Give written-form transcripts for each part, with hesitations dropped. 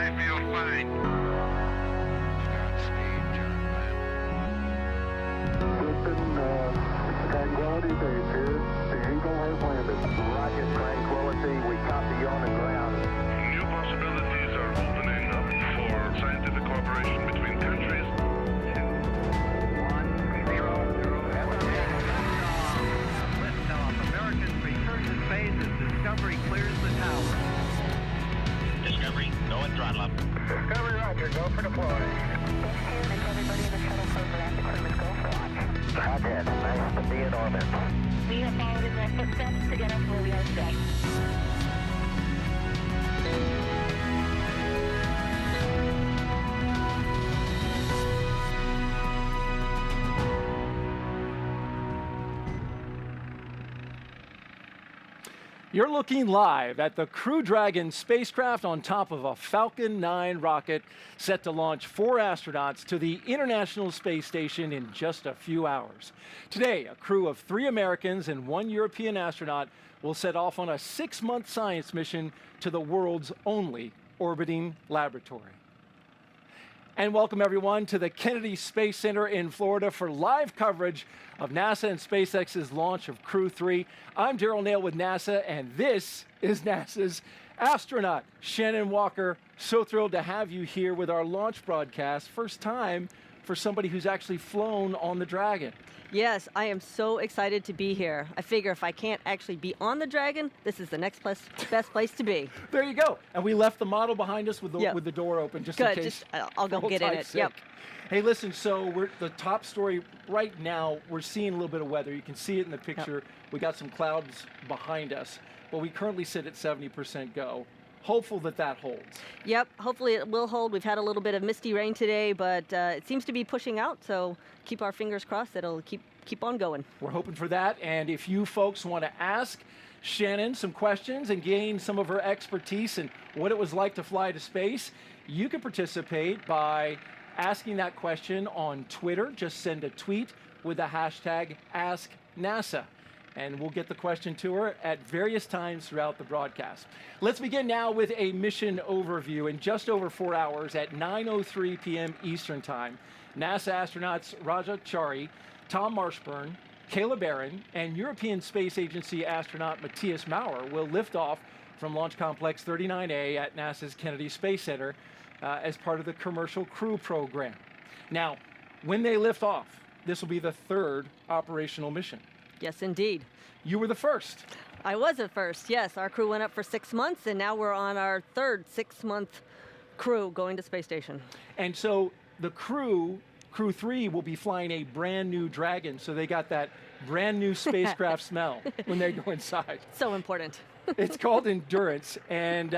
I feel fine. Godspeed, John Glenn. Tranquility Base here. The Eagle has landed. Rocket Tranquility, we copy you on the ground. New possibilities are opening up for scientific cooperation between countries. 1-0-0. Liftoff. Americans return to space as Discovery clears the tower. Discovery, go and throttle up. Discovery, roger. Go for deploy. Everybody in the shuttle program, the crew is go for launch. Roger. Nice to be in orbit. We have followed in their footsteps to get us where we are today. You're looking live at the Crew Dragon spacecraft on top of a Falcon 9 rocket set to launch 4 astronauts to the International Space Station in just a few hours. Today, a crew of 3 Americans and 1 European astronaut will set off on a 6-month science mission to the world's only orbiting laboratory. And welcome everyone to the Kennedy Space Center in Florida for live coverage of NASA and SpaceX's launch of Crew 3. I'm Daryl Nail with NASA, and this is NASA's astronaut, Shannon Walker. So thrilled to have you here with our launch broadcast. First time for somebody who's actually flown on the Dragon. Yes, I am so excited to be here. I figure if I can't actually be on the Dragon, this is the next best place to be. There you go. And we left the model behind us with the door open just in Good, case. I'll go get in it. Yep. Hey, listen, so we're the top story right now, we're seeing a little bit of weather. You can see it in the picture. We got some clouds behind us, but we currently sit at 70% go. Hopeful that that holds. Yep, hopefully it will hold. We've had a little bit of misty rain today, but it seems to be pushing out, so keep our fingers crossed that it'll keep on going. We're hoping for that, and if you folks want to ask Shannon some questions and gain some of her expertise and what it was like to fly to space, you can participate by asking that question on Twitter. Just send a tweet with the hashtag AskNASA. And we'll get the question to her at various times throughout the broadcast. Let's begin now with a mission overview. In just over 4 hours at 9:03 p.m. Eastern Time, NASA astronauts Raja Chari, Tom Marshburn, Caleb Barron, and European Space Agency astronaut Matthias Maurer will lift off from Launch Complex 39A at NASA's Kennedy Space Center as part of the Commercial Crew Program. Now, when they lift off, this will be the 3rd operational mission. Yes, indeed. You were the first. I was at first, yes. Our crew went up for 6 months, and now we're on our 3rd 6-month crew going to space station. And so the Crew 3 will be flying a brand new Dragon, so they got that brand new spacecraft smell when they go inside. So important. It's called Endurance, and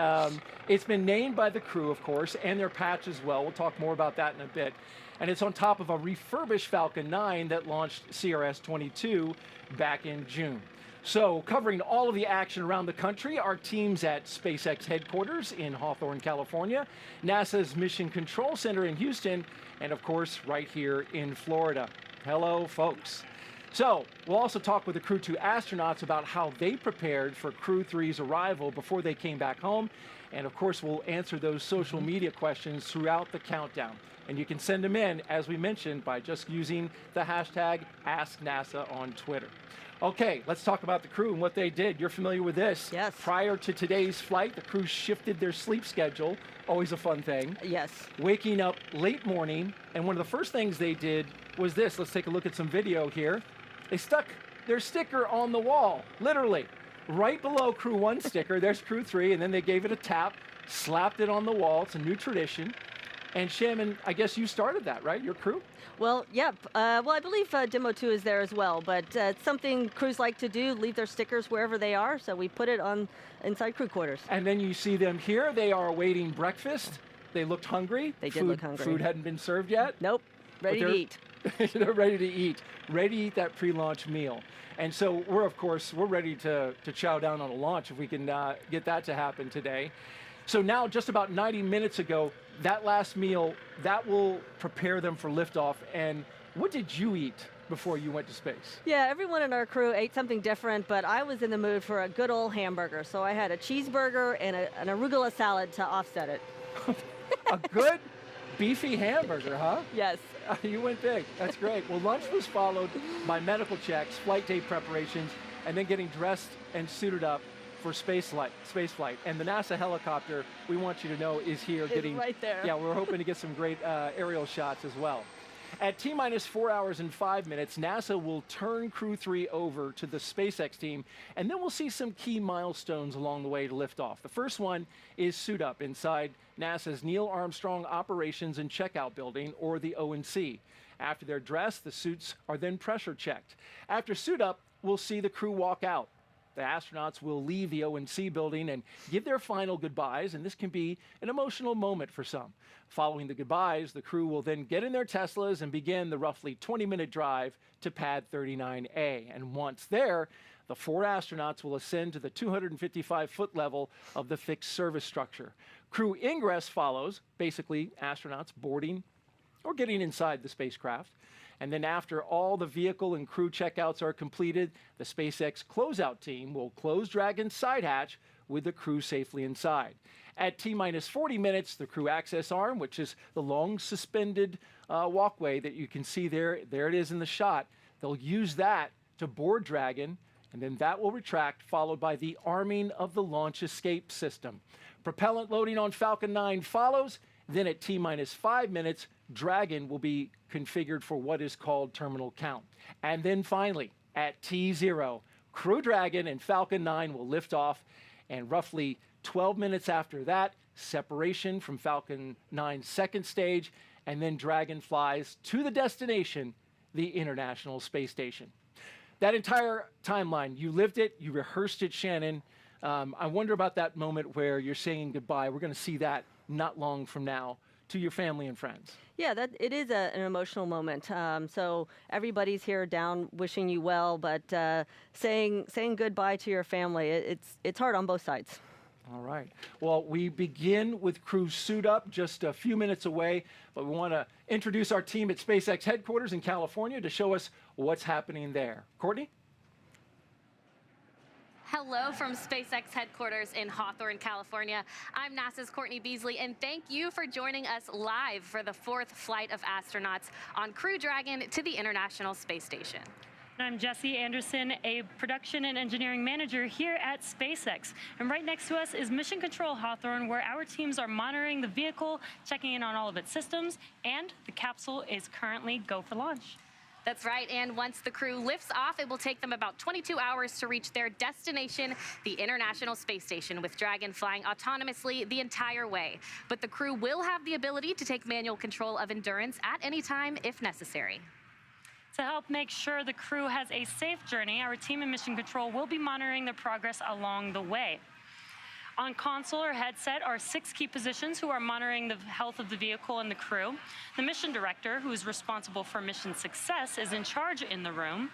it's been named by the crew, of course, and their patch as well. We'll talk more about that in a bit. And it's on top of a refurbished Falcon 9 that launched CRS-22 back in June. So, covering all of the action around the country, our teams at SpaceX headquarters in Hawthorne, California, NASA's Mission Control Center in Houston, and of course, right here in Florida. Hello, folks. So, we'll also talk with the Crew 2 astronauts about how they prepared for Crew 3's arrival before they came back home. And of course, we'll answer those social media questions throughout the countdown. And you can send them in, as we mentioned, by just using the hashtag AskNASA on Twitter. Okay, let's talk about the crew and what they did. You're familiar with this. Yes. Prior to today's flight, the crew shifted their sleep schedule. Always a fun thing. Yes. Waking up late morning, and one of the first things they did was this. Let's take a look at some video here. They stuck their sticker on the wall, literally. Right below Crew 1 sticker, there's Crew 3, and then they gave it a tap, slapped it on the wall. It's a new tradition. And Shannon, I guess you started that, right? Your crew? Well, yep. Well, I believe Demo 2 is there as well, but it's something crews like to do, leave their stickers wherever they are, so we put it on inside crew quarters. And then you see them here. They are awaiting breakfast. They looked hungry. They did look hungry. Food hadn't been served yet. Nope. Ready to eat. They're ready to eat. Ready to eat that pre-launch meal. And so we're ready to chow down on a launch if we can get that to happen today. So now, just about 90 minutes ago, that last meal, that will prepare them for liftoff. And what did you eat before you went to space? Yeah, everyone in our crew ate something different, but I was in the mood for a good old hamburger. So I had a cheeseburger and an arugula salad to offset it. A good beefy hamburger, huh? Yes. You went big. That's great. Well, lunch was followed by medical checks, flight day preparations, and then getting dressed and suited up for space flight. And the NASA helicopter, we want you to know, is here It's getting right there. Yeah, we're hoping to get some great aerial shots as well. At T-minus 4 hours and 5 minutes, NASA will turn Crew 3 over to the SpaceX team, and then we'll see some key milestones along the way to liftoff. The first one is suit up inside NASA's Neil Armstrong Operations and Checkout Building, or the O&C. After they're dressed, the suits are then pressure checked. After suit up, we'll see the crew walk out. The astronauts will leave the O&C building and give their final goodbyes, and this can be an emotional moment for some. Following the goodbyes, the crew will then get in their Teslas and begin the roughly 20-minute drive to Pad 39A. And once there, the 4 astronauts will ascend to the 255-foot level of the fixed service structure. Crew ingress follows, basically astronauts boarding or getting inside the spacecraft. And then after all the vehicle and crew checkouts are completed, the SpaceX closeout team will close Dragon's side hatch with the crew safely inside. At T-minus 40 minutes, the crew access arm, which is the long suspended walkway that you can see there it is in the shot, they'll use that to board Dragon, and then that will retract, followed by the arming of the launch escape system. Propellant loading on Falcon 9 follows. Then at T-minus 5 minutes, Dragon will be configured for what is called terminal count. And then finally, at T0, Crew Dragon and Falcon 9 will lift off, and roughly 12 minutes after that, separation from Falcon 9's second stage, and then Dragon flies to the destination, the International Space Station. That entire timeline, you lived it, you rehearsed it, Shannon. I wonder about that moment where you're saying goodbye. We're going to see that not long from now to your family and friends. Yeah, it is an emotional moment. So everybody's here down wishing you well, but saying goodbye to your family, it's hard on both sides. All right. Well, we begin with crew suit up just a few minutes away, but we want to introduce our team at SpaceX headquarters in California to show us what's happening there. Courtney? Hello from SpaceX headquarters in Hawthorne, California. I'm NASA's Courtney Beasley, and thank you for joining us live for the 4th flight of astronauts on Crew Dragon to the International Space Station. I'm Jesse Anderson, a production and engineering manager here at SpaceX. And right next to us is Mission Control Hawthorne, where our teams are monitoring the vehicle, checking in on all of its systems, and the capsule is currently go for launch. That's right, and once the crew lifts off, it will take them about 22 hours to reach their destination, the International Space Station, with Dragon flying autonomously the entire way. But the crew will have the ability to take manual control of Endurance at any time if necessary. To help make sure the crew has a safe journey, our team in Mission Control will be monitoring their progress along the way. On console or headset are 6 key positions who are monitoring the health of the vehicle and the crew. The mission director, who is responsible for mission success, is in charge in the room.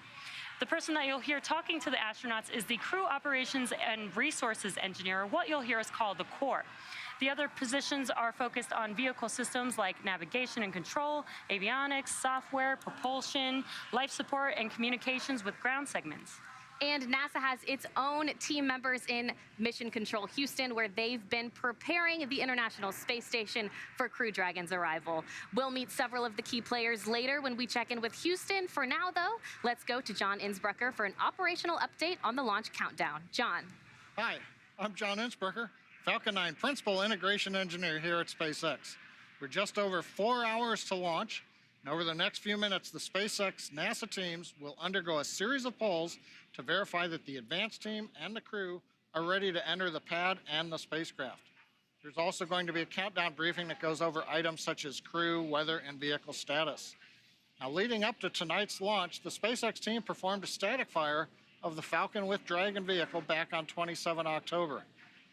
The person that you'll hear talking to the astronauts is the crew operations and resources engineer, or what you'll hear is called the core. The other positions are focused on vehicle systems like navigation and control, avionics, software, propulsion, life support, and communications with ground segments. And NASA has its own team members in Mission Control Houston, where they've been preparing the International Space Station for Crew Dragon's arrival. We'll meet several of the key players later when we check in with Houston. For now, though, let's go to John Innsbrucker for an operational update on the launch countdown. John. Hi, I'm John Innsbrucker, Falcon 9 Principal Integration Engineer here at SpaceX. We're just over 4 hours to launch, and over the next few minutes, the SpaceX NASA teams will undergo a series of polls to verify that the advanced team and the crew are ready to enter the pad and the spacecraft. There's also going to be a countdown briefing that goes over items such as crew, weather, and vehicle status. Now, leading up to tonight's launch, the SpaceX team performed a static fire of the Falcon with Dragon vehicle back on 27 October.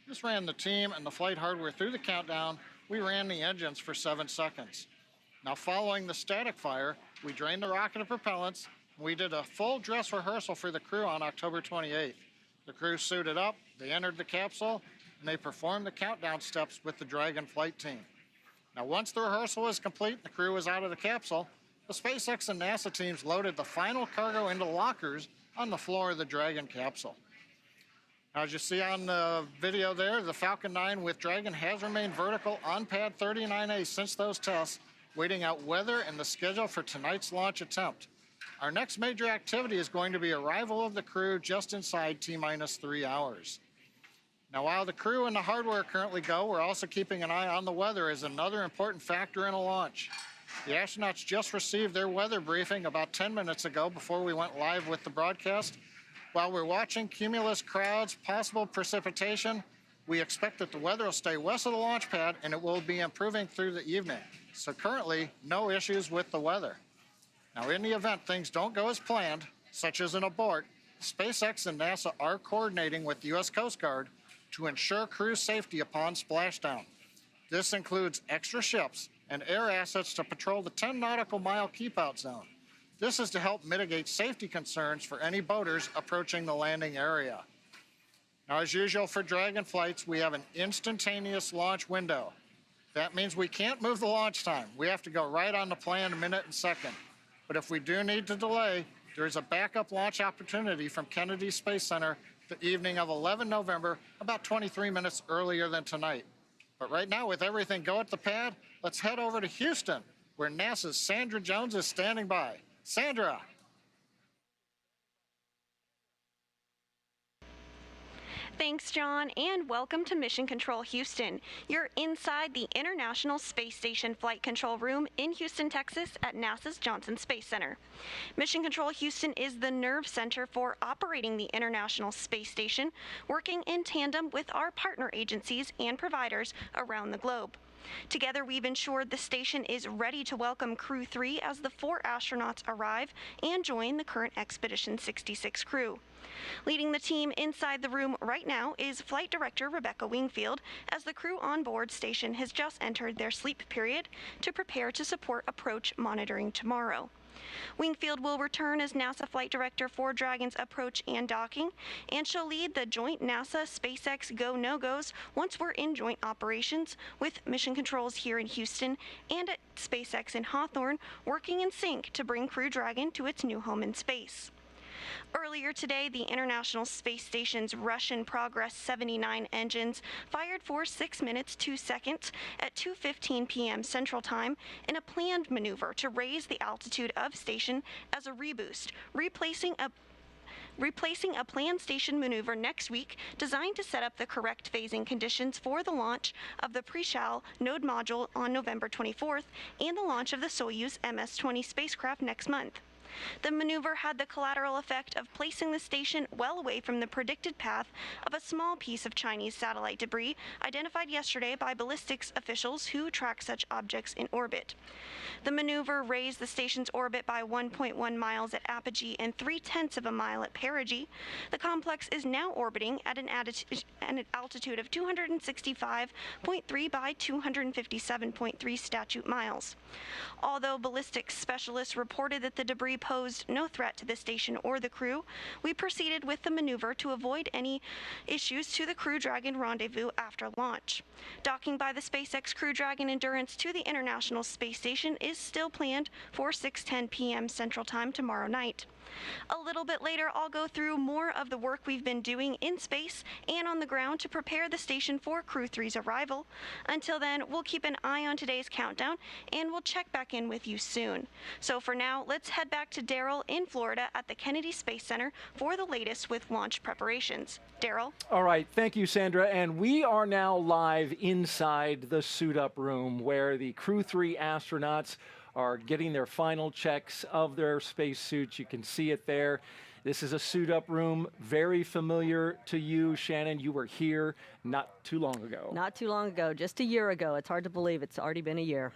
This ran the team and the flight hardware through the countdown. We ran the engines for 7 seconds. Now, following the static fire, we drained the rocket of propellants. We did a full dress rehearsal for the crew on October 28th. The crew suited up, they entered the capsule, and they performed the countdown steps with the Dragon flight team. Now, once the rehearsal was complete and the crew was out of the capsule, the SpaceX and NASA teams loaded the final cargo into lockers on the floor of the Dragon capsule. As you see on the video there, the Falcon 9 with Dragon has remained vertical on pad 39A since those tests, waiting out weather and the schedule for tonight's launch attempt. Our next major activity is going to be arrival of the crew just inside T-minus 3 hours. Now, while the crew and the hardware currently go, we're also keeping an eye on the weather as another important factor in a launch. The astronauts just received their weather briefing about 10 minutes ago before we went live with the broadcast. While we're watching cumulus crowds, possible precipitation, we expect that the weather will stay west of the launch pad and it will be improving through the evening. So currently, no issues with the weather. Now, in the event things don't go as planned, such as an abort, SpaceX and NASA are coordinating with the U.S. Coast Guard to ensure crew safety upon splashdown. This includes extra ships and air assets to patrol the 10 nautical mile keep-out zone. This is to help mitigate safety concerns for any boaters approaching the landing area. Now, as usual for Dragon flights, we have an instantaneous launch window. That means we can't move the launch time. We have to go right on the planned minute and second. But if we do need to delay, there is a backup launch opportunity from Kennedy Space Center the evening of 11 November, about 23 minutes earlier than tonight. But right now, with everything go at the pad, let's head over to Houston, where NASA's Sandra Jones is standing by. Sandra. Thanks, John, and welcome to Mission Control Houston. You're inside the International Space Station Flight Control Room in Houston, Texas at NASA's Johnson Space Center. Mission Control Houston is the nerve center for operating the International Space Station, working in tandem with our partner agencies and providers around the globe. Together, we've ensured the station is ready to welcome Crew 3 as the 4 astronauts arrive and join the current Expedition 66 crew. Leading the team inside the room right now is Flight Director Rebecca Wingfield, as the crew on board station has just entered their sleep period to prepare to support approach monitoring tomorrow. Wingfield will return as NASA Flight Director for Dragon's approach and docking, and she'll lead the joint NASA SpaceX go-no-goes once we're in joint operations with mission controls here in Houston and at SpaceX in Hawthorne, working in sync to bring Crew Dragon to its new home in space. Earlier today, the International Space Station's Russian Progress 79 engines fired for 6 minutes 2 seconds at 2:15 p.m. Central Time in a planned maneuver to raise the altitude of station as a reboost, replacing a planned station maneuver next week designed to set up the correct phasing conditions for the launch of the Pre-Shal node module on November 24th and the launch of the Soyuz MS-20 spacecraft next month. The maneuver had the collateral effect of placing the station well away from the predicted path of a small piece of Chinese satellite debris identified yesterday by ballistics officials who track such objects in orbit. The maneuver raised the station's orbit by 1.1 miles at apogee and 0.3 of a mile at perigee. The complex is now orbiting at an altitude of 265.3 by 257.3 statute miles. Although ballistics specialists reported that the debris posed no threat to the station or the crew, we proceeded with the maneuver to avoid any issues to the Crew Dragon rendezvous after launch. Docking by the SpaceX Crew Dragon Endurance to the International Space Station is still planned for 6:10 p.m. Central Time tomorrow night. A little bit later, I'll go through more of the work we've been doing in space and on the ground to prepare the station for Crew 3's arrival. Until then, we'll keep an eye on today's countdown, and we'll check back in with you soon. So for now, let's head back to Daryl in Florida at the Kennedy Space Center for the latest with launch preparations. Daryl? All right, thank you, Sandra. And we are now live inside the suit-up room where the Crew 3 astronauts are getting their final checks of their spacesuits. You can see it there. This is a suit-up room, very familiar to you, Shannon. You were here not too long ago. Not too long ago, just a year ago. It's hard to believe it's already been a year.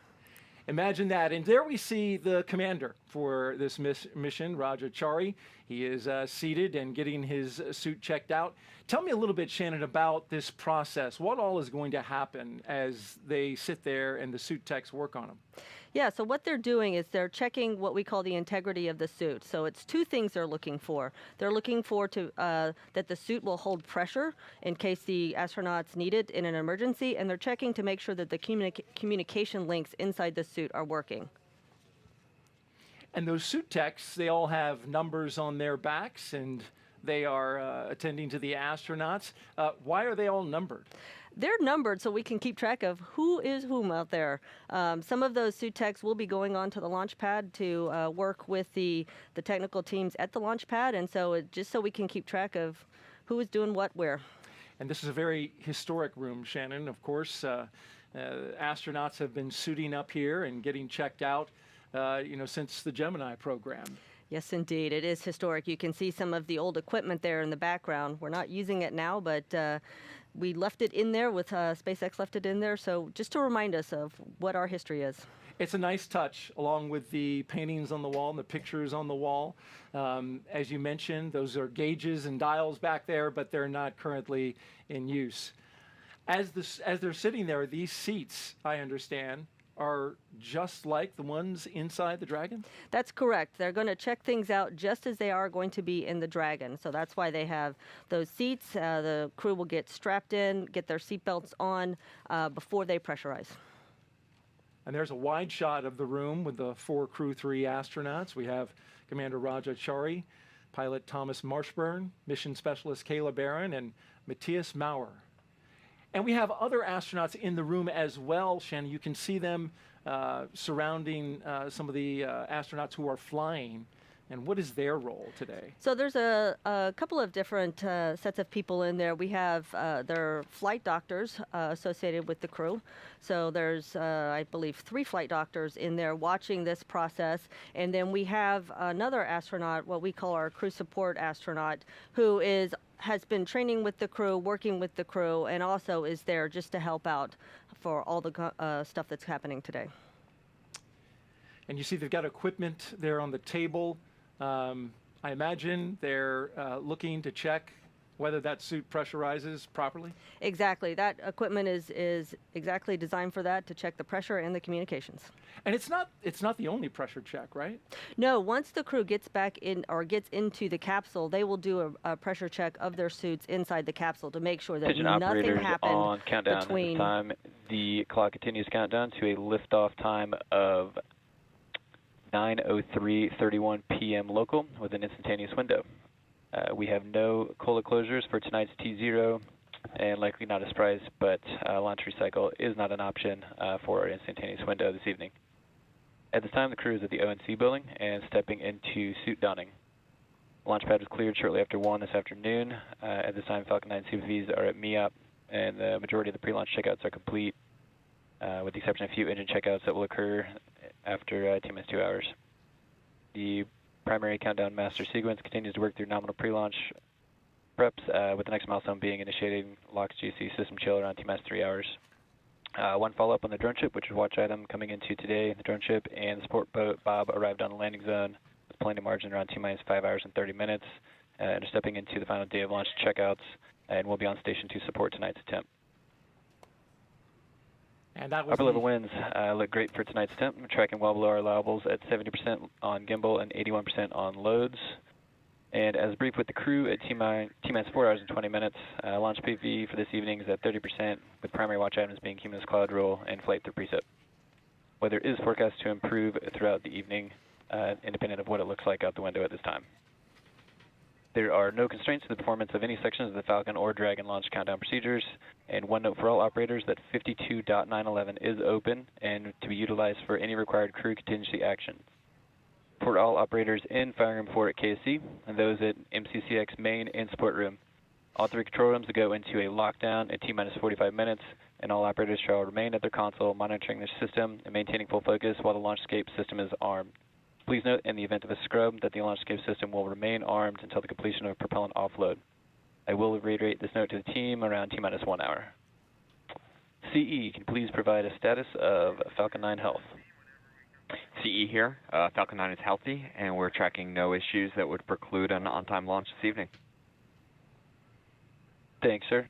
Imagine that. And there we see the commander for this mission, Raja Chari. He is seated and getting his suit checked out. Tell me a little bit, Shannon, about this process. What all is going to happen as they sit there and the suit techs work on them? Yeah, so what they're doing is they're checking what we call the integrity of the suit. So it's 2 things they're looking for. They're looking for that the suit will hold pressure in case the astronauts need it in an emergency, and they're checking to make sure that the communication links inside the suit are working. And those suit techs, they all have numbers on their backs, and They are attending to the astronauts. Why are they all numbered? They're numbered so we can keep track of who is whom out there. Some of those suit techs will be going on to the launch pad to work with the technical teams at the launch pad, and so just so we can keep track of who is doing what where. And this is a very historic room, Shannon. Of course, astronauts have been suiting up here and getting checked out, since the Gemini program. Yes, indeed. It is historic. You can see some of the old equipment there in the background. We're not using it now, but we left it in there with SpaceX left it in there. So just to remind us of what our history is. It's a nice touch, along with the paintings on the wall and the pictures on the wall. As you mentioned, those are gauges and dials back there, but they're not currently in use. As they're sitting there, these seats, I understand, are just like the ones inside the Dragon? That's correct. They're going to check things out just as they are going to be in the Dragon. So that's why they have those seats. The crew will get strapped in, get their seatbelts on before they pressurize. And there's a wide shot of the room with the 4 Crew 3 astronauts. We have Commander Raja Chari, pilot Thomas Marshburn, mission specialist Kayla Barron, and Matthias Maurer. And we have other astronauts in the room as well, Shannon. You can see them surrounding some of the astronauts who are flying. And what is their role today? So there's a couple of different sets of people in there. We have their flight doctors associated with the crew. So there's, I believe, 3 flight doctors in there watching this process. And then we have another astronaut, what we call our crew support astronaut, who has been training with the crew, working with the crew, and also is there just to help out for all the stuff that's happening today. And you see they've got equipment there on the table. I imagine they're looking to check whether that suit pressurizes properly? Exactly. That equipment is exactly designed for that, to check the pressure and the communications. And it's not the only pressure check, right? No, once the crew gets back in or gets into the capsule, they will do a pressure check of their suits inside the capsule to make sure that Pigeon nothing operators happened on countdown between. at this time. The clock continues countdown to a liftoff time of 9:03:31 p.m. local with an instantaneous window. We have no cola closures for tonight's T0, and likely not a surprise, but launch recycle is not an option for our instantaneous window this evening. At this time, the crew is at the ONC building and stepping into suit donning. Launch pad was cleared shortly after 1 this afternoon. At this time, Falcon 9 CVs are at MEOP, and the majority of the pre-launch checkouts are complete, with the exception of a few engine checkouts that will occur after T-minus 2 hours. The primary countdown master sequence continues to work through nominal pre-launch preps, with the next milestone being initiating LOX GC system chill around T-minus 3 hours. One follow-up on the drone ship, which is watch item coming into today. The drone ship and the support boat Bob arrived on the landing zone with planning margin around T-minus 5 hours and 30 minutes, and are stepping into the final day of launch checkouts, and will be on station to support tonight's attempt. And that was upper level winds look great for tonight's attempt. We're tracking well below our allowables at 70% on gimbal and 81% on loads. And as briefed with the crew at T-minus 4 hours and 20 minutes, launch PV for this evening is at 30%, with primary watch items being cumulus cloud roll and flight through precip. Weather is forecast to improve throughout the evening, independent of what it looks like out the window at this time. There are no constraints to the performance of any sections of the Falcon or Dragon launch countdown procedures. And one note for all operators that 52.911 is open and to be utilized for any required crew contingency actions. For all operators in firing room 4 at KSC and those at MCCX main and support room, all 3 control rooms will go into a lockdown at T-minus 45 minutes, and all operators shall remain at their console monitoring their system and maintaining full focus while the launch escape system is armed. Please note, in the event of a scrub, that the launch escape system will remain armed until the completion of propellant offload. I will reiterate this note to the team around T-minus 1 hour. CE, can you please provide a status of Falcon 9 health? CE here. Falcon 9 is healthy, and we're tracking no issues that would preclude an on-time launch this evening. Thanks, sir.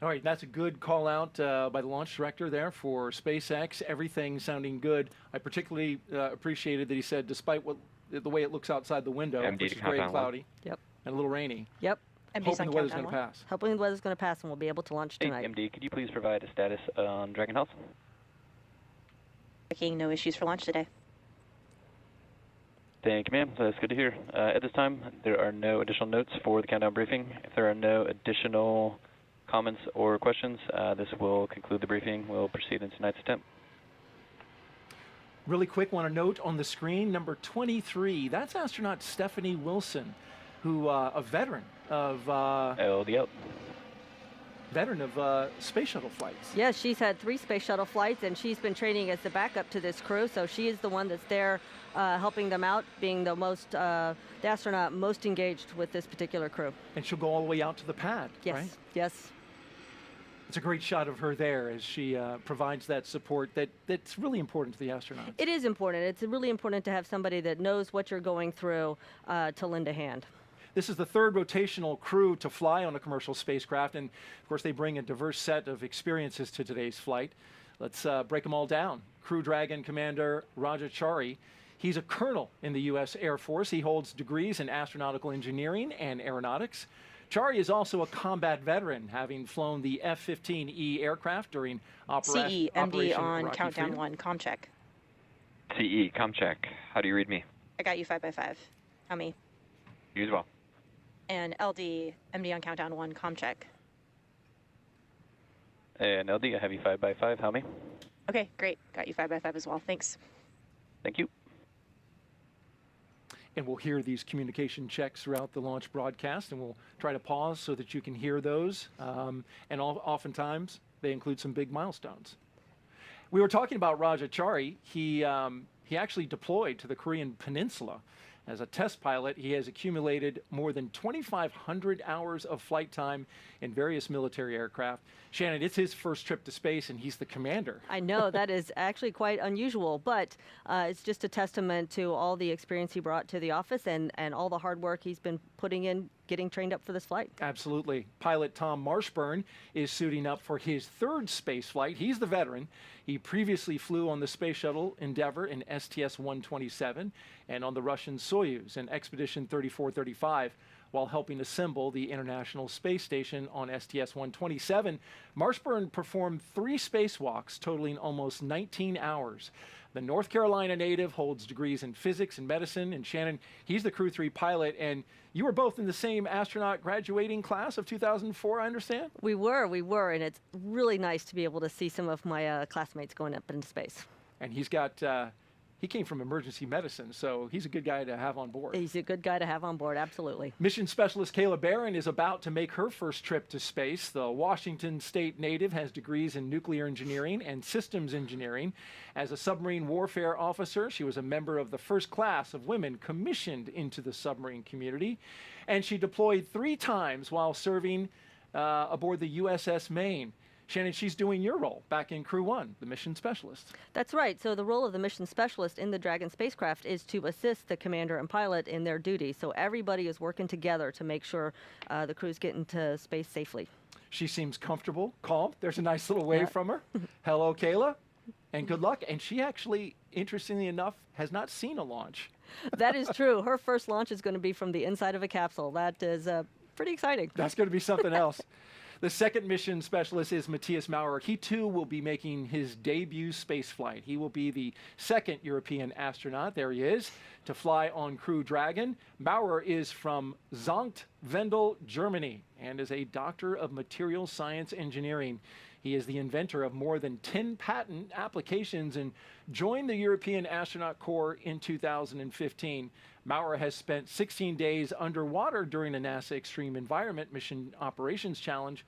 All right, that's a good call out by the launch director there for SpaceX. Everything sounding good. I particularly appreciated that he said, despite the way it looks outside the window, which is gray and cloudy, yep, and a little rainy. Yep. Hoping the weather's going to pass. Hoping the weather's going to pass, and we'll be able to launch tonight. Hey, MD, could you please provide a status on Dragon Health? No issues for launch today. Thank you, ma'am. That's good to hear. At this time, there are no additional notes for the countdown briefing. If there are no additional comments or questions, this will conclude the briefing. We'll proceed in tonight's attempt. Really quick, want to note on the screen, number 23, that's astronaut Stephanie Wilson, who a veteran of LD out. Veteran of space shuttle flights. Yes, she's had 3 space shuttle flights, and she's been training as the backup to this crew. So she is the one that's there helping them out, being the astronaut most engaged with this particular crew. And she'll go all the way out to the pad, yes, right? Yes. It's a great shot of her there as she provides that support that's really important to the astronauts. It is important. It's really important to have somebody that knows what you're going through to lend a hand. This is the 3rd rotational crew to fly on a commercial spacecraft, and of course they bring a diverse set of experiences to today's flight. Let's break them all down. Crew Dragon Commander Rajachari, he's a colonel in the U.S. Air Force. He holds degrees in astronautical engineering and aeronautics. Chari is also a combat veteran, having flown the F-15E aircraft during CE, Operation MD on Rocky countdown Freedom. 1, com check. CE, com check. How do you read me? I got you 5x5. How many? You as well. And LD, MD on countdown 1, com check. And LD, I have you 5x5. How many? Okay, great. Got you 5x5 as well. Thanks. Thank you. And we'll hear these communication checks throughout the launch broadcast, and we'll try to pause so that you can hear those. And oftentimes, they include some big milestones. We were talking about Rajachari. He actually deployed to the Korean Peninsula. As a test pilot, he has accumulated more than 2,500 hours of flight time in various military aircraft. Shannon, it's his first trip to space, and he's the commander. I know, that is actually quite unusual, but it's just a testament to all the experience he brought to the office and all the hard work he's been putting in getting trained up for this flight. Absolutely. Pilot Tom Marshburn is suiting up for his 3rd space flight. He's the veteran. He previously flew on the Space Shuttle Endeavour in STS-127 and on the Russian Soyuz in Expedition 3435 while helping assemble the International Space Station on STS-127. Marshburn performed 3 spacewalks totaling almost 19 hours. The North Carolina native holds degrees in physics and medicine, and Shannon, he's the Crew 3 pilot, and you were both in the same astronaut graduating class of 2004, I understand? We were, and it's really nice to be able to see some of my classmates going up into space. And he's got, he came from emergency medicine, so he's a good guy to have on board. He's a good guy to have on board, absolutely. Mission Specialist Kayla Barron is about to make her first trip to space. The Washington State native has degrees in nuclear engineering and systems engineering. As a submarine warfare officer, she was a member of the first class of women commissioned into the submarine community. And she deployed 3 times while serving aboard the USS Maine. Shannon, she's doing your role back in Crew 1, the mission specialist. That's right. So the role of the mission specialist in the Dragon spacecraft is to assist the commander and pilot in their duty. So everybody is working together to make sure the crew's getting to space safely. She seems comfortable, calm. There's a nice little wave from her. Hello, Kayla, and good luck. And she actually, interestingly enough, has not seen a launch. That is true. Her first launch is going to be from the inside of a capsule. That is pretty exciting. That's going to be something else. The second mission specialist is Matthias Maurer. He too will be making his debut space flight. He will be the 2nd European astronaut, there he is, to fly on Crew Dragon. Maurer is from Sankt Wendel, Germany, and is a doctor of material science engineering. He is the inventor of more than 10 patent applications and joined the European Astronaut Corps in 2015. Maurer has spent 16 days underwater during the NASA Extreme Environment Mission Operations Challenge,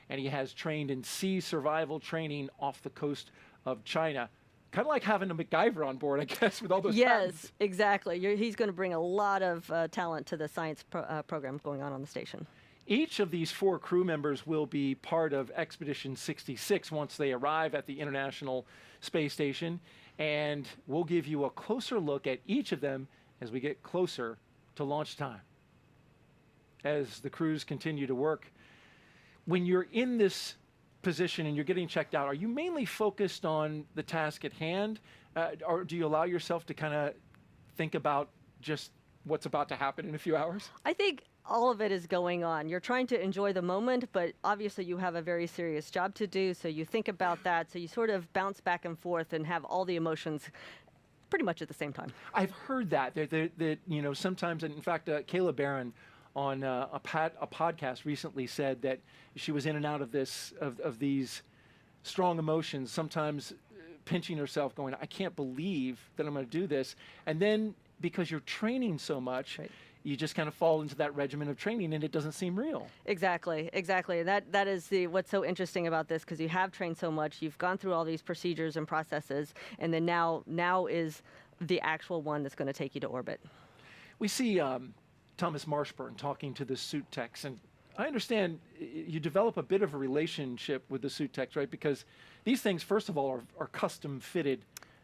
and he has trained in sea survival training off the coast of China. Kind of like having a MacGyver on board, I guess, with all those patents. Yes, exactly. He's going to bring a lot of talent to the science program going on the station. Each of these 4 crew members will be part of Expedition 66 once they arrive at the International Space Station, and we'll give you a closer look at each of them as we get closer to launch time. As the crews continue to work, when you're in this position and you're getting checked out, are you mainly focused on the task at hand, or do you allow yourself to kind of think about just what's about to happen in a few hours? I think all of it is going on. You're trying to enjoy the moment, but obviously you have a very serious job to do, so you think about that, so you sort of bounce back and forth and have all the emotions pretty much at the same time. I've heard that you know, sometimes, and in fact, Kayla Barron on a podcast recently said that she was in and out of these strong emotions, sometimes pinching herself, going, I can't believe that I'm going to do this. And then because you're training so much, you just kind of fall into that regimen of training, and it doesn't seem real. Exactly. That is what's so interesting about this, because you have trained so much, you've gone through all these procedures and processes, and then now is the actual one that's going to take you to orbit. We see Thomas Marshburn talking to the suit techs, and I understand you develop a bit of a relationship with the suit techs, right? Because these things, first of all, are custom fitted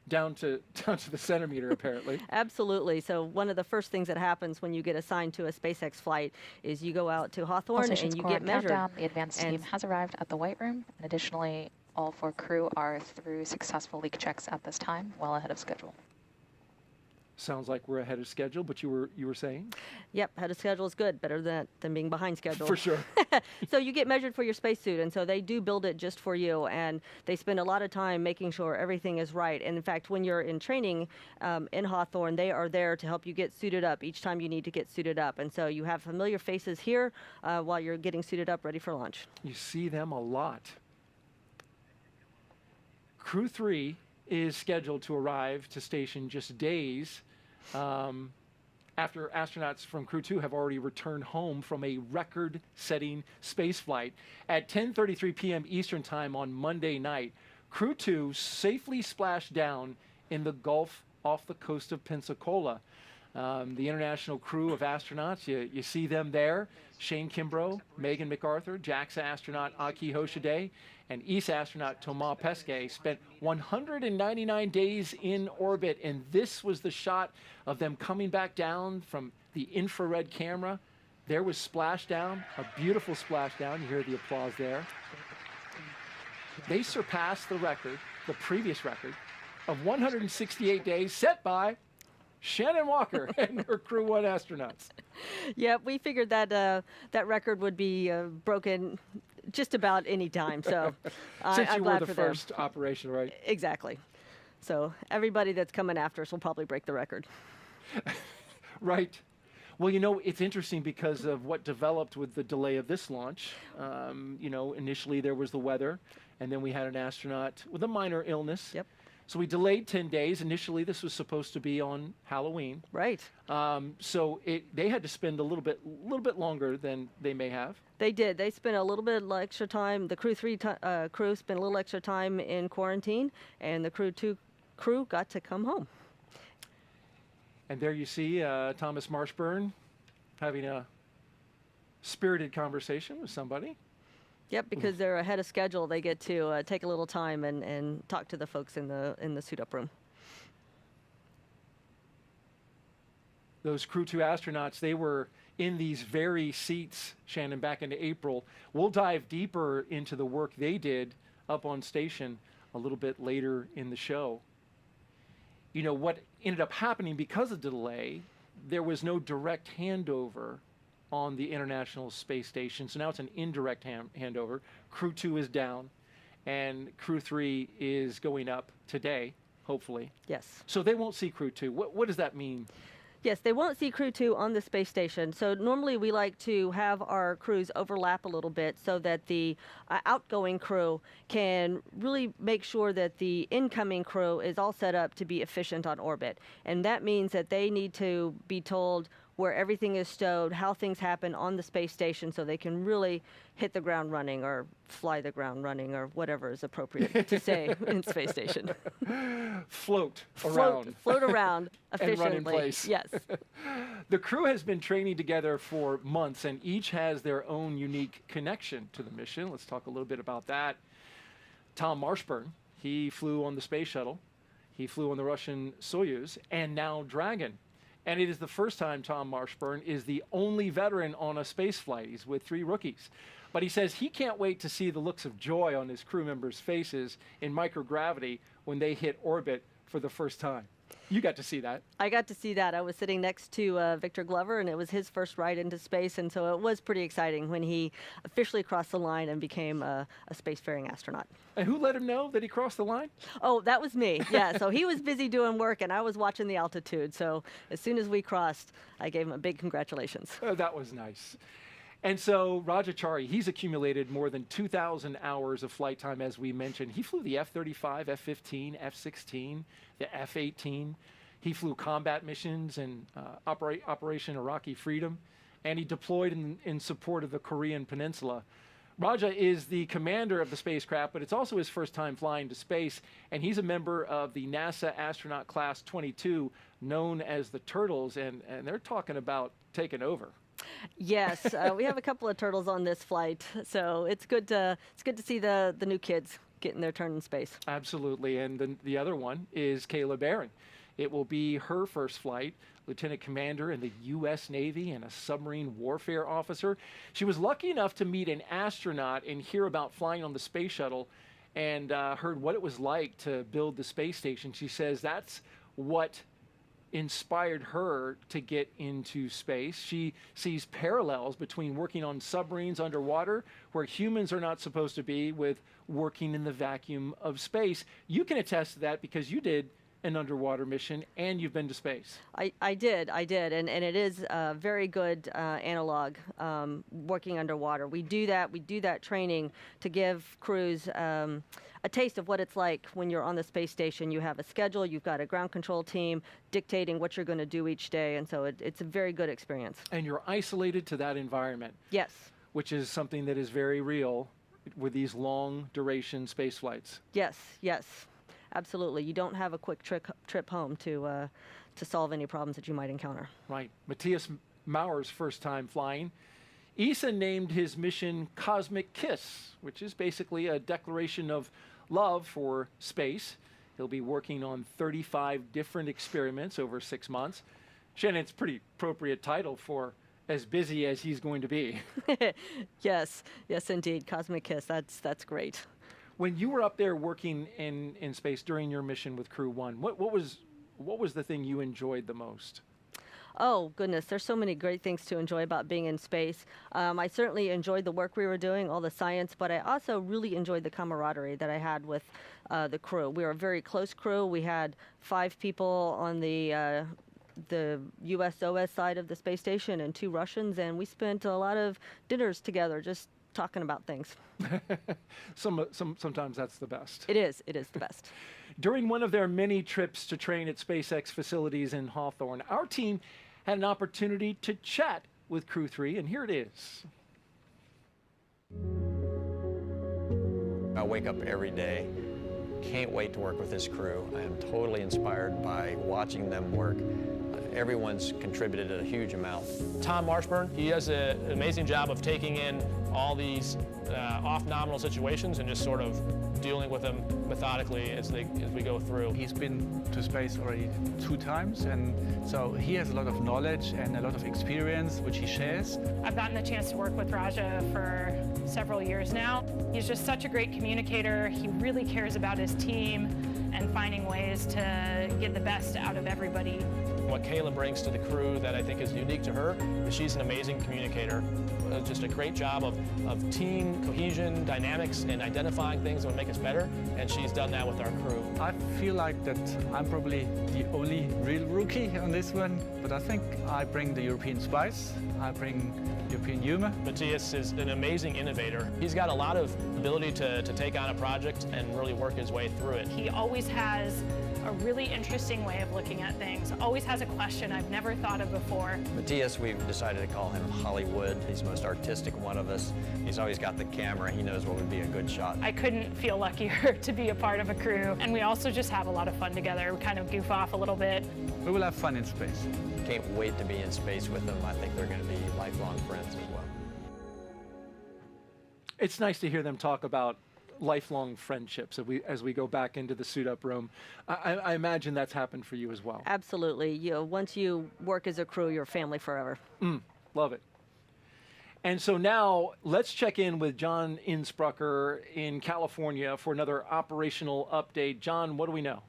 down to the centimeter, apparently. Absolutely. So one of the first things that happens when you get assigned to a SpaceX flight is you go out to Hawthorne and you get measured. Countdown. The advanced team has arrived at the White Room, and additionally, all 4 crew are through successful leak checks at this time, well ahead of schedule. Sounds like we're ahead of schedule, but you were saying? Yep, ahead of schedule is good, better than being behind schedule. For sure. So you get measured for your spacesuit, and so they do build it just for you, and they spend a lot of time making sure everything is right. And in fact, when you're in training in Hawthorne, they are there to help you get suited up each time you need to get suited up. And so you have familiar faces here while you're getting suited up, ready for launch. You see them a lot. Crew 3 is scheduled to arrive to station just days after astronauts from Crew 2 have already returned home from a record-setting space flight. At 10:33 p.m. Eastern Time on Monday night, Crew 2 safely splashed down in the Gulf off the coast of Pensacola. The international crew of astronauts, you see them there. Shane Kimbrough, Megan MacArthur, JAXA astronaut Aki Hoshide, and ESA astronaut Thomas Pesquet spent 199 days in orbit, and this was the shot of them coming back down from the infrared camera. There was splashdown, a beautiful splashdown. You hear the applause there. They surpassed the record, the previous record, of 168 days set by Shannon Walker and her Crew 1 astronauts. Yeah, we figured that that record would be broken just about any time. So since I'm you glad were the for them. first operation, right? Exactly. So everybody that's coming after us will probably break the record. Right. Well, you know, it's interesting because of what developed with the delay of this launch. You know, initially there was the weather, and then we had an astronaut with a minor illness. Yep. So we delayed 10 days. Initially, this was supposed to be on Halloween. Right. So they had to spend a little bit longer than they may have. They did. They spent a little bit extra time. The Crew 3 crew spent a little extra time in quarantine, and the Crew 2 crew got to come home. And there you see Thomas Marshburn having a spirited conversation with somebody. Yep, because they're ahead of schedule, they get to take a little time and talk to the folks in the suit-up room. Those Crew 2 astronauts, they were in these very seats, Shannon, back in April. We'll dive deeper into the work they did up on station a little bit later in the show. You know, what ended up happening because of the delay, there was no direct handover on the International Space Station. So now it's an indirect handover. Crew 2 is down, and Crew 3 is going up today, hopefully. Yes. So they won't see Crew 2. What does that mean? Yes, they won't see Crew 2 on the space station. So normally we like to have our crews overlap a little bit so that the outgoing crew can really make sure that the incoming crew is all set up to be efficient on orbit. And that means that they need to be told where everything is stowed, how things happen on the space station, so they can really hit the ground running or fly the ground running or whatever is appropriate to say in space station. Float around. Float around efficiently. And run in place. Yes. The crew has been training together for months, and each has their own unique connection to the mission. Let's talk a little bit about that. Tom Marshburn, he flew on the space shuttle. He flew on the Russian Soyuz, and now Dragon. And it is the first time Tom Marshburn is the only veteran on a space flight. He's with 3 rookies. But he says he can't wait to see the looks of joy on his crew members' faces in microgravity when they hit orbit for the first time. You got to see that. I got to see that. I was sitting next to Victor Glover, and it was his first ride into space, and so it was pretty exciting when he officially crossed the line and became a spacefaring astronaut. And who let him know that he crossed the line? Oh, that was me. Yeah, so he was busy doing work, and I was watching the altitude. So as soon as we crossed, I gave him a big congratulations. Oh, that was nice. And so Rajachari, he's accumulated more than 2,000 hours of flight time, as we mentioned. He flew the F-35, F-15, F-16, the F-18. He flew combat missions and Operation Iraqi Freedom, and he deployed in support of the Korean Peninsula. Raja is the commander of the spacecraft, but it's also his first time flying to space, and he's a member of the NASA Astronaut Class 22, known as the Turtles, and they're talking about taking over. Yes, we have a couple of turtles on this flight, so it's good to see the new kids getting their turn in space. Absolutely, and the other one is Kayla Barron. It will be her first flight, Lieutenant Commander in the U.S. Navy and a submarine warfare officer. She was lucky enough to meet an astronaut and hear about flying on the space shuttle, and heard what it was like to build the space station. She says that's what inspired her to get into space. She sees parallels between working on submarines underwater, where humans are not supposed to be, with working in the vacuum of space. You can attest to that because you did an underwater mission and you've been to space. I did, and it is a very good analog working underwater. We do that training to give crews a taste of what it's like when you're on the space station. You have a schedule, you've got a ground control team dictating what you're going to do each day, and so it's a very good experience. And you're isolated to that environment. Yes. Which is something that is very real with these long duration space flights. Yes, yes. Absolutely. You don't have a quick trip home to solve any problems that you might encounter. Right. Matthias Mauer's first time flying. ESA named his mission Cosmic Kiss, which is basically a declaration of love for space. He'll be working on 35 different experiments over 6 months. Shannon, it's a pretty appropriate title for as busy as he's going to be. Yes, yes indeed. Cosmic Kiss, that's great. When you were up there working in space during your mission with Crew 1, what was the thing you enjoyed the most? Oh, goodness, there's so many great things to enjoy about being in space. I certainly enjoyed the work we were doing, all the science, but I also really enjoyed the camaraderie that I had with the crew. We were a very close crew. We had 5 people on the USOS side of the space station and 2 Russians, and we spent a lot of dinners together just talking about things. Sometimes that's the best. It is the best. During one of their many trips to train at Spacex facilities in Hawthorne, our team had an opportunity to chat with Crew 3, and here it is. I wake up every day, can't wait to work with this crew. I am totally inspired by watching them work. Everyone's contributed a huge amount. Tom Marshburn, he does an amazing job of taking in all these off-nominal situations and just sort of dealing with them methodically as we go through. He's been to space already 2 times, and so he has a lot of knowledge and a lot of experience, which he shares. I've gotten the chance to work with Raja for several years now. He's just such a great communicator. He really cares about his team and finding ways to get the best out of everybody. What Kayla brings to the crew that I think is unique to her is she's an amazing communicator. Just a great job of team cohesion, dynamics, and identifying things that would make us better, and she's done that with our crew. I feel like that I'm probably the only real rookie on this one, but I think I bring the European spice, I bring European humor. Matthias is an amazing innovator. He's got a lot of ability to take on a project and really work his way through it. He always has a really interesting way of looking at things, always has a question I've never thought of before. Matthias, we've decided to call him Hollywood. He's the most artistic one of us. He's always got the camera. He knows what would be a good shot. I couldn't feel luckier to be a part of a crew, and we also just have a lot of fun together. We kind of goof off a little bit. We will have fun in space. Can't wait to be in space with them. I think they're going to be lifelong friends as well. It's nice to hear them talk about lifelong friendships as we go back into the suit-up room. I imagine that's happened for you as well. Absolutely. Once you work as a crew, you're family forever. Love it. And so now let's check in with John Innsbrucker in California for another operational update. John, what do we know?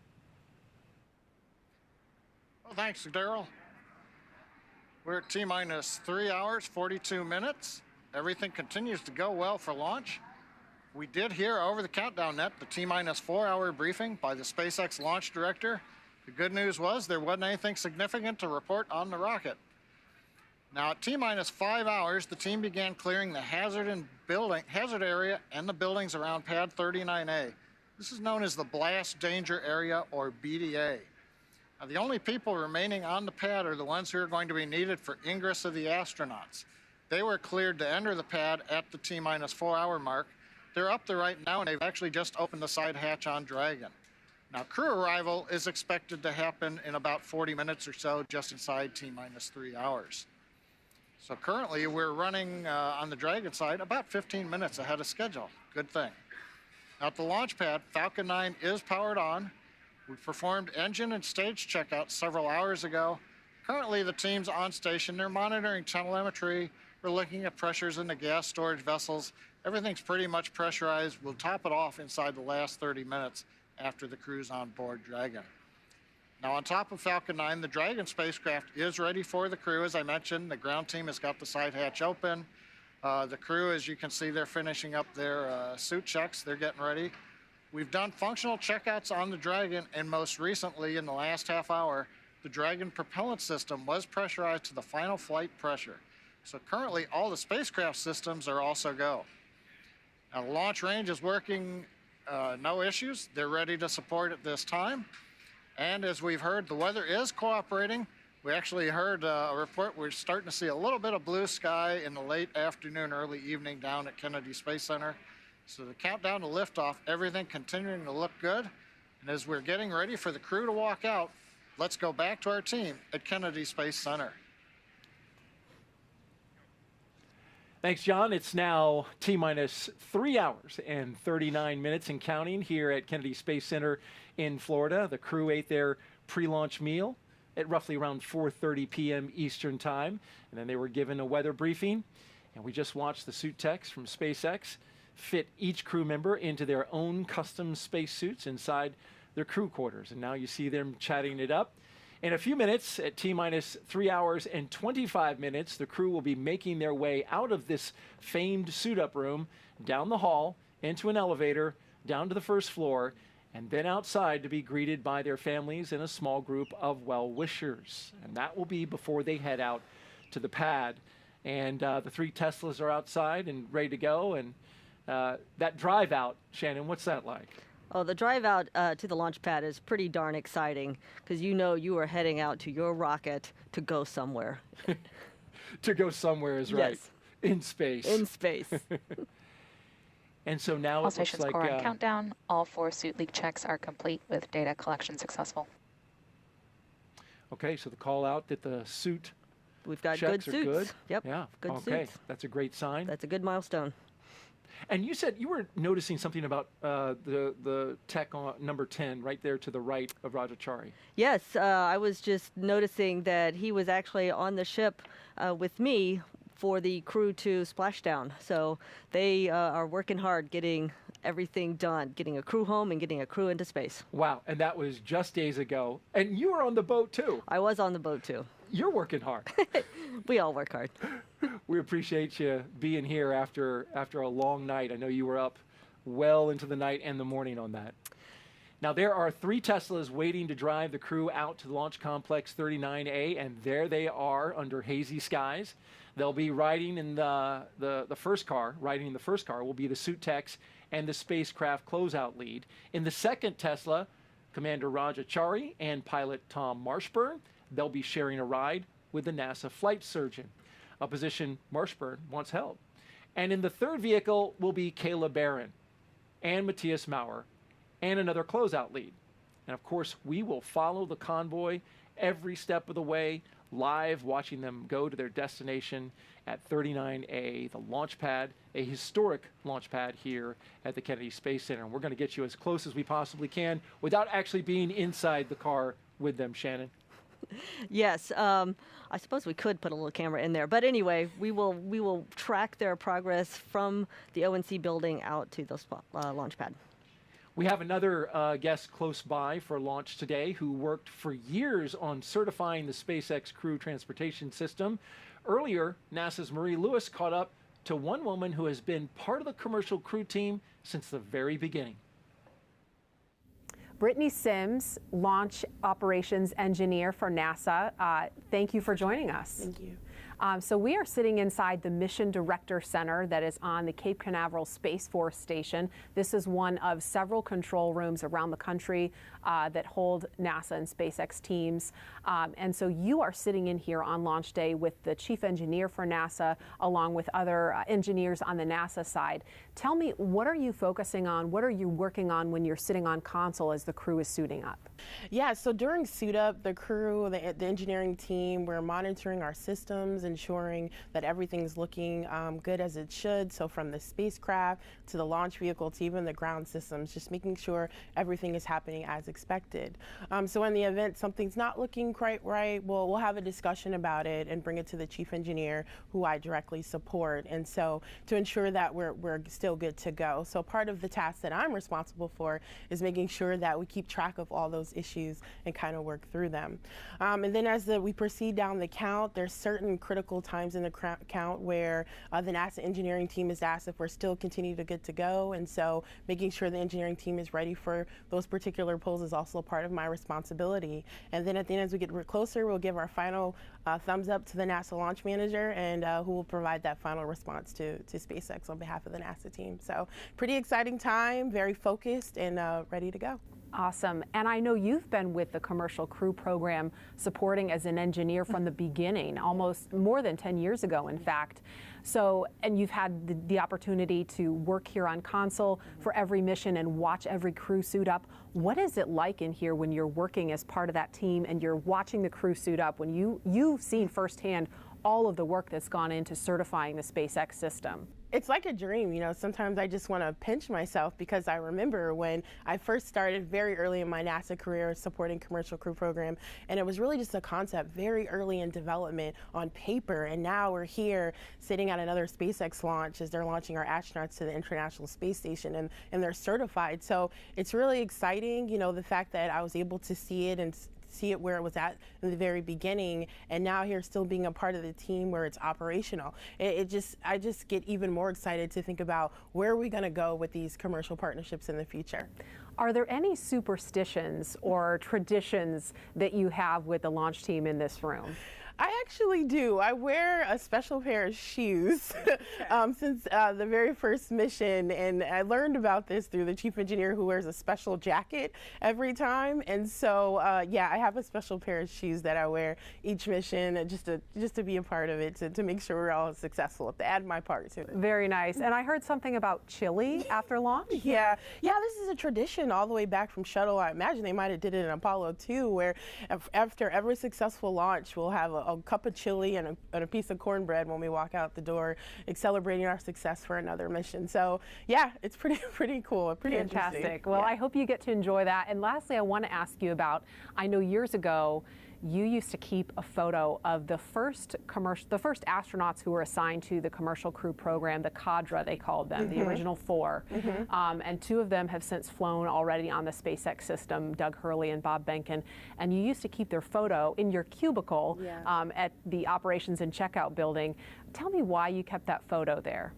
Well, thanks, Daryl. We're at T-minus 3 hours, 42 minutes. Everything continues to go well for launch. We did hear over the countdown net the T-minus 4-hour briefing by the SpaceX launch director. The good news was there wasn't anything significant to report on the rocket. Now at T-minus 5 hours, the team began clearing the hazard area and the buildings around pad 39A. This is known as the blast danger area, or BDA. Now, the only people remaining on the pad are the ones who are going to be needed for ingress of the astronauts. They were cleared to enter the pad at the T-minus 4-hour mark. They're up there right now, and they've actually just opened the side hatch on Dragon. Now, crew arrival is expected to happen in about 40 minutes or so, just inside T-minus 3 hours. So currently, we're running on the Dragon side about 15 minutes ahead of schedule. Good thing. Now, at the launch pad, Falcon 9 is powered on. We performed engine and stage checkout several hours ago. Currently, the team's on station. They're monitoring telemetry. We're looking at pressures in the gas storage vessels. Everything's pretty much pressurized. We'll top it off inside the last 30 minutes after the crew's on board Dragon. Now, on top of Falcon 9, the Dragon spacecraft is ready for the crew. As I mentioned, the ground team has got the side hatch open. The crew, as you can see, they're finishing up their suit checks. They're getting ready. We've done functional checkouts on the Dragon, and most recently, in the last half hour, the Dragon propellant system was pressurized to the final flight pressure. So currently, all the spacecraft systems are also go. Now, the launch range is working, no issues. They're ready to support at this time. And as we've heard, the weather is cooperating. We actually heard a report we're starting to see a little bit of blue sky in the late afternoon, early evening down at Kennedy Space Center. So the countdown to liftoff, everything continuing to look good. And as we're getting ready for the crew to walk out, let's go back to our team at Kennedy Space Center. Thanks, John. It's now T-minus 3 hours and 39 minutes and counting here at Kennedy Space Center in Florida. The crew ate their pre-launch meal at roughly around 4:30 p.m. Eastern Time, and then they were given a weather briefing. And we just watched the suit techs from SpaceX fit each crew member into their own custom spacesuits inside their crew quarters. And now you see them chatting it up. In a few minutes, at T-minus 3 hours and 25 minutes, the crew will be making their way out of this famed suit-up room, down the hall, into an elevator, down to the first floor, and then outside to be greeted by their families and a small group of well-wishers. And that will be before they head out to the pad. And the 3 Teslas are outside and ready to go. And that drive out, Shannon, what's that like? Oh, the drive out to the launch pad is pretty darn exciting because you know you are heading out to your rocket to go somewhere. To go somewhere is right. Yes. In space. In space. And so now All it looks stations like core on countdown. All 4 suit leak checks are complete with data collection successful. Okay, so the call out that the suit We've got checks good are suits. good. Yep. Yeah. Good okay. suits. That's a great sign. That's a good milestone. And you said you were noticing something about the tech on number 10 right there to the right of Rajachari. Yes, I was just noticing that he was actually on the ship with me for the crew to splashdown. So they are working hard getting everything done, getting a crew home and getting a crew into space. Wow, and that was just days ago. And you were on the boat too. I was on the boat too. You're working hard. We all work hard. We appreciate you being here after a long night. I know you were up well into the night and the morning on that. Now, there are 3 Teslas waiting to drive the crew out to Launch Complex 39A, and there they are under hazy skies. They'll be riding in the first car. Riding in the first car will be the suit techs and the spacecraft closeout lead. In the second Tesla, Commander Rajachari and pilot Tom Marshburn. They'll be sharing a ride with the NASA flight surgeon, a position Marshburn once held. And in the third vehicle will be Kayla Barron and Matthias Maurer and another closeout lead. And of course, we will follow the convoy every step of the way, live watching them go to their destination at 39A, the launch pad, a historic launch pad here at the Kennedy Space Center. And we're going to get you as close as we possibly can without actually being inside the car with them, Shannon. Yes, I suppose we could put a little camera in there, but anyway, we will track their progress from the ONC building out to the launch pad. We have another guest close by for launch today who worked for years on certifying the SpaceX Crew Transportation System. Earlier, NASA's Marie Lewis caught up to one woman who has been part of the commercial crew team since the very beginning. Brittany Sims, Launch Operations Engineer for NASA. Thank you for joining us. Thank you. So we are sitting inside the Mission Director Center that is on the Cape Canaveral Space Force Station. This is one of several control rooms around the country that hold NASA and SpaceX teams. And so you are sitting in here on launch day with the Chief Engineer for NASA, along with other engineers on the NASA side. Tell me, what are you focusing on? What are you working on when you're sitting on console as the crew is suiting up? Yeah, so during suit up, the crew, the engineering team, we're monitoring our systems, ensuring that everything's looking good as it should. So from the spacecraft to the launch vehicle to even the ground systems, just making sure everything is happening as expected. So in the event something's not looking quite right, we'll have a discussion about it and bring it to the chief engineer, who I directly support. And so to ensure that we're still good to go. So part of the task that I'm responsible for is making sure that we keep track of all those issues and kind of work through them. And then as we proceed down the count, there's certain critical times in the count where the NASA engineering team is asked if we're still continuing to good to go. And so making sure the engineering team is ready for those particular pulls is also part of my responsibility. And then at the end, as we get closer, we'll give our final thumbs up to the NASA launch manager, and who will provide that final response to SpaceX on behalf of the NASA team. So pretty exciting time, very focused and ready to go. Awesome. And I know you've been with the Commercial Crew Program supporting as an engineer from the beginning, almost more than 10 years ago, in fact. So, and you've had the opportunity to work here on console for every mission and watch every crew suit up. What is it like in here when you're working as part of that team and you're watching the crew suit up, when you've seen firsthand all of the work that's gone into certifying the SpaceX system? It's like a dream, you know. Sometimes I just want to pinch myself, because I remember when I first started very early in my NASA career supporting Commercial Crew Program, and it was really just a concept very early in development on paper, and now we're here sitting at another SpaceX launch as they're launching our astronauts to the International Space Station, and they're certified. So it's really exciting, you know, the fact that I was able to see it and see it where it was at in the very beginning, and now here still being a part of the team where it's operational. I just get even more excited to think about where are we going to go with these commercial partnerships in the future. Are there any superstitions or traditions that you have with the launch team in this room? I actually do. I wear a special pair of shoes since the very first mission, and I learned about this through the chief engineer, who wears a special jacket every time. And so, yeah, I have a special pair of shoes that I wear each mission, just to be a part of it, to make sure we're all successful, to add my part to it. Very nice. And I heard something about chili after launch. Yeah, this is a tradition all the way back from shuttle. I imagine they might have did it in Apollo 2, where after every successful launch, we'll have a cup of chili and a piece of cornbread when we walk out the door, celebrating our success for another mission. So yeah, it's pretty cool, pretty fantastic. Interesting. Well, yeah. I hope you get to enjoy that. And lastly, I want to ask you about, I know years ago you used to keep a photo of the first astronauts who were assigned to the Commercial Crew Program, the cadre they called them, the original 4. And 2 of them have since flown already on the SpaceX system, Doug Hurley and Bob Behnken. And you used to keep their photo in your cubicle at the operations and checkout building. Tell me why you kept that photo there.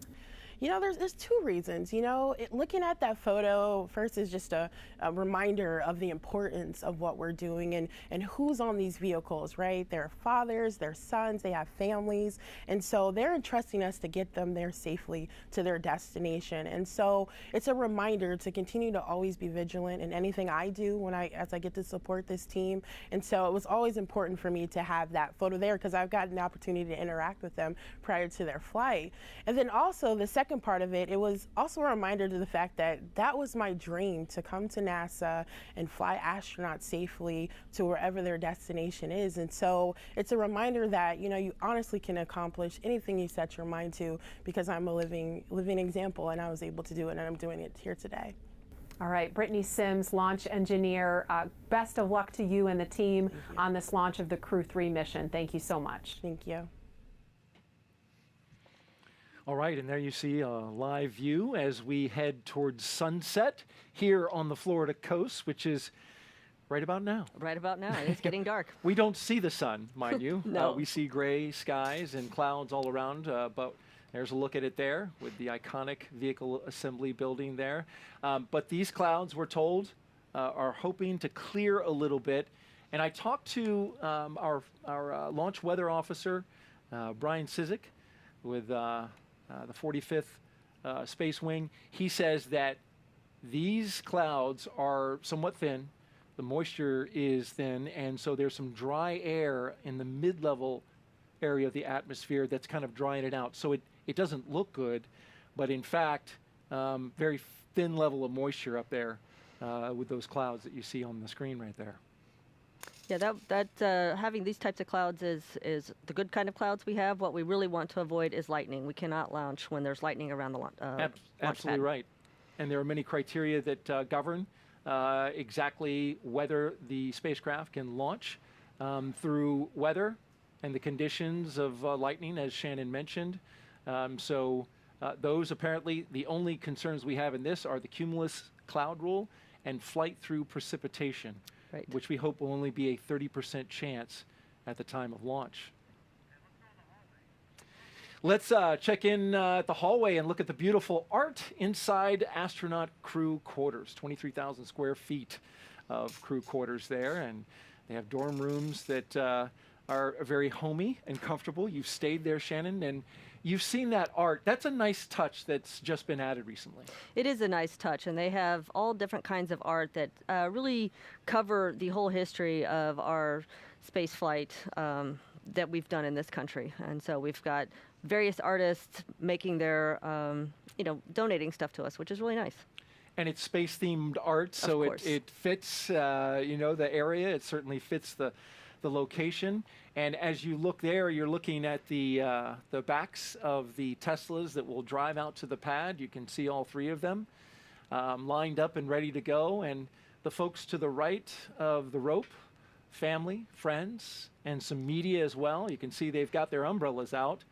You know, there's 2 reasons. You know, looking at that photo first is just a reminder of the importance of what we're doing and who's on these vehicles, right? They're fathers, they're sons, they have families, and so they're entrusting us to get them there safely to their destination. And so it's a reminder to continue to always be vigilant in anything I do as I get to support this team. And so it was always important for me to have that photo there, because I've got an opportunity to interact with them prior to their flight. And then also the second part of it was also a reminder to the fact that that was my dream, to come to NASA and fly astronauts safely to wherever their destination is. And so it's a reminder that, you know, you honestly can accomplish anything you set your mind to, because I'm a living example, and I was able to do it, and I'm doing it here today. All right, Brittany Sims, launch engineer, best of luck to you and the team on this launch of the Crew 3 mission. Thank you so much. Thank you. All right, and there you see a live view as we head towards sunset here on the Florida coast, which is right about now. Right about now. It's getting dark. We don't see the sun, mind you. No. We see gray skies and clouds all around, but there's a look at it there with the iconic vehicle assembly building there. But these clouds, we're told, are hoping to clear a little bit. And I talked to our launch weather officer, Brian Cizik, with the 45th Space Wing. He says that these clouds are somewhat thin. The moisture is thin, and so there's some dry air in the mid-level area of the atmosphere that's kind of drying it out. So it doesn't look good, but in fact, very thin level of moisture up there with those clouds that you see on the screen right there. Yeah, having these types of clouds is the good kind of clouds we have. What we really want to avoid is lightning. We cannot launch when there's lightning around the launch Absolutely pad. right. And there are many criteria that govern exactly whether the spacecraft can launch through weather and the conditions of lightning, as Shannon mentioned. Those apparently, the only concerns we have in this are the cumulus cloud rule and flight through precipitation, right, which we hope will only be a 30% chance at the time of launch. Let's check in at the hallway and look at the beautiful art inside astronaut crew quarters. 23,000 square feet of crew quarters there, and they have dorm rooms that are very homey and comfortable. You've stayed there, Shannon, and you've seen that art. That's a nice touch that's just been added recently. It is a nice touch, and they have all different kinds of art that really cover the whole history of our space flight that we've done in this country. And so we've got various artists making their, donating stuff to us, which is really nice. And it's space-themed art, so it fits, the area. It certainly fits the location. And as you look there, you're looking at the backs of the Teslas that will drive out to the pad. You can see all three of them lined up and ready to go. And the folks to the right of the rope, family, friends, and some media as well. You can see they've got their umbrellas out,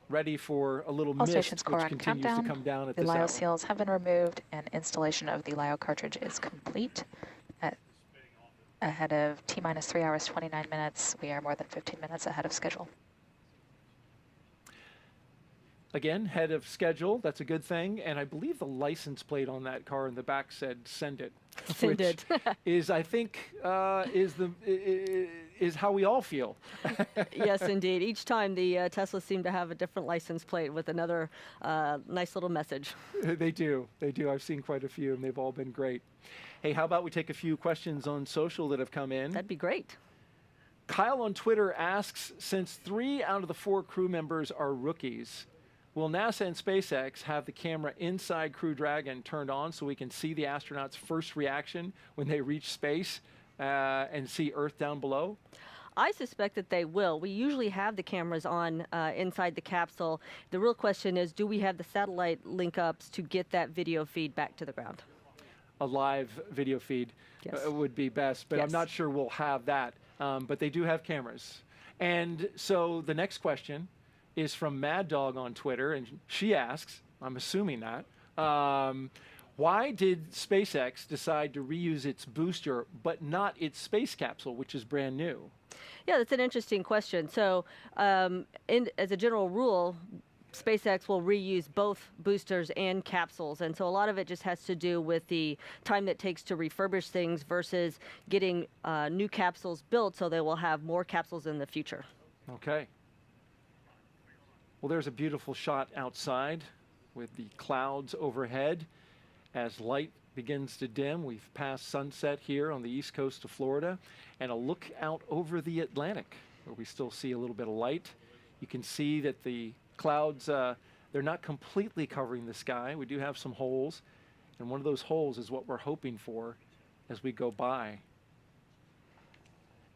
ready for a little mist, which continues to come down at the this LiO hour. seals have been removed, and installation of the LiO cartridge is complete. Ahead of T-minus 3 hours, 29 minutes. We are more than 15 minutes ahead of schedule. Again, ahead of schedule. That's a good thing. And I believe the license plate on that car in the back said "Send it," Send it. is, I think, is how we all feel. Yes, indeed. Each time the Teslas seem to have a different license plate with another nice little message. They do. They do. I've seen quite a few, and they've all been great. Hey, how about we take a few questions on social that have come in? That'd be great. Kyle on Twitter asks, since 3 out of the 4 crew members are rookies, will NASA and SpaceX have the camera inside Crew Dragon turned on so we can see the astronauts' first reaction when they reach space and see Earth down below? I suspect that they will. We usually have the cameras on inside the capsule. The real question is, do we have the satellite link-ups to get that video feed back to the ground? A live video feed would be best, but I'm not sure we'll have that. But they do have cameras. And so the next question is from Mad Dog on Twitter, and she asks, I'm assuming that, why did SpaceX decide to reuse its booster but not its space capsule, which is brand new? Yeah, that's an interesting question. So as a general rule, SpaceX will reuse both boosters and capsules, and so a lot of it just has to do with the time that it takes to refurbish things versus getting new capsules built, so they will have more capsules in the future. Okay. Well, there's a beautiful shot outside with the clouds overhead. As light begins to dim, we've passed sunset here on the east coast of Florida, and a look out over the Atlantic where we still see a little bit of light. You can see that the clouds, they're not completely covering the sky. We do have some holes, and one of those holes is what we're hoping for as we go by.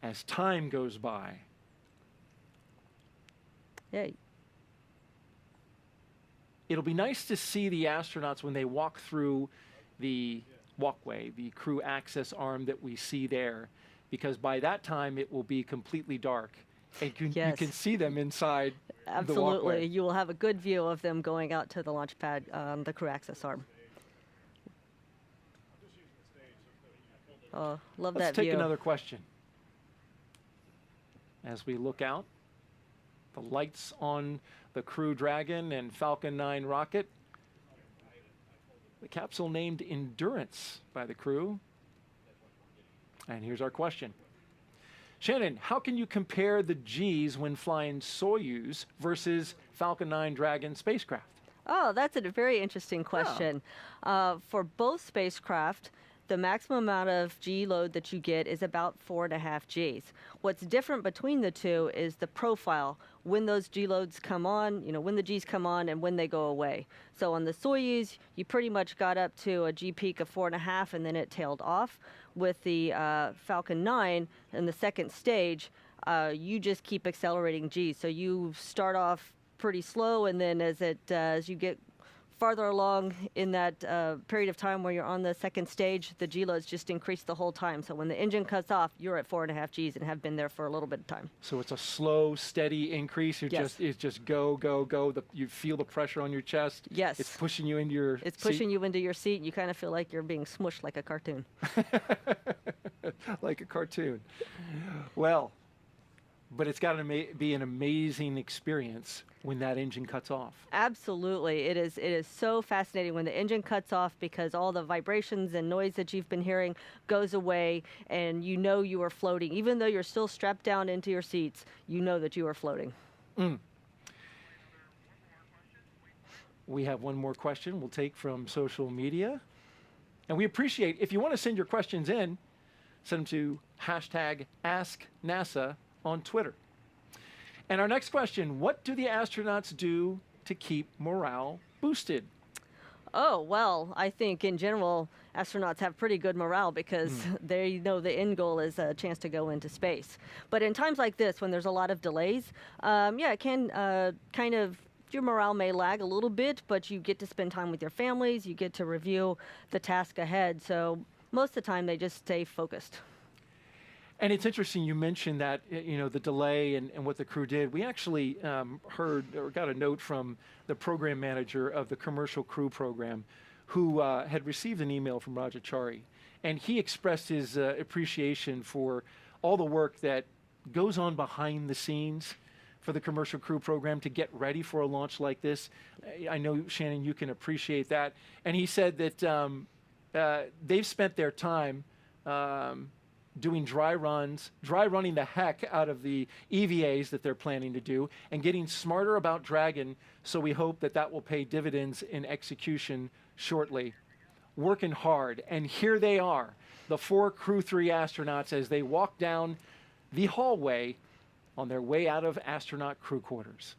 As time goes by. Yeah. It'll be nice to see the astronauts when they walk through the walkway, the crew access arm that we see there, because by that time it will be completely dark And you Yes. can see them inside the walkway. Absolutely. You will have a good view of them going out to the launch pad, the crew access arm. Oh, love Let's that take view. another question. As we look out, the lights on the Crew Dragon and Falcon 9 rocket. The capsule named Endurance by the crew. And here's our question. Shannon, how can you compare the Gs when flying Soyuz versus Falcon 9 Dragon spacecraft? Oh, that's a very interesting question. For both spacecraft, the maximum amount of G load that you get is about 4.5 Gs. What's different between the two is the profile, when those G loads come on, when the Gs come on and when they go away. So on the Soyuz, you pretty much got up to a G peak of 4.5 and then it tailed off. With the Falcon 9 in the second stage, you just keep accelerating Gs. So you start off pretty slow, and then as you get farther along in that period of time where you're on the second stage, the G loads just increase the whole time. So when the engine cuts off, you're at 4.5 Gs and have been there for a little bit of time. So it's a slow, steady increase. It's just go, go, go. You feel the pressure on your chest. Yes. It's pushing you into your It's pushing you into your seat. You kind of feel like you're being smushed like a cartoon. Like a cartoon. Well, but it's got to be an amazing experience when that engine cuts off. Absolutely. It is so fascinating when the engine cuts off, because all the vibrations and noise that you've been hearing goes away, and you know you are floating. Even though you're still strapped down into your seats, you know that you are floating. We have one more question we'll take from social media. And we appreciate, if you want to send your questions in, send them to #AskNASA on Twitter. And our next question, what do the astronauts do to keep morale boosted? Oh, well, I think in general, astronauts have pretty good morale because they know the end goal is a chance to go into space. But in times like this, when there's a lot of delays, it can kind of, your morale may lag a little bit, but you get to spend time with your families, you get to review the task ahead. So most of the time, they just stay focused. And it's interesting you mentioned that, the delay and what the crew did. We actually heard or got a note from the program manager of the commercial crew program who had received an email from Rajachari. And he expressed his appreciation for all the work that goes on behind the scenes for the commercial crew program to get ready for a launch like this. I know, Shannon, you can appreciate that. And he said that they've spent their time doing dry running the heck out of the EVAs that they're planning to do, and getting smarter about Dragon, so we hope that that will pay dividends in execution shortly. Working hard, and here they are, the 4 Crew 3 astronauts, as they walk down the hallway on their way out of astronaut crew quarters.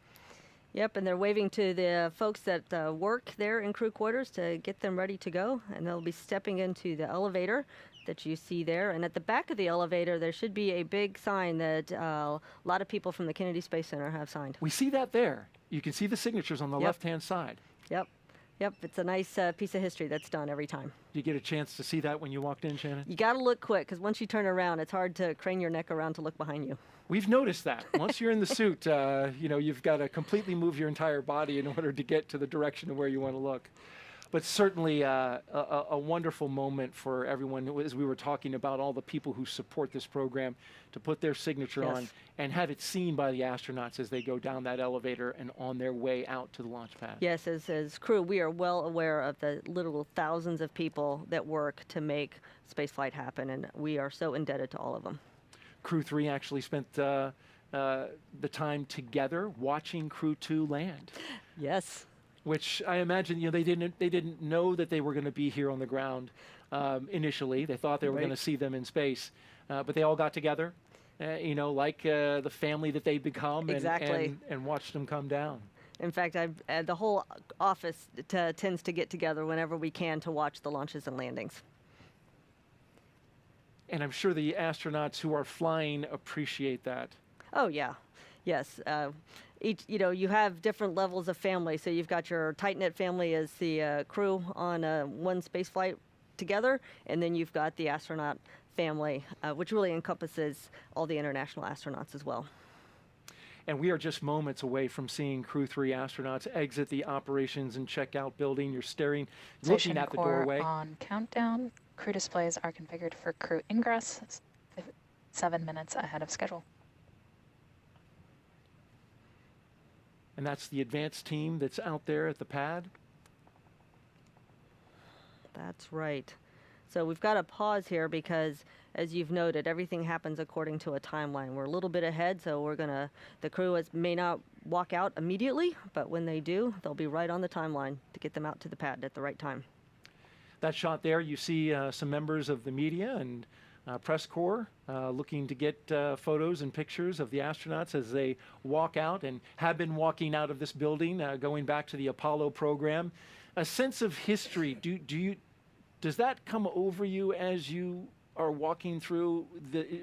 Yep, and they're waving to the folks that work there in crew quarters to get them ready to go, and they'll be stepping into the elevator that you see there. And at the back of the elevator, there should be a big sign that a lot of people from the Kennedy Space Center have signed. We see that there. You can see the signatures on the left-hand side. Yep. It's a nice piece of history that's done every time. Did you get a chance to see that when you walked in, Shannon? You got to look quick, because once you turn around, it's hard to crane your neck around to look behind you. We've noticed that. Once you're in the suit, you've got to completely move your entire body in order to get to the direction of where you want to look. But certainly a wonderful moment for everyone, as we were talking about all the people who support this program, to put their signature on and have it seen by the astronauts as they go down that elevator and on their way out to the launch pad. Yes, as crew, we are well aware of the literal thousands of people that work to make spaceflight happen, and we are so indebted to all of them. Crew 3 actually spent the time together watching Crew 2 land. Yes. Which I imagine, they didn't know that they were going to be here on the ground initially. They thought they were going to see them in space, but they all got together, like the family that they become, and watched them come down. In fact, the whole office tends to get together whenever we can to watch the launches and landings. And I'm sure the astronauts who are flying appreciate that. Oh yeah, yes. You have different levels of family. So you've got your tight-knit family as the crew on one space flight together, and then you've got the astronaut family, which really encompasses all the international astronauts as well. And we are just moments away from seeing Crew 3 astronauts exit the operations and checkout building. You're looking Station at the core doorway. on countdown. Crew displays are configured for crew ingress 7 minutes ahead of schedule. And that's the advanced team that's out there at the pad. That's right. So we've got to pause here because, as you've noted, everything happens according to a timeline. We're a little bit ahead, so the crew may not walk out immediately, but when they do, they'll be right on the timeline to get them out to the pad at the right time. That shot there, you see some members of the media and press corps looking to get photos and pictures of the astronauts as they walk out and have been walking out of this building, going back to the Apollo program. A sense of history, does that come over you as you are walking through,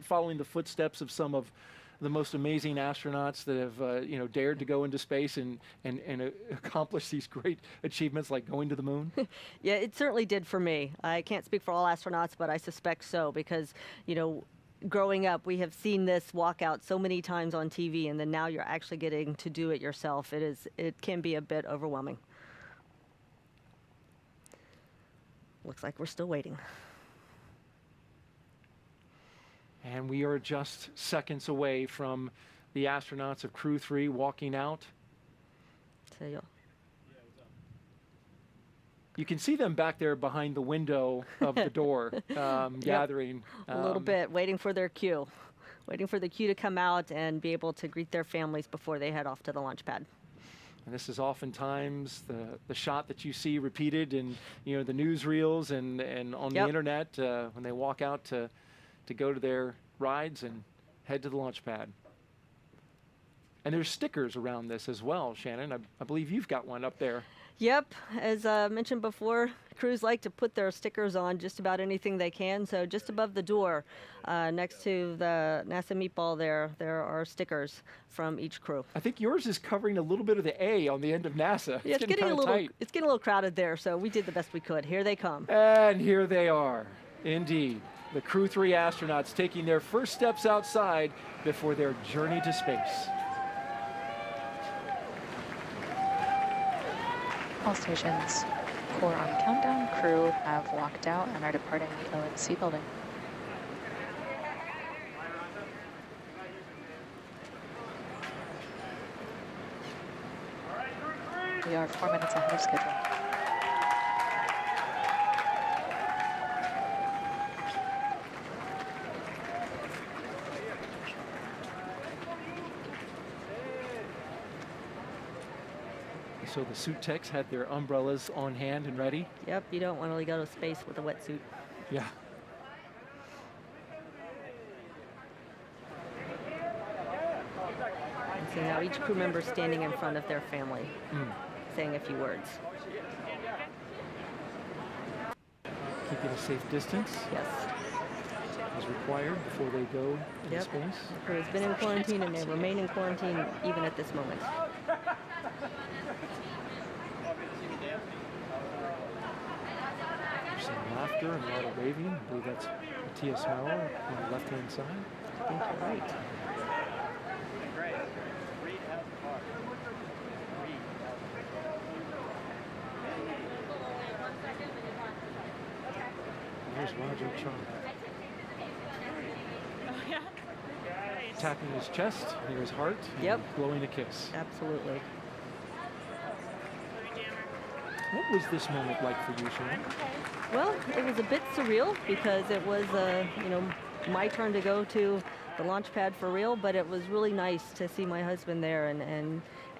following the footsteps of some of the most amazing astronauts that have dared to go into space and accomplish these great achievements like going to the moon? Yeah, it certainly did for me. I can't speak for all astronauts, but I suspect so because, growing up, we have seen this walkout so many times on TV, and then now you're actually getting to do it yourself. It can be a bit overwhelming. Looks like we're still waiting. And we are just seconds away from the astronauts of Crew 3 walking out. So you can see them back there behind the window of the door, gathering. A little bit, waiting for their cue. Waiting for the cue to come out and be able to greet their families before they head off to the launch pad. And this is oftentimes the shot that you see repeated in the newsreels and on the internet when they walk out to go to their rides and head to the launch pad. And there's stickers around this as well, Shannon. I believe you've got one up there. Yep, as mentioned before, crews like to put their stickers on just about anything they can. So just above the door, next to the NASA meatball there are stickers from each crew. I think yours is covering a little bit of the A on the end of NASA. Yeah, it's getting a little tight. It's getting a little crowded there, so we did the best we could. Here they come. And here they are, indeed. The Crew 3 astronauts taking their first steps outside before their journey to space. All stations, core on countdown, crew have walked out and are departing the ONC building. We are 4 minutes ahead of schedule. So the suit techs had their umbrellas on hand and ready? Yep, you don't want to go to space with a wetsuit. Yeah. And so now each crew member standing in front of their family, saying a few words. Keeping a safe distance? Yes. As required before they go into space? The crew has been in quarantine and they remain in quarantine even at this moment. Some laughter and a lot of waving. I believe that's Matthias Maurer on the left-hand side. I think you're right. There's Roger Chong. Tapping his chest near his heart and blowing a kiss. Absolutely. What was this moment like for you, Shannon? Well, it was a bit surreal because it was, my turn to go to the launch pad for real, but it was really nice to see my husband there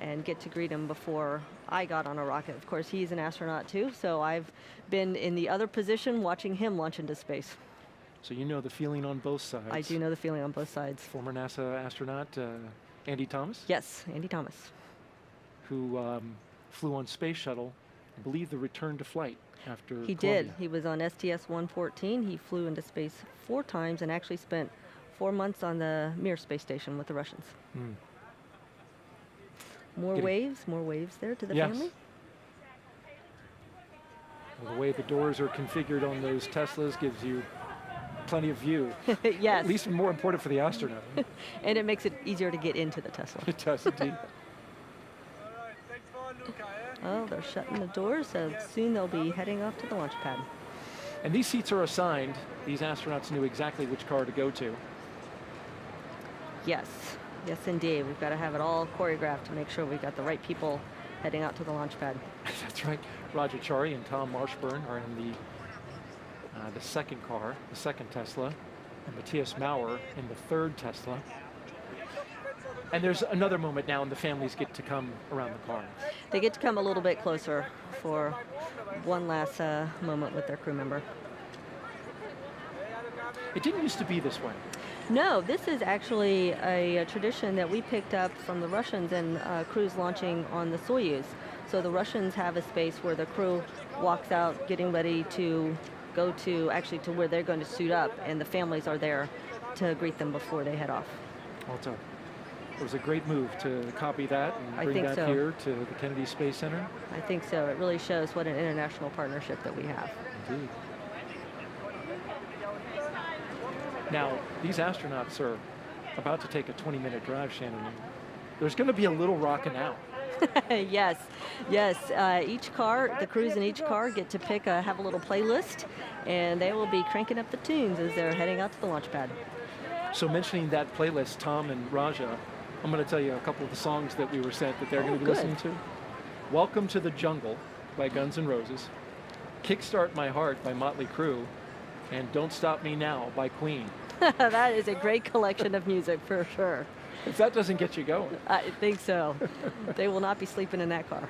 and get to greet him before I got on a rocket. Of course, he's an astronaut too, so I've been in the other position watching him launch into space. So you know the feeling on both sides. I do know the feeling on both sides. Former NASA astronaut Andy Thomas? Yes, Andy Thomas. Who flew on Space Shuttle, I believe the return to flight after He Columbia. did. He was on STS-114. He flew into space 4 times and actually spent 4 months on the Mir space station with the Russians. More waves there to the family. Well, the way the doors are configured on those Teslas gives you plenty of view. Yes. At least more important for the astronaut. And it makes it easier to get into the Tesla. It does indeed. Oh, they're shutting the doors, so soon they'll be heading off to the launch pad. And these seats are assigned. These astronauts knew exactly which car to go to. Yes. Yes, indeed. We've got to have it all choreographed to make sure we've got the right people heading out to the launch pad. That's right. Roger Chari and Tom Marshburn are in the second car, the second Tesla, and Matthias Maurer in the third Tesla. And there's another moment now, and the families get to come around the car. They get to come a little bit closer for one last moment with their crew member. It didn't used to be this way. No, this is actually a tradition that we picked up from the Russians and crews launching on the Soyuz. So the Russians have a space where the crew walks out getting ready to go to where they're going to suit up, and the families are there to greet them before they head off. Well, it was a great move to copy that and bring that here to the Kennedy Space Center. I think so. It really shows what an international partnership that we have. Indeed. Now, these astronauts are about to take a 20-minute drive, Shannon. There's going to be a little rocking out. Yes. Each car, the crews in each car get to have a little playlist, and they will be cranking up the tunes as they're heading out to the launch pad. So mentioning that playlist, Tom and Raja, I'm going to tell you a couple of the songs that we were sent that they're going to be listening to. Welcome to the Jungle by Guns N' Roses, Kickstart My Heart by Motley Crue, and Don't Stop Me Now by Queen. That is a great collection of music for sure. If that doesn't get you going. I think so. They will not be sleeping in that car.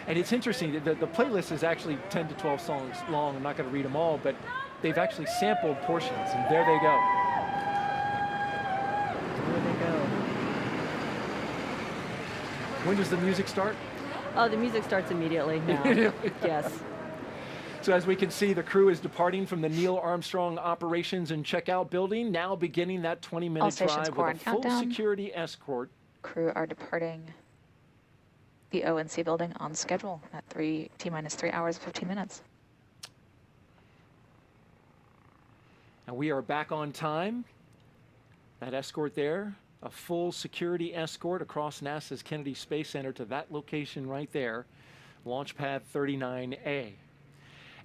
And it's interesting, the playlist is actually 10 to 12 songs long. I'm not going to read them all, but they've actually sampled portions, and there they go. There they go. When does the music start? Oh, the music starts immediately now. Yes. So as we can see, the crew is departing from the Neil Armstrong Operations and Checkout Building, now beginning that 20-minute drive with a full security escort. Crew are departing the O&C building on schedule at T-minus 3 hours, 15 minutes. And we are back on time. That escort there, a full security escort across NASA's Kennedy Space Center to that location right there, Launch Pad 39A.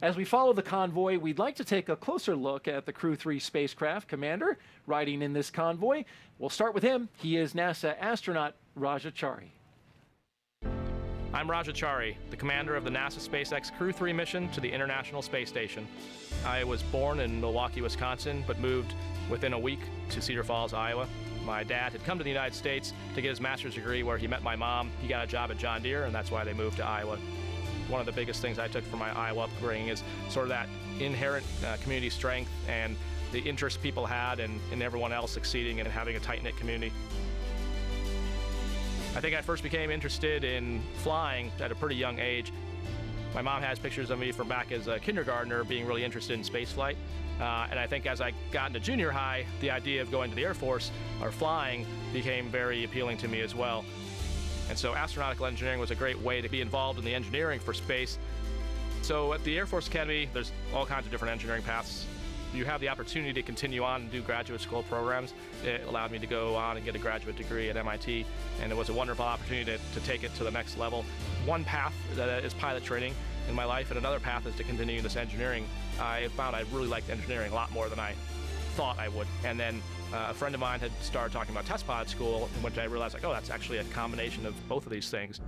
As we follow the convoy, we'd like to take a closer look at the Crew 3 spacecraft commander riding in this convoy. We'll start with him. He is NASA astronaut Raja Chari. I'm Raja Chari, the commander of the NASA SpaceX Crew 3 mission to the International Space Station. I was born in Milwaukee, Wisconsin, but moved within a week to Cedar Falls, Iowa. My dad had come to the United States to get his master's degree where he met my mom. He got a job at John Deere, and that's why they moved to Iowa. One of the biggest things I took from my Iowa upbringing is sort of that inherent community strength and the interest people had in everyone else succeeding and having a tight-knit community. I think I first became interested in flying at a pretty young age. My mom has pictures of me from back as a kindergartner being really interested in spaceflight. And I think as I got into junior high, the idea of going to the Air Force or flying became very appealing to me as well. And so astronautical engineering was a great way to be involved in the engineering for space. So at the Air Force Academy, there's all kinds of different engineering paths. You have the opportunity to continue on and do graduate school programs. It allowed me to go on and get a graduate degree at MIT, and it was a wonderful opportunity to take it to the next level. One path is pilot training in my life, and another path is to continue this engineering. I found I really liked engineering a lot more than I thought I would. And then a friend of mine had started talking about test pilot school, in which I realized, like, oh, that's actually a combination of both of these things.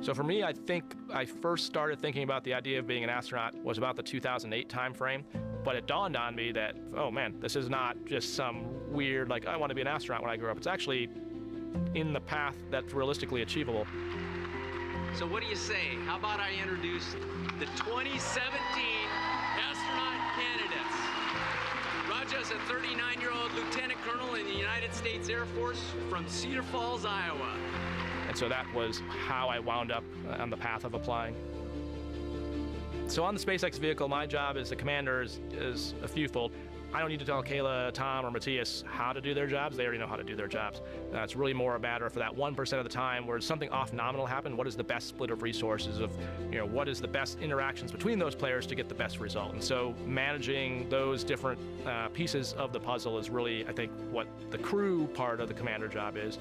So for me, I think I first started thinking about the idea of being an astronaut was about the 2008 timeframe. But it dawned on me that, oh man, this is not just some weird, like, I want to be an astronaut when I grow up. It's actually in the path that's realistically achievable. So what do you say? How about I introduce the 2017 astronaut candidates? Raja's a 39-year-old lieutenant colonel in the United States Air Force from Cedar Falls, Iowa. And so that was how I wound up on the path of applying. So on the SpaceX vehicle, my job as a commander is a fewfold. I don't need to tell Kayla, Tom, or Matthias how to do their jobs. They already know how to do their jobs. It's really more a matter for that 1% of the time where something off nominal happened, what is the best split of resources of, what is the best interactions between those players to get the best result. And so managing those different pieces of the puzzle is really, I think, what the crew part of the commander job is.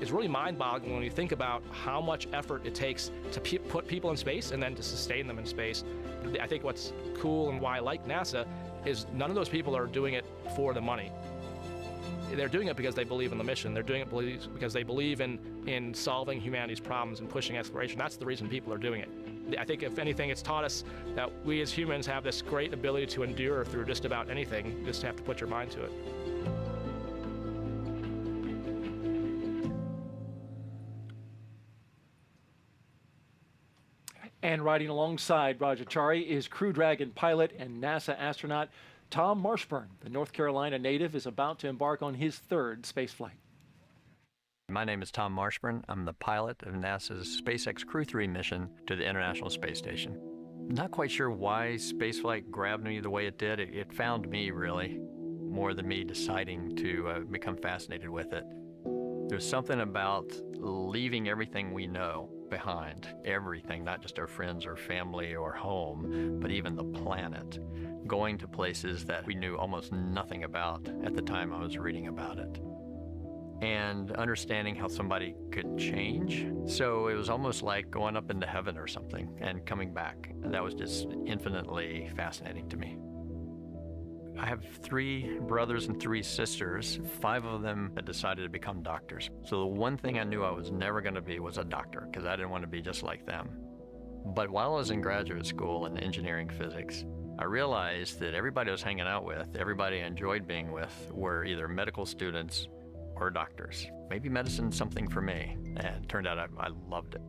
It's really mind-boggling when you think about how much effort it takes to put people in space and then to sustain them in space. I think what's cool and why I like NASA is none of those people are doing it for the money. They're doing it because they believe in the mission. They're doing it because they believe in solving humanity's problems and pushing exploration. That's the reason people are doing it. I think if anything, it's taught us that we as humans have this great ability to endure through just about anything. You just have to put your mind to it. And riding alongside Rajachari is Crew Dragon pilot and NASA astronaut Tom Marshburn. The North Carolina native is about to embark on his third space flight. My name is Tom Marshburn. I'm the pilot of NASA's SpaceX Crew 3 mission to the International Space Station. Not quite sure why spaceflight grabbed me the way it did. It found me, really, more than me deciding to become fascinated with it. There's something about leaving everything we know behind, everything, not just our friends or family or home, but even the planet, going to places that we knew almost nothing about at the time I was reading about it, and understanding how somebody could change. So it was almost like going up into heaven or something and coming back. And that was just infinitely fascinating to me. I have 3 brothers and 3 sisters. 5 of them had decided to become doctors. So the one thing I knew I was never going to be was a doctor, because I didn't want to be just like them. But while I was in graduate school in engineering physics, I realized that everybody I was hanging out with, everybody I enjoyed being with, were either medical students or doctors. Maybe medicine's something for me. And it turned out I loved it.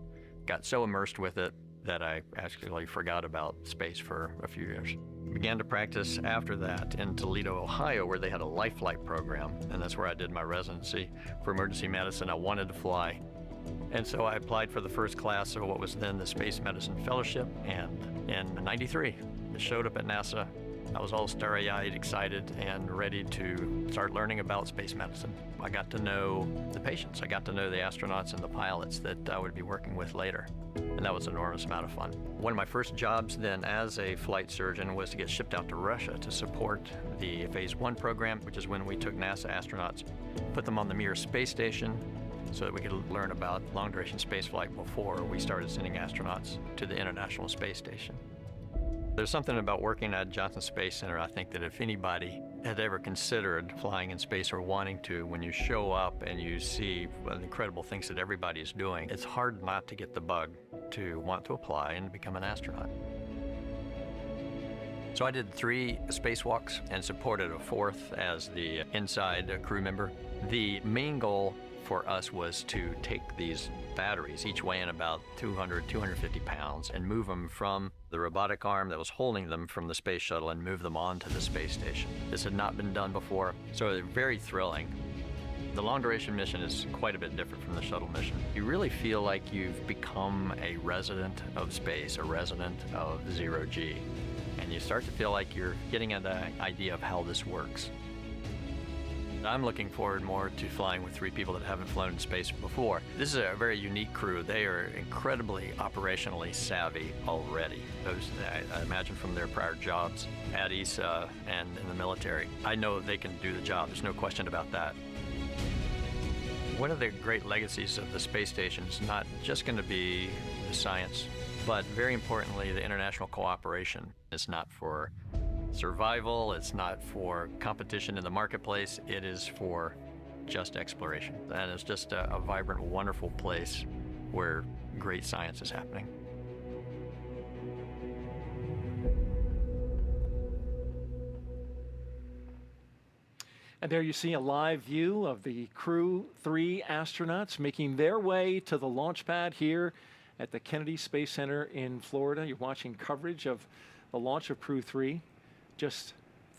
Got so immersed with it that I actually forgot about space for a few years. Began to practice after that in Toledo, Ohio, where they had a life flight program, and that's where I did my residency for emergency medicine. I wanted to fly, and so I applied for the first class of what was then the Space Medicine Fellowship, and in '93, I showed up at NASA. I was all starry-eyed, excited, and ready to start learning about space medicine. I got to know the patients. I got to know the astronauts and the pilots that I would be working with later. And that was an enormous amount of fun. One of my first jobs then as a flight surgeon was to get shipped out to Russia to support the Phase 1 program, which is when we took NASA astronauts, put them on the Mir space station so that we could learn about long-duration spaceflight before we started sending astronauts to the International Space Station. There's something about working at Johnson Space Center, I think, that if anybody had ever considered flying in space or wanting to, when you show up and you see the incredible things that everybody is doing, it's hard not to get the bug to want to apply and become an astronaut. So I did 3 spacewalks and supported a 4th as the inside crew member. The main goal for us was to take these batteries, each weighing about 200, 250 pounds, and move them from the robotic arm that was holding them from the space shuttle and move them onto the space station. This had not been done before, so they're very thrilling. The long-duration mission is quite a bit different from the shuttle mission. You really feel like you've become a resident of space, a resident of zero-G, and you start to feel like you're getting an idea of how this works. I'm looking forward more to flying with 3 people that haven't flown in space before. This is a very unique crew. They are incredibly operationally savvy already. Those, I imagine from their prior jobs at ESA and in the military. I know they can do the job. There's no question about that. One of the great legacies of the space station is not just going to be the science, but very importantly, the international cooperation. It's not for survival, it's not for competition in the marketplace, it is for just exploration. And it's just a vibrant, wonderful place where great science is happening. And there you see a live view of the Crew 3 astronauts making their way to the launch pad here at the Kennedy Space Center in Florida. You're watching coverage of the launch of Crew 3. Just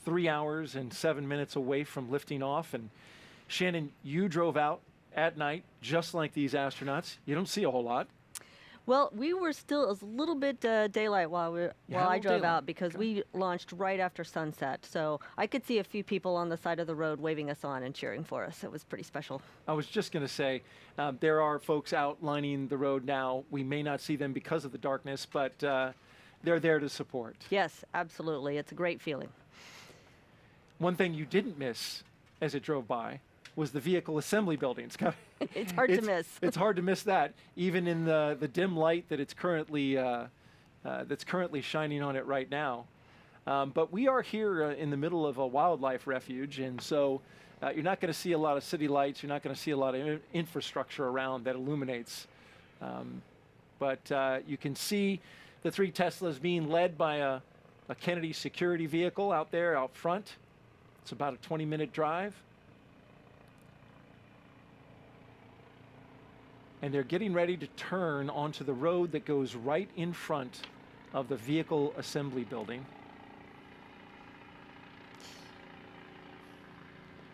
3 hours and 7 minutes away from lifting off. And Shannon, you drove out at night just like these astronauts. You don't see a whole lot. Well, we were still a little bit daylight while I drove out because we launched right after sunset. So I could see a few people on the side of the road waving us on and cheering for us. It was pretty special. I was just going to say, there are folks out lining the road now. We may not see them because of the darkness, but they're there to support. Yes, absolutely. It's a great feeling. One thing you didn't miss as it drove by was the vehicle assembly buildings. It's hard to miss. It's hard to miss that, even in the dim light that it's currently shining on it right now. But we are here in the middle of a wildlife refuge, and so you're not going to see a lot of city lights. You're not going to see a lot of infrastructure around that illuminates. But you can see the 3 Teslas being led by a Kennedy security vehicle out there out front. It's about a 20-minute drive. And they're getting ready to turn onto the road that goes right in front of the vehicle assembly building.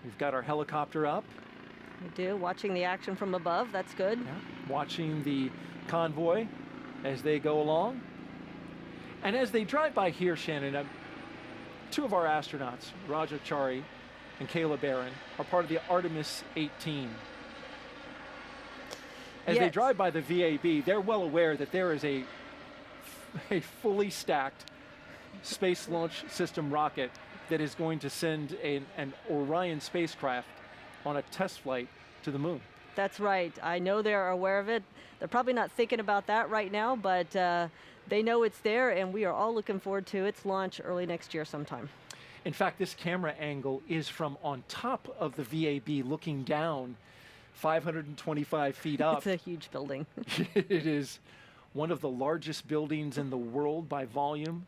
We've got our helicopter up. We do, watching the action from above. That's good. Yeah. Watching the convoy as they go along. And as they drive by here, Shannon, 2 of our astronauts, Raja Chari and Kayla Barron, are part of the Artemis 18. As they drive by the VAB, they're well aware that there is a fully stacked Space Launch System rocket that is going to send an Orion spacecraft on a test flight to the moon. That's right. I know they're aware of it. They're probably not thinking about that right now, but they know it's there, and we are all looking forward to its launch early next year sometime. In fact, this camera angle is from on top of the VAB looking down 525 feet up. It's a huge building. It is one of the largest buildings in the world by volume.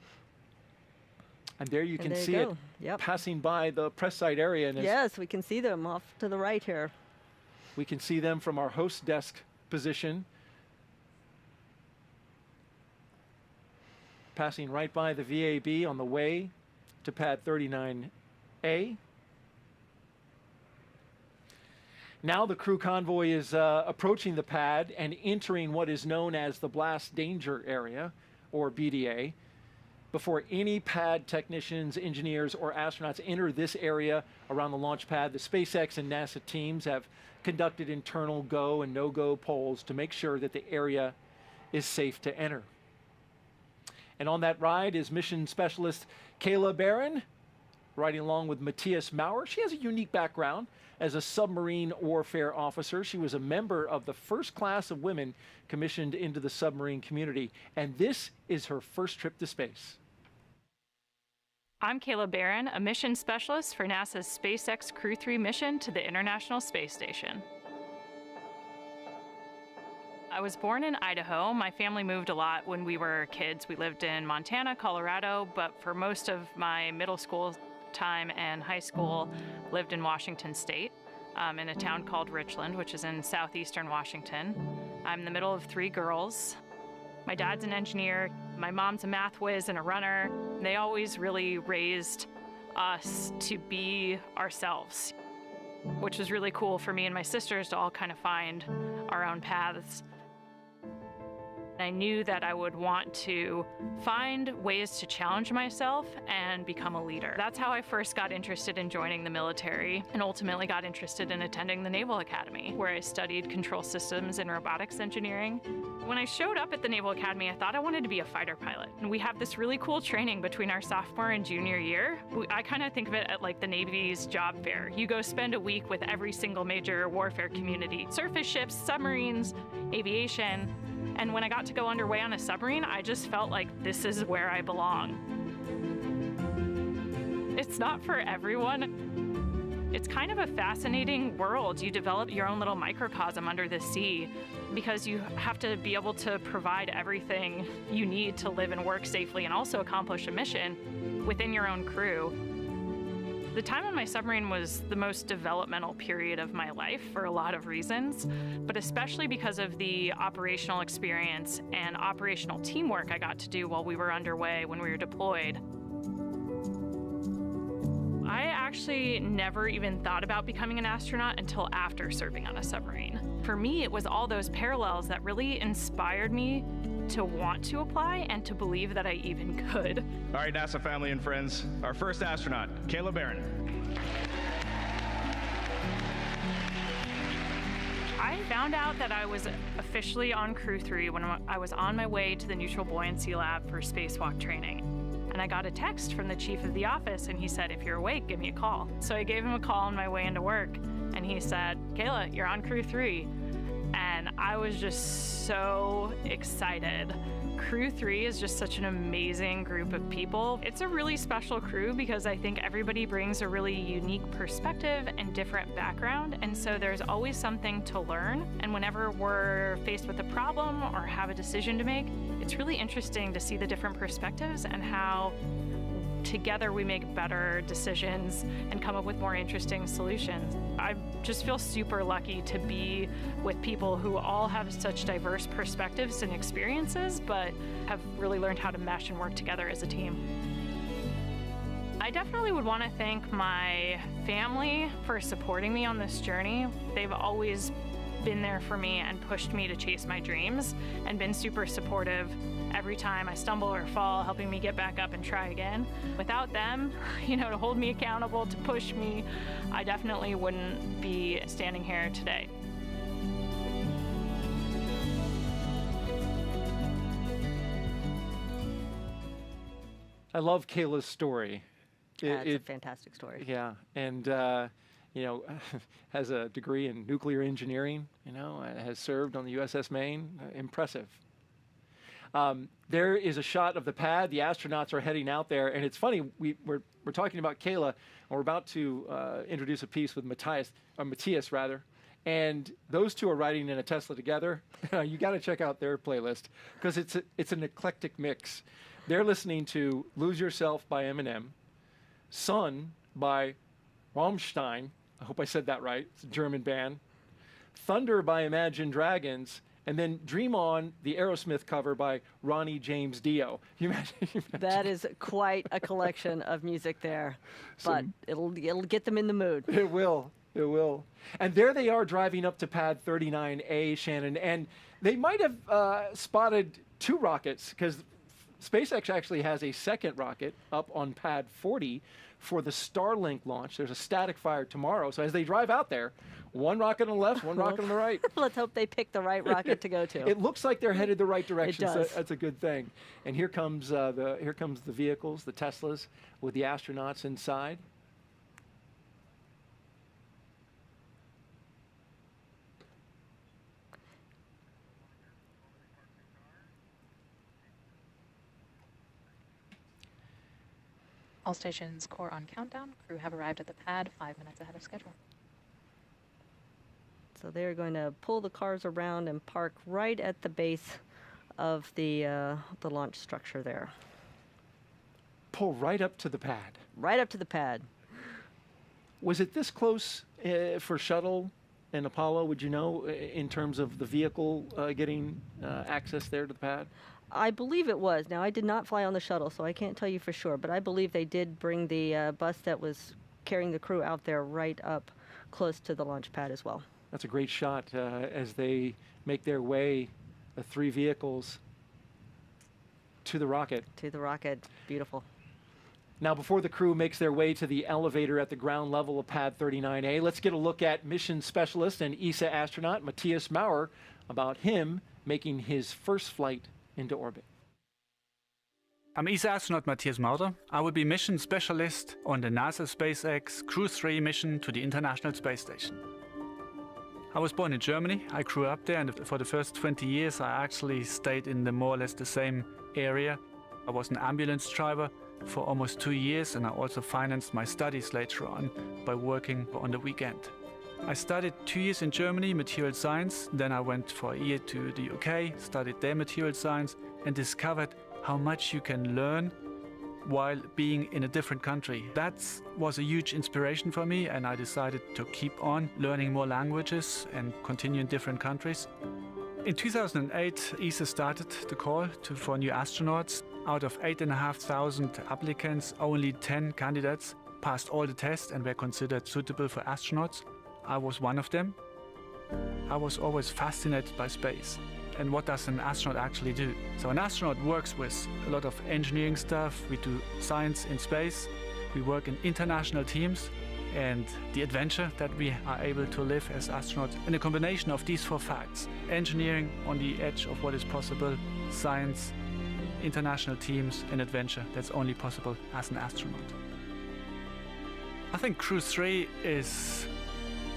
And there you can see it passing by the press site area. And yes, we can see them off to the right here. We can see them from our host desk position. Passing right by the VAB on the way to pad 39A. Now the crew convoy is approaching the pad and entering what is known as the blast danger area, or BDA. Before any pad technicians, engineers, or astronauts enter this area around the launch pad, the SpaceX and NASA teams have conducted internal go and no-go polls to make sure that the area is safe to enter. And on that ride is mission specialist Kayla Barron, riding along with Matthias Maurer. She has a unique background as a submarine warfare officer. She was a member of the first class of women commissioned into the submarine community, and this is her first trip to space. I'm Kayla Barron, a mission specialist for NASA's SpaceX Crew 3 mission to the International Space Station. I was born in Idaho. My family moved a lot when we were kids. We lived in Montana, Colorado, but for most of my middle school time and high school, lived in Washington State, in a town called Richland, which is in southeastern Washington. I'm the middle of 3 girls. My dad's an engineer, my mom's a math whiz and a runner. They always really raised us to be ourselves, which was really cool for me and my sisters to all kind of find our own paths. I knew that I would want to find ways to challenge myself and become a leader. That's how I first got interested in joining the military and ultimately got interested in attending the Naval Academy, where I studied control systems and robotics engineering. When I showed up at the Naval Academy, I thought I wanted to be a fighter pilot. And we have this really cool training between our sophomore and junior year. I kind of think of it at like the Navy's job fair. You go spend a week with every single major warfare community: surface ships, submarines, aviation. And when I got to go underway on a submarine, I just felt like this is where I belong. It's not for everyone. It's kind of a fascinating world. You develop your own little microcosm under the sea because you have to be able to provide everything you need to live and work safely and also accomplish a mission within your own crew. The time on my submarine was the most developmental period of my life for a lot of reasons, but especially because of the operational experience and operational teamwork I got to do while we were underway when we were deployed. I actually never even thought about becoming an astronaut until after serving on a submarine. For me, it was all those parallels that really inspired me to want to apply and to believe that I even could. All right, NASA family and friends, our first astronaut, Kayla Barron. I found out that I was officially on Crew 3 when I was on my way to the Neutral Buoyancy Lab for spacewalk training. And I got a text from the chief of the office, and he said, if you're awake, give me a call. So I gave him a call on my way into work, and he said, Kayla, you're on Crew 3. And I was just so excited. Crew 3 is just such an amazing group of people. It's a really special crew because I think everybody brings a really unique perspective and different background, and so there's always something to learn. And whenever we're faced with a problem or have a decision to make, it's really interesting to see the different perspectives and how together we make better decisions and come up with more interesting solutions. I just feel super lucky to be with people who all have such diverse perspectives and experiences, but have really learned how to mesh and work together as a team. I definitely would want to thank my family for supporting me on this journey. They've always been there for me and pushed me to chase my dreams and been super supportive every time I stumble or fall, helping me get back up and try again. Without them, to hold me accountable, to push me, I definitely wouldn't be standing here today. I love Kayla's story. It's a fantastic story. Yeah, and has a degree in nuclear engineering, has served on the USS Maine. Impressive. There is a shot of the pad. The astronauts are heading out there, and it's funny, we're talking about Kayla, and we're about to introduce a piece with Matthias, and those two are riding in a Tesla together. You got to check out their playlist because it's an eclectic mix. They're listening to Lose Yourself by Eminem, Sun by Rammstein, I hope I said that right, it's a German band, Thunder by Imagine Dragons, and then Dream On, the Aerosmith cover by Ronnie James Dio. You imagine? That is quite a collection of music there, but it'll get them in the mood. It will. It will. And there they are driving up to pad 39A, Shannon, and they might have spotted two rockets because SpaceX actually has a second rocket up on pad 40 for the Starlink launch. There's a static fire tomorrow. So as they drive out there, one rocket on the left, one rocket on the right. Let's hope they pick the right rocket to go to. It looks like they're headed the right direction. It does. So that's a good thing. And here comes the vehicles, the Teslas, with the astronauts inside. All stations core on countdown. Crew have arrived at the pad 5 minutes ahead of schedule. So they're going to pull the cars around and park right at the base of the launch structure there. Pull right up to the pad. Right up to the pad. Was it this close for shuttle and Apollo, would you know, in terms of the vehicle getting access there to the pad? I believe it was. Now, I did not fly on the shuttle, so I can't tell you for sure, but I believe they did bring the bus that was carrying the crew out there right up close to the launch pad as well. That's a great shot as they make their way, the three vehicles, to the rocket. To the rocket. Beautiful. Now, before the crew makes their way to the elevator at the ground level of pad 39A, let's get a look at mission specialist and ESA astronaut Matthias Maurer about him making his first flight into orbit. I'm ESA astronaut Matthias Maurer. I will be mission specialist on the NASA SpaceX Crew 3 mission to the International Space Station. I was born in Germany. I grew up there, and for the first 20 years I actually stayed in the more or less the same area. I was an ambulance driver for almost 2 years, and I also financed my studies later on by working on the weekend. I studied 2 years in Germany, material science, then I went for a year to the UK, studied there material science, and discovered how much you can learn while being in a different country. That was a huge inspiration for me, and I decided to keep on learning more languages and continue in different countries. In 2008, ESA started the call for new astronauts. Out of 8,500 applicants, only 10 candidates passed all the tests and were considered suitable for astronauts. I was one of them. I was always fascinated by space. And what does an astronaut actually do? So an astronaut works with a lot of engineering stuff. We do science in space. We work in international teams. And the adventure that we are able to live as astronauts in a combination of these 4 facts: engineering on the edge of what is possible, science, international teams, and adventure that's only possible as an astronaut. I think Crew 3 is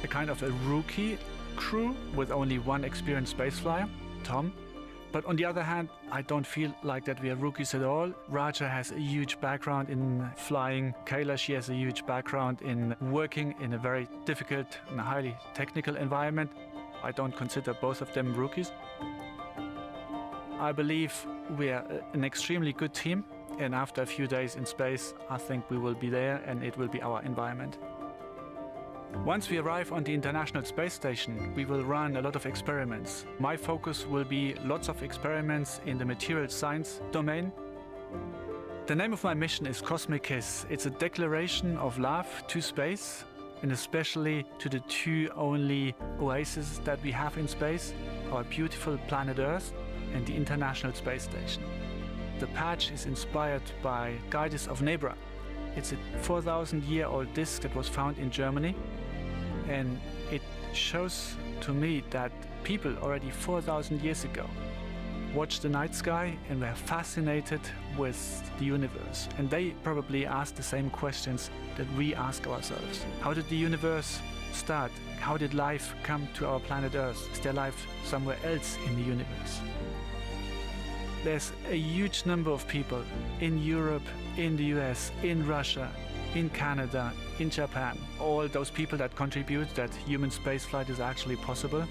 a kind of a rookie crew with only one experienced spaceflyer, Tom. But on the other hand, I don't feel like that we are rookies at all. Raja has a huge background in flying. Kayla, she has a huge background in working in a very difficult and highly technical environment. I don't consider both of them rookies. I believe we are an extremely good team, and after a few days in space, I think we will be there and it will be our environment. Once we arrive on the International Space Station, we will run a lot of experiments. My focus will be lots of experiments in the material science domain. The name of my mission is Cosmic Kiss. It's a declaration of love to space, and especially to the 2 only oases that we have in space, our beautiful planet Earth and the International Space Station. The patch is inspired by Guides of Nebra. It's a 4,000-year-old disk that was found in Germany. And it shows to me that people already 4,000 years ago watched the night sky and were fascinated with the universe. And they probably asked the same questions that we ask ourselves. How did the universe start? How did life come to our planet Earth? Is there life somewhere else in the universe? There's a huge number of people in Europe, in the US, in Russia, in Canada, in Japan, all those people that contribute that human spaceflight is actually possible.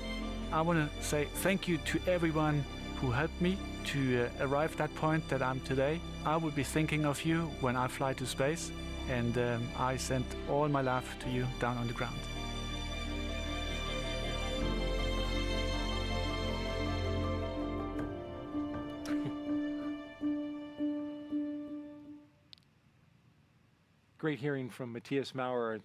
I want to say thank you to everyone who helped me to arrive at that point that I'm today. I will be thinking of you when I fly to space, and I send all my love to you down on the ground. Great hearing from Matthias Maurer,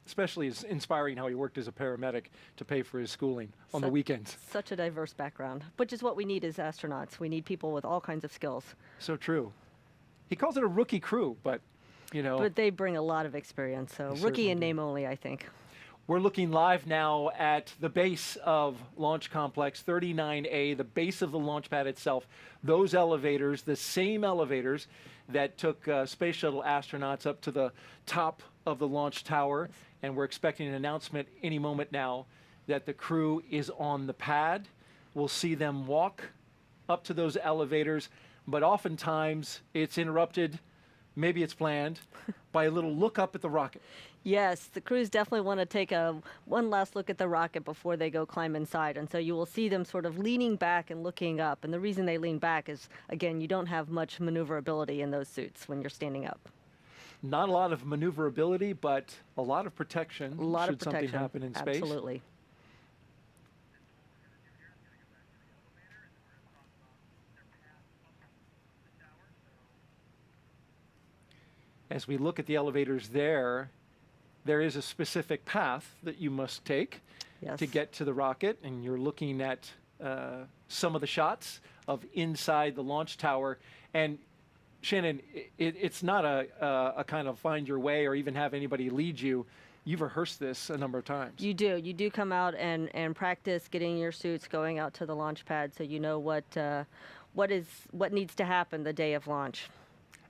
especially is inspiring how he worked as a paramedic to pay for his schooling on the weekends. Such a diverse background, which is what we need as astronauts. We need people with all kinds of skills. So true. He calls it a rookie crew, but, you know. But they bring a lot of experience, so rookie in name only, I think. We're looking live now at the base of Launch Complex 39A, the base of the launch pad itself. Those elevators, the same elevators that took space shuttle astronauts up to the top of the launch tower. And we're expecting an announcement any moment now that the crew is on the pad. We'll see them walk up to those elevators, but oftentimes it's interrupted, maybe it's planned, by a little look up at the rocket. Yes, the crews definitely want to take one last look at the rocket before they go climb inside. And so you will see them sort of leaning back and looking up. And the reason they lean back is, again, you don't have much maneuverability in those suits when you're standing up. Not a lot of maneuverability, but a lot of protection should something happen in space. Absolutely. As we look at the elevators there is a specific path that you must take to get to the rocket, and you're looking at some of the shots of inside the launch tower. And Shannon, it's not a kind of find your way or even have anybody lead you. You've rehearsed this a number of times. You do. You do come out and practice getting your suits, going out to the launch pad, so you know what needs to happen the day of launch.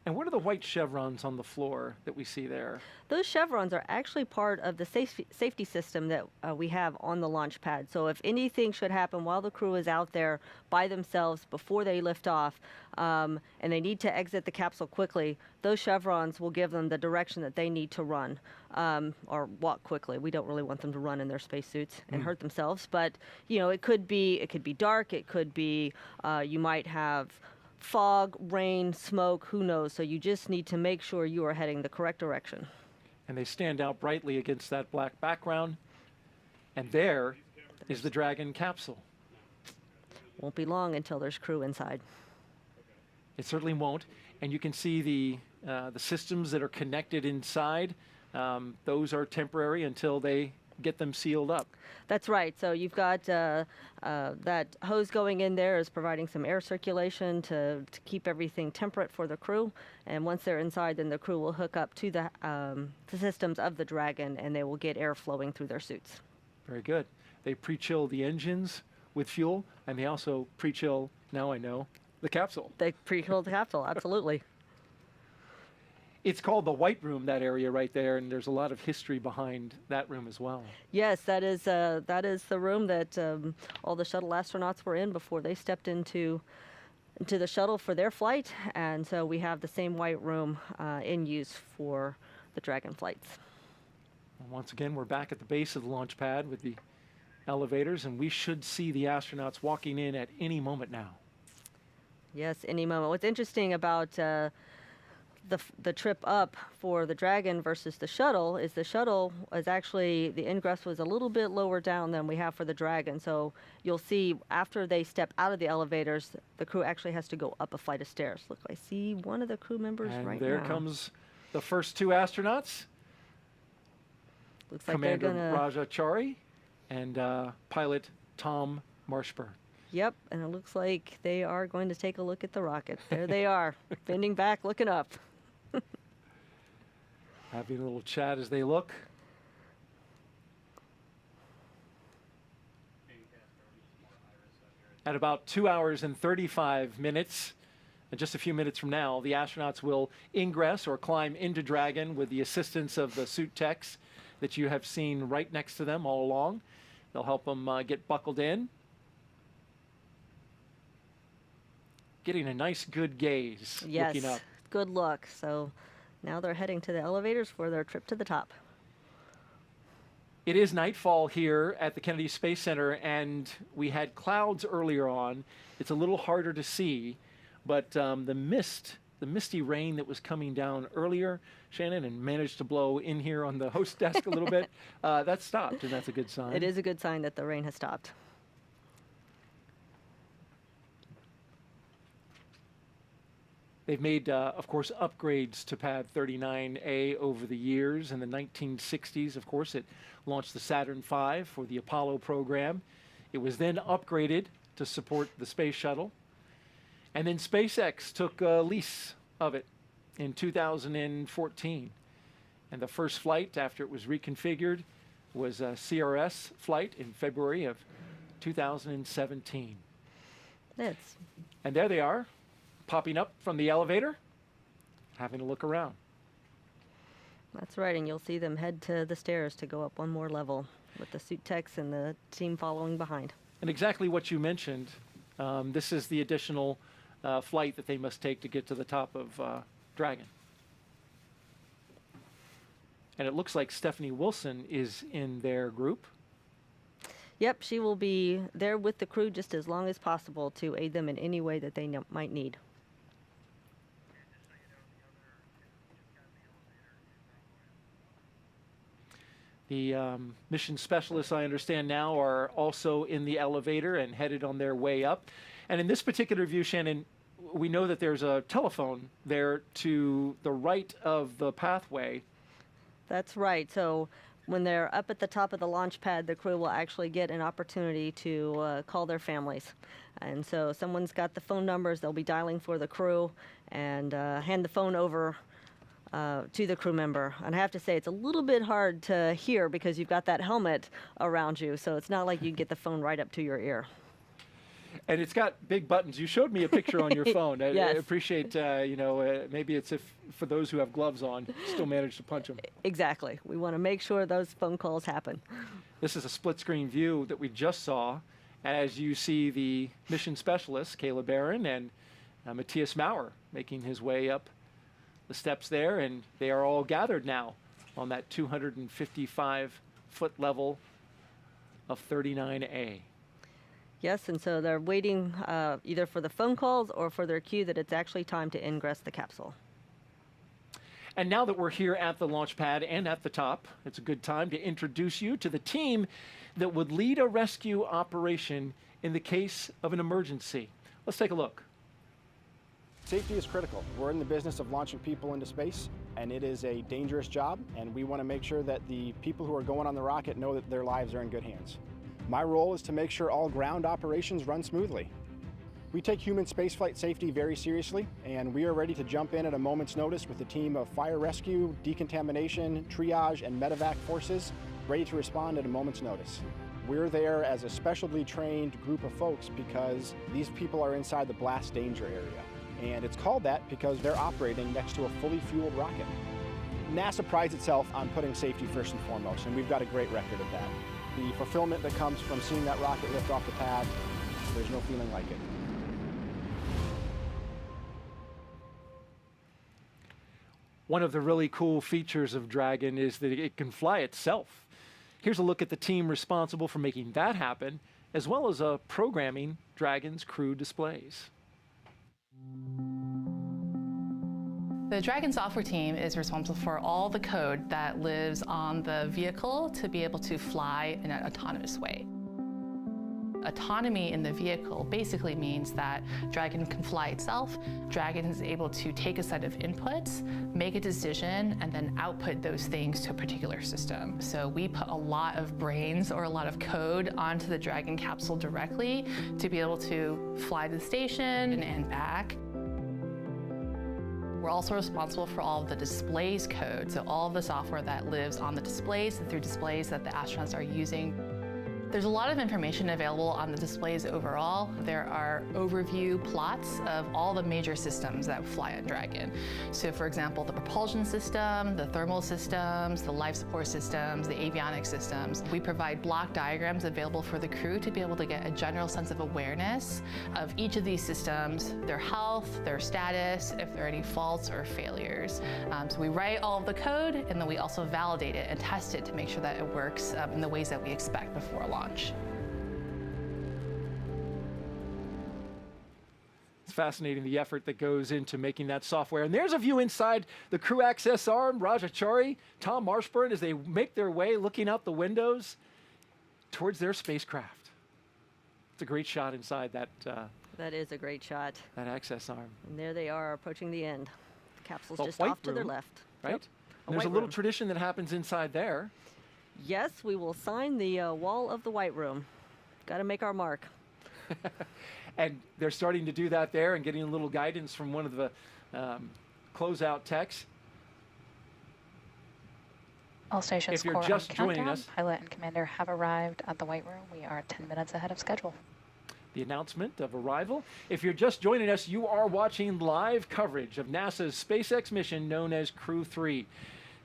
And what are the white chevrons on the floor that we see there? Those chevrons are actually part of the safety system that we have on the launch pad. So if anything should happen while the crew is out there by themselves before they lift off, and they need to exit the capsule quickly, those chevrons will give them the direction that they need to run or walk quickly. We don't really want them to run in their spacesuits and hurt themselves, but you know, it could be dark, it could be you might have fog, rain, smoke, who knows? So you just need to make sure you are heading the correct direction. And they stand out brightly against that black background. And there is the Dragon capsule. Won't be long until there's crew inside. It certainly won't. And you can see the The systems that are connected inside, those are temporary until they get them sealed up. That's right. So you've got that hose going in there is providing some air circulation to keep everything temperate for the crew. And once they're inside, then the crew will hook up to the systems of the Dragon, and they will get air flowing through their suits. Very good. They pre-chill the engines with fuel, and they also pre-chill, now I know, the capsule. They pre-chill the capsule, absolutely. It's called the White Room, that area right there, and there's a lot of history behind that room as well. Yes, that is the room that all the shuttle astronauts were in before they stepped into the shuttle for their flight, and so we have the same White Room in use for the Dragon flights. And once again, we're back at the base of the launch pad with the elevators, and we should see the astronauts walking in at any moment now. Yes, any moment. What's interesting about the trip up for the Dragon versus the shuttle is actually, the ingress was a little bit lower down than we have for the Dragon. So you'll see after they step out of the elevators, the crew actually has to go up a flight of stairs. Look, I see one of the crew members right now. And there comes the first two astronauts. Looks like Commander they're gonna... Raja Chari and pilot Tom Marshburn. Yep, and it looks like they are going to take a look at the rocket. There they are, bending back, looking up. Having a little chat as they look. At about 2 hours and 35 minutes, and just a few minutes from now, the astronauts will ingress or climb into Dragon with the assistance of the suit techs that you have seen right next to them all along. They'll help them get buckled in. Getting a nice, good gaze, yes, looking up. Good look. So now they're heading to the elevators for their trip to the top. It is nightfall here at the Kennedy Space Center, and we had clouds earlier on. It's a little harder to see, but the misty rain that was coming down earlier, Shannon, and managed to blow in here on the host desk a little bit, that stopped, and that's a good sign. It is a good sign that the rain has stopped. They've made, of course, upgrades to Pad 39A over the years. In the 1960s, of course, it launched the Saturn V for the Apollo program. It was then upgraded to support the space shuttle. And then SpaceX took a lease of it in 2014. And the first flight after it was reconfigured was a CRS flight in February of 2017. And there they are, popping up from the elevator, having a look around. That's right, and you'll see them head to the stairs to go up one more level with the suit techs and the team following behind. And exactly what you mentioned, this is the additional flight that they must take to get to the top of Dragon. And it looks like Stephanie Wilson is in their group. Yep, she will be there with the crew just as long as possible to aid them in any way that they might need. The mission specialists, I understand now, are also in the elevator and headed on their way up. And in this particular view, Shannon, we know that there's a telephone there to the right of the pathway. That's right. So when they're up at the top of the launch pad, the crew will actually get an opportunity to call their families. And so someone's got the phone numbers, they'll be dialing for the crew and hand the phone over to the crew member. And I have to say, it's a little bit hard to hear because you've got that helmet around you, so it's not like you can get the phone right up to your ear. And it's got big buttons. You showed me a picture on your phone. Yes. I appreciate, maybe it's if for those who have gloves on, still manage to punch them. Exactly. We want to make sure those phone calls happen. This is a split screen view that we just saw as you see the mission specialists, Caleb Barron and Matthias Maurer, making his way up the steps there, and they are all gathered now on that 255-foot level of 39A. Yes, and so they're waiting either for the phone calls or for their cue that it's actually time to ingress the capsule. And now that we're here at the launch pad and at the top, it's a good time to introduce you to the team that would lead a rescue operation in the case of an emergency. Let's take a look. Safety is critical. We're in the business of launching people into space, and it is a dangerous job, and we want to make sure that the people who are going on the rocket know that their lives are in good hands. My role is to make sure all ground operations run smoothly. We take human spaceflight safety very seriously, and we are ready to jump in at a moment's notice with a team of fire rescue, decontamination, triage, and medevac forces ready to respond at a moment's notice. We're there as a specially trained group of folks because these people are inside the blast danger area. And it's called that because they're operating next to a fully fueled rocket. NASA prides itself on putting safety first and foremost, and we've got a great record of that. The fulfillment that comes from seeing that rocket lift off the pad, there's no feeling like it. One of the really cool features of Dragon is that it can fly itself. Here's a look at the team responsible for making that happen, as well as programming Dragon's crew displays. The Dragon software team is responsible for all the code that lives on the vehicle to be able to fly in an autonomous way. Autonomy in the vehicle basically means that Dragon can fly itself. Dragon is able to take a set of inputs, make a decision, and then output those things to a particular system. So we put a lot of brains or a lot of code onto the Dragon capsule directly to be able to fly to the station and back. We're also responsible for all of the displays code, so all of the software that lives on the displays and through displays that the astronauts are using. There's a lot of information available on the displays overall. There are overview plots of all the major systems that fly on Dragon. So for example, the propulsion system, the thermal systems, the life support systems, the avionics systems. We provide block diagrams available for the crew to be able to get a general sense of awareness of each of these systems, their health, their status, if there are any faults or failures. So we write all of the code, and then we also validate it and test it to make sure that it works in the ways that we expect before launch. It's fascinating the effort that goes into making that software. And there's a view inside the crew access arm, Raja Chari, Tom Marshburn, as they make their way looking out the windows towards their spacecraft. It's a great shot inside that. That is a great shot. That access arm. And there they are approaching the end. The capsule's Well, just white off to their room, left. Right? Yep. There's a white little room. tradition that happens inside there. Yes, we will sign the wall of the white room. Got to make our mark. And they're starting to do that there and getting a little guidance from one of the closeout techs. All stations If you're core on just joining countdown. us, Pilot and commander have arrived at the White Room. We are 10 minutes ahead of schedule. the announcement of arrival. If you're just joining us, you are watching live coverage of NASA's SpaceX mission known as Crew 3.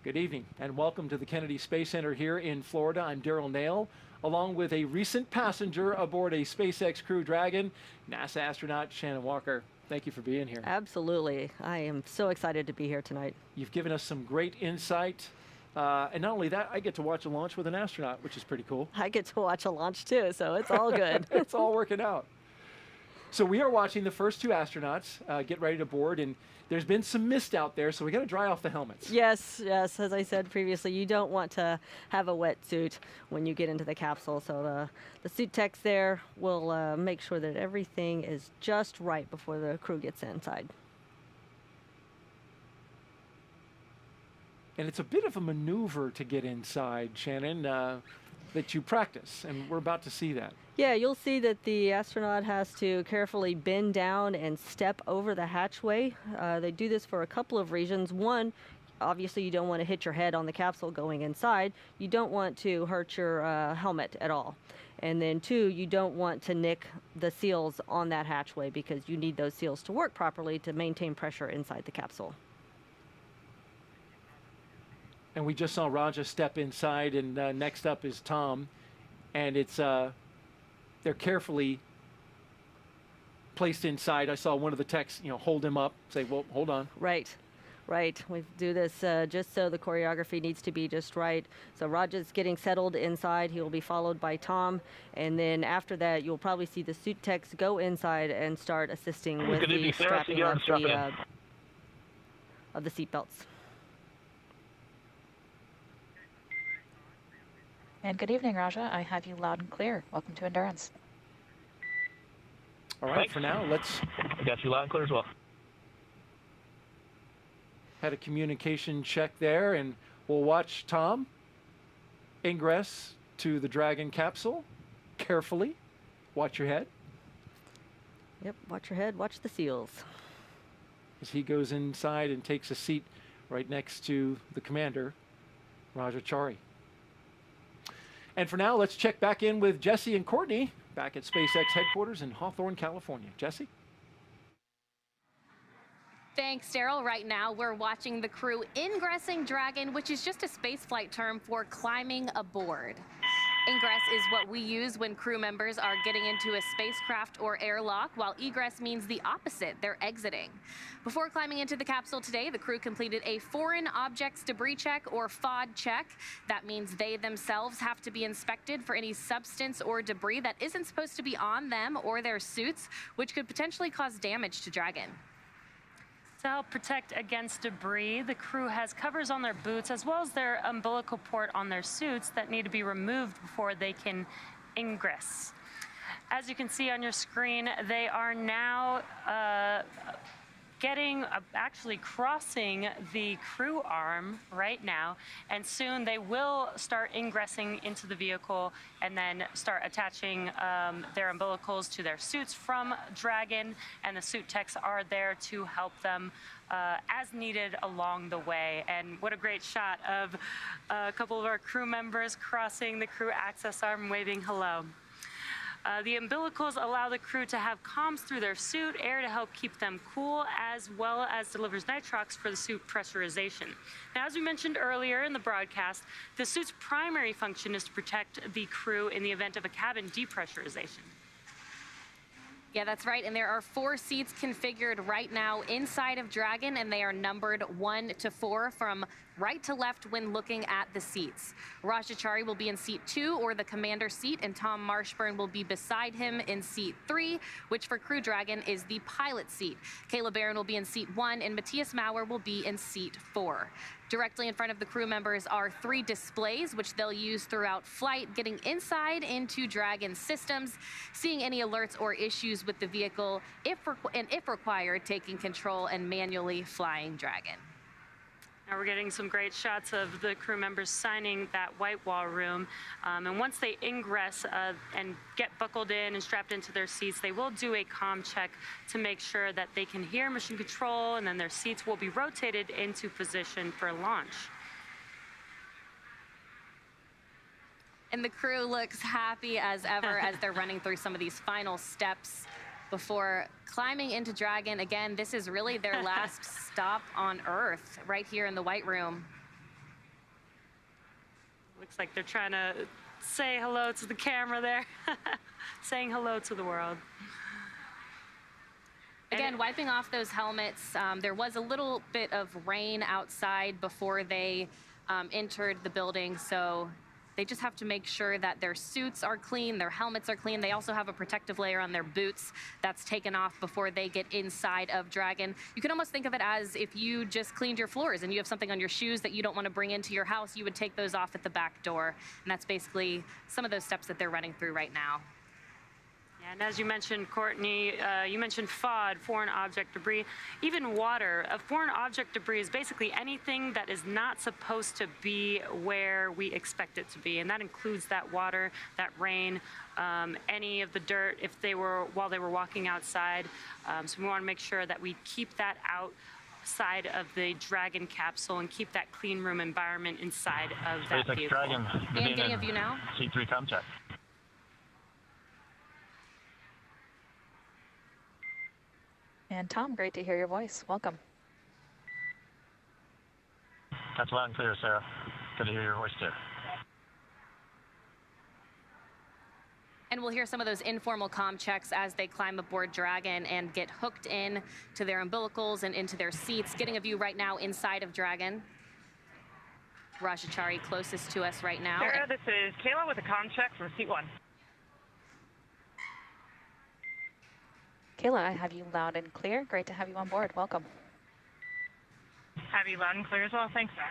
Good evening and welcome to the Kennedy Space Center here in Florida. I'm Daryl Nail, along with a recent passenger aboard a SpaceX Crew Dragon, NASA astronaut Shannon Walker. Thank you for being here. Absolutely. I am so excited to be here tonight. You've given us some great insight. And not only that, I get to watch a launch with an astronaut, which is pretty cool. I get to watch a launch too, so it's all good. It's all working out. So we are watching the first two astronauts get ready to board, and there's been some mist out there, so we got to dry off the helmets. Yes, yes. As I said previously, you don't want to have a wetsuit when you get into the capsule. So the suit techs there will make sure that everything is just right before the crew gets inside. And it's a bit of a maneuver to get inside, Shannon, that you practice, and we're about to see that. Yeah, you'll see that the astronaut has to carefully bend down and step over the hatchway. They do this for a couple of reasons. One, obviously you don't want to hit your head on the capsule going inside. You don't want to hurt your helmet at all. And then two, you don't want to nick the seals on that hatchway because you need those seals to work properly to maintain pressure inside the capsule. And we just saw Raja step inside, and next up is Tom. And it's they're carefully placed inside. I saw one of the techs, hold him up, say, well, hold on. Right, right. We do this just so the choreography needs to be just right. So Raja's getting settled inside. He will be followed by Tom. And then after that, you'll probably see the suit techs go inside and start assisting with the strapping of the seat belts. And good evening, Raja. I have you loud and clear. Welcome to Endurance. All right, for now, let's... I got you loud and clear as well. had a communication check there, and we'll watch Tom ingress to the Dragon capsule carefully. Watch your head. Yep, watch your head, watch the seals. As he goes inside and takes a seat right next to the commander, Raja Chari. And for now, let's check back in with Jesse and Courtney back at SpaceX headquarters in Hawthorne, California. Jesse? Thanks, Daryl. Right now, we're watching the crew ingressing Dragon, which is just a spaceflight term for climbing aboard. Ingress is what we use when crew members are getting into a spacecraft or airlock, while egress means the opposite, they're exiting. Before climbing into the capsule today, the crew completed a Foreign Objects Debris Check, or FOD check. That means they themselves have to be inspected for any substance or debris that isn't supposed to be on them or their suits, which could potentially cause damage to Dragon. To help protect against debris, the crew has covers on their boots as well as their umbilical port on their suits that need to be removed before they can ingress. As you can see on your screen, they are now actually crossing the crew arm right now, and soon they will start ingressing into the vehicle and then start attaching their umbilicals to their suits from Dragon, and the suit techs are there to help them as needed along the way. And what a great shot of a couple of our crew members crossing the crew access arm, waving hello. The umbilicals allow the crew to have comms through their suit, air to help keep them cool, as well as delivers nitrox for the suit pressurization. Now, as we mentioned earlier in the broadcast, the suit's primary function is to protect the crew in the event of a cabin depressurization. Yeah, that's right. And there are 4 seats configured right now inside of Dragon, and they are numbered 1 to 4 from right to left when looking at the seats. Raja Chari will be in seat 2, or the commander seat, and Tom Marshburn will be beside him in seat 3, which for Crew Dragon is the pilot seat. Kayla Barron will be in seat 1, and Matthias Maurer will be in seat 4. Directly in front of the crew members are 3 displays, which they'll use throughout flight, getting inside into Dragon systems, seeing any alerts or issues with the vehicle, if required, taking control and manually flying Dragon. Now we're getting some great shots of the crew members signing that white wall room. And once they ingress and get buckled in and strapped into their seats, they will do a comm check to make sure that they can hear mission control, and then their seats will be rotated into position for launch. And the crew looks happy as ever as they're running through some of these final steps before climbing into Dragon. Again, this is really their last stop on Earth, right here in the White Room. Looks like they're trying to say hello to the camera there, saying hello to the world. Again, wiping off those helmets. There was a little bit of rain outside before they entered the building, so they just have to make sure that their suits are clean, their helmets are clean. They also have a protective layer on their boots that's taken off before they get inside of Dragon. You can almost think of it as if you just cleaned your floors and you have something on your shoes that you don't want to bring into your house, you would take those off at the back door. And that's basically some of those steps that they're running through right now. And as you mentioned, Courtney, you mentioned FOD, foreign object debris, even water. A foreign object debris is basically anything that is not supposed to be where we expect it to be, and that includes that water, that rain, any of the dirt while they were walking outside. So we want to make sure that we keep that outside of the Dragon capsule and keep that clean room environment inside of that SpaceX vehicle. Dragon, And getting a view now. C3 comm check. And Tom, great to hear your voice. Welcome. That's loud and clear, Sarah. Good to hear your voice, too. And we'll hear some of those informal comm checks as they climb aboard Dragon and get hooked in to their umbilicals and into their seats. Getting a view right now inside of Dragon. Raja Chari closest to us right now. Sarah, this is Kayla with a comm check from seat 1. Kayla, I have you loud and clear. Great to have you on board. Welcome. Have you loud and clear as well? Thanks, Sarah.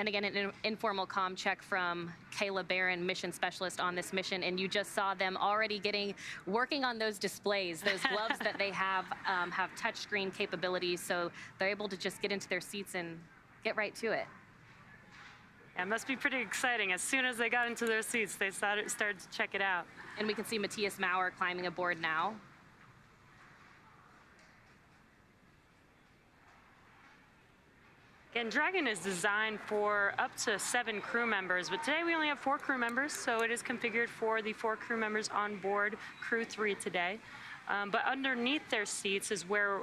And again, an informal comm check from Kayla Barron, mission specialist on this mission, and you just saw them already working on those displays, those gloves that they have touchscreen capabilities, so they're able to just get into their seats and get right to it. Yeah, it must be pretty exciting. As soon as they got into their seats, they started to check it out. And we can see Matthias Maurer climbing aboard now. Again, Dragon is designed for up to 7 crew members, but today we only have 4 crew members, so it is configured for the 4 crew members on board Crew 3 today. But underneath their seats is where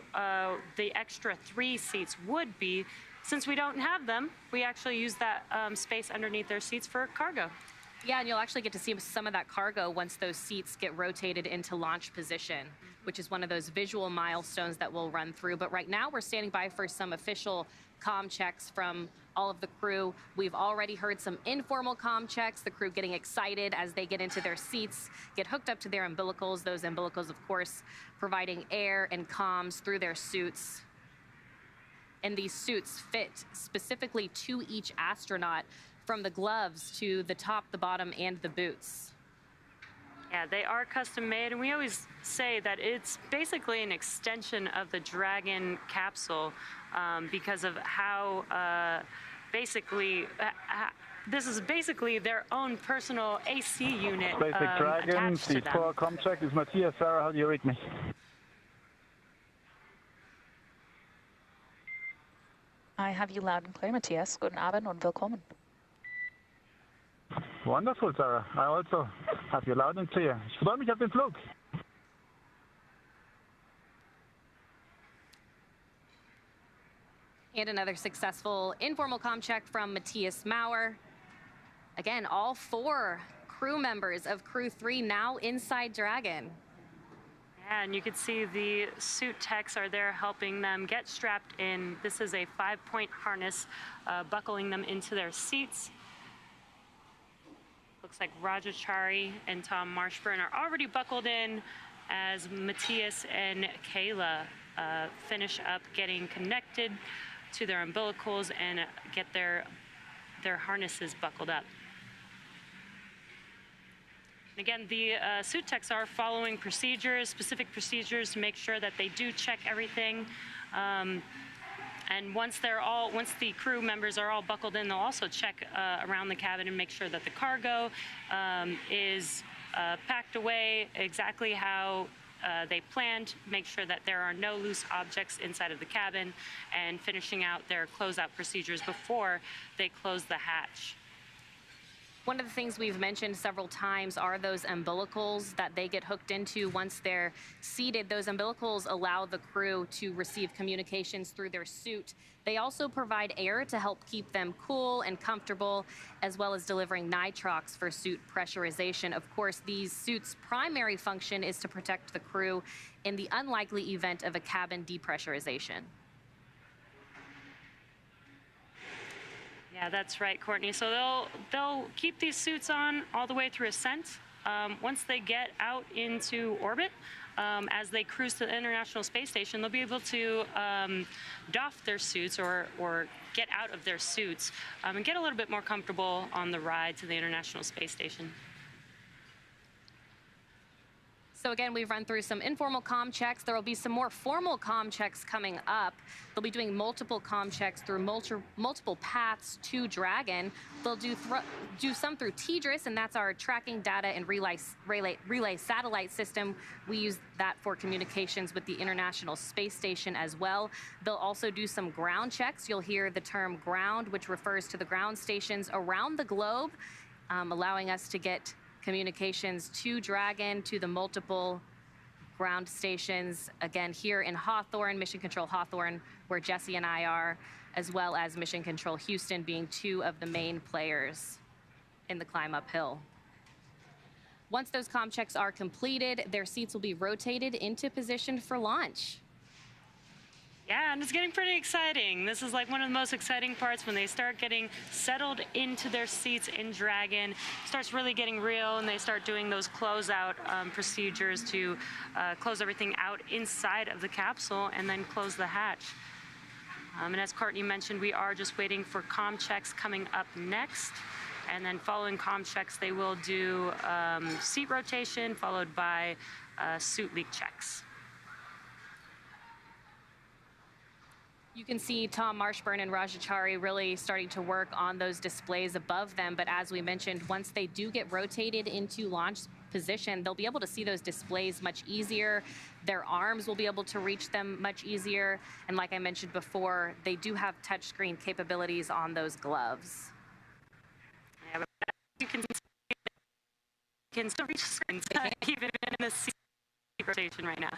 the extra 3 seats would be. Since we don't have them, we actually use that space underneath their seats for cargo. Yeah, and you'll actually get to see some of that cargo once those seats get rotated into launch position, which is one of those visual milestones that we'll run through. But right now we're standing by for some official comm checks from all of the crew. We've already heard some informal comm checks, the crew getting excited as they get into their seats, get hooked up to their umbilicals, those umbilicals, of course, providing air and comms through their suits. And these suits fit specifically to each astronaut, from the gloves to the top, the bottom, and the boots. Yeah, they are custom made, and we always say that it's basically an extension of the Dragon capsule because of how this is basically their own personal AC unit Spacex Dragon, attached to seat them. 4, comm check is Matthias. Sarah, how do you read me? I have you loud and clear, Matthias. Guten Abend und willkommen. Wonderful, Sarah. I also have you loud and clear. Ich freue mich auf den Flug. And another successful informal comm check from Matthias Maurer. Again, all 4 crew members of Crew 3 now inside Dragon. Yeah, and you can see the suit techs are there helping them get strapped in. This is a 5-point harness, buckling them into their seats. Looks like Rajachari and Tom Marshburn are already buckled in as Matthias and Kayla finish up getting connected to their umbilicals and get their harnesses buckled up. Again, the suit techs are following procedures, specific procedures to make sure that they do check everything. And once the crew members are all buckled in, they'll also check around the cabin and make sure that the cargo is packed away exactly how they planned, make sure that there are no loose objects inside of the cabin, and finishing out their closeout procedures before they close the hatch. One of the things we've mentioned several times are those umbilicals that they get hooked into once they're seated. Those umbilicals allow the crew to receive communications through their suit. They also provide air to help keep them cool and comfortable, as well as delivering nitrox for suit pressurization. Of course, these suits' primary function is to protect the crew in the unlikely event of a cabin depressurization. Yeah, that's right, Courtney. So they'll keep these suits on all the way through ascent. Once they get out into orbit, as they cruise to the International Space Station, they'll be able to doff their suits or get out of their suits and get a little bit more comfortable on the ride to the International Space Station. So again, we've run through some informal comm checks. There will be some more formal comm checks coming up. They'll be doing multiple comm checks through multiple paths to Dragon. They'll do some through TDRS, and that's our tracking data and relay satellite system. We use that for communications with the International Space Station as well. They'll also do some ground checks. You'll hear the term ground, which refers to the ground stations around the globe, allowing us to get communications to Dragon, to the multiple ground stations, again, here in Hawthorne, Mission Control Hawthorne, where Jesse and I are, as well as Mission Control Houston being 2 of the main players in the climb uphill. Once those comm checks are completed, their seats will be rotated into position for launch. Yeah, and it's getting pretty exciting. This is like one of the most exciting parts when they start getting settled into their seats in Dragon. It starts really getting real, and they start doing those closeout procedures to close everything out inside of the capsule and then close the hatch. And as Courtney mentioned, we are just waiting for comm checks coming up next. And then following comm checks, they will do seat rotation followed by suit leak checks. You can see Tom Marshburn and Rajachari really starting to work on those displays above them. But as we mentioned, once they do get rotated into launch position, they'll be able to see those displays much easier. Their arms will be able to reach them much easier. And like I mentioned before, they do have touchscreen capabilities on those gloves. Yeah, you can still reach screens even in the seat rotation right now.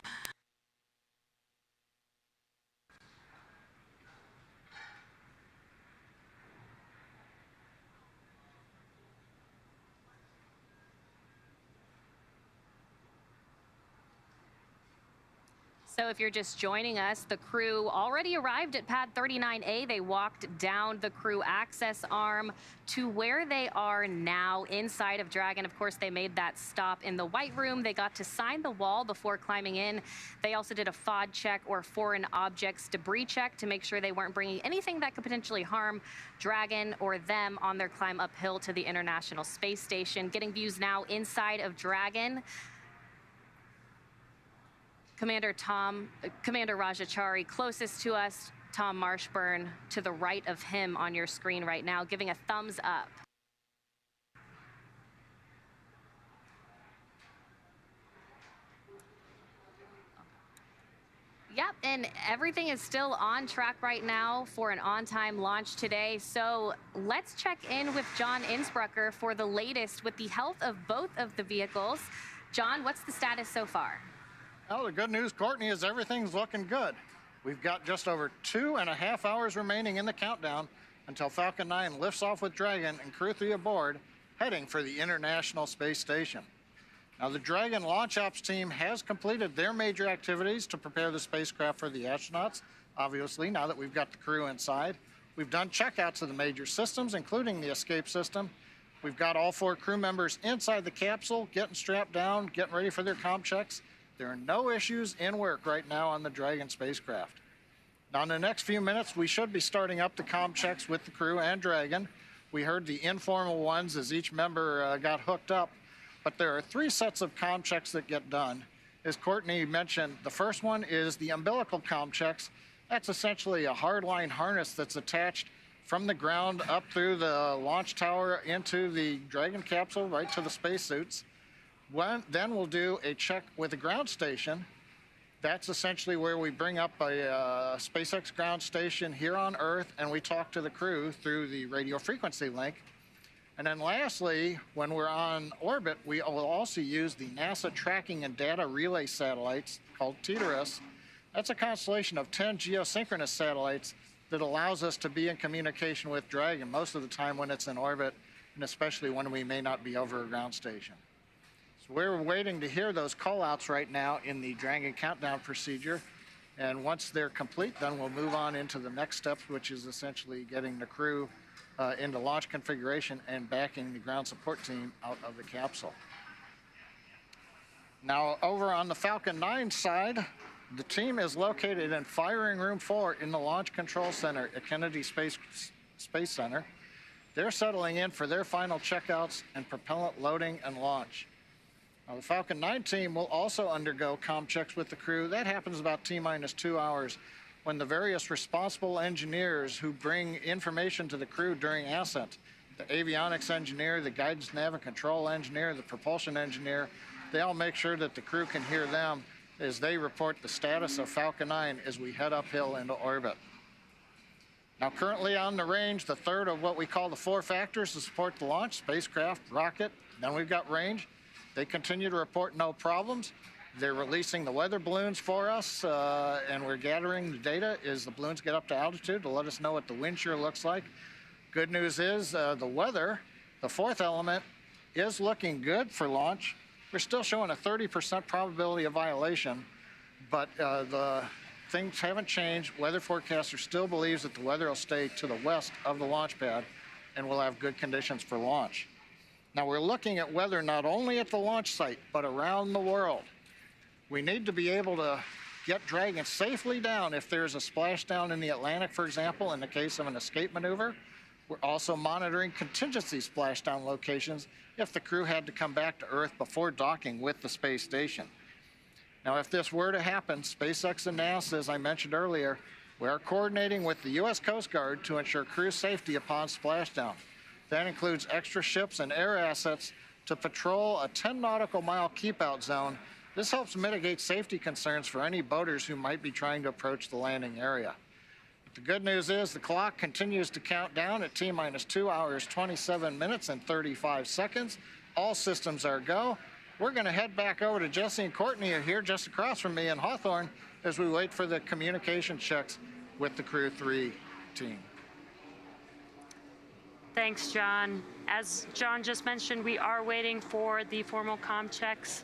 So if you're just joining us, the crew already arrived at pad 39A. They walked down the crew access arm to where they are now inside of Dragon. Of course, they made that stop in the White Room. They got to sign the wall before climbing in. They also did a FOD check, or foreign objects debris check, to make sure they weren't bringing anything that could potentially harm Dragon or them on their climb uphill to the International Space Station. Getting views now inside of Dragon. Commander Rajachari closest to us, Tom Marshburn to the right of him on your screen right now, giving a thumbs up. Yep, and everything is still on track right now for an on-time launch today. So let's check in with John Innsbrucker for the latest with the health of both of the vehicles. John, what's the status so far? Well, the good news, Courtney, is everything's looking good. We've got just over 2.5 hours remaining in the countdown until Falcon 9 lifts off with Dragon and Crew 3 aboard, heading for the International Space Station. Now, the Dragon Launch Ops team has completed their major activities to prepare the spacecraft for the astronauts, obviously, now that we've got the crew inside. We've done checkouts of the major systems, including the escape system. We've got all 4 crew members inside the capsule, getting strapped down, getting ready for their comm checks. There are no issues in work right now on the Dragon spacecraft. Now, in the next few minutes, we should be starting up the comm checks with the crew and Dragon. We heard the informal ones as each member got hooked up, but there are 3 sets of comm checks that get done. As Courtney mentioned, the first one is the umbilical comm checks. That's essentially a hardline harness that's attached from the ground up through the launch tower into the Dragon capsule, right to the spacesuits. Then we'll do a check with the ground station. That's essentially where we bring up a SpaceX ground station here on Earth, and we talk to the crew through the radio frequency link. And then lastly, when we're on orbit, we will also use the NASA tracking and data relay satellites called TDRS. That's a constellation of 10 geosynchronous satellites that allows us to be in communication with Dragon most of the time when it's in orbit, and especially when we may not be over a ground station. We're waiting to hear those call-outs right now in the Dragon countdown procedure. And once they're complete, then we'll move on into the next steps, which is essentially getting the crew into launch configuration and backing the ground support team out of the capsule. Now, over on the Falcon 9 side, the team is located in Firing Room 4 in the Launch Control Center at Kennedy Space Center. They're settling in for their final checkouts and propellant loading and launch. Now, the Falcon 9 team will also undergo comm checks with the crew. That happens about T-minus 2 hours when the various responsible engineers who bring information to the crew during ascent, the avionics engineer, the guidance nav and control engineer, the propulsion engineer, they all make sure that the crew can hear them as they report the status of Falcon 9 as we head uphill into orbit. Now, currently on the range, the third of what we call the 4 factors to support the launch: spacecraft, rocket, then we've got range. They continue to report no problems. They're releasing the weather balloons for us, and we're gathering the data as the balloons get up to altitude to let us know what the wind shear looks like. Good news is the weather, the 4th element, is looking good for launch. We're still showing a 30% probability of violation, but the things haven't changed. Weather forecaster still believes that the weather will stay to the west of the launch pad, and we'll have good conditions for launch. Now, we're looking at weather not only at the launch site, but around the world. We need to be able to get Dragon safely down if there's a splashdown in the Atlantic, for example, in the case of an escape maneuver. We're also monitoring contingency splashdown locations if the crew had to come back to Earth before docking with the space station. Now, if this were to happen, SpaceX and NASA, as I mentioned earlier, we are coordinating with the U.S. Coast Guard to ensure crew safety upon splashdown. That includes extra ships and air assets to patrol a 10 nautical mile keep-out zone. This helps mitigate safety concerns for any boaters who might be trying to approach the landing area. But the good news is the clock continues to count down at T-minus 2 hours, 27 minutes, and 35 seconds. All systems are go. We're going to head back over to Jesse and Courtney here just across from me in Hawthorne as we wait for the communication checks with the Crew 3 team. Thanks, John. As John just mentioned, we are waiting for the formal comm checks.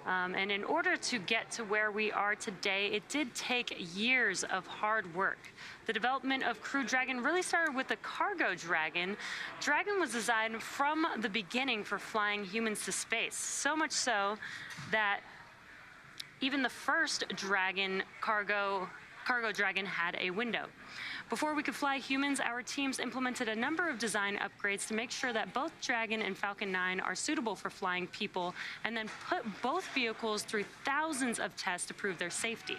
And in order to get to where we are today, it did take years of hard work. The development of Crew Dragon really started with the cargo Dragon. Dragon was designed from the beginning for flying humans to space, so much so that even the first Dragon cargo Dragon had a window. Before we could fly humans, our teams implemented a number of design upgrades to make sure that both Dragon and Falcon 9 are suitable for flying people, and then put both vehicles through thousands of tests to prove their safety.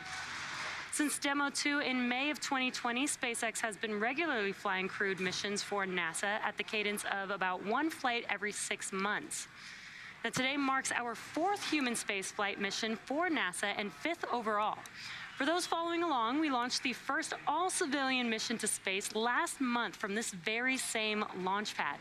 Since Demo 2 in May of 2020, SpaceX has been regularly flying crewed missions for NASA at the cadence of about one flight every 6 months. Now, today marks our 4th human spaceflight mission for NASA and 5th overall. For those following along, we launched the first all-civilian mission to space last month from this very same launch pad.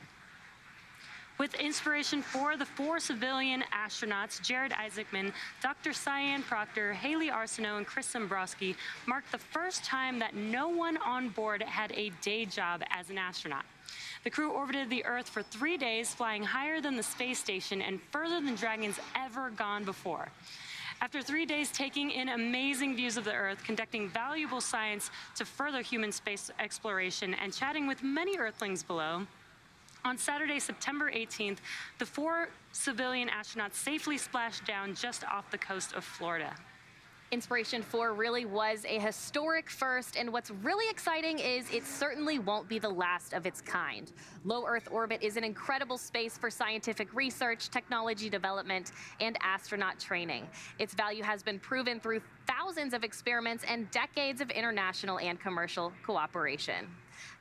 With inspiration for the 4 civilian astronauts, Jared Isaacman, Dr. Cyan Proctor, Haley Arsenault, and Chris Dombrowski marked the first time that no one on board had a day job as an astronaut. The crew orbited the Earth for 3 days, flying higher than the space station and further than Dragon's ever gone before. After 3 days taking in amazing views of the Earth, conducting valuable science to further human space exploration, and chatting with many Earthlings below, on Saturday, September 18th, the 4 civilian astronauts safely splashed down just off the coast of Florida. Inspiration 4 really was a historic first, and what's really exciting is it certainly won't be the last of its kind. Low Earth orbit is an incredible space for scientific research, technology development, and astronaut training. Its value has been proven through thousands of experiments and decades of international and commercial cooperation.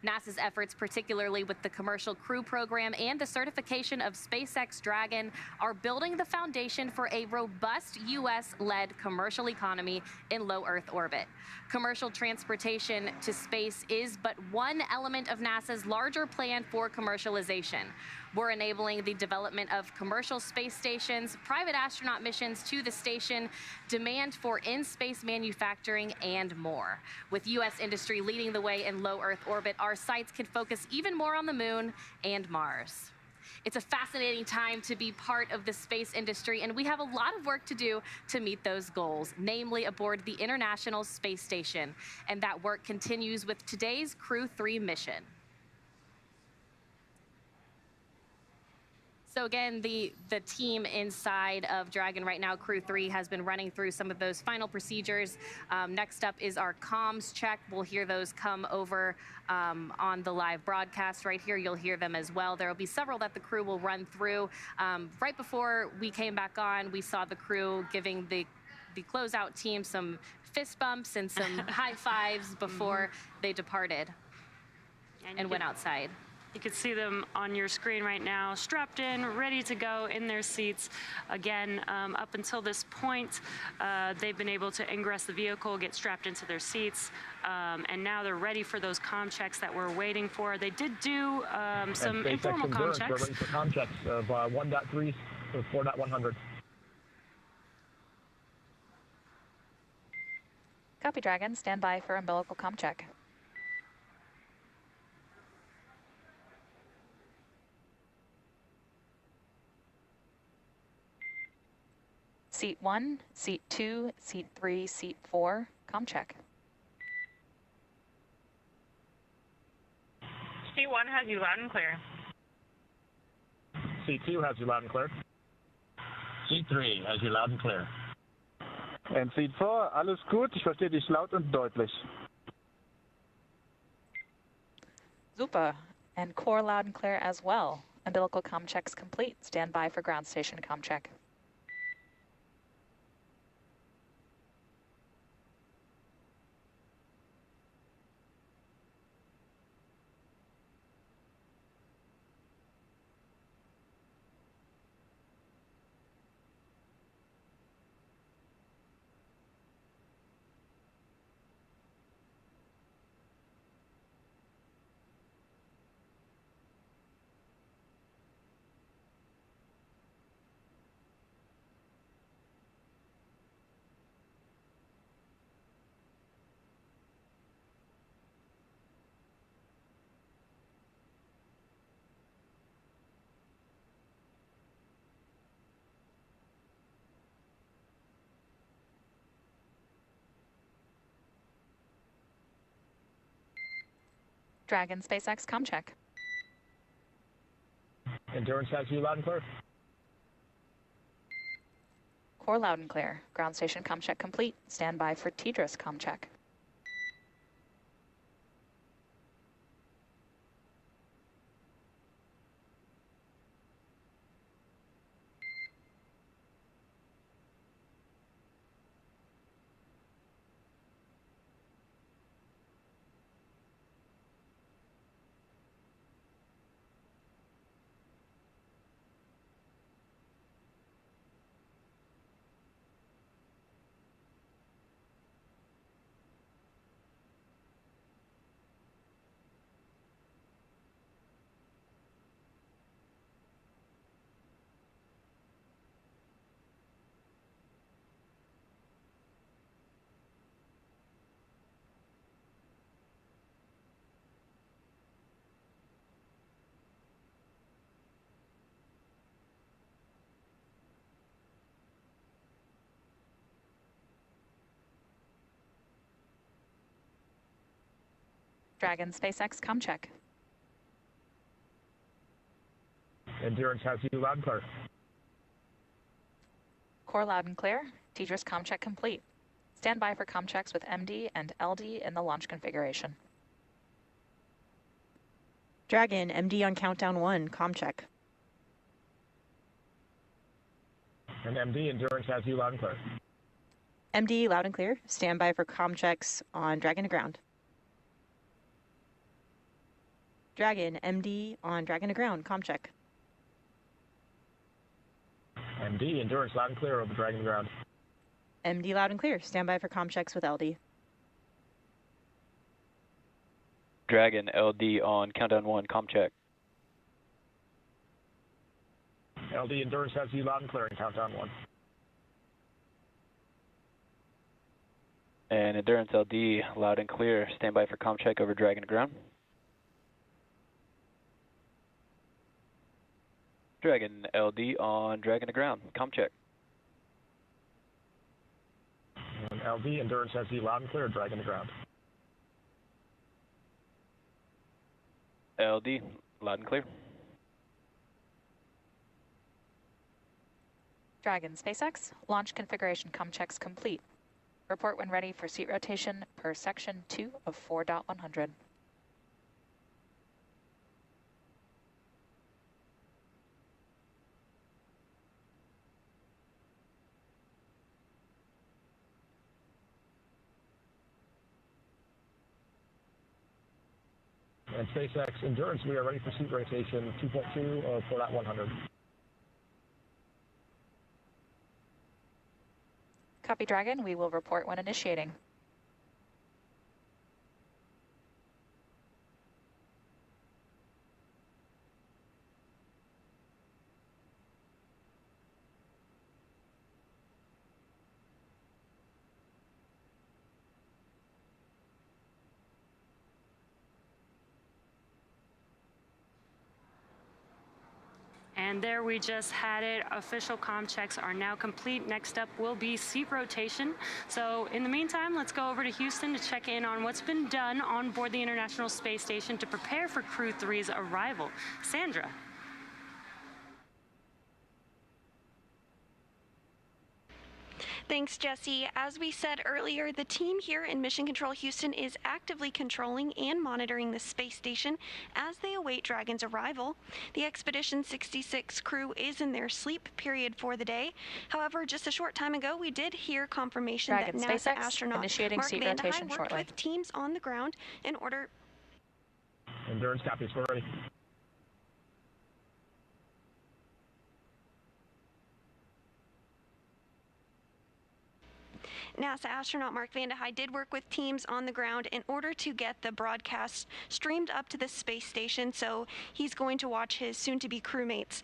NASA's efforts, particularly with the Commercial Crew Program and the certification of SpaceX Dragon, are building the foundation for a robust U.S.-led commercial economy in low Earth orbit. Commercial transportation to space is but one element of NASA's larger plan for commercialization. We're enabling the development of commercial space stations, private astronaut missions to the station, demand for in-space manufacturing, and more. With U.S. industry leading the way in low Earth orbit, our sites can focus even more on the Moon and Mars. It's a fascinating time to be part of the space industry, and we have a lot of work to do to meet those goals, namely aboard the International Space Station. And that work continues with today's Crew 3 mission. So again, the team inside of Dragon right now, Crew 3, has been running through some of those final procedures. Next up is our comms check. We'll hear those come over on the live broadcast right here. You'll hear them as well. There will be several that the crew will run through. Right before we came back on, we saw the crew giving the closeout team some fist bumps and some high fives before they departed and went outside. You can see them on your screen right now, strapped in, ready to go in their seats. Again, up until this point, they've been able to ingress the vehicle, get strapped into their seats, and now they're ready for those comm checks that we're waiting for. They did do some informal comm checks. We're ready for comm checks of 1.3 to 4.100. Copy, Dragon. Stand by for umbilical comm check. Seat 1, Seat 2, Seat 3, Seat 4, comm check. Seat 1 has you loud and clear. Seat 2 has you loud and clear. Seat 3 has you loud and clear. And Seat 4, alles gut, ich verstehe dich laut und deutlich. Super. And core loud and clear as well. Umbilical comm checks complete. Stand by for ground station comm check. Dragon SpaceX comm check. Endurance has you loud and clear. Core loud and clear. Ground station comm check complete. Stand by for TDRS comm check. Dragon SpaceX comm check. Endurance has you loud and clear. Core loud and clear. TDRS comm check complete. Stand by for comm checks with MD and LD in the launch configuration. Dragon, MD on countdown 1, comm check. And MD, Endurance has you loud and clear. MD, loud and clear. Stand by for comm checks on Dragon to ground. Dragon, MD on Dragon to ground, comm check. MD, Endurance loud and clear over Dragon ground. MD, loud and clear. Stand by for comm checks with LD. Dragon, LD on countdown 1, comm check. LD, Endurance has you loud and clear in countdown 1. And Endurance LD, loud and clear. Stand by for comm check over Dragon to ground. Dragon, LD on Dragon to ground, comm check. And LD, Endurance has you loud and clear, Dragon to ground. LD, loud and clear. Dragon SpaceX, launch configuration comm checks complete. Report when ready for seat rotation per section 2 of 4.100. And SpaceX Endurance, we are ready for seat rotation 2.2 of 4.100. Copy Dragon, we will report when initiating. And there we just had it. Official comm checks are now complete. Next up will be seat rotation. So in the meantime, let's go over to Houston to check in on what's been done on board the International Space Station to prepare for Crew 3's arrival. Sandra. Thanks, Jesse. As we said earlier, the team here in Mission Control Houston is actively controlling and monitoring the space station as they await Dragon's arrival. The Expedition 66 crew is in their sleep period for the day. However, just a short time ago, we did hear confirmation Dragon that NASA SpaceX astronaut initiating Mark seat Vande Hei rotation worked shortly. with teams on the ground in order. Endurance copies. We're ready. NASA astronaut Mark Vande Hei did work with teams on the ground in order to get the broadcast streamed up to the space station, so he's going to watch his soon-to-be crewmates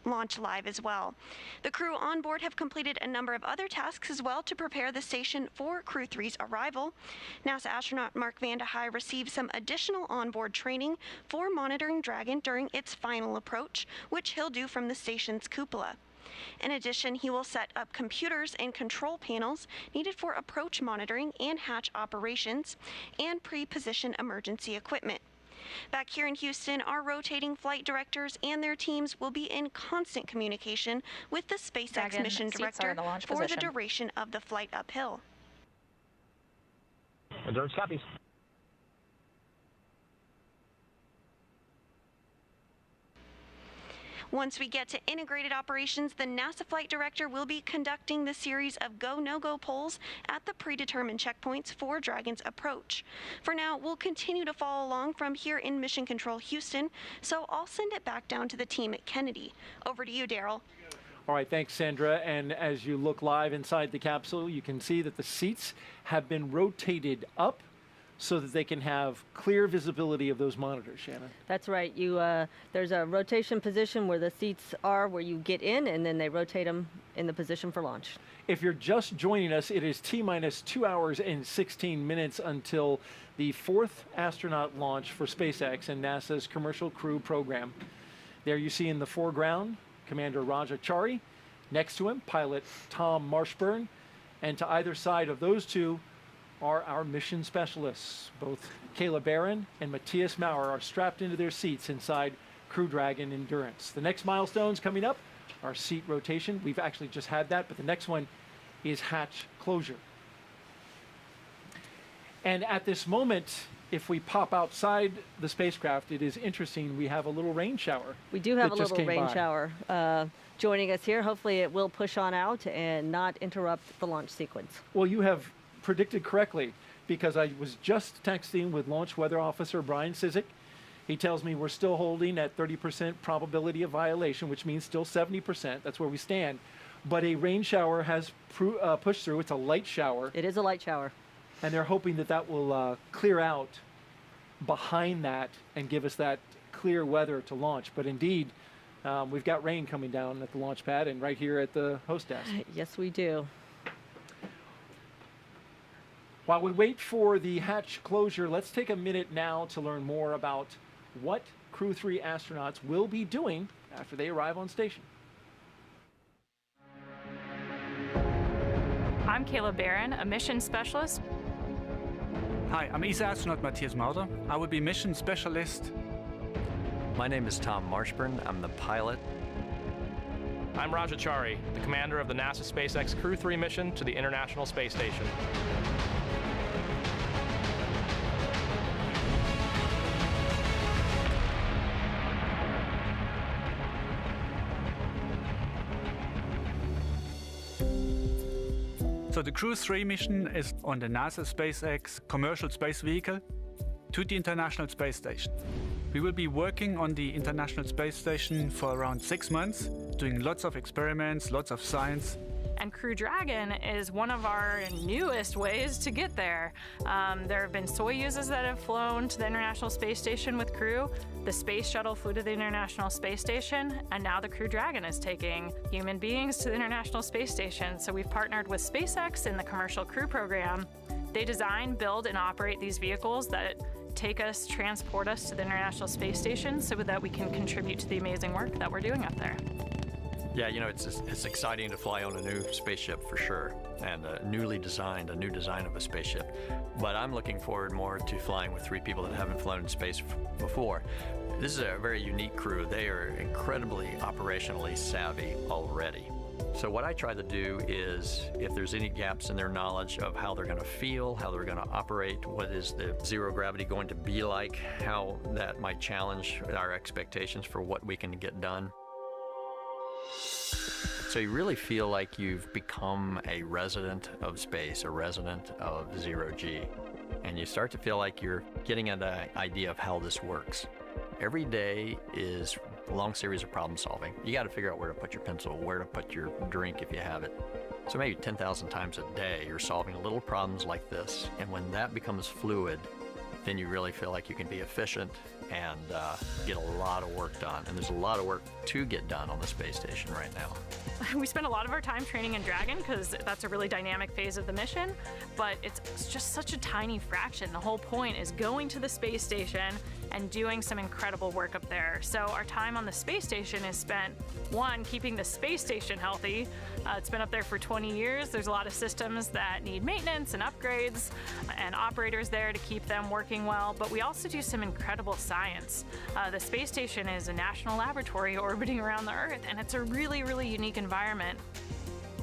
launch live as well. The crew on board have completed a number of other tasks as well to prepare the station for Crew 3's arrival. NASA astronaut Mark Vande Hei received some additional onboard training for monitoring Dragon during its final approach, which he'll do from the station's cupola. In addition, he will set up computers and control panels needed for approach monitoring and hatch operations, and pre-position emergency equipment. Back here in Houston, our rotating flight directors and their teams will be in constant communication with the SpaceX Dragon mission seats are director in the launch for position. the duration of the flight uphill. Endurance copies. Once we get to integrated operations, the NASA flight director will be conducting the series of go-no-go polls at the predetermined checkpoints for Dragon's approach. For now, we'll continue to follow along from here in Mission Control Houston, so I'll send it back down to the team at Kennedy. Over to you, Daryl. All right, thanks, Sandra. And as you look live inside the capsule, you can see that the seats have been rotated up so that they can have clear visibility of those monitors, Shannon. That's right. There's a rotation position where the seats are, where you get in, and then they rotate them in the position for launch. If you're just joining us, it is T-minus 2 hours and 16 minutes until the 4th astronaut launch for SpaceX and NASA's Commercial Crew Program. There you see in the foreground Commander Raja Chari, next to him pilot Tom Marshburn, and to either side of those two are our mission specialists. Both Kayla Barron and Matthias Maurer are strapped into their seats inside Crew Dragon Endurance. The next milestones coming up are seat rotation. We've actually just had that, but the next one is hatch closure. And at this moment, if we pop outside the spacecraft, it is interesting. We have a little rain shower. We do have a little rain shower joining us here. Hopefully it will push on out and not interrupt the launch sequence. Well, you have predicted correctly, because I was just texting with Launch Weather Officer Brian Sizik. He tells me we're still holding at 30% probability of violation, which means still 70%. That's where we stand. But a rain shower has pushed through. It's a light shower. It is a light shower. And they're hoping that that will clear out behind that and give us that clear weather to launch. But indeed, we've got rain coming down at the launch pad and right here at the host desk. Yes, we do. While we wait for the hatch closure, let's take a minute now to learn more about what Crew 3 astronauts will be doing after they arrive on station. I'm Kayla Barron, a mission specialist. Hi, I'm ESA astronaut Matthias Maurer. I will be mission specialist. My name is Tom Marshburn. I'm the pilot. I'm Raja Chari, the commander of the NASA SpaceX Crew 3 mission to the International Space Station. So the Crew 3 mission is on the NASA SpaceX commercial space vehicle to the International Space Station. We will be working on the International Space Station for around 6 months, doing lots of experiments, lots of science. And Crew Dragon is one of our newest ways to get there. There have been Soyuzes that have flown to the International Space Station with crew. The Space Shuttle flew to the International Space Station, and now the Crew Dragon is taking human beings to the International Space Station. So we've partnered with SpaceX in the Commercial Crew Program. They design, build, and operate these vehicles that transport us to the International Space Station so that we can contribute to the amazing work that we're doing up there. Yeah, you know, it's exciting to fly on a new spaceship for sure, and a new design of a spaceship. But I'm looking forward more to flying with 3 people that haven't flown in space before. This is a very unique crew. They are incredibly operationally savvy already. So what I try to do is, if there's any gaps in their knowledge of how they're going to feel, how they're going to operate, what is the zero gravity going to be like, how that might challenge our expectations for what we can get done. So you really feel like you've become a resident of space, a resident of zero-G. And you start to feel like you're getting an idea of how this works. Every day is a long series of problem solving. You got to figure out where to put your pencil, where to put your drink if you have it. So maybe 10,000 times a day you're solving little problems like this. And when that becomes fluid, then you really feel like you can be efficient and get a lot of work done. And there's a lot of work to get done on the space station right now. We spend a lot of our time training in Dragon because that's a really dynamic phase of the mission, but it's just such a tiny fraction. The whole point is going to the space station and doing some incredible work up there. So our time on the space station is spent, one, keeping the space station healthy. It's been up there for 20 years. There's a lot of systems that need maintenance and upgrades and operators there to keep them working well, but we also do some incredible science. The space station is a national laboratory orbiting around the Earth, and it's a really, really unique environment.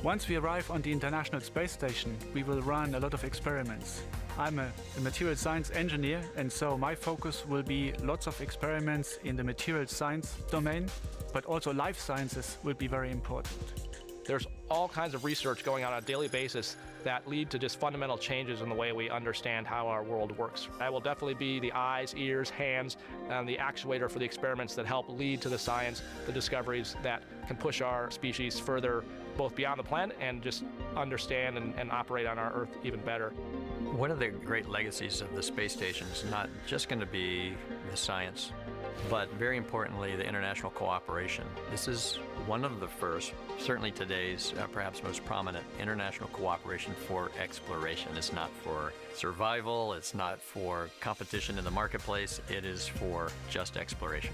Once we arrive on the International Space Station, we will run a lot of experiments. I'm a material science engineer, and so my focus will be lots of experiments in the material science domain, but also life sciences will be very important. There's all kinds of research going on a daily basis that lead to just fundamental changes in the way we understand how our world works. I will definitely be the eyes, ears, hands, and the actuator for the experiments that help lead to the science, the discoveries that can push our species further, both beyond the planet and just understand and operate on our Earth even better. One of the great legacies of the space station is not just going to be the science, but very importantly, the international cooperation. This is one of the first, certainly today's perhaps most prominent, international cooperation for exploration. It's not for survival, it's not for competition in the marketplace, it is for just exploration.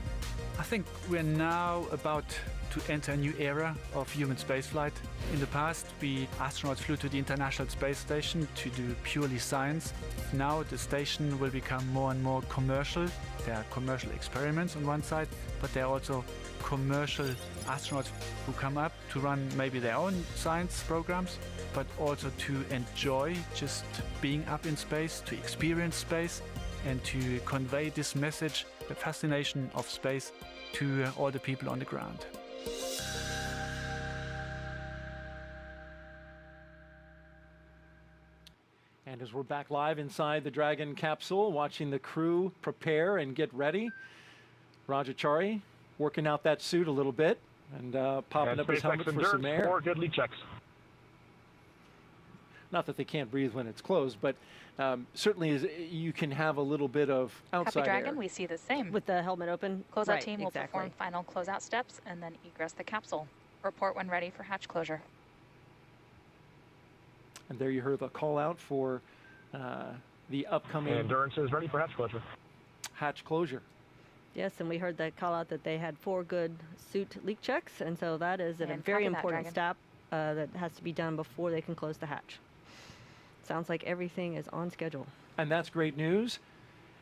I think we're now about to enter a new era of human spaceflight. In the past, we astronauts flew to the International Space Station to do purely science. Now the station will become more and more commercial. There are commercial experiments on one side, but there are also commercial astronauts who come up to run maybe their own science programs, but also to enjoy just being up in space, to experience space, and to convey this message, the fascination of space, to all the people on the ground. And as we're back live inside the Dragon capsule, watching the crew prepare and get ready, Rajachari working out that suit a little bit and popping up his helmet for some air. 4 good leak checks. Not that they can't breathe when it's closed, but certainly you can have a little bit of outside Happy Dragon, air. we see the same. With the helmet open? Closeout Right, team will exactly. perform final closeout steps and then egress the capsule. Report when ready for hatch closure. And there you heard the call out for the upcoming... Endurance is ready for hatch closure. Hatch closure. Yes, and we heard that call out that they had 4 good suit leak checks, and so that is a And very copy that, important Dragon. step that has to be done before they can close the hatch. Sounds like everything is on schedule. And that's great news.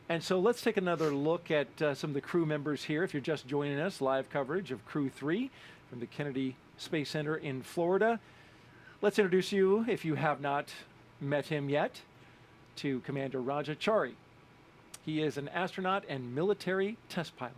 And so let's take another look at some of the crew members here. If you're just joining us, live coverage of Crew 3 from the Kennedy Space Center in Florida. Let's introduce you, if you have not met him yet, to Commander Rajachari. He is an astronaut and military test pilot.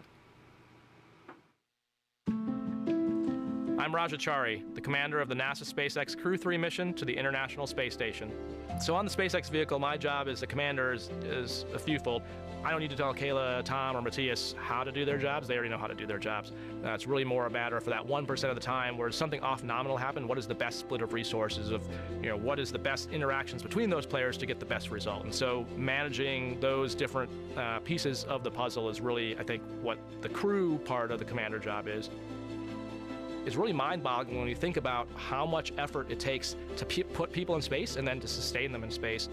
I'm Rajachari, the commander of the NASA SpaceX Crew 3 mission to the International Space Station. So on the SpaceX vehicle, my job as the commander is a fewfold. I don't need to tell Kayla, Tom, or Matthias how to do their jobs. They already know how to do their jobs. It's really more a matter for that 1% of the time where something off nominal happen, what is the best split of resources, of what is the best interactions between those players to get the best result. And so managing those different pieces of the puzzle is really, I think, what the crew part of the commander job is. It's really mind-boggling when you think about how much effort it takes to put people in space and then to sustain them in space.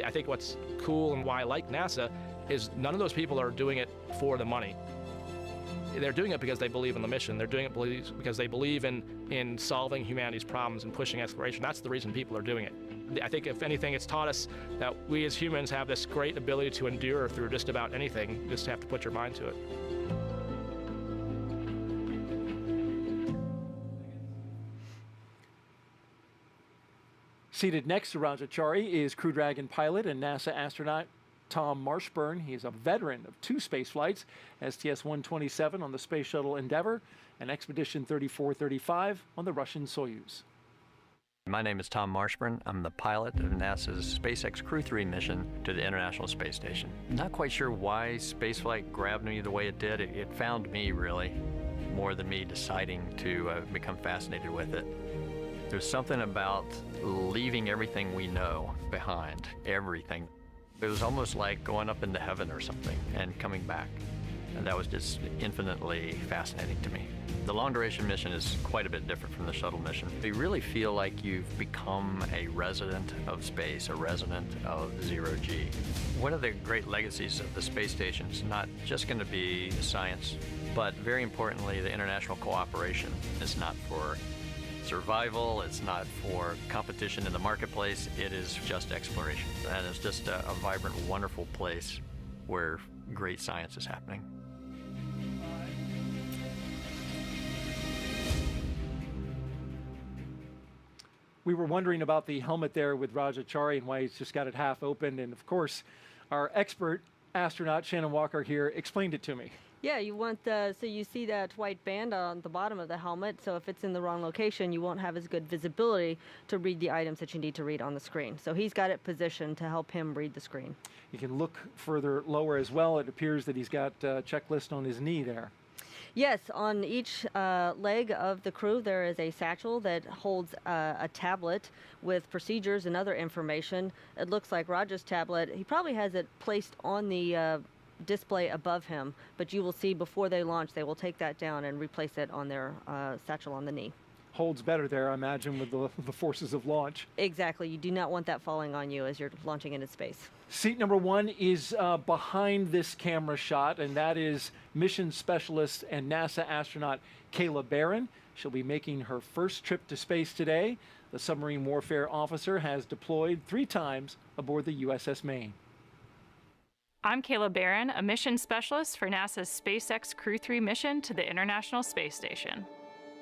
I think what's cool and why I like NASA is none of those people are doing it for the money. They're doing it because they believe in the mission. They're doing it because they believe in solving humanity's problems and pushing exploration. That's the reason people are doing it. I think, if anything, it's taught us that we as humans have this great ability to endure through just about anything. You just have to put your mind to it. Seated next to Rajachari is Crew Dragon pilot and NASA astronaut Tom Marshburn. He is a veteran of 2 space flights, STS-127 on the Space Shuttle Endeavour and Expedition 3435 on the Russian Soyuz. My name is Tom Marshburn. I'm the pilot of NASA's SpaceX Crew 3 mission to the International Space Station. Not quite sure why spaceflight grabbed me the way it did. It found me, really, more than me deciding to become fascinated with it. There's something about leaving everything we know behind, everything. It was almost like going up into heaven or something and coming back. And that was just infinitely fascinating to me. The long-duration mission is quite a bit different from the shuttle mission. You really feel like you've become a resident of space, a resident of zero-G. One of the great legacies of the space station is not just going to be science, but very importantly, the international cooperation. It's not for survival, it's not for competition in the marketplace, it is just exploration. And it's just a vibrant, wonderful place where great science is happening. We were wondering about the helmet there with Rajachari and why he's just got it half open. And of course, our expert astronaut, Shannon Walker here, explained it to me. Yeah, you want so you see that white band on the bottom of the helmet, so if it's in the wrong location, you won't have as good visibility to read the items that you need to read on the screen. So he's got it positioned to help him read the screen. You can look further lower as well. It appears that he's got a checklist on his knee there. Yes, on each leg of the crew there is a satchel that holds a tablet with procedures and other information. It looks like Roger's tablet. He probably has it placed on the display above him, but you will see before they launch, they will take that down and replace it on their satchel on the knee. Holds better there, I imagine, with the forces of launch. Exactly. You do not want that falling on you as you're launching into space. Seat number 1 is behind this camera shot, and that is mission specialist and NASA astronaut Kayla Barron. She'll be making her first trip to space today. The submarine warfare officer has deployed 3 times aboard the USS Maine. I'm Kayla Barron, a mission specialist for NASA's SpaceX Crew 3 mission to the International Space Station.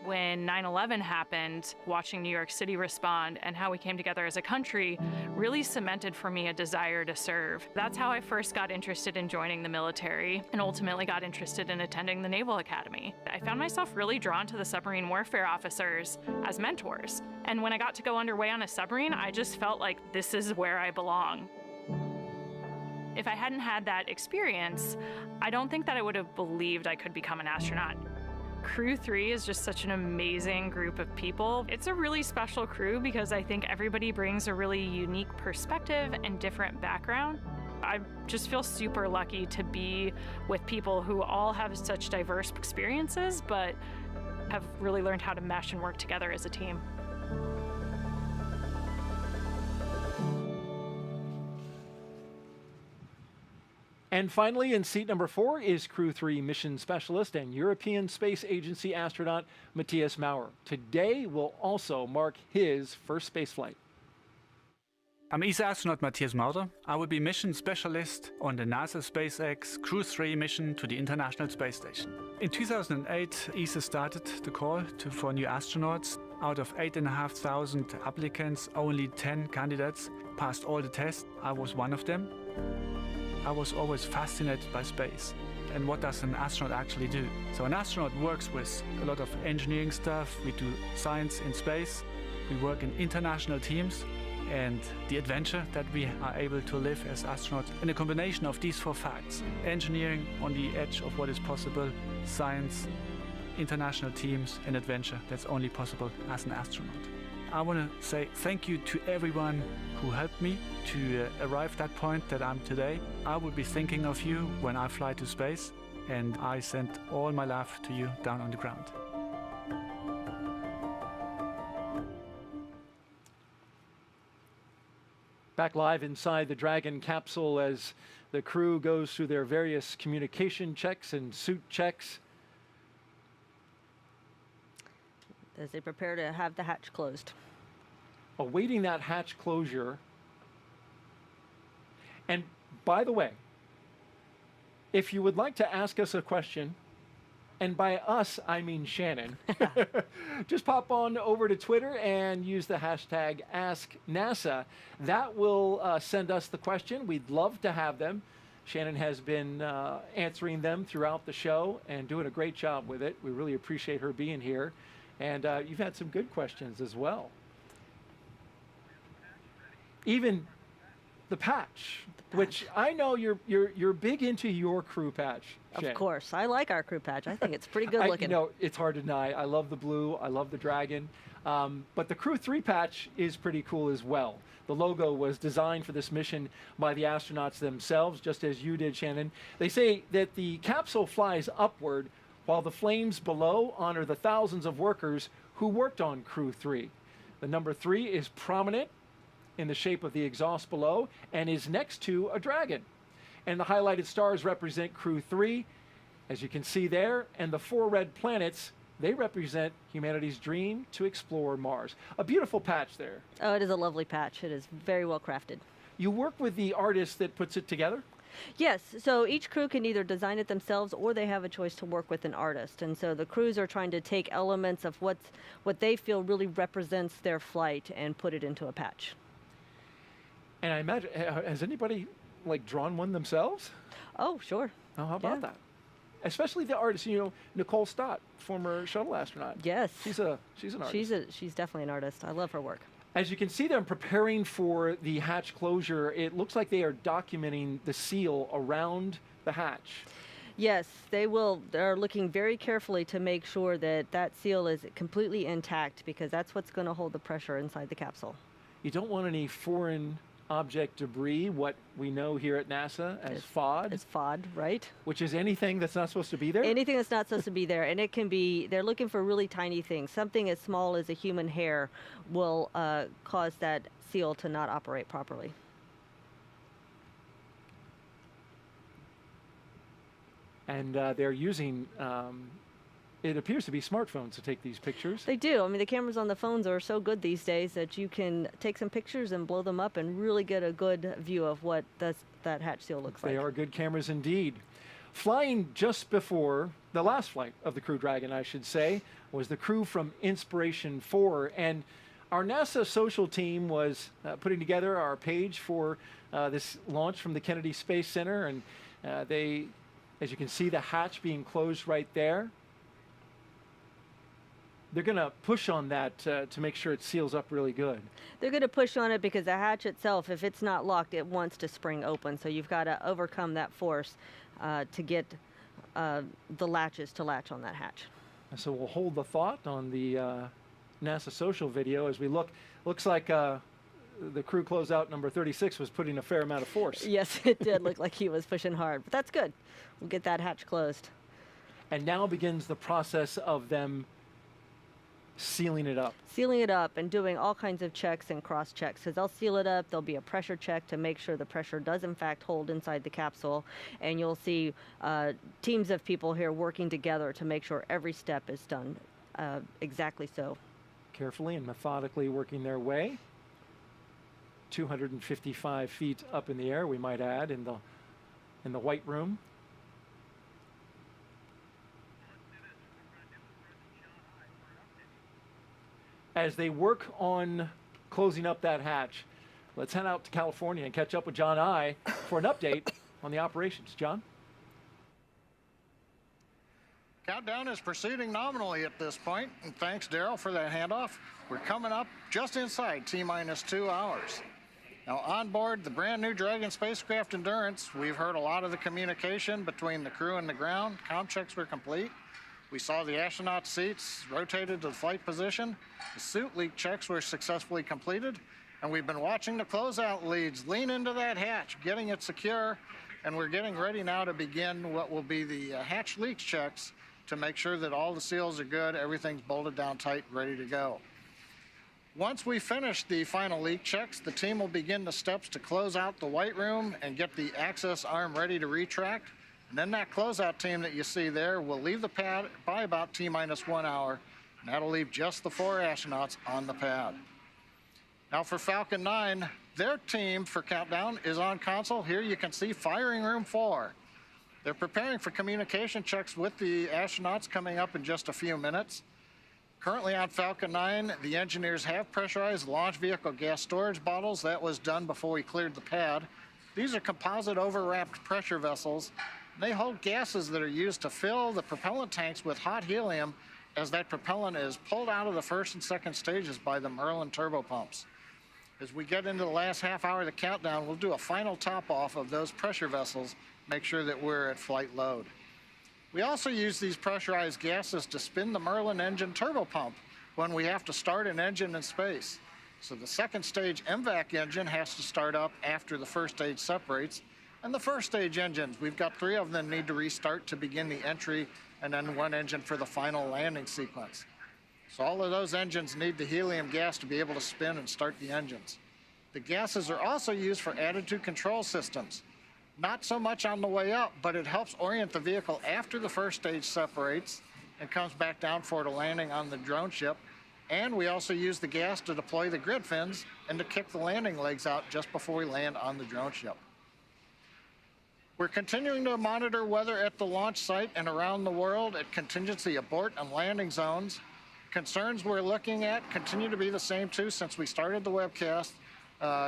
When 9/11 happened, watching New York City respond and how we came together as a country really cemented for me a desire to serve. That's how I first got interested in joining the military and ultimately got interested in attending the Naval Academy. I found myself really drawn to the submarine warfare officers as mentors. And when I got to go underway on a submarine, I just felt like this is where I belong. If I hadn't had that experience, I don't think that I would have believed I could become an astronaut. Crew 3 is just such an amazing group of people. It's a really special crew because I think everybody brings a really unique perspective and different background. I just feel super lucky to be with people who all have such diverse experiences, but have really learned how to mesh and work together as a team. And finally, in seat number 4 is Crew 3 mission specialist and European Space Agency astronaut Matthias Maurer. Today will also mark his first spaceflight. I'm ESA astronaut Matthias Maurer. I will be mission specialist on the NASA SpaceX Crew 3 mission to the International Space Station. In 2008, ESA started the call for new astronauts. Out of 8,500 applicants, only 10 candidates passed all the tests. I was one of them. I was always fascinated by space and what does an astronaut actually do. So an astronaut works with a lot of engineering stuff. We do science in space. We work in international teams, and the adventure that we are able to live as astronauts in a combination of these 4 facts: engineering on the edge of what is possible, science, international teams, and adventure that's only possible as an astronaut. I want to say thank you to everyone who helped me to arrive at that point that I'm today. I will be thinking of you when I fly to space, and I send all my love to you down on the ground. Back live inside the Dragon capsule as the crew goes through their various communication checks and suit checks. As they prepare to have the hatch closed. Awaiting that hatch closure. And by the way, if you would like to ask us a question, And by us, I mean Shannon. Just pop on over to Twitter and use the hashtag AskNASA. That will send us the question. We'd love to have them. Shannon has been answering them throughout the show and doing a great job with it. We really appreciate her being here. And you've had some good questions as well. Even the patch, which I know you're big into your crew patch. Shannon. Of course, I like our crew patch. I think it's pretty good looking. You know, it's hard to deny. I love the blue. I love the dragon. But the Crew 3 patch is pretty cool as well. The logo was designed for this mission by the astronauts themselves, just as you did, Shannon. They say that the capsule flies upward while the flames below honor the thousands of workers who worked on Crew 3. The number 3 is prominent in the shape of the exhaust below and is next to a dragon. And the highlighted stars represent Crew 3, as you can see there, and the 4 red planets, they represent humanity's dream to explore Mars. A beautiful patch there. Oh, it is a lovely patch. It is very well crafted. You work with the artist that puts it together? Yes, so each crew can either design it themselves or they have a choice to work with an artist. And so the crews are trying to take elements of what they feel really represents their flight and put it into a patch. And I imagine, has anybody like drawn one themselves? Oh, sure. Oh, how about that? Especially the artist, you know, Nicole Stott, former shuttle astronaut. Yes. She's an artist. She's definitely an artist. I love her work. As you can see them preparing for the hatch closure, it looks like they are documenting the seal around the hatch. Yes, they will. They're looking very carefully to make sure that that seal is completely intact because that's what's going to hold the pressure inside the capsule. You don't want any foreign object debris, what we know here at NASA as FOD. As FOD, right. Which is anything that's not supposed to be there? Anything that's not supposed to be there. And it can be, they're looking for really tiny things. Something as small as a human hair will cause that seal to not operate properly. And they're using, it appears to be smartphones to take these pictures. They do. I mean, the cameras on the phones are so good these days that you can take some pictures and blow them up and really get a good view of what that hatch seal looks like. They are good cameras indeed. Flying just before the last flight of the Crew Dragon, I should say, was the crew from Inspiration 4. And our NASA social team was putting together our page for this launch from the Kennedy Space Center. And they, as you can see, the hatch being closed right there. They're going to push on that to make sure it seals up really good. They're going to push on it because the hatch itself, if it's not locked, it wants to spring open. So you've got to overcome that force to get the latches to latch on that hatch. So we'll hold the thought on the NASA social video as we look. Looks like the crew closeout number 36 was putting a fair amount of force. Yes, it did look like he was pushing hard, but that's good. We'll get that hatch closed. And now begins the process of them sealing it up. Sealing it up and doing all kinds of checks and cross checks. Because they'll seal it up, there'll be a pressure check to make sure the pressure does in fact hold inside the capsule. And you'll see teams of people here working together to make sure every step is done exactly so. Carefully and methodically working their way. 255 feet up in the air, we might add, in the White Room. As they work on closing up that hatch, let's head out to California and catch up with John I for an update on the operations. John? Countdown is proceeding nominally at this point, and thanks, Daryl, for that handoff. We're coming up just inside T-minus 2 hours. Now, on board the brand new Dragon spacecraft Endurance, we've heard a lot of the communication between the crew and the ground. Comm checks were complete. We saw the astronaut seats rotated to the flight position. The suit leak checks were successfully completed, and we've been watching the closeout leads lean into that hatch, getting it secure, and we're getting ready now to begin what will be the hatch leak checks to make sure that all the seals are good, everything's bolted down tight, ready to go. Once we finish the final leak checks, the team will begin the steps to close out the White Room and get the access arm ready to retract. And then that closeout team that you see there will leave the pad by about T-minus 1 hour, and that'll leave just the 4 astronauts on the pad. Now for Falcon 9, their team for countdown is on console. Here you can see firing room 4. They're preparing for communication checks with the astronauts coming up in just a few minutes. Currently on Falcon 9, the engineers have pressurized launch vehicle gas storage bottles. That was done before we cleared the pad. These are composite overwrapped pressure vessels. They hold gases that are used to fill the propellant tanks with hot helium as that propellant is pulled out of the first and second stages by the Merlin turbopumps. As we get into the last half hour of the countdown, we'll do a final top off of those pressure vessels, make sure that we're at flight load. We also use these pressurized gases to spin the Merlin engine turbopump when we have to start an engine in space. So the second stage MVAC engine has to start up after the first stage separates. And the first stage engines, we've got 3 of them need to restart to begin the entry, and then 1 engine for the final landing sequence. So all of those engines need the helium gas to be able to spin and start the engines. The gases are also used for attitude control systems. Not so much on the way up, but it helps orient the vehicle after the first stage separates and comes back down for the landing on the drone ship. And we also use the gas to deploy the grid fins and to kick the landing legs out just before we land on the drone ship. We're continuing to monitor weather at the launch site and around the world at contingency abort and landing zones. Concerns we're looking at continue to be the same too since we started the webcast,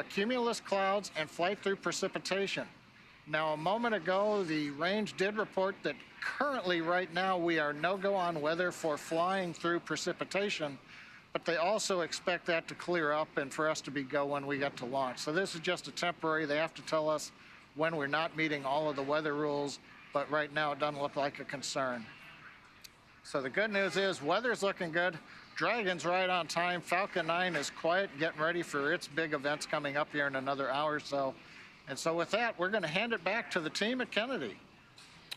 cumulus clouds and flight through precipitation. Now, a moment ago, the range did report that currently right now we are no-go on weather for flying through precipitation, but they also expect that to clear up and for us to be go when we get to launch. So this is just a temporary, they have to tell us when we're not meeting all of the weather rules, but right now it doesn't look like a concern. So the good news is weather's looking good. Dragon's right on time. Falcon 9 is quiet, getting ready for its big events coming up here in another hour or so. And so with that, we're going to hand it back to the team at Kennedy.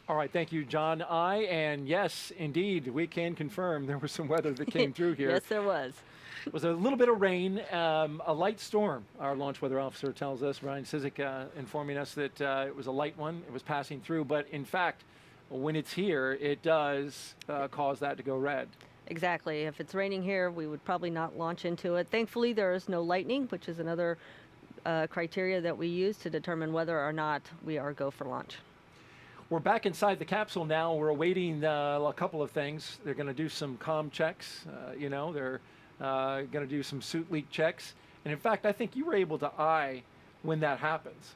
All right, thank you, John. And yes, indeed, we can confirm there was some weather that came through here. Yes, there was. It was a little bit of rain, a light storm, our launch weather officer tells us, Ryan Sizik, informing us that it was a light one. It was passing through, but in fact, when it's here, it does cause that to go red. Exactly. If it's raining here, we would probably not launch into it. Thankfully, there is no lightning, which is another criteria that we use to determine whether or not we are go for launch. We're back inside the capsule now. We're awaiting a couple of things. They're going to do some comm checks. They're going to do some suit leak checks. And in fact, I think you were able to eye when that happens.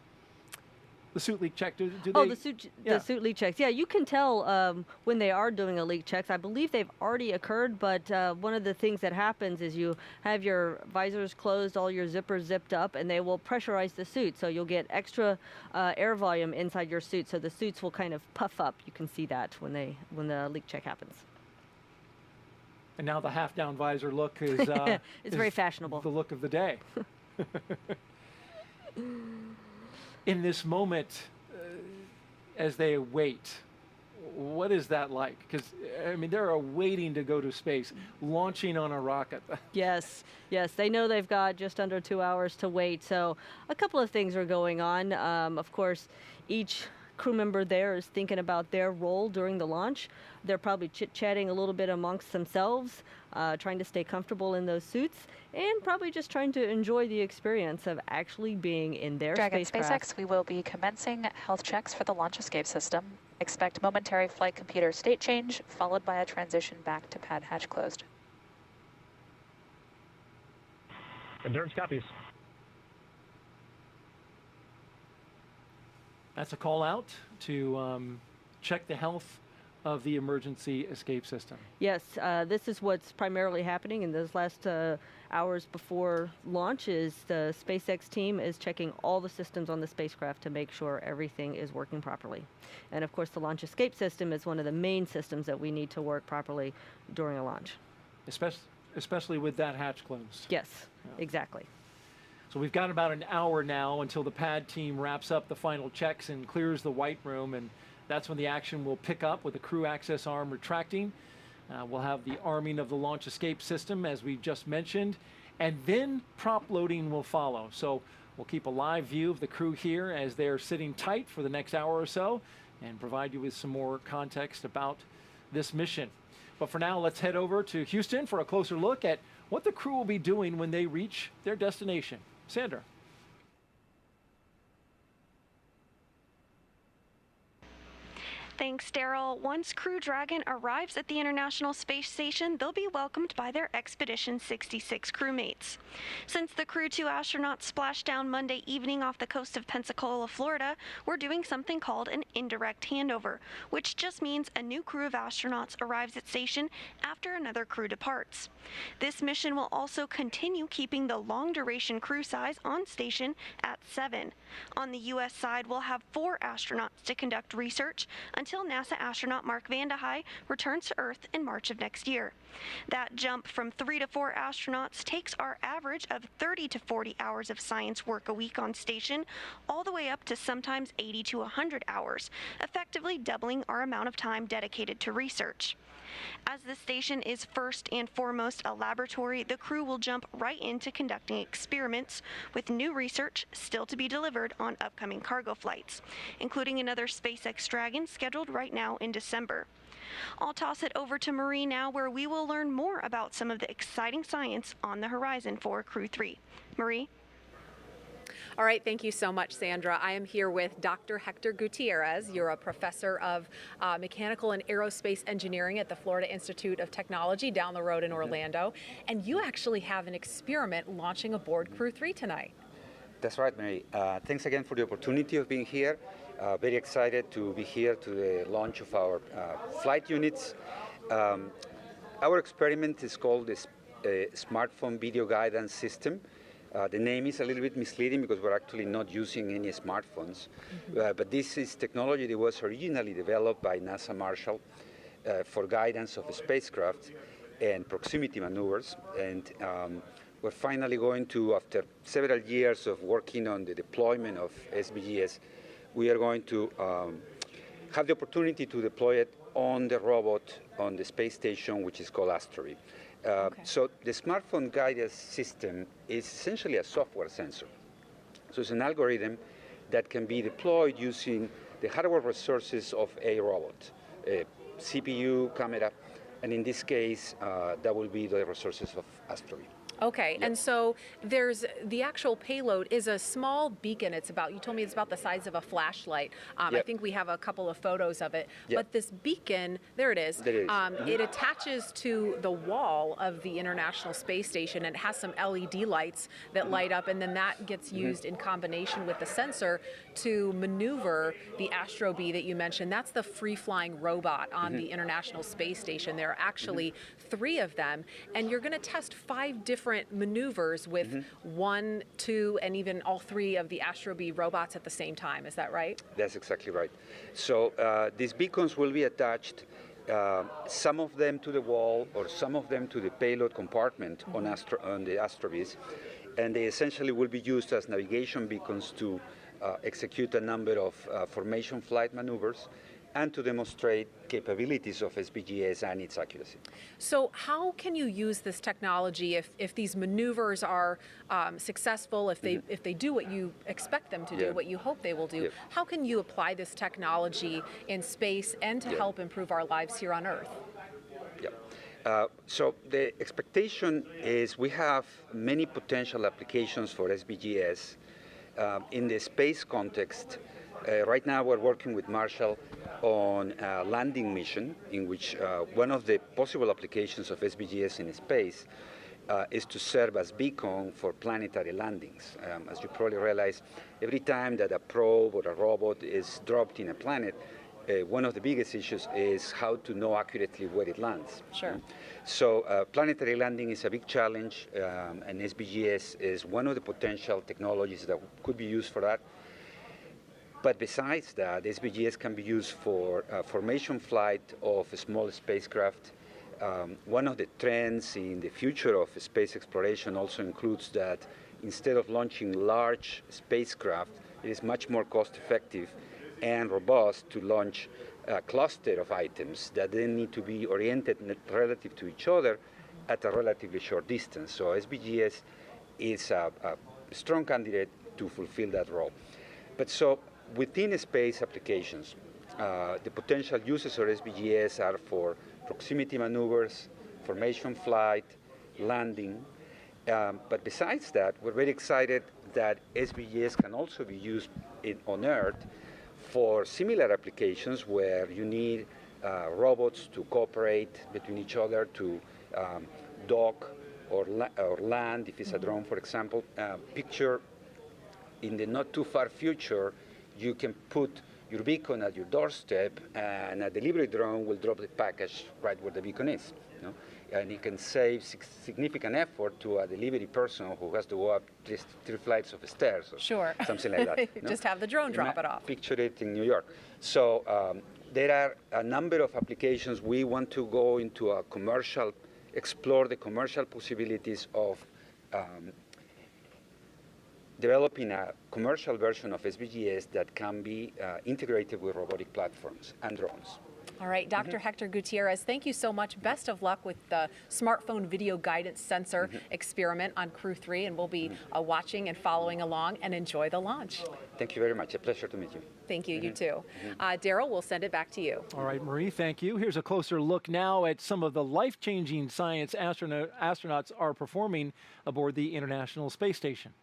The suit leak check, do they? Oh, the suit leak checks. Yeah, you can tell when they are doing a leak checks. I believe they've already occurred, but one of the things that happens is you have your visors closed, all your zippers zipped up, and they will pressurize the suit. So you'll get extra air volume inside your suit, so the suits will kind of puff up. You can see that when the leak check happens. And now the half-down visor look is it's very fashionable. The look of the day. In this moment, as they wait, what is that like? Because, I mean, they're waiting to go to space, launching on a rocket. Yes, they know they've got just under 2 hours to wait. So a couple of things are going on. Of course, each crew member there is thinking about their role during the launch. They're probably chit-chatting a little bit amongst themselves, trying to stay comfortable in those suits, and probably just trying to enjoy the experience of actually being in their Dragon spacecraft. SpaceX, we will be commencing health checks for the launch escape system. Expect momentary flight computer state change, followed by a transition back to pad hatch closed. Endurance copies. That's a call out to check the health of the emergency escape system. Yes, this is what's primarily happening in those last hours before launch. Is the SpaceX team is checking all the systems on the spacecraft to make sure everything is working properly. And of course, the launch escape system is one of the main systems that we need to work properly during a launch. Especially with that hatch closed. Yes, exactly. So we've got about an hour now until the pad team wraps up the final checks and clears the white room, and that's when the action will pick up with the crew access arm retracting. We'll have the arming of the launch escape system, as we just mentioned, and then prop loading will follow. So we'll keep a live view of the crew here as they're sitting tight for the next hour or so and provide you with some more context about this mission. But for now, let's head over to Houston for a closer look at what the crew will be doing when they reach their destination. Sandra. Thanks, Daryl. Once Crew Dragon arrives at the International Space Station, they'll be welcomed by their Expedition 66 crewmates. Since the Crew 2 astronauts splashed down Monday evening off the coast of Pensacola, Florida, we're doing something called an indirect handover, which just means a new crew of astronauts arrives at station after another crew departs. This mission will also continue keeping the long-duration crew size on station at 7. On the U.S. side, we'll have 4 astronauts to conduct research until NASA astronaut Mark Vande Hei returns to Earth in March of next year. That jump from 3 to 4 astronauts takes our average of 30 to 40 hours of science work a week on station all the way up to sometimes 80 to 100 hours, effectively doubling our amount of time dedicated to research. As the station is first and foremost a laboratory, the crew will jump right into conducting experiments with new research still to be delivered on upcoming cargo flights, including another Spacex Dragon scheduled right now in December. I'll toss it over to Marie now, where we will learn more about some of the exciting science on the horizon for Crew 3. Marie? All right, thank you so much, Sandra. I am here with Dr. Hector Gutierrez. You're a professor of mechanical and aerospace engineering at the Florida Institute of Technology down the road in Orlando. And you actually have an experiment launching aboard Crew 3 tonight. That's right, Mary. Thanks again for the opportunity of being here. Very excited to be here to the launch of our flight units. Our experiment is called the Smartphone Video Guidance System. The name is a little bit misleading because we're actually not using any smartphones. But this is technology that was originally developed by NASA Marshall for guidance of spacecraft and proximity maneuvers. And we're finally going to, after several years of working on the deployment of SVGS, we are going to have the opportunity to deploy it on the robot on the space station, which is called Astrobi. So the smartphone guidance system is essentially a software sensor. So it's an algorithm that can be deployed using the hardware resources of a robot, a CPU, camera, and in this case, that will be the resources of Astrobi. Okay, Yep. and so there's the actual payload is a small beacon. It's about, you told me it's about the size of a flashlight. I Yep. think we have a couple of photos of it. Yep. But this beacon, there it is. There it is. It attaches to the wall of the International Space Station, and it has some LED lights that light up, and then that gets used in combination with the sensor to maneuver the Astrobi that you mentioned. That's the free-flying robot on the International Space Station. There are actually 3 of them, and you're going to test 5 different maneuvers with 1, 2, and even all 3 of the Astrobi robots at the same time. Is that right? That's exactly right. So these beacons will be attached, some of them to the wall or some of them to the payload compartment on the Astrobis, and they essentially will be used as navigation beacons to execute a number of formation flight maneuvers and to demonstrate capabilities of SBGS and its accuracy. So how can you use this technology if these maneuvers are successful, if they do what you expect them to do, what you hope they will do? How can you apply this technology in space and to help improve our lives here on Earth? So the expectation is we have many potential applications for SBGS in the space context. Right now we're working with Marshall on a landing mission in which one of the possible applications of SBGS in space is to serve as beacon for planetary landings. As you probably realize, every time that a probe or a robot is dropped in a planet, one of the biggest issues is how to know accurately where it lands. Sure. So planetary landing is a big challenge, and SBGS is one of the potential technologies that could be used for that. But besides that, SBGS can be used for formation flight of a small spacecraft. One of the trends in the future of space exploration also includes that instead of launching large spacecraft, it is much more cost-effective and robust to launch a cluster of items that then need to be oriented relative to each other at a relatively short distance. So SBGS is a strong candidate to fulfill that role. But so within space applications, the potential uses of SBGS are for proximity maneuvers, formation flight, landing. But besides that, we're very excited that SBGS can also be used on Earth for similar applications where you need robots to cooperate between each other to dock or land, if it's a drone, for example. Picture in the not too far future, you can put your beacon at your doorstep, and a delivery drone will drop the package right where the beacon is. You know? And it can save significant effort to a delivery person who has to go up three flights of stairs or something like that. You know? Just have the drone drop it off. Picture it in New York. So there are a number of applications. We want to go into a commercial, explore the commercial possibilities of developing a commercial version of SVGS that can be integrated with robotic platforms and drones. All right, Dr. Hector Gutierrez, thank you so much. Best of luck with the smartphone video guidance sensor experiment on Crew 3, and we'll be watching and following along, and enjoy the launch. Thank you very much. A pleasure to meet you. Thank you. You too. Daryl, we'll send it back to you. All right, Marie, thank you. Here's a closer look now at some of the life-changing science astronauts are performing aboard the International Space Station.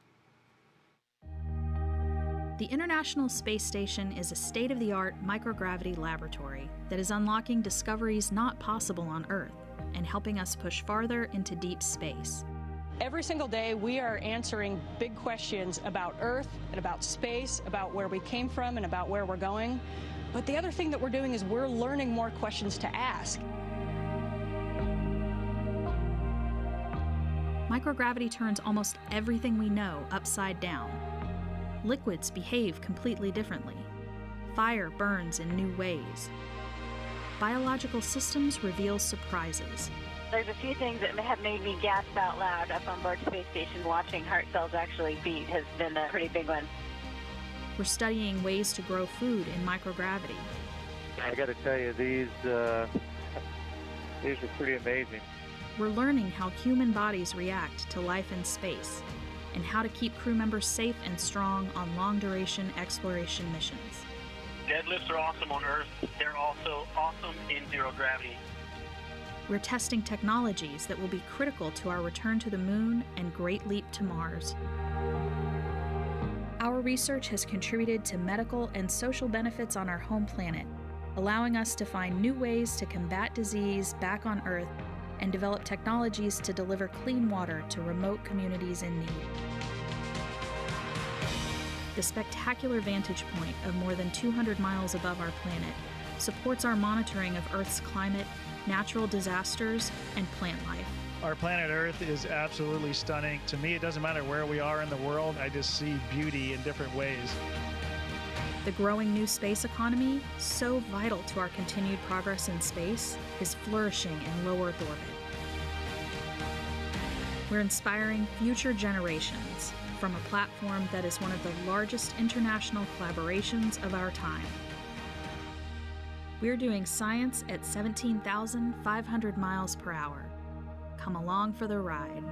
The International Space Station is a state-of-the-art microgravity laboratory that is unlocking discoveries not possible on Earth and helping us push farther into deep space. Every single day, we are answering big questions about Earth and about space, about where we came from and about where we're going. But the other thing that we're doing is we're learning more questions to ask. Microgravity turns almost everything we know upside down. Liquids behave completely differently. Fire burns in new ways. Biological systems reveal surprises. There's a few things that have made me gasp out loud up on board Space Station. Watching heart cells actually beat has been a pretty big one. We're studying ways to grow food in microgravity. I got to tell you, these are pretty amazing. We're learning how human bodies react to life in space, and how to keep crew members safe and strong on long-duration exploration missions. Deadlifts are awesome on Earth. They're also awesome in zero gravity. We're testing technologies that will be critical to our return to the moon and great leap to Mars. Our research has contributed to medical and social benefits on our home planet, allowing us to find new ways to combat disease back on Earth and develop technologies to deliver clean water to remote communities in need. The spectacular vantage point of more than 200 miles above our planet supports our monitoring of Earth's climate, natural disasters, and plant life. Our planet Earth is absolutely stunning. To me, it doesn't matter where we are in the world, I just see beauty in different ways. The growing new space economy, so vital to our continued progress in space, is flourishing in low Earth orbit. We're inspiring future generations from a platform that is one of the largest international collaborations of our time. We're doing science at 17,500 miles per hour. Come along for the ride.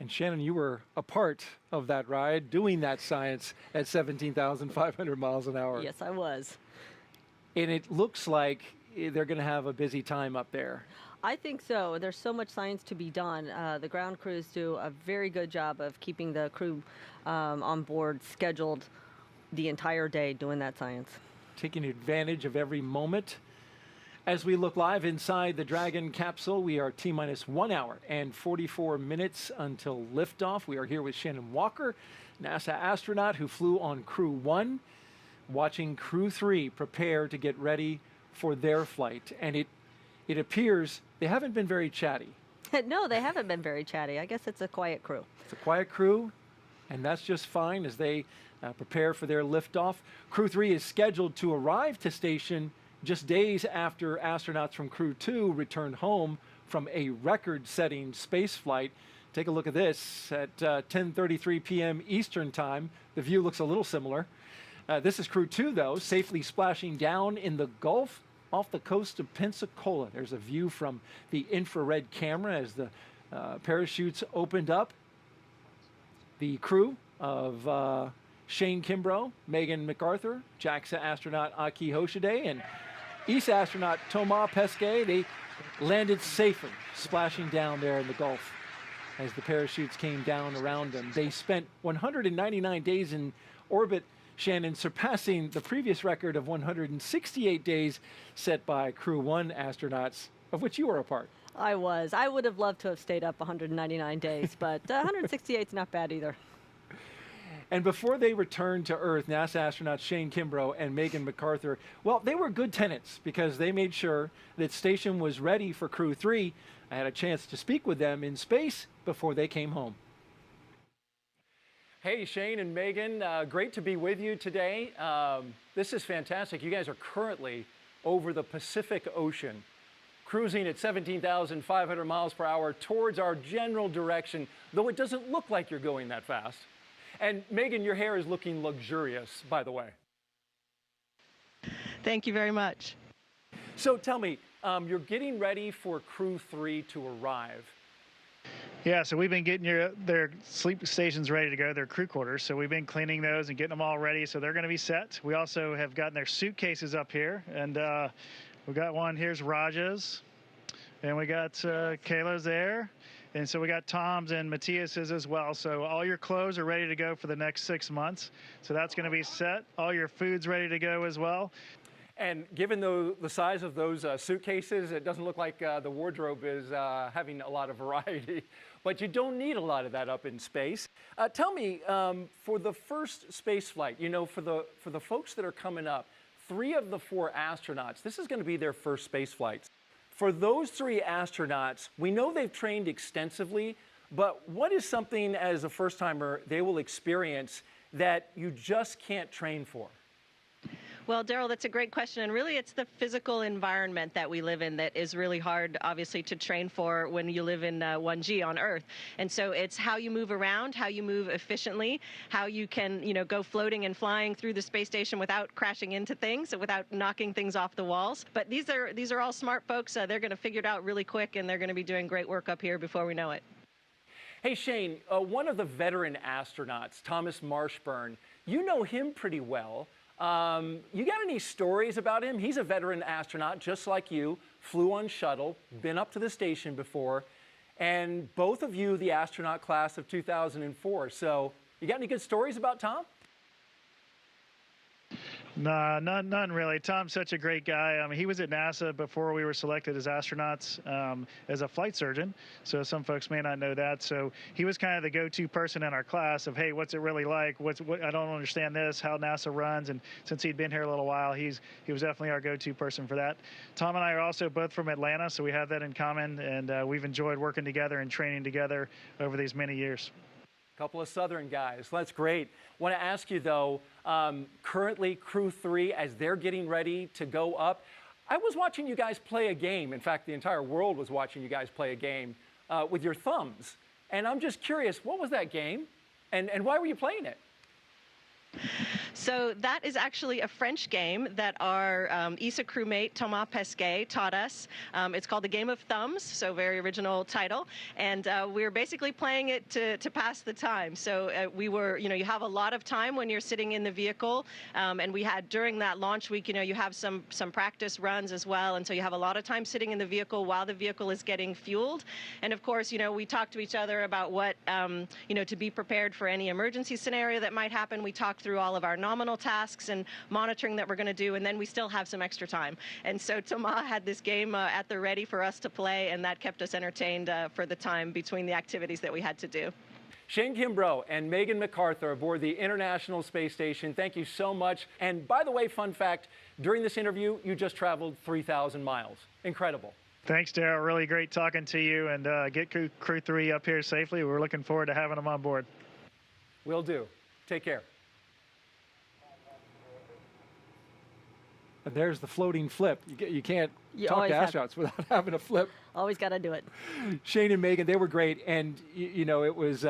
And Shannon, you were a part of that ride, doing that science at 17,500 miles an hour. Yes, I was. And it looks like they're going to have a busy time up there. I think so. There's so much science to be done. The ground crews do a very good job of keeping the crew on board scheduled the entire day doing that science. Taking advantage of every moment. As we look live inside the Dragon capsule, we are T-minus 1 hour and 44 minutes until liftoff. We are here with Shannon Walker, NASA astronaut who flew on Crew 1, watching Crew 3 prepare to get ready for their flight. And it appears they haven't been very chatty. No, they haven't been very chatty. I guess it's a quiet crew. It's a quiet crew, and that's just fine as they prepare for their liftoff. Crew 3 is scheduled to arrive to station just days after astronauts from Crew 2 returned home from a record-setting space flight. Take a look at this at 10:33 p.m. Eastern Time. The view looks a little similar. This is Crew 2, though, safely splashing down in the Gulf off the coast of Pensacola. There's a view from the infrared camera as the parachutes opened up. The crew of Shane Kimbrough, Megan MacArthur, JAXA astronaut Aki Hoshide, and ESA astronaut Thomas Pesquet, they landed safely, splashing down there in the Gulf as the parachutes came down around them. They spent 199 days in orbit, Shannon, surpassing the previous record of 168 days set by Crew 1 astronauts, of which you were a part. I was. I would have loved to have stayed up 199 days, but 168 is not bad either. And before they returned to Earth, NASA astronauts Shane Kimbrough and Megan MacArthur, well, they were good tenants because they made sure that station was ready for Crew 3. I had a chance to speak with them in space before they came home. Hey, Shane and Megan, great to be with you today. This is fantastic. You guys are currently over the Pacific Ocean, cruising at 17,500 miles per hour towards our general direction, though it doesn't look like you're going that fast. And Megan, your hair is looking luxurious, by the way. Thank you very much. So tell me, you're getting ready for Crew 3 to arrive. Yeah, so we've been getting their sleep stations ready to go, their crew quarters. So we've been cleaning those and getting them all ready. So they're going to be set. We also have gotten their suitcases up here. And we got one, here's Raja's. And we got Kayla's there. And so we got Tom's and Matthias's as well. So all your clothes are ready to go for the next 6 months. So that's going to be set. All your food's ready to go as well. And given the size of those suitcases, it doesn't look like the wardrobe is having a lot of variety. But you don't need a lot of that up in space. Tell me, for the first space flight, you know, for the folks that are coming up, 3 of the 4 astronauts, this is going to be their first space flights. For those 3 astronauts, we know they've trained extensively, but what is something as a first-timer they will experience that you just can't train for? Well, Daryl, that's a great question. And really, it's the physical environment that we live in that is really hard, obviously, to train for when you live in 1G on Earth. And so it's how you move around, how you move efficiently, how you can, you know, go floating and flying through the space station without crashing into things, without knocking things off the walls. But these are all smart folks. They're going to figure it out really quick, and they're going to be doing great work up here before we know it. Hey, Shane, one of the veteran astronauts, Thomas Marshburn, you know him pretty well. You got any stories about him? He's a veteran astronaut, just like you, flew on shuttle, been up to the station before, and both of you the astronaut class of 2004. So you got any good stories about Tom? Nah, none really. Tom's such a great guy. I mean, he was at NASA before we were selected as astronauts as a flight surgeon. So some folks may not know that. So he was kind of the go-to person in our class of, hey, what's it really like? I don't understand this, how NASA runs. And since he'd been here a little while, he was definitely our go-to person for that. Tom and I are also both from Atlanta, so we have that in common. And we've enjoyed working together and training together over these many years. Couple of Southern guys. That's great. Want to ask you, though, currently Crew 3, as they're getting ready to go up, I was watching you guys play a game. In fact, the entire world was watching you guys play a game with your thumbs. And I'm just curious, what was that game? And why were you playing it? So that is actually a French game that our ESA crewmate Thomas Pesquet taught us. It's called the Game of Thumbs, so very original title. And we were basically playing it to pass the time. So we were, you know, you have a lot of time when you're sitting in the vehicle. And we had, during that launch week, you know, you have some practice runs as well. And so you have a lot of time sitting in the vehicle while the vehicle is getting fueled. And of course, you know, we talked to each other about what, you know, to be prepared for any emergency scenario that might happen. We talked through all of our nominal tasks and monitoring that we're going to do, and then we still have some extra time. And so Thomas had this game at the ready for us to play, and that kept us entertained for the time between the activities that we had to do. Shane Kimbrough and Megan MacArthur aboard the International Space Station, thank you so much. And by the way, fun fact, during this interview, you just traveled 3,000 miles. Incredible. Thanks, Daryl. Really great talking to you, and get Crew 3 up here safely. We're looking forward to having them on board. Will do. Take care. And there's the floating flip. You can't talk to astronauts without having a flip. Always got to do it. Shane and Megan, they were great, and you know it was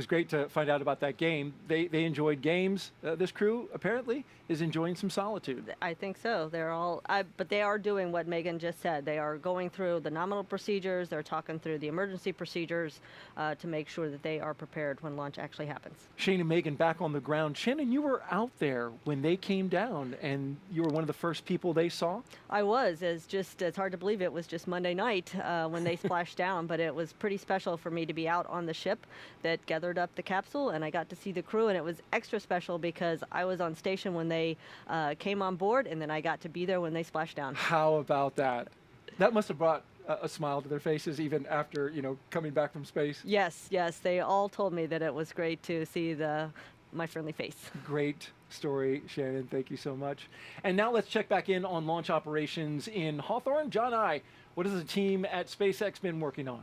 great to find out about that game. They enjoyed games. This crew apparently is enjoying some solitude. I think so. They're all, but they are doing what Megan just said. They are going through the nominal procedures. They're talking through the emergency procedures to make sure that they are prepared when launch actually happens. Shane and Megan back on the ground. Shannon, you were out there when they came down, and you were one of the first people they saw? I was. It's hard to believe it was just Monday night when they splashed down, but it was pretty special for me to be out on the ship that gathered up the capsule, and I got to see the crew, and it was extra special because I was on station when they came on board, and then I got to be there when they splashed down. How about that? That must have brought a smile to their faces even after, coming back from space. Yes, they all told me that it was great to see my friendly face. Great story, Shannon. Thank you so much. And now let's check back in on launch operations in Hawthorne. John I, what has the team at SpaceX been working on?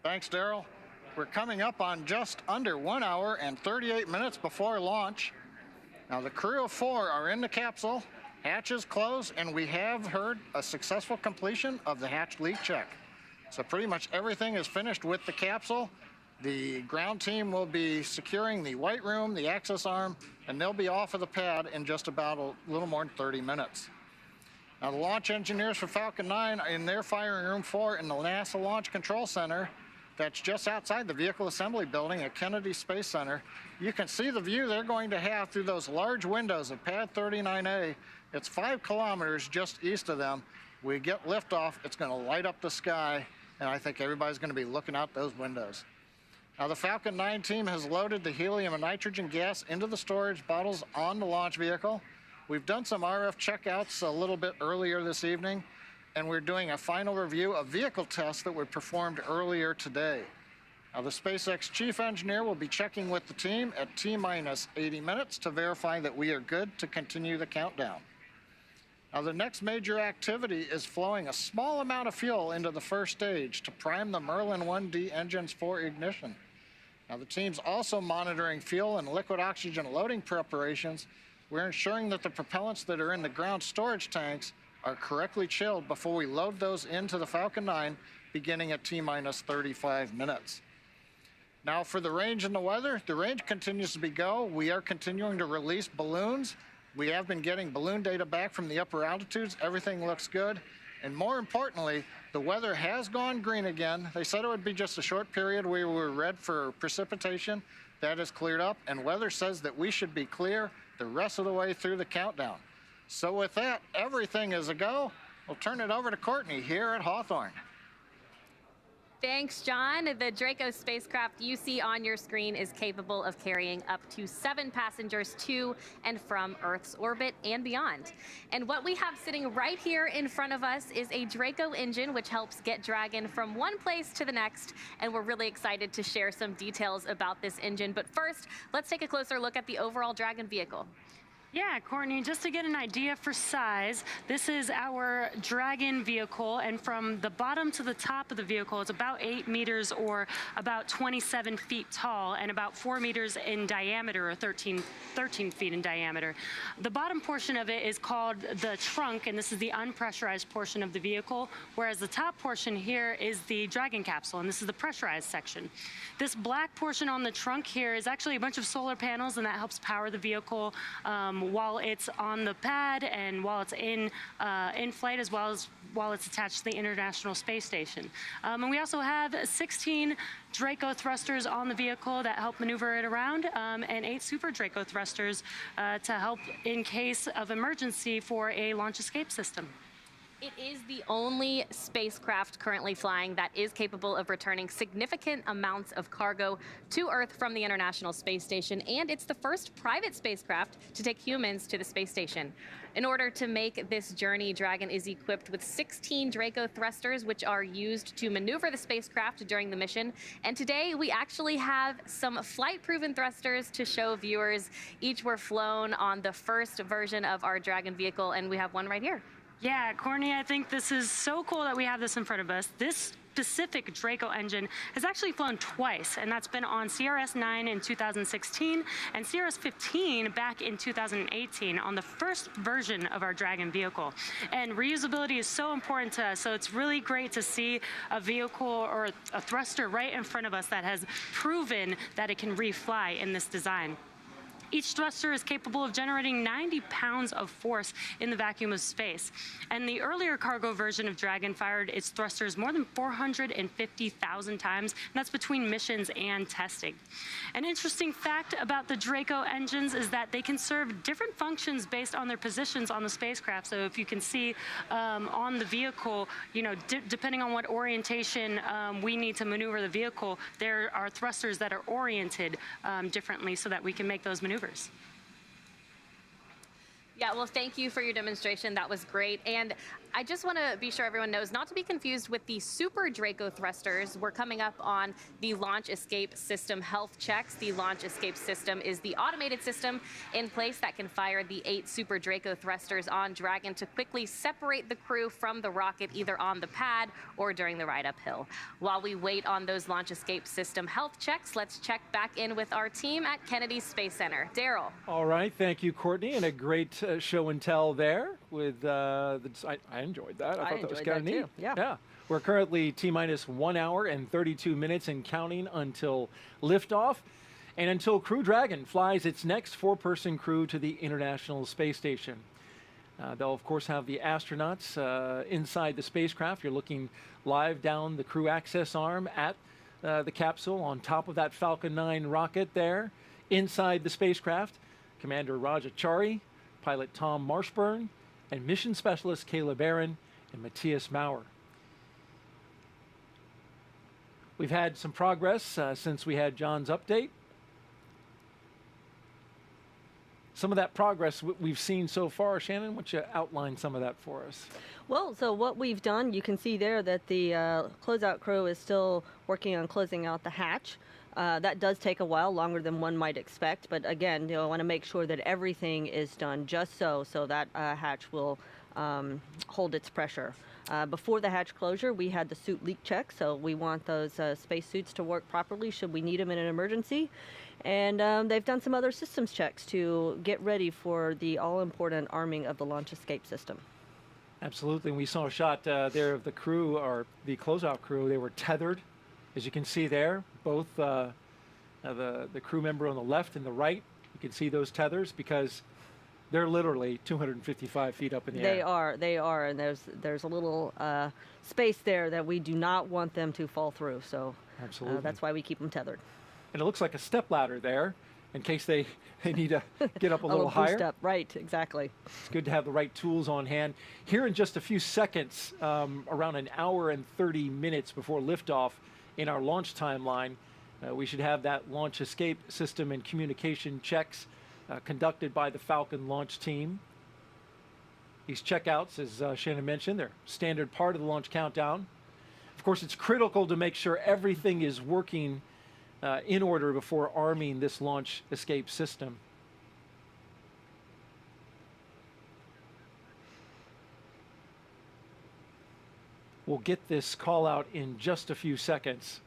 Thanks, Daryl. We're coming up on just under 1 hour and 38 minutes before launch. Now the crew of 4 are in the capsule, hatches closed, and we have heard a successful completion of the hatch leak check. So pretty much everything is finished with the capsule. The ground team will be securing the white room, the access arm, and they'll be off of the pad in just about a little more than 30 minutes. Now the launch engineers for Falcon 9 are in their firing room 4 in the NASA Launch Control Center. That's just outside the Vehicle Assembly Building at Kennedy Space Center. You can see the view they're going to have through those large windows of Pad 39A. It's 5 kilometers just east of them. We get liftoff, it's going to light up the sky, and I think everybody's going to be looking out those windows. Now the Falcon 9 team has loaded the helium and nitrogen gas into the storage bottles on the launch vehicle. We've done some RF checkouts a little bit earlier this evening, and we're doing a final review of vehicle tests that were performed earlier today. Now the SpaceX chief engineer will be checking with the team at T-minus 80 minutes to verify that we are good to continue the countdown. Now the next major activity is flowing a small amount of fuel into the first stage to prime the Merlin 1D engines for ignition. Now the team's also monitoring fuel and liquid oxygen loading preparations. We're ensuring that the propellants that are in the ground storage tanks are correctly chilled before we load those into the Falcon 9 beginning at T-minus 35 minutes. Now for the range and the weather, the range continues to be go. We are continuing to release balloons. We have been getting balloon data back from the upper altitudes. Everything looks good. And more importantly, the weather has gone green again. They said it would be just a short period. We were red for precipitation. That has cleared up, and weather says that we should be clear the rest of the way through the countdown. So with that, everything is a go. We'll turn it over to Courtney here at Hawthorne. Thanks, John. The Draco spacecraft you see on your screen is capable of carrying up to 7 passengers to and from Earth's orbit and beyond. And what we have sitting right here in front of us is a Draco engine, which helps get Dragon from one place to the next. And we're really excited to share some details about this engine. But first, let's take a closer look at the overall Dragon vehicle. Yeah, Courtney, just to get an idea for size, this is our Dragon vehicle, and from the bottom to the top of the vehicle, it's about 8 meters or about 27 feet tall and about 4 meters in diameter or 13 feet in diameter. The bottom portion of it is called the trunk, and this is the unpressurized portion of the vehicle, whereas the top portion here is the Dragon capsule, and this is the pressurized section. This black portion on the trunk here is actually a bunch of solar panels, and that helps power the vehicle while it's on the pad and while it's in flight, as well as while it's attached to the International Space Station. And we also have 16 Draco thrusters on the vehicle that help maneuver it around, and 8 Super Draco thrusters to help in case of emergency for a launch escape system. It is the only spacecraft currently flying that is capable of returning significant amounts of cargo to Earth from the International Space Station, and it's the first private spacecraft to take humans to the space station. In order to make this journey, Dragon is equipped with 16 Draco thrusters, which are used to maneuver the spacecraft during the mission. And today, we actually have some flight-proven thrusters to show viewers. Each were flown on the first version of our Dragon vehicle, and we have one right here. Yeah, Courtney, I think this is so cool that we have this in front of us. This specific Draco engine has actually flown twice, and that's been on CRS-9 in 2016 and CRS-15 back in 2018 on the first version of our Dragon vehicle. And reusability is so important to us, so it's really great to see a vehicle or a thruster right in front of us that has proven that it can refly in this design. Each thruster is capable of generating 90 pounds of force in the vacuum of space. And the earlier cargo version of Dragon fired its thrusters more than 450,000 times, and that's between missions and testing. An interesting fact about the Draco engines is that they can serve different functions based on their positions on the spacecraft. So if you can see on the vehicle, you know, depending on what orientation we need to maneuver the vehicle, there are thrusters that are oriented differently so that we can make those maneuvers. Yeah, well, thank you for your demonstration. That was great. And I just want to be sure everyone knows not to be confused with the Super Draco thrusters. We're coming up on the Launch Escape System health checks. The Launch Escape System is the automated system in place that can fire the 8 Super Draco thrusters on Dragon to quickly separate the crew from the rocket, either on the pad or during the ride uphill. While we wait on those Launch Escape System health checks, let's check back in with our team at Kennedy Space Center. Daryl. All right, thank you, Courtney, and a great show and tell there with I enjoyed that. I thought that was kind of neat. Yeah. We're currently T-minus 1 hour and 32 minutes and counting until liftoff, and until Crew Dragon flies its next 4-person crew to the International Space Station. They'll of course have the astronauts inside the spacecraft. You're looking live down the crew access arm at the capsule on top of that Falcon 9 rocket there. Inside the spacecraft, Commander Rajachari, pilot Tom Marshburn, and mission specialist Kayla Barron and Matthias Maurer. We've had some progress since we had John's update. Some of that progress we've seen so far. Shannon, why don't you outline some of that for us? Well, so what we've done, you can see there that the closeout crew is still working on closing out the hatch. That does take a while, longer than one might expect. But again, you know, I want to make sure that everything is done just so that hatch will hold its pressure. Before the hatch closure, we had the suit leak check, so we want those space suits to work properly should we need them in an emergency. And they've done some other systems checks to get ready for the all-important arming of the launch escape system. Absolutely. We saw a shot there of the crew, or the closeout crew. They were tethered, as you can see there. Both the crew member on the left and the right, you can see those tethers because they're literally 255 feet up in the air. They are, and there's a little space there that we do not want them to fall through. So absolutely, that's why we keep them tethered. And it looks like a step ladder there, in case they need to get up a little higher. Boost up, right? Exactly. It's good to have the right tools on hand. Here in just a few seconds, around an hour and 30 minutes before liftoff in our launch timeline, we should have that launch escape system and communication checks conducted by the Falcon launch team. These checkouts, as Shannon mentioned, they're standard part of the launch countdown. Of course, it's critical to make sure everything is working in order before arming this launch escape system. We'll get this call out in just a few seconds.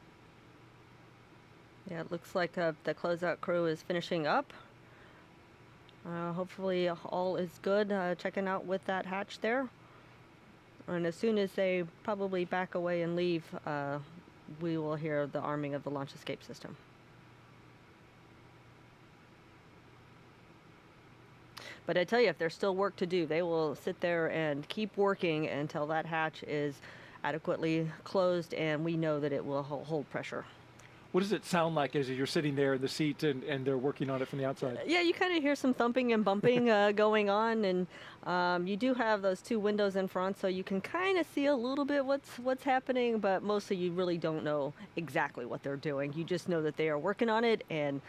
Yeah, it looks like the closeout crew is finishing up. Hopefully all is good, checking out with that hatch there. And as soon as they probably back away and leave, we will hear the arming of the launch escape system. But I tell you, if there's still work to do, they will sit there and keep working until that hatch is adequately closed and we know that it will hold pressure. What does it sound like as you're sitting there in the seat and they're working on it from the outside? Yeah, you kind of hear some thumping and bumping going on, and you do have those 2 windows in front, so you can kind of see a little bit what's happening, but mostly you really don't know exactly what they're doing. You just know that they are working on it and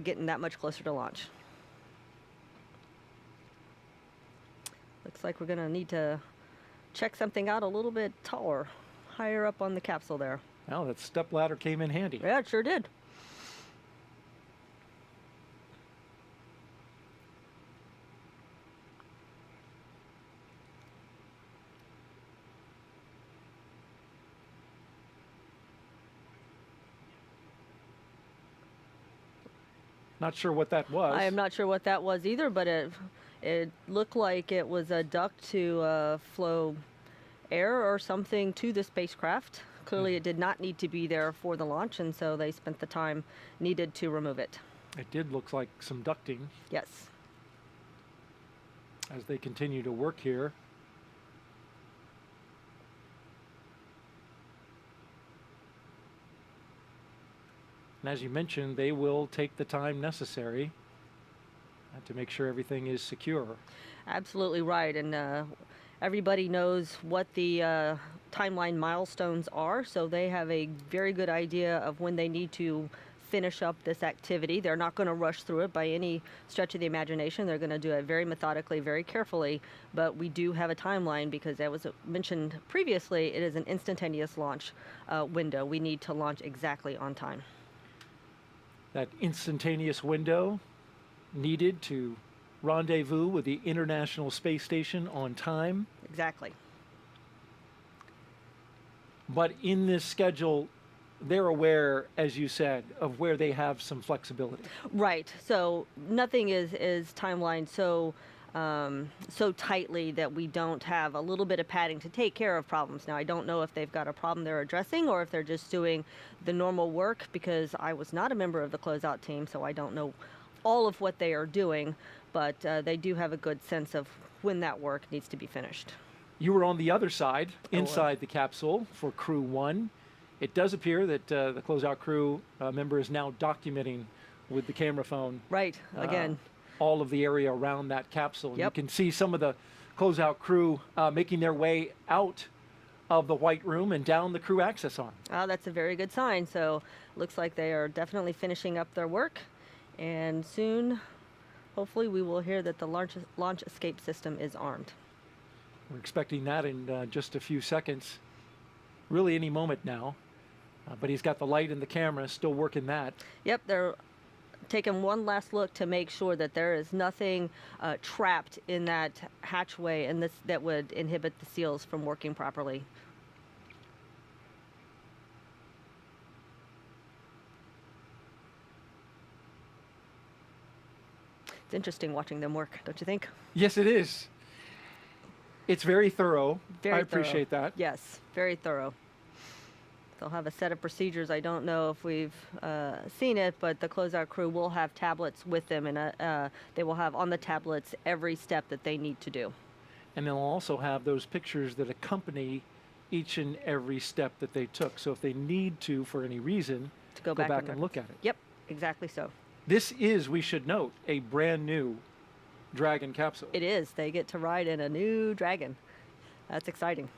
getting that much closer to launch. Looks like we're going to need to check something out a little bit taller, higher up on the capsule there. Well, that step ladder came in handy. Yeah, it sure did. Not sure what that was. I am not sure what that was either, but it looked like it was a duct to flow air or something to the spacecraft. Clearly, it did not need to be there for the launch, and so they spent the time needed to remove it. It did look like some ducting. Yes. As they continue to work here. And as you mentioned, they will take the time necessary to make sure everything is secure. Absolutely right. And everybody knows what the timeline milestones are, so they have a very good idea of when they need to finish up this activity. They're not going to rush through it by any stretch of the imagination. They're going to do it very methodically, very carefully, but we do have a timeline because, as was mentioned previously, it is an instantaneous launch window. We need to launch exactly on time. That instantaneous window needed to rendezvous with the International Space Station on time. Exactly. But in this schedule, they're aware, as you said, of where they have some flexibility. Right. So nothing is timelined so tightly that we don't have a little bit of padding to take care of problems. Now, I don't know if they've got a problem they're addressing or if they're just doing the normal work, because I was not a member of the closeout team, so I don't know all of what they are doing, but they do have a good sense of when that work needs to be finished. You were on the other side, inside the capsule for Crew 1. It does appear that the closeout crew member is now documenting with the camera phone. Right, again. All of the area around that capsule. Yep. You can see some of the closeout crew making their way out of the White Room and down the crew access arm. Oh, that's a very good sign. So looks like they are definitely finishing up their work. And soon, hopefully, we will hear that the launch escape system is armed. We're expecting that in just a few seconds. Really any moment now. But he's got the light and the camera, still working that. Yep, they're taking one last look to make sure that there is nothing trapped in that hatchway and that would inhibit the seals from working properly. It's interesting watching them work, don't you think? Yes, it is. It's very thorough. Very I appreciate that. Yes, very thorough. They'll have a set of procedures. I don't know if we've seen it, but the closeout crew will have tablets with them, and they will have on the tablets every step that they need to do. And they'll also have those pictures that accompany each and every step that they took. So if they need to, for any reason, to go back and look at it. Yep, exactly so. This is, we should note, a brand new Dragon capsule. It is. They get to ride in a new Dragon. That's exciting.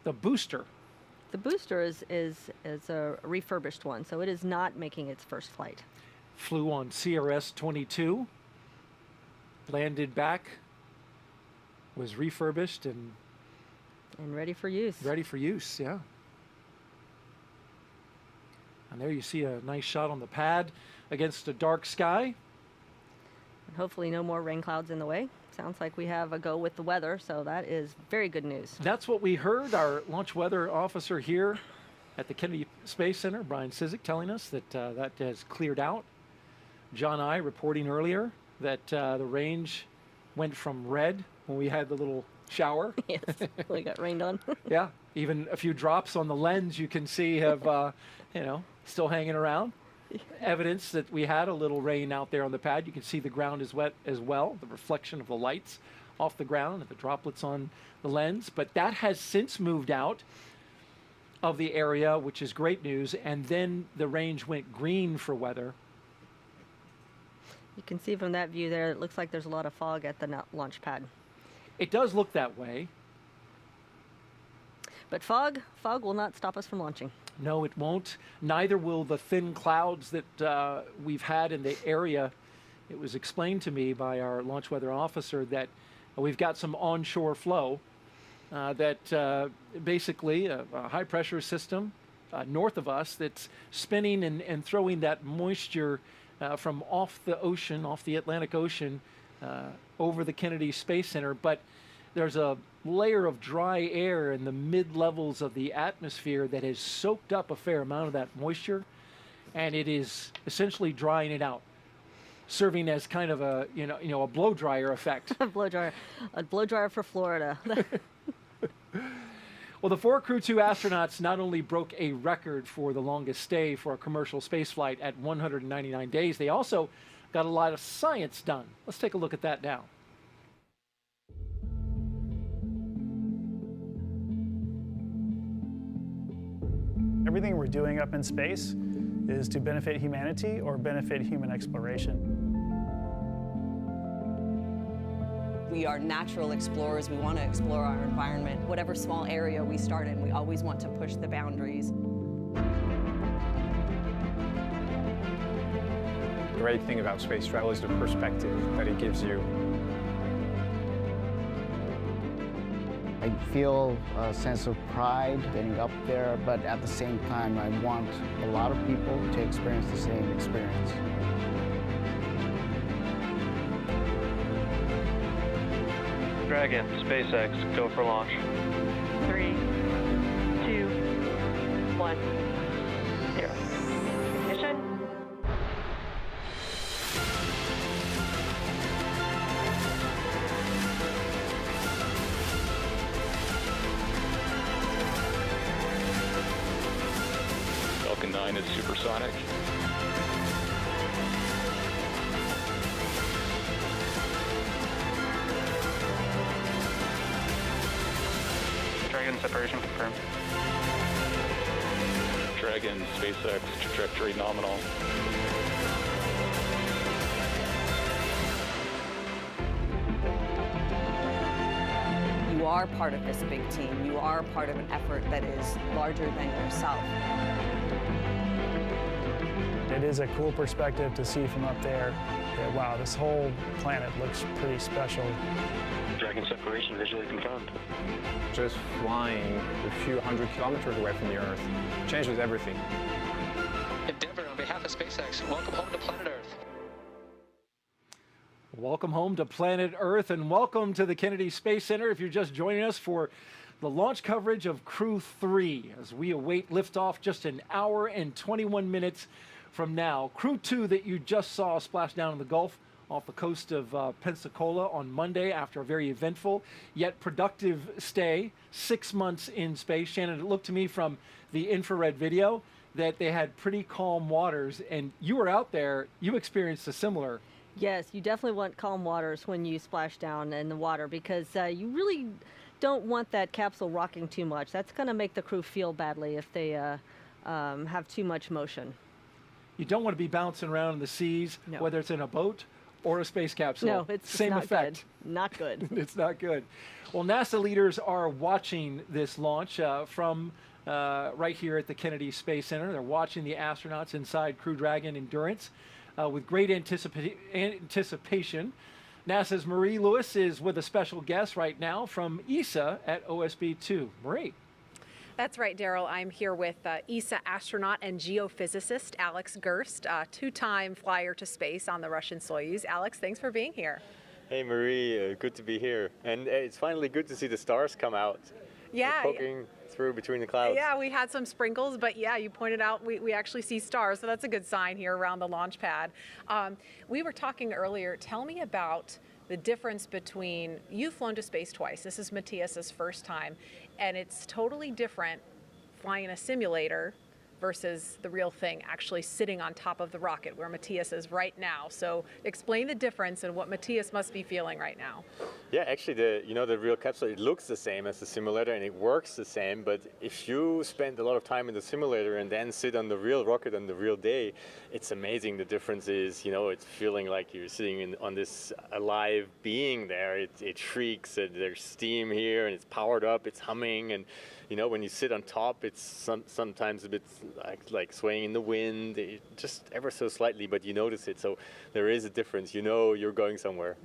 The booster. The booster is a refurbished one, so it is not making its first flight. Flew on CRS-22, landed back, was refurbished and ready for use. Ready for use, yeah. And there you see a nice shot on the pad against a dark sky. And hopefully no more rain clouds in the way. Sounds like we have a go with the weather, so that is very good news. That's what we heard. Our launch weather officer here at the Kennedy Space Center, Brian Cizik, telling us that that has cleared out. John I reporting earlier that the range went from red when we had the little shower. Yes, we got rained on. Yeah, even a few drops on the lens you can see have, you know, still hanging around. Evidence that we had a little rain out there on the pad. You can see the ground is wet as well, the reflection of the lights off the ground and the droplets on the lens. But that has since moved out of the area, which is great news. And then the range went green for weather. You can see from that view there, it looks like there's a lot of fog at the launch pad. It does look that way. But fog will not stop us from launching. No, it won't. Neither will the thin clouds that we've had in the area. It was explained to me by our launch weather officer that we've got some onshore flow that basically a high pressure system north of us that's spinning and throwing that moisture from off the ocean, off the Atlantic Ocean, over the Kennedy Space Center, but there's a layer of dry air in the mid-levels of the atmosphere that has soaked up a fair amount of that moisture, and it is essentially drying it out, serving as kind of a a blow dryer effect. A blow dryer for Florida. Well, the 4 Crew 2 astronauts not only broke a record for the longest stay for a commercial spaceflight at 199 days, they also got a lot of science done. Let's take a look at that now. Everything we're doing up in space is to benefit humanity or benefit human exploration. We are natural explorers. We want to explore our environment. Whatever small area we start in, we always want to push the boundaries. The great thing about space travel is the perspective that it gives you. I feel a sense of pride getting up there, but at the same time, I want a lot of people to experience the same experience. Dragon, SpaceX, go for launch. 3, 2, 1, 0. Ignition. Falcon 9 is supersonic. Dragon separation confirmed. Dragon, SpaceX, trajectory nominal. You are part of this big team. You are part of an effort that is larger than yourself. It is a cool perspective to see from up there that, wow, this whole planet looks pretty special. Dragon separation visually confirmed. Just flying a few hundred kilometers away from the Earth changes everything. Endeavour, on behalf of SpaceX, welcome home to planet Earth. Welcome home to planet Earth, and welcome to the Kennedy Space Center if you're just joining us for the launch coverage of Crew 3 as we await liftoff just an hour and 21 minutes from now. Crew 2 that you just saw splash down in the Gulf off the coast of Pensacola on Monday after a very eventful yet productive stay, 6 months in space. Shannon, it looked to me from the infrared video that they had pretty calm waters, and you were out there, you experienced a similar. Yes, you definitely want calm waters when you splash down in the water because you really don't want that capsule rocking too much. That's going to make the crew feel badly if they have too much motion. You don't want to be bouncing around in the seas, No. whether it's in a boat or a space capsule. No, it's same not effect. Good. Not good. It's not good. Well, NASA leaders are watching this launch from right here at the Kennedy Space Center. They're watching the astronauts inside Crew Dragon Endurance with great anticipation. NASA's Marie Lewis is with a special guest right now from ESA at OSB-2. Marie. That's right, Daryl. I'm here with ESA astronaut and geophysicist Alex Gerst, two-time flyer to space on the Russian Soyuz. Alex, thanks for being here. Hey, Marie, good to be here. And it's finally good to see the stars come out. Yeah. They're poking through between the clouds. Yeah, we had some sprinkles, but yeah, you pointed out we actually see stars, so that's a good sign here around the launch pad. We were talking earlier. Tell me about the difference between, you've flown to space twice. This is Matthias's first time, and it's totally different flying a simulator versus the real thing, actually sitting on top of the rocket where Matthias is right now. So explain the difference and what Matthias must be feeling right now. Yeah, actually, the real capsule, it looks the same as the simulator and it works the same. But if you spend a lot of time in the simulator and then sit on the real rocket on the real day, it's amazing. The difference is, it's feeling like you're sitting on this alive being there. It shrieks, there's steam here, and it's powered up, it's humming, and when you sit on top, it's sometimes a bit like swaying in the wind, just ever so slightly, but you notice it. So there is a difference. You're going somewhere.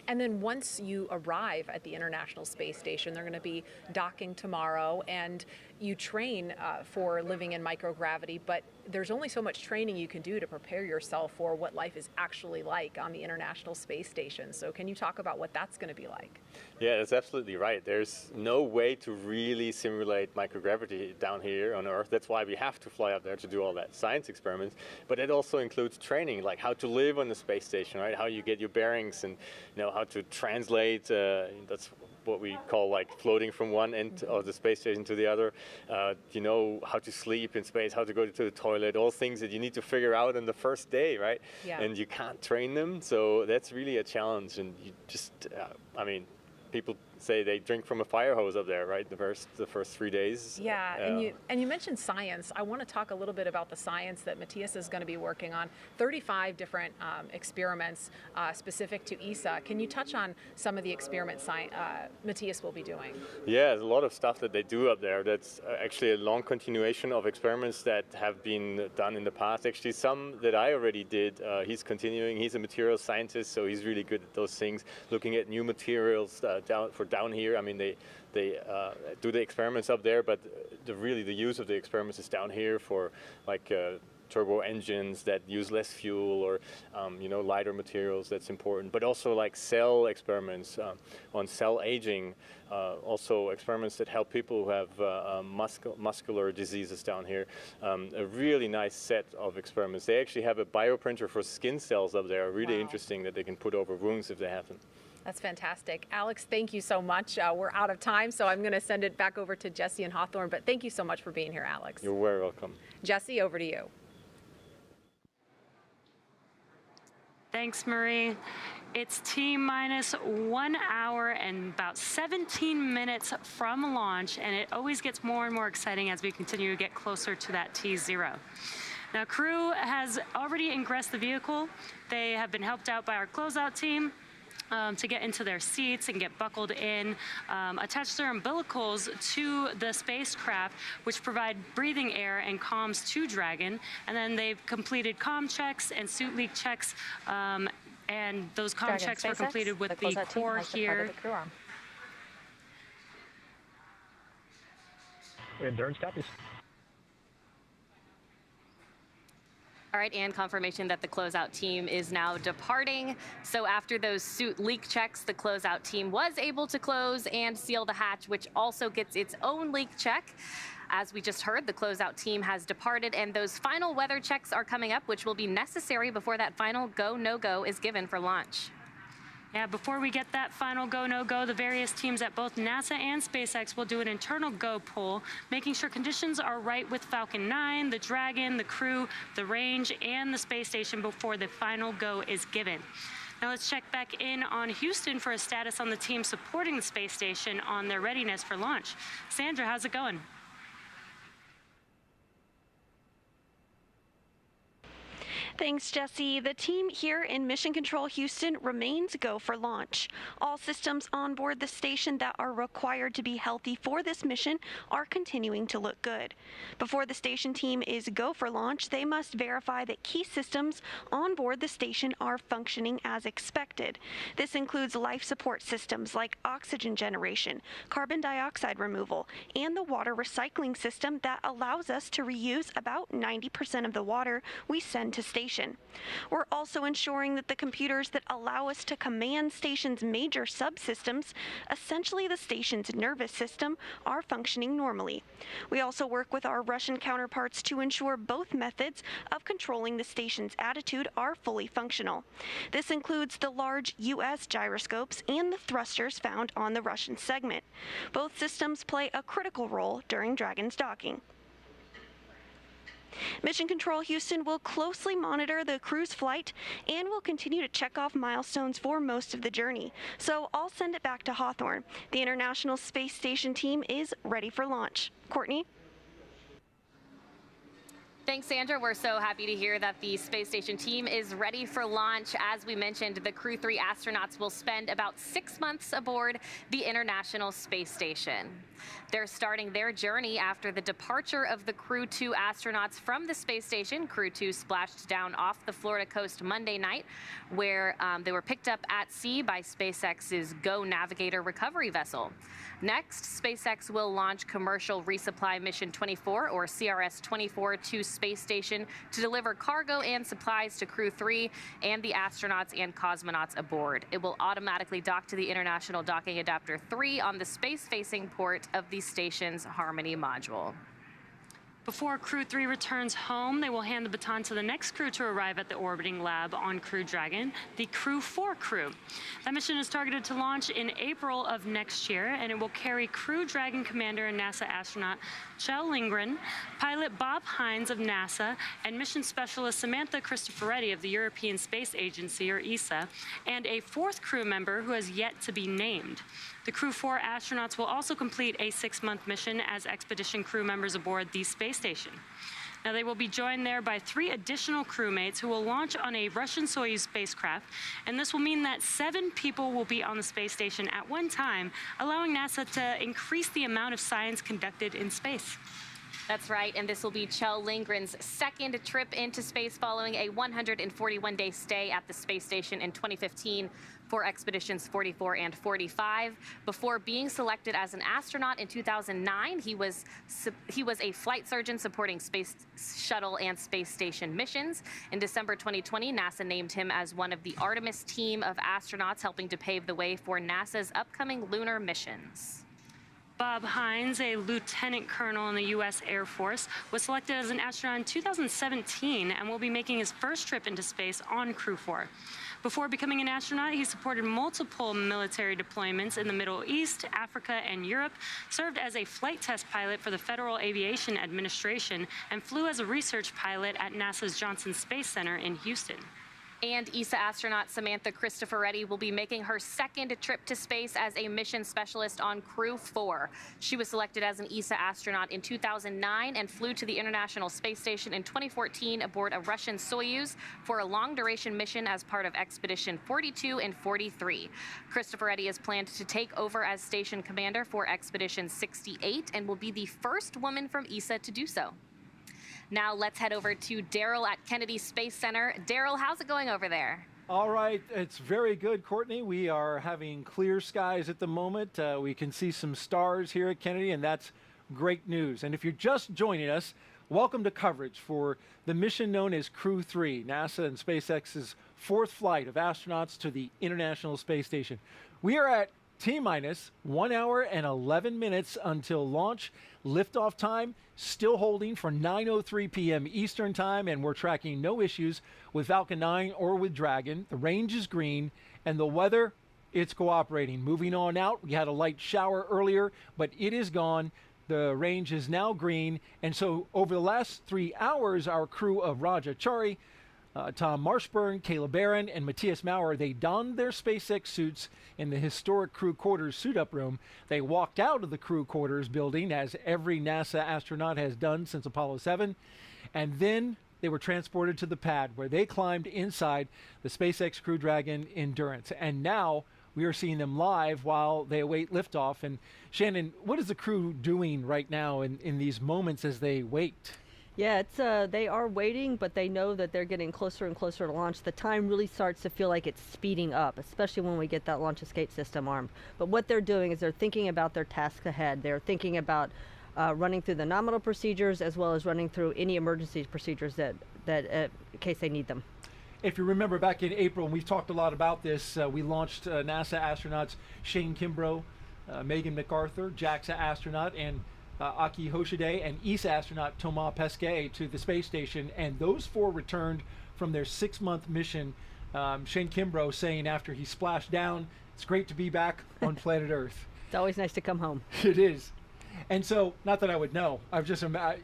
And then once you arrive at the International Space Station, they're going to be docking tomorrow, and you train for living in microgravity. But there's only so much training you can do to prepare yourself for what life is actually like on the International Space Station. So can you talk about what that's going to be like? Yeah, that's absolutely right. There's no way to really simulate microgravity down here on Earth. That's why we have to fly up there to do all that science experiments. But it also includes training, like how to live on the space station, right? How you get your bearings, and how to translate. That's what we call like floating from one end of the space station to the other. How to sleep in space, how to go to the toilet, all things that you need to figure out on the first day, right? Yeah. And you can't train them, so that's really a challenge. And you just, people say they drink from a fire hose up there, right? The first 3 days. Yeah, and you mentioned science. I want to talk a little bit about the science that Matthias is going to be working on. 35 different experiments specific to ESA. Can you touch on some of the experiments Matthias will be doing? Yeah, there's a lot of stuff that they do up there. That's actually a long continuation of experiments that have been done in the past. Actually, some that I already did, he's continuing. He's a materials scientist, so he's really good at those things, looking at new materials down here. I mean, they do the experiments up there, but the use of the experiments is down here for like turbo engines that use less fuel, or lighter materials. That's important. But also like cell experiments on cell aging, also experiments that help people who have muscular diseases down here. A really nice set of experiments. They actually have a bioprinter for skin cells up there. Really interesting, that they can put over wounds if they have them. That's fantastic. Alex, thank you so much. We're out of time, so I'm going to send it back over to Jesse and Hawthorne, but thank you so much for being here, Alex. You're very welcome. Jesse, over to you. Thanks, Marie. It's T-minus 1 hour and about 17 minutes from launch, and it always gets more and more exciting as we continue to get closer to that T0. Now, crew has already ingressed the vehicle. They have been helped out by our closeout team to get into their seats and get buckled in, attach their umbilicals to the spacecraft, which provide breathing air and comms to Dragon. And then they've completed comm checks and suit leak checks, and those comm checks were completed with the core here. Endurance copies. All right, and confirmation that the closeout team is now departing. So after those suit leak checks, the closeout team was able to close and seal the hatch, which also gets its own leak check. As we just heard, the closeout team has departed, and those final weather checks are coming up, which will be necessary before that final go, no-go is given for launch. Yeah, before we get that final go, no-go, the various teams at both NASA and SpaceX will do an internal go poll, making sure conditions are right with Falcon 9, the Dragon, the crew, the range, and the space station before the final go is given. Now let's check back in on Houston for a status on the team supporting the space station on their readiness for launch. Sandra, how's it going? Thanks, Jesse. The team here in Mission Control Houston remains go for launch. All systems on board the station that are required to be healthy for this mission are continuing to look good. Before the station team is go for launch, they must verify that key systems on board the station are functioning as expected. This includes life support systems like oxygen generation, carbon dioxide removal, and the water recycling system that allows us to reuse about 90% of the water we send to station. We're also ensuring that the computers that allow us to command station's major subsystems, essentially the station's nervous system, are functioning normally. We also work with our Russian counterparts to ensure both methods of controlling the station's attitude are fully functional. This includes the large U.S. gyroscopes and the thrusters found on the Russian segment. Both systems play a critical role during Dragon's docking. Mission Control Houston will closely monitor the crew's flight and will continue to check off milestones for most of the journey. So I'll send it back to Hawthorne. The International Space Station team is ready for launch. Courtney? Thanks, Sandra. We're so happy to hear that the space station team is ready for launch. As we mentioned, the Crew 3 astronauts will spend about 6 months aboard the International Space Station. They're starting their journey after the departure of the Crew 2 astronauts from the space station. Crew 2 splashed down off the Florida coast Monday night, where they were picked up at sea by SpaceX's Go Navigator recovery vessel. Next, SpaceX will launch Commercial Resupply Mission 24, or CRS-24, to Space Station to deliver cargo and supplies to Crew 3 and the astronauts and cosmonauts aboard. It will automatically dock to the International Docking Adapter 3 on the space-facing port of the station's Harmony module. Before Crew 3 returns home, they will hand the baton to the next crew to arrive at the orbiting lab on Crew Dragon, the Crew 4 crew. That mission is targeted to launch in April of next year, and it will carry Crew Dragon commander and NASA astronaut Kjell Lindgren, pilot Bob Hines of NASA, and mission specialist Samantha Cristoforetti of the European Space Agency, or ESA, and a fourth crew member who has yet to be named. The Crew 4 astronauts will also complete a 6-month mission as expedition crew members aboard the space station. Now, they will be joined there by 3 additional crewmates who will launch on a Russian Soyuz spacecraft, and this will mean that 7 people will be on the space station at one time, allowing NASA to increase the amount of science conducted in space. That's right, and this will be Kjell Lindgren's second trip into space following a 141-day stay at the space station in 2015 for expeditions 44 and 45. Before being selected as an astronaut in 2009, he was a flight surgeon supporting space shuttle and space station missions. In December 2020, NASA named him as one of the Artemis team of astronauts helping to pave the way for NASA's upcoming lunar missions. Bob Hines, a lieutenant colonel in the U.S. Air Force, was selected as an astronaut in 2017 and will be making his first trip into space on Crew 4. Before becoming an astronaut, he supported multiple military deployments in the Middle East, Africa, and Europe, served as a flight test pilot for the Federal Aviation Administration, and flew as a research pilot at NASA's Johnson Space Center in Houston. And ESA astronaut Samantha Cristoforetti will be making her second trip to space as a mission specialist on Crew 4. She was selected as an ESA astronaut in 2009 and flew to the International Space Station in 2014 aboard a Russian Soyuz for a long-duration mission as part of Expedition 42 and 43. Cristoforetti is planned to take over as station commander for Expedition 68 and will be the first woman from ESA to do so. Now let's head over to Daryl at Kennedy Space Center. Daryl, how's it going over there? All right, it's very good, Courtney. We are having clear skies at the moment. We can see some stars here at Kennedy, and that's great news. And if you're just joining us, welcome to coverage for the mission known as Crew 3, NASA and SpaceX's 4th flight of astronauts to the International Space Station. We are at T-minus 1 hour and 11 minutes until launch. Liftoff time still holding for 9:03 p.m. Eastern time, and we're tracking no issues with Falcon 9 or with Dragon. The range is green, and the weather, it's cooperating. Moving on out, we had a light shower earlier, but it is gone. The range is now green, and so over the last 3 hours, our crew of Raja Chari, Tom Marshburn, Caleb Barron, and Matthias Maurer, they donned their SpaceX suits in the historic crew quarters suit-up room. They walked out of the crew quarters building, as every NASA astronaut has done since Apollo 7, and then they were transported to the pad where they climbed inside the SpaceX Crew Dragon Endurance. And now we are seeing them live while they await liftoff. And Shannon, what is the crew doing right now in these moments as they wait? Yeah, it's they are waiting, but they know that they're getting closer and closer to launch. The time really starts to feel like it's speeding up, especially when we get that launch escape system armed. But what they're doing is they're thinking about their task ahead. They're thinking about running through the nominal procedures as well as running through any emergency procedures that in case they need them. If you remember back in April, and we've talked a lot about this, we launched NASA astronauts Shane Kimbrough, Megan MacArthur, JAXA astronaut, and Aki Hoshide, and ESA astronaut Thomas Pesquet to the space station, and those 4 returned from their 6-month mission. Shane Kimbrough saying after he splashed down, it's great to be back on planet Earth. It's always nice to come home. It is. And so, not that I would know,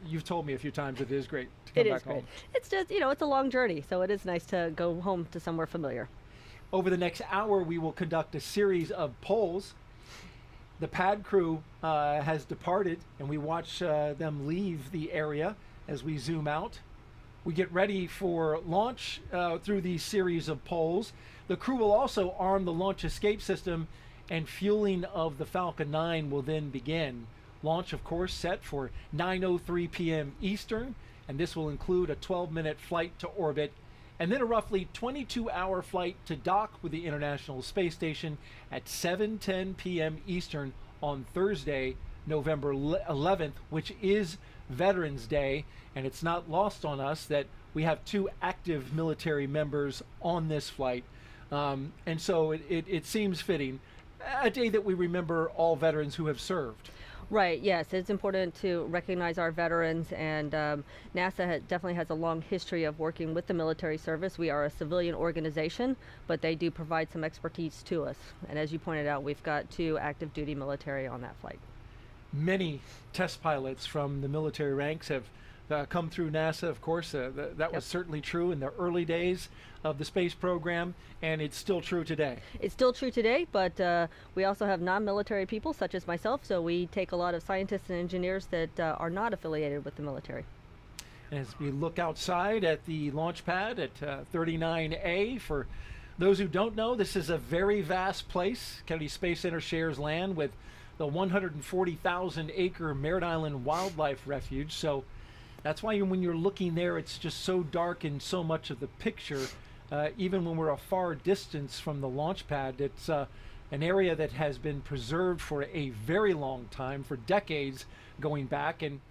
you've told me a few times that it is great to come back home. It's just, it's a long journey, so it is nice to go home to somewhere familiar. Over the next hour, we will conduct a series of polls. The pad crew has departed, and we watch them leave the area as we zoom out. We get ready for launch through these series of polls. The crew will also arm the launch escape system, and fueling of the Falcon 9 will then begin. Launch, of course, set for 9:03 p.m. Eastern, and this will include a 12-minute flight to orbit, and then a roughly 22-hour flight to dock with the International Space Station at 7:10 p.m. Eastern on Thursday, November 11th, which is Veterans Day, and it's not lost on us that we have 2 active military members on this flight. And so it seems fitting, a day that we remember all veterans who have served. Right, yes, it's important to recognize our veterans, and NASA definitely has a long history of working with the military service. We are a civilian organization, but they do provide some expertise to us. And as you pointed out, we've got 2 active duty military on that flight. Many test pilots from the military ranks have come through NASA, of course. That was certainly true in the early days of the space program, and it's still true today. It's still true today, but we also have non-military people such as myself, so we take a lot of scientists and engineers that are not affiliated with the military. As we look outside at the launch pad at 39A, for those who don't know, this is a very vast place. Kennedy Space Center shares land with the 140,000 acre Merritt Island Wildlife Refuge, so that's why when you're looking there, it's just so dark in so much of the picture. Even when we're a far distance from the launch pad, it's an area that has been preserved for a very long time, for decades going back. And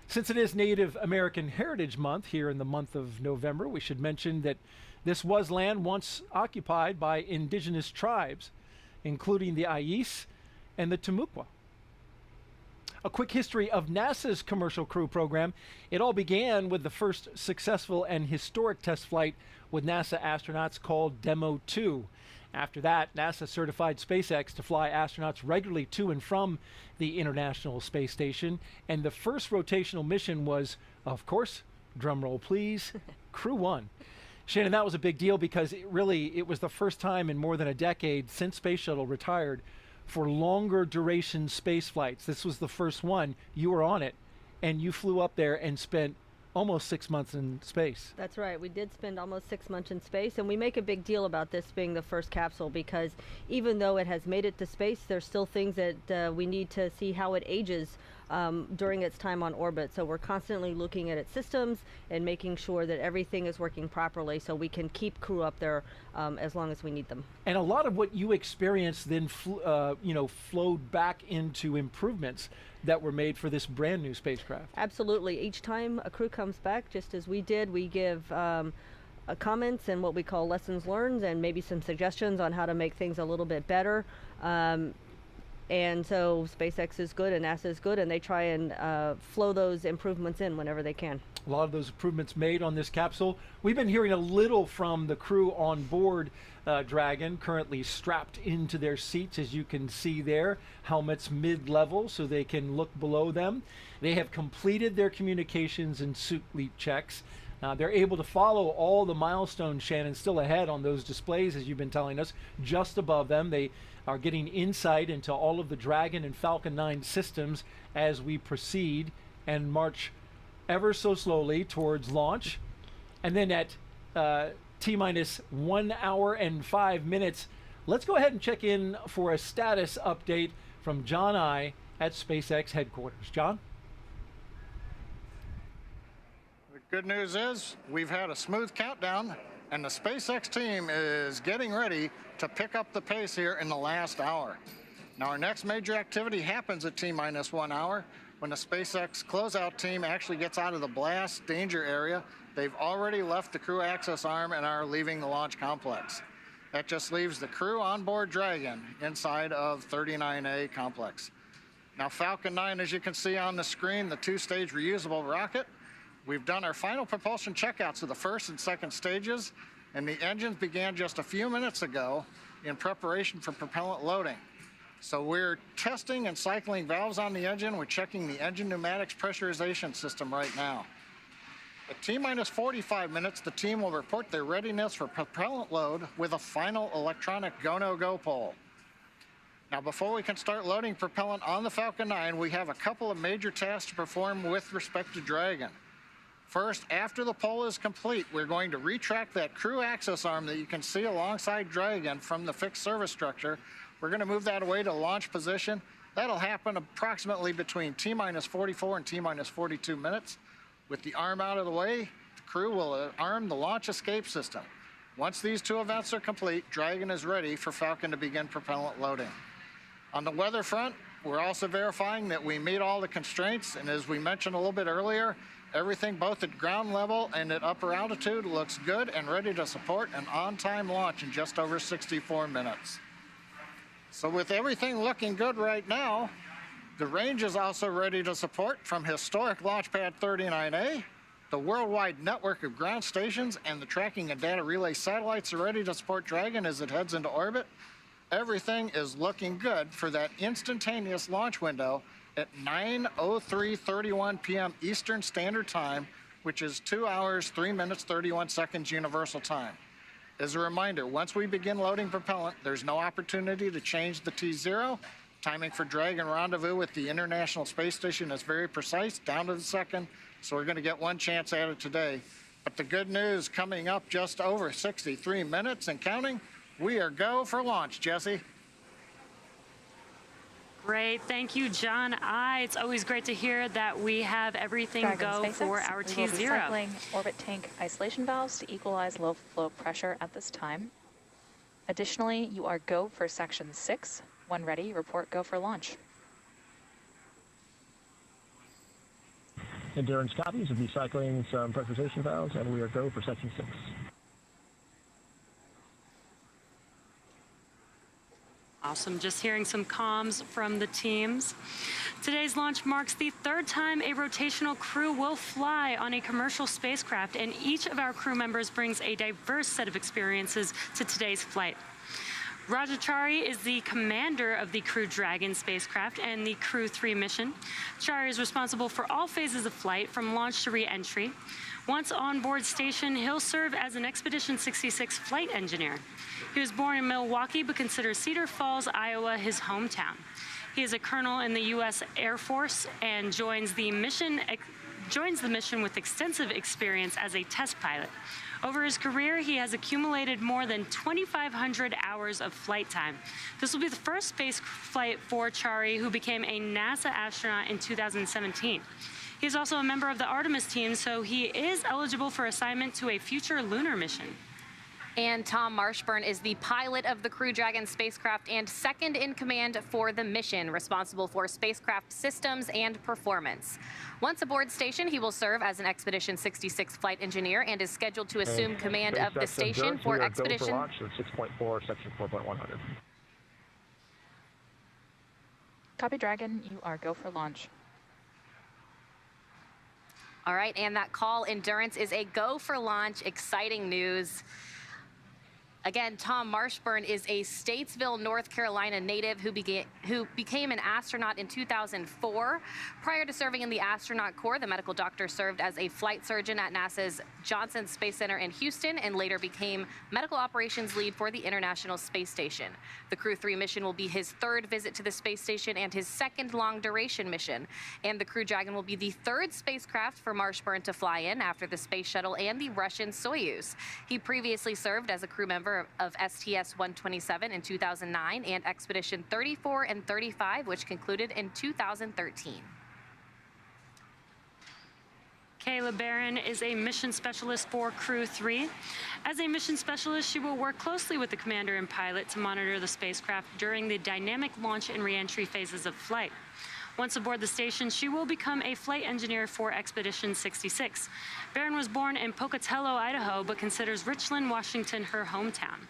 since it is Native American Heritage Month here in the month of November, we should mention that this was land once occupied by indigenous tribes, including the Ais and the Timucua. A quick history of NASA's Commercial Crew program. It all began with the first successful and historic test flight with NASA astronauts called Demo 2. After that, NASA certified SpaceX to fly astronauts regularly to and from the International Space Station. And the first rotational mission was, of course, drumroll please, Crew 1. Shannon, that was a big deal because it was the first time in more than a decade since Space Shuttle retired for longer duration space flights. This was the first one. You were on it, and you flew up there and spent almost 6 months in space. That's right. We did spend almost 6 months in space, and we make a big deal about this being the first capsule because even though it has made it to space, there's still things that we need to see how it ages during its time on orbit. So we're constantly looking at its systems and making sure that everything is working properly so we can keep crew up there as long as we need them. And a lot of what you experienced then flowed back into improvements that were made for this brand new spacecraft. Absolutely. Each time a crew comes back, just as we did, we give comments and what we call lessons learned and maybe some suggestions on how to make things a little bit better. And so SpaceX is good and NASA is good, and they try and flow those improvements in whenever they can. A lot of those improvements made on this capsule. We've been hearing a little from the crew on board Dragon, currently strapped into their seats, as you can see there, helmets mid-level so they can look below them. They have completed their communications and suit leak checks. They're able to follow all the milestones, Shannon, still ahead on those displays, as you've been telling us, just above them. They are getting insight into all of the Dragon and Falcon 9 systems as we proceed and march ever so slowly towards launch. And then at T-minus 1 hour and 5 minutes, let's go ahead and check in for a status update from John I at SpaceX headquarters. John? The good news is we've had a smooth countdown, and the SpaceX team is getting ready to pick up the pace here in the last hour. Now, our next major activity happens at T-minus 1 hour when the SpaceX closeout team actually gets out of the blast danger area. They've already left the crew access arm and are leaving the launch complex. That just leaves the crew on board Dragon inside of 39A complex. Now, Falcon 9, as you can see on the screen, the 2-stage reusable rocket. We've done our final propulsion checkouts of the first and second stages, and the engines began just a few minutes ago in preparation for propellant loading. So we're testing and cycling valves on the engine. We're checking the engine pneumatics pressurization system right now. At T-minus 45 minutes, the team will report their readiness for propellant load with a final electronic go-no-go poll. Now, before we can start loading propellant on the Falcon 9, we have a couple of major tasks to perform with respect to Dragon. First, after the poll is complete, we're going to retract that crew access arm that you can see alongside Dragon from the fixed service structure. We're going to move that away to launch position. That'll happen approximately between T-minus 44 and T-minus 42 minutes. With the arm out of the way, the crew will arm the launch escape system. Once these two events are complete, Dragon is ready for Falcon to begin propellant loading. On the weather front, We're also verifying that we meet all the constraints, and as we mentioned a little bit earlier, everything both at ground level and at upper altitude looks good and ready to support an on-time launch in just over 64 minutes. So with everything looking good right now, the range is also ready to support from historic Launch Pad 39A. The worldwide network of ground stations and the tracking and data relay satellites are ready to support Dragon as it heads into orbit. Everything is looking good for that instantaneous launch window at 9:03:31 p.m. Eastern Standard Time, which is 2 hours, 3 minutes, 31 seconds Universal Time. As a reminder, once we begin loading propellant, there's no opportunity to change the T0. Timing for Dragon rendezvous with the International Space Station is very precise, down to the second, so we're going to get one chance at it today. But the good news coming up just over 63 minutes and counting, we are go for launch, Jesse. Great. Thank you, John I. It's always great to hear that we have everything go for our T0. We will be cycling orbit tank isolation valves to equalize low flow pressure at this time. Additionally, you are go for section 6. When ready, report go for launch. Endurance copies will be cycling some pressurization valves, and we are go for section 6. Awesome. Just hearing some comms from the teams. Today's launch marks the third time a rotational crew will fly on a commercial spacecraft, and each of our crew members brings a diverse set of experiences to today's flight. Rajachari is the commander of the Crew Dragon spacecraft and the Crew 3 mission. Chari is responsible for all phases of flight, from launch to re-entry. Once on board station, he'll serve as an Expedition 66 flight engineer. He was born in Milwaukee, but considers Cedar Falls, Iowa, his hometown. He is a colonel in the U.S. Air Force and joins the mission with extensive experience as a test pilot. Over his career, he has accumulated more than 2,500 hours of flight time. This will be the first space flight for Chari, who became a NASA astronaut in 2017. He is also a member of the Artemis team, so he is eligible for assignment to a future lunar mission. And Tom Marshburn is the pilot of the Crew Dragon spacecraft and second in command for the mission, responsible for spacecraft systems and performance. Once aboard station, he will serve as an Expedition 66 flight engineer and is scheduled to assume command of the station for Expedition... Go for launch, 6.4, section 4.100. Copy, Dragon. You are go for launch. All right, and that call endurance is a go for launch. Exciting news. Again, Tom Marshburn is a Statesville, North Carolina native who became an astronaut in 2004. Prior to serving in the astronaut corps, the medical doctor served as a flight surgeon at NASA's Johnson Space Center in Houston and later became medical operations lead for the International Space Station. The Crew 3 mission will be his third visit to the space station and his second long-duration mission. And the Crew Dragon will be the third spacecraft for Marshburn to fly in after the Space Shuttle and the Russian Soyuz. He previously served as a crew member of STS-127 in 2009 and Expedition 34 and 35, which concluded in 2013. Kayla Barron is a mission specialist for Crew 3. As a mission specialist, she will work closely with the commander and pilot to monitor the spacecraft during the dynamic launch and re-entry phases of flight. Once aboard the station, she will become a flight engineer for Expedition 66. Barron was born in Pocatello, Idaho, but considers Richland, Washington her hometown.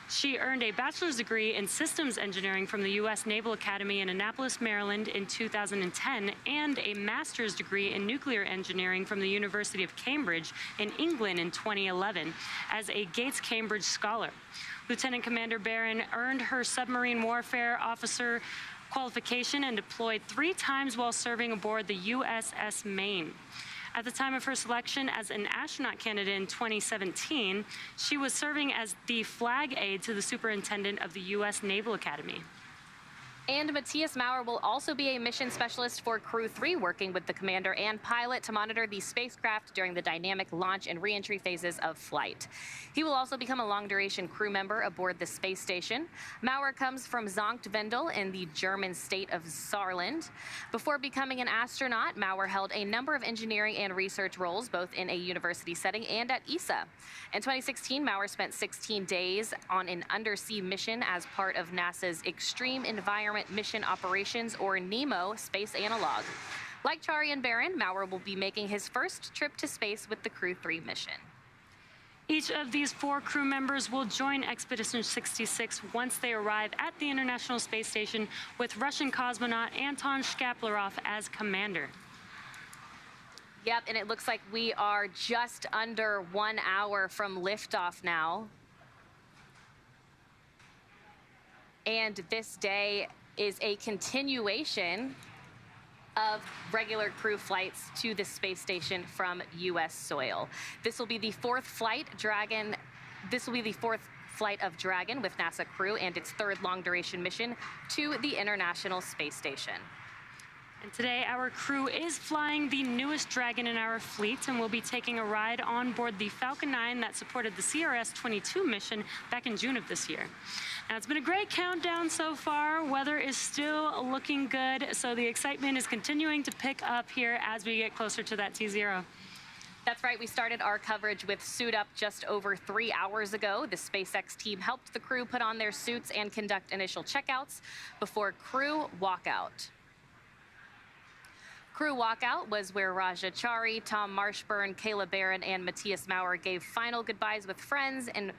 She earned a bachelor's degree in systems engineering from the U.S. Naval Academy in Annapolis, Maryland in 2010, and a master's degree in nuclear engineering from the University of Cambridge in England in 2011 as a Gates Cambridge scholar. Lieutenant Commander Barron earned her submarine warfare officer qualification and deployed 3 times while serving aboard the USS Maine. At the time of her selection as an astronaut candidate in 2017, she was serving as the flag aide to the superintendent of the U.S. Naval Academy. And Matthias Maurer will also be a mission specialist for Crew 3, working with the commander and pilot to monitor the spacecraft during the dynamic launch and re-entry phases of flight. He will also become a long-duration crew member aboard the space station. Maurer comes from Sankt Wendel in the German state of Saarland. Before becoming an astronaut, Maurer held a number of engineering and research roles, both in a university setting and at ESA. In 2016, Maurer spent 16 days on an undersea mission as part of NASA's Extreme Environment Environment Mission Operations, or NEMO, space analog. Like Chari and Barron, Maurer will be making his first trip to space with the Crew 3 mission. Each of these 4 crew members will join Expedition 66 once they arrive at the International Space Station, with Russian cosmonaut Anton Shkaplerov as commander. Yep, and it looks like we are just under 1 hour from liftoff now. And this day is a continuation of regular crew flights to the space station from U.S. soil. This will be the 4th flight Dragon. This will be the 4th flight of Dragon with NASA crew and its 3rd long-duration mission to the International Space Station. And today, our crew is flying the newest Dragon in our fleet, and we'll be taking a ride on board the Falcon 9 that supported the CRS-22 mission back in June of this year. Now, it's been a great countdown so far. Weather is still looking good, so the excitement is continuing to pick up here as we get closer to that T0. That's right. We started our coverage with Suit Up just over 3 hours ago. The SpaceX team helped the crew put on their suits and conduct initial checkouts before crew walkout. Crew walkout was where Raja Chari, Tom Marshburn, Kayla Barron, and Matthias Maurer gave final goodbyes with friends and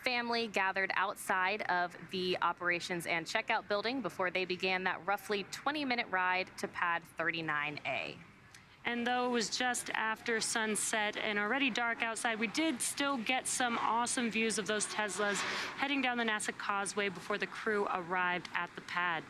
family gathered outside of the operations and checkout building before they began that roughly 20-minute ride to pad 39A. And though it was just after sunset and already dark outside, we did still get some awesome views of those Teslas heading down the NASA Causeway before the crew arrived at the pad.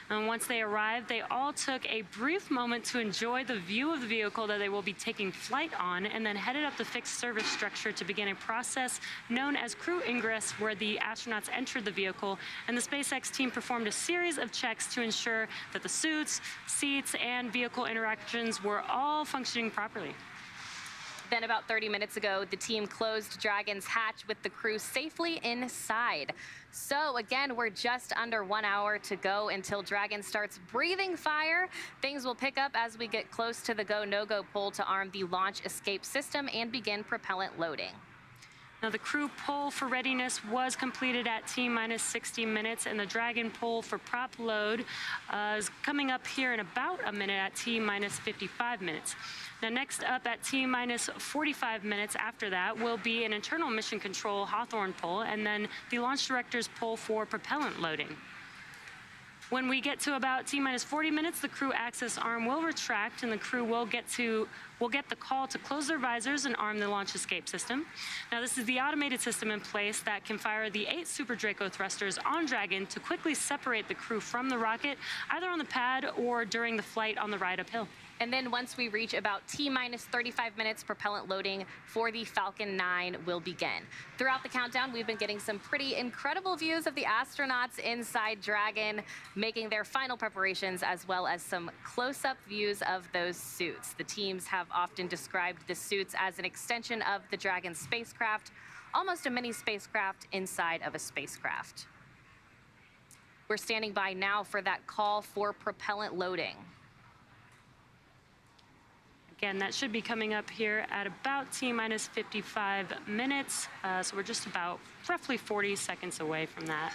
And once they arrived, they all took a brief moment to enjoy the view of the vehicle that they will be taking flight on, and then headed up the fixed service structure to begin a process known as crew ingress, where the astronauts entered the vehicle, and the SpaceX team performed a series of checks to ensure that the suits, seats, and vehicle interactions were all functioning properly. Then about 30 minutes ago, the team closed Dragon's hatch with the crew safely inside. So again, we're just under 1 hour to go until Dragon starts breathing fire. Things will pick up as we get close to the go, no-go pole to arm the launch escape system and begin propellant loading. Now, the crew pull for readiness was completed at T-minus 60 minutes, and the Dragon pull for prop load is coming up here in about a minute at T-minus 55 minutes. Now, next up at T-minus 45 minutes after that will be an internal mission control Hawthorne pull, and then the launch director's pull for propellant loading. When we get to about T-minus 40 minutes, the crew access arm will retract, and the crew will get the call to close their visors and arm the launch escape system. Now, this is the automated system in place that can fire the 8 Super Draco thrusters on Dragon to quickly separate the crew from the rocket, either on the pad or during the flight on the ride uphill. And then once we reach about T-minus 35 minutes, propellant loading for the Falcon 9 will begin. Throughout the countdown, we've been getting some pretty incredible views of the astronauts inside Dragon, making their final preparations, as well as some close-up views of those suits. The teams have often described the suits as an extension of the Dragon spacecraft, almost a mini spacecraft inside of a spacecraft. We're standing by now for that call for propellant loading. Again, that should be coming up here at about T-minus 55 minutes. So we're just about roughly 40 seconds away from that.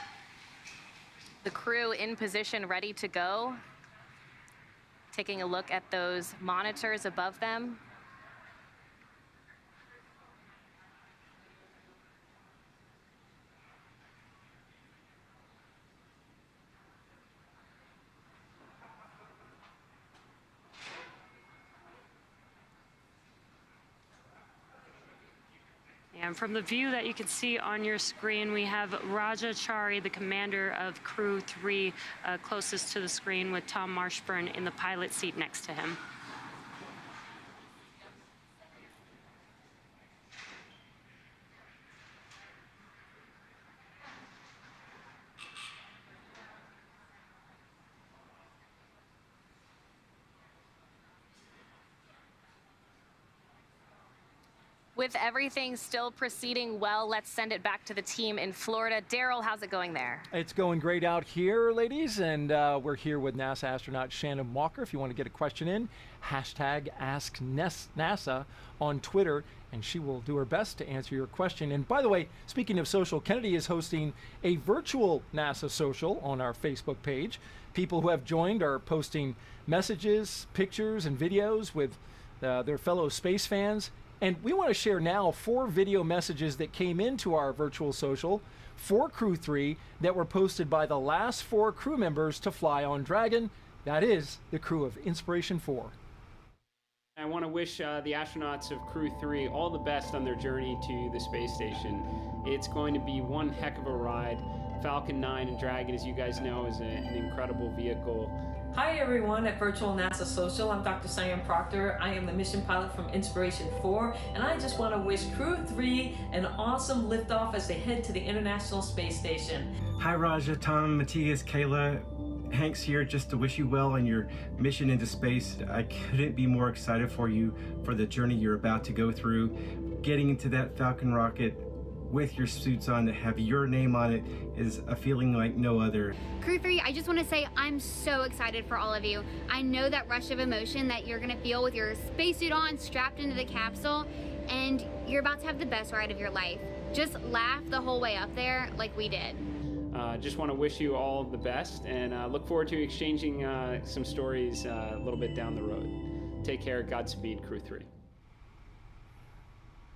The crew in position, ready to go. Taking a look at those monitors above them. And from the view that you can see on your screen, we have Raja Chari, the commander of Crew 3, closest to the screen, with Tom Marshburn in the pilot seat next to him. With everything still proceeding well, let's send it back to the team in Florida. Daryl, how's it going there? It's going great out here, ladies, and we're here with NASA astronaut Shannon Walker. If you want to get a question in, hashtag #AskNASA on Twitter, and she will do her best to answer your question. And by the way, speaking of social, Kennedy is hosting a virtual NASA social on our Facebook page. People who have joined are posting messages, pictures, and videos with their fellow space fans. And we want to share now 4 video messages that came into our virtual social for Crew 3 that were posted by the last 4 crew members to fly on Dragon. That is the crew of Inspiration 4. I want to wish the astronauts of Crew 3 all the best on their journey to the space station. It's going to be one heck of a ride. Falcon 9 and Dragon, as you guys know, is an incredible vehicle. Hi everyone at Virtual NASA Social. I'm Dr. Cyan Proctor. I am the mission pilot from Inspiration 4, and I just want to wish Crew 3 an awesome liftoff as they head to the International Space Station. Hi Raja, Tom, Matthias, Kayla. Hank's here just to wish you well on your mission into space. I couldn't be more excited for you for the journey you're about to go through. Getting into that Falcon rocket with your suits on to have your name on it is a feeling like no other. Crew 3, I just want to say I'm so excited for all of you. I know that rush of emotion that you're going to feel with your spacesuit on, strapped into the capsule, and you're about to have the best ride of your life. Just laugh the whole way up there like we did. Just want to wish you all the best, and look forward to exchanging some stories a little bit down the road. Take care. Godspeed, Crew 3.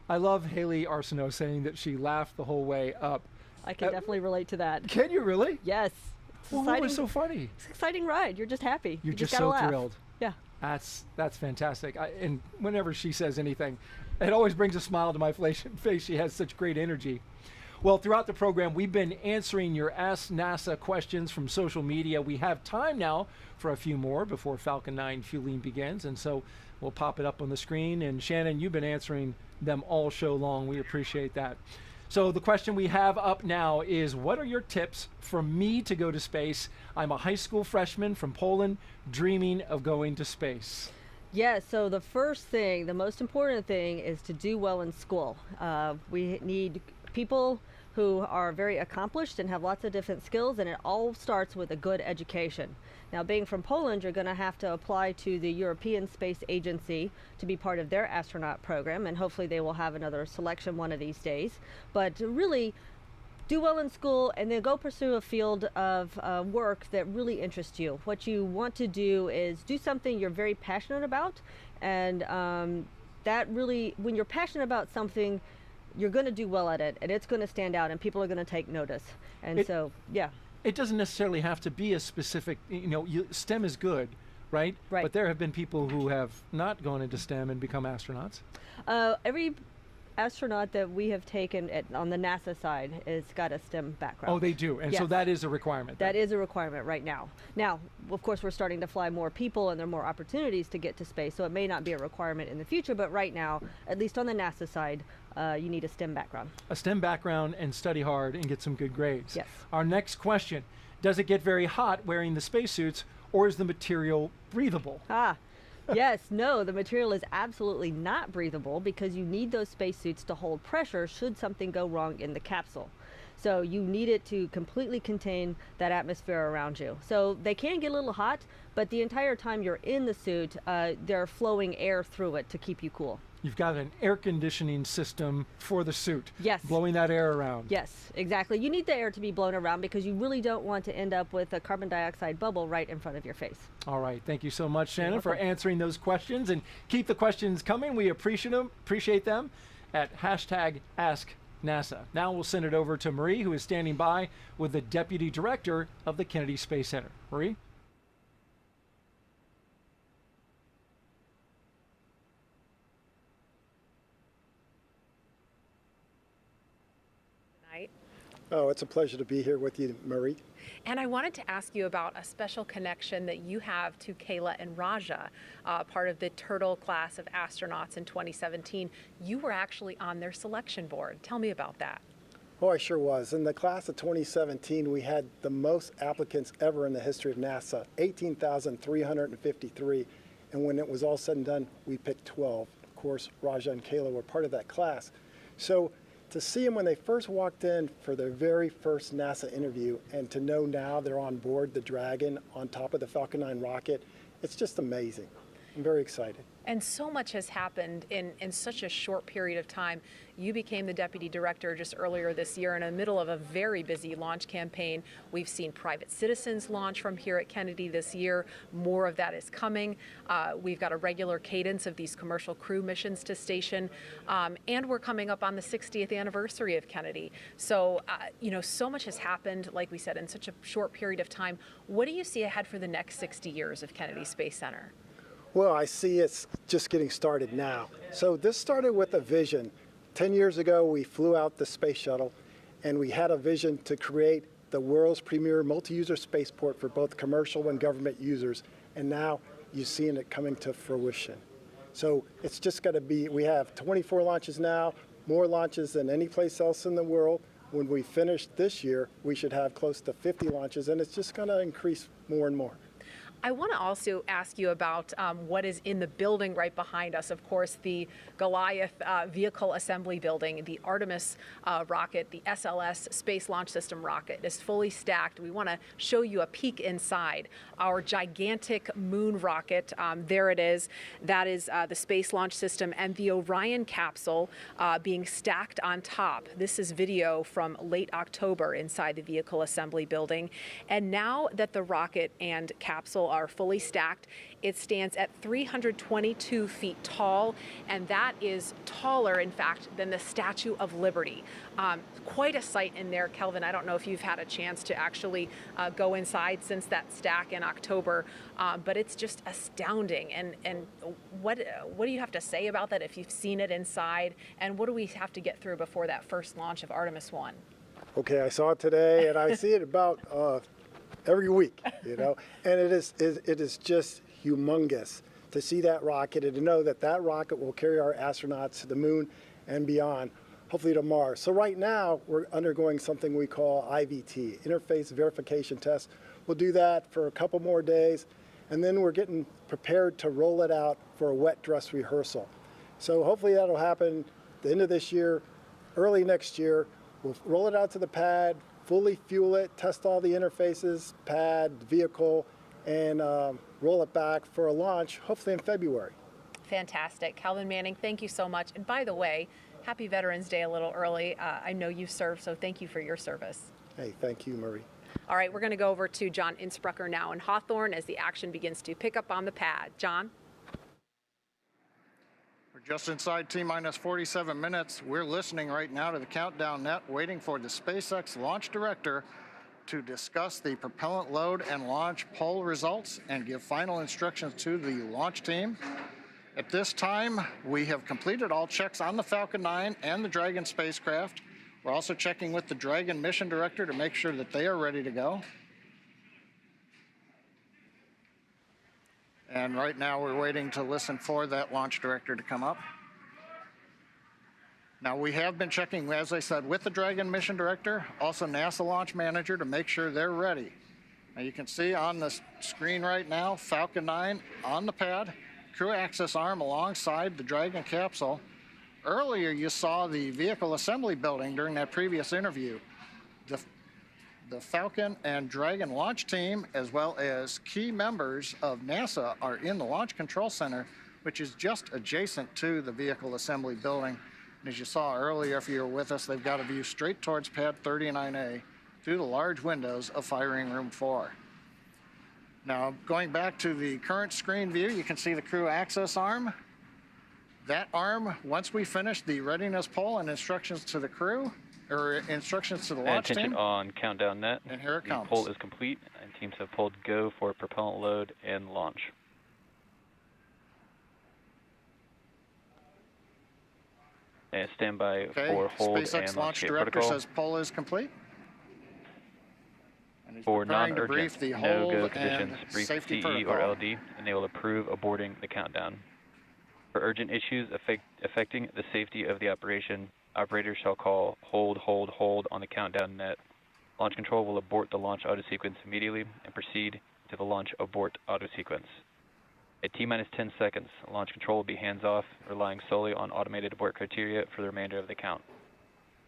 I love Haley Arsenault saying that she laughed the whole way up. I can definitely relate to that. Can you really? Yes. Well, what was so funny? It's an exciting ride. You're just happy. You're You just gotta so laugh. thrilled. Yeah. That's fantastic. And whenever she says anything, it always brings a smile to my face. She has such great energy. Well, throughout the program, we've been answering your Ask NASA questions from social media. We have time now for a few more before Falcon 9 fueling begins, and so we'll pop it up on the screen. And Shannon, you've been answering them all show long. We appreciate that. So the question we have up now is, what are your tips for me to go to space? I'm a high school freshman from Poland, dreaming of going to space. Yeah, so the first thing, the most important thing is to do well in school. We need people who are very accomplished and have lots of different skills, and it all starts with a good education. Now, being from Poland, you're going to have to apply to the European Space Agency to be part of their astronaut program, and hopefully they will have another selection one of these days. But really, do well in school and then go pursue a field of work that really interests you. What you want to do is do something you're very passionate about, and that really, when you're passionate about something, you're going to do well at it, and it's going to stand out, and people are going to take notice. And so, yeah. It doesn't necessarily have to be a specific, STEM is good, right? Right. But there have been people who have not gone into STEM and become astronauts. Every astronaut that we have taken on the NASA side has got a STEM background. Oh, they do, and so that is a requirement. That is a requirement right now. Now, of course, we're starting to fly more people, and there are more opportunities to get to space, so it may not be a requirement in the future, but right now, at least on the NASA side, you need a STEM background. A STEM background and study hard and get some good grades. Yes. Our next question, does it get very hot wearing the spacesuits, or is the material breathable? Yes, no, the material is absolutely not breathable because you need those spacesuits to hold pressure should something go wrong in the capsule. So you need it to completely contain that atmosphere around you. So they can get a little hot, but the entire time you're in the suit, they're flowing air through it to keep you cool. You've got an air conditioning system for the suit. Yes. Blowing that air around. Yes, exactly. You need the air to be blown around because you really don't want to end up with a carbon dioxide bubble right in front of your face. All right. Thank you so much, Shannon, for answering those questions. And keep the questions coming. We appreciate them at #AskNASA. Now we'll send it over to Marie, who is standing by with the Deputy Director of the Kennedy Space Center. Marie? Oh, it's a pleasure to be here with you, Marie. And I wanted to ask you about a special connection that you have to Kayla and Raja, part of the Turtle class of astronauts in 2017. You were actually on their selection board. Tell me about that. Oh, I sure was. In the class of 2017, we had the most applicants ever in the history of NASA, 18,353. And when it was all said and done, we picked 12. course, Raja and Kayla were part of that class. So to see them when they first walked in for their very first NASA interview and to know now they're on board the Dragon on top of the Falcon 9 rocket, it's just amazing. I'm very excited. And so much has happened in such a short period of time. You became the deputy director just earlier this year in the middle of a very busy launch campaign. We've seen private citizens launch from here at Kennedy this year. More of that is coming. We've got a regular cadence of these commercial crew missions to station. And we're coming up on the 60th anniversary of Kennedy. So, you know, so much has happened, like we said, in such a short period of time. What do you see ahead for the next 60 years of Kennedy Space Center? Well, I see it's just getting started now. So this started with a vision. 10 years ago, we flew out the space shuttle, and we had a vision to create the world's premier multi-user spaceport for both commercial and government users. And now you're seeing it coming to fruition. So it's just going to be, we have 24 launches now, more launches than any place else in the world. When we finish this year, we should have close to 50 launches, and it's just going to increase more and more. I want to also ask you about what is in the building right behind us. Of course, the Goliath vehicle assembly building, the Artemis rocket, the SLS Space Launch System rocket is fully stacked. We want to show you a peek inside. Our gigantic moon rocket, there it is. That is the Space Launch System and the Orion capsule being stacked on top. This is video from late October inside the vehicle assembly building. And now that the rocket and capsule are fully stacked, it stands at 322 feet tall, and that is taller, in fact, than the Statue of Liberty. Quite a sight in there, Kelvin. I don't know if you've had a chance to actually go inside since that stack in October, but it's just astounding. And what do you have to say about that if you've seen it inside, and what do we have to get through before that first launch of Artemis 1? Okay, I saw it today, and I see it about every week, you know, and it is just humongous to see that rocket and to know that that rocket will carry our astronauts to the moon and beyond, hopefully to Mars. So right now we're undergoing something we call IVT, Interface Verification Test. We'll do that for a couple more days, and then we're getting prepared to roll it out for a wet dress rehearsal. So hopefully that'll happen at the end of this year, early next year. We'll roll it out to the pad, fully fuel it, test all the interfaces, pad, vehicle, and roll it back for a launch, hopefully in February. Fantastic. Calvin Manning, thank you so much. And by the way, happy Veterans Day a little early. I know you served, so thank you for your service. Hey, thank you, Marie. All right, we're going to go over to John Innsbrucker now in Hawthorne as the action begins to pick up on the pad. John? We're just inside T-minus 47 minutes. We're listening right now to the countdown net, waiting for the SpaceX launch director to discuss the propellant load and launch poll results and give final instructions to the launch team. At this time, we have completed all checks on the Falcon 9 and the Dragon spacecraft. We're also checking with the Dragon mission director to make sure that they are ready to go. And right now we're waiting to listen for that launch director to come up. Now we have been checking, as I said, with the Dragon mission director, also NASA launch manager to make sure they're ready. Now you can see on the screen right now, Falcon 9 on the pad, crew access arm alongside the Dragon capsule. Earlier you saw the vehicle assembly building during that previous interview. The Falcon and Dragon launch team, as well as key members of NASA, are in the Launch Control Center, which is just adjacent to the vehicle assembly building. And as you saw earlier, if you were with us, they've got a view straight towards Pad 39A through the large windows of Firing Room 4. Now, going back to the current screen view, you can see the crew access arm. That arm, once we finish the readiness poll and instructions to the crew, or instructions to the launch attention team. On countdown net. And here it comes. The poll is complete, and teams have pulled go for propellant load and launch. And stand by for hold SpaceX and launch gate director protocol. says poll is complete. And he's For preparing to brief non-urgent, the no-go hold conditions, and brief safety CE or protocol. LD, and they will approve aborting the countdown. For urgent issues affecting the safety of the operation, operators shall call hold on the countdown net. Launch control will abort the launch auto sequence immediately and proceed to the launch abort auto sequence. At T-minus 10 seconds, launch control will be hands-off, relying solely on automated abort criteria for the remainder of the count.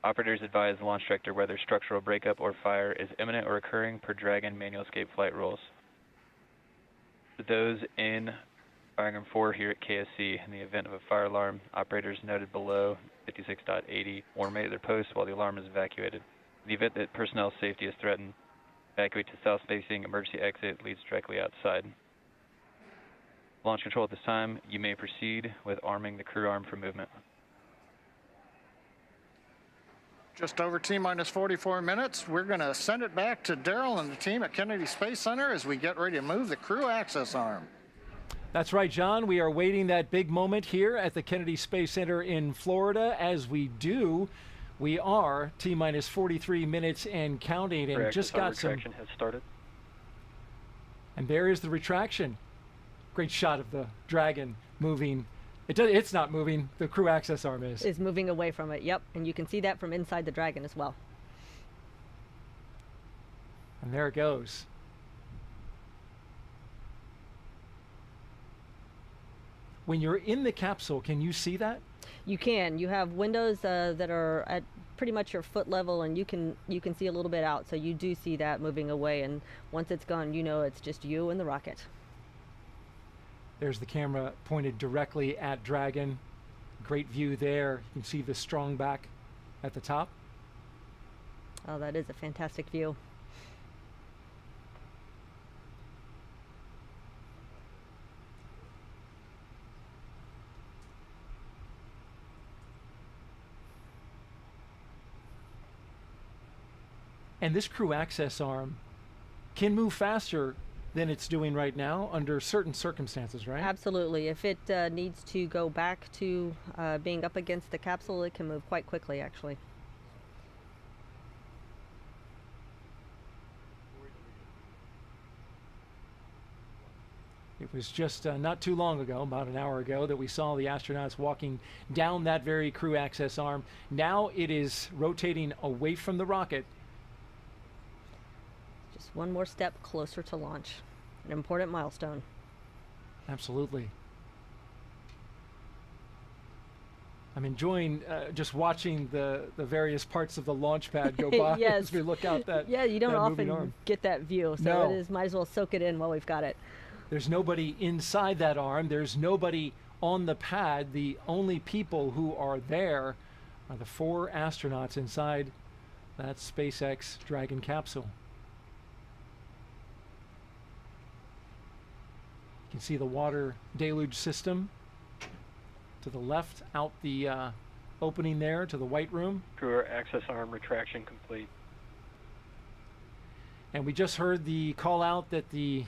Operators advise the launch director whether structural breakup or fire is imminent or occurring per Dragon manual escape flight rules. For those in firing room 4 here at KSC, in the event of a fire alarm, operators noted below 56.80 will remain at their post while the alarm is evacuated. In the event that personnel safety is threatened, evacuate to south-facing emergency exit leads directly outside. Launch control at this time, you may proceed with arming the crew arm for movement. Just over T-minus 44 minutes. We're going to send it back to Daryl and the team at Kennedy Space Center as we get ready to move the crew access arm. That's right, John. We are waiting that big moment here at the Kennedy Space Center in Florida. As we do, we are T-minus 43 minutes and counting, and just got some. Retraction has started. And there is the retraction. Great shot of the Dragon moving. It's not moving. The crew access arm is. Is moving away from it, yep. And you can see that from inside the Dragon as well. And there it goes. When you're in the capsule, can you see that? You can. You have windows that are at pretty much your foot level, and you can see a little bit out. So you do see that moving away, and once it's gone, you know it's just you and the rocket. There's the camera pointed directly at Dragon. Great view there. You can see the strong back at the top. Oh, that is a fantastic view. And this crew access arm can move faster than it's doing right now under certain circumstances, right? Absolutely. If it needs to go back to being up against the capsule, it can move quite quickly, actually. It was just not too long ago, about an hour ago, that we saw the astronauts walking down that very crew access arm. Now it is rotating away from the rocket. Just one more step closer to launch. An important milestone. Absolutely. I'm enjoying just watching the various parts of the launch pad go by yes. as we look out that. Yeah, you don't often arm. get that view, so No. it is, might as well soak it in while we've got it. There's nobody inside that arm. There's nobody on the pad. The only people who are there are the 4 astronauts inside that SpaceX Dragon capsule. You can see the water deluge system to the left, out the opening there to the white room. Crew access arm retraction complete. And we just heard the call out that the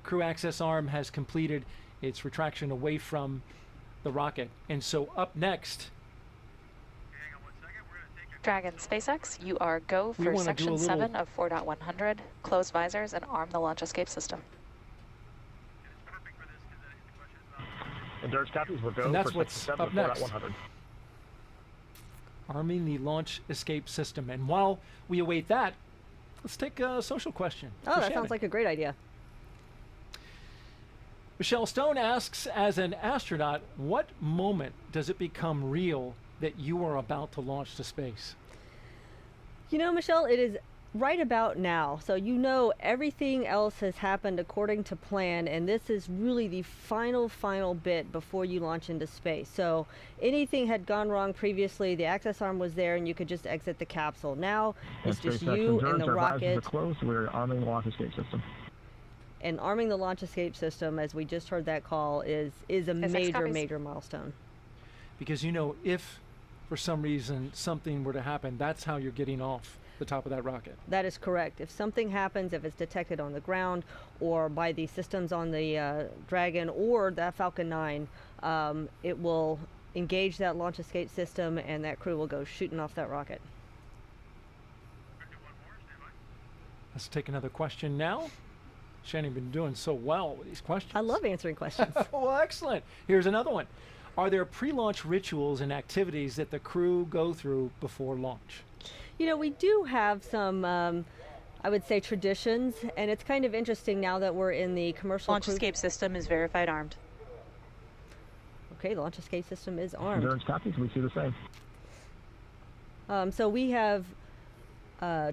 crew access arm has completed its retraction away from the rocket. And so up next, Dragon SpaceX, you are go for section 7 of 4.100. Close visors and arm the launch escape system. And Dirge copies, we're go and that's for what's section 7 up of next. 4.100. Arming the launch escape system. And while we await that, let's take a social question. Oh, that sounds like a great idea. Michelle Stone asks, as an astronaut, what moment does it become real that you are about to launch to space? You know, Michelle, it is right about now. So you know everything else has happened according to plan, and this is really the final bit before you launch into space. So anything had gone wrong previously, the access arm was there and you could just exit the capsule. Now it's just you and the rocket. Closed. We're arming the launch escape system. And arming the launch escape system, as we just heard that call, is a major milestone. Because, you know, if for some reason something were to happen, that's how you're getting off the top of that rocket. That is correct. If something happens, if it's detected on the ground or by the systems on the Dragon or that Falcon 9, it will engage that launch escape system and that crew will go shooting off that rocket. Let's take another question now. Shannon, been doing so well with these questions. I love answering questions. Well, excellent. Here's another one. Are there pre-launch rituals and activities that the crew go through before launch? You know, we do have some I would say traditions, and it's kind of interesting now that we're in the commercial Launch escape system is verified armed. Okay, the launch escape system is armed. Endurance copies, we see the same. So we have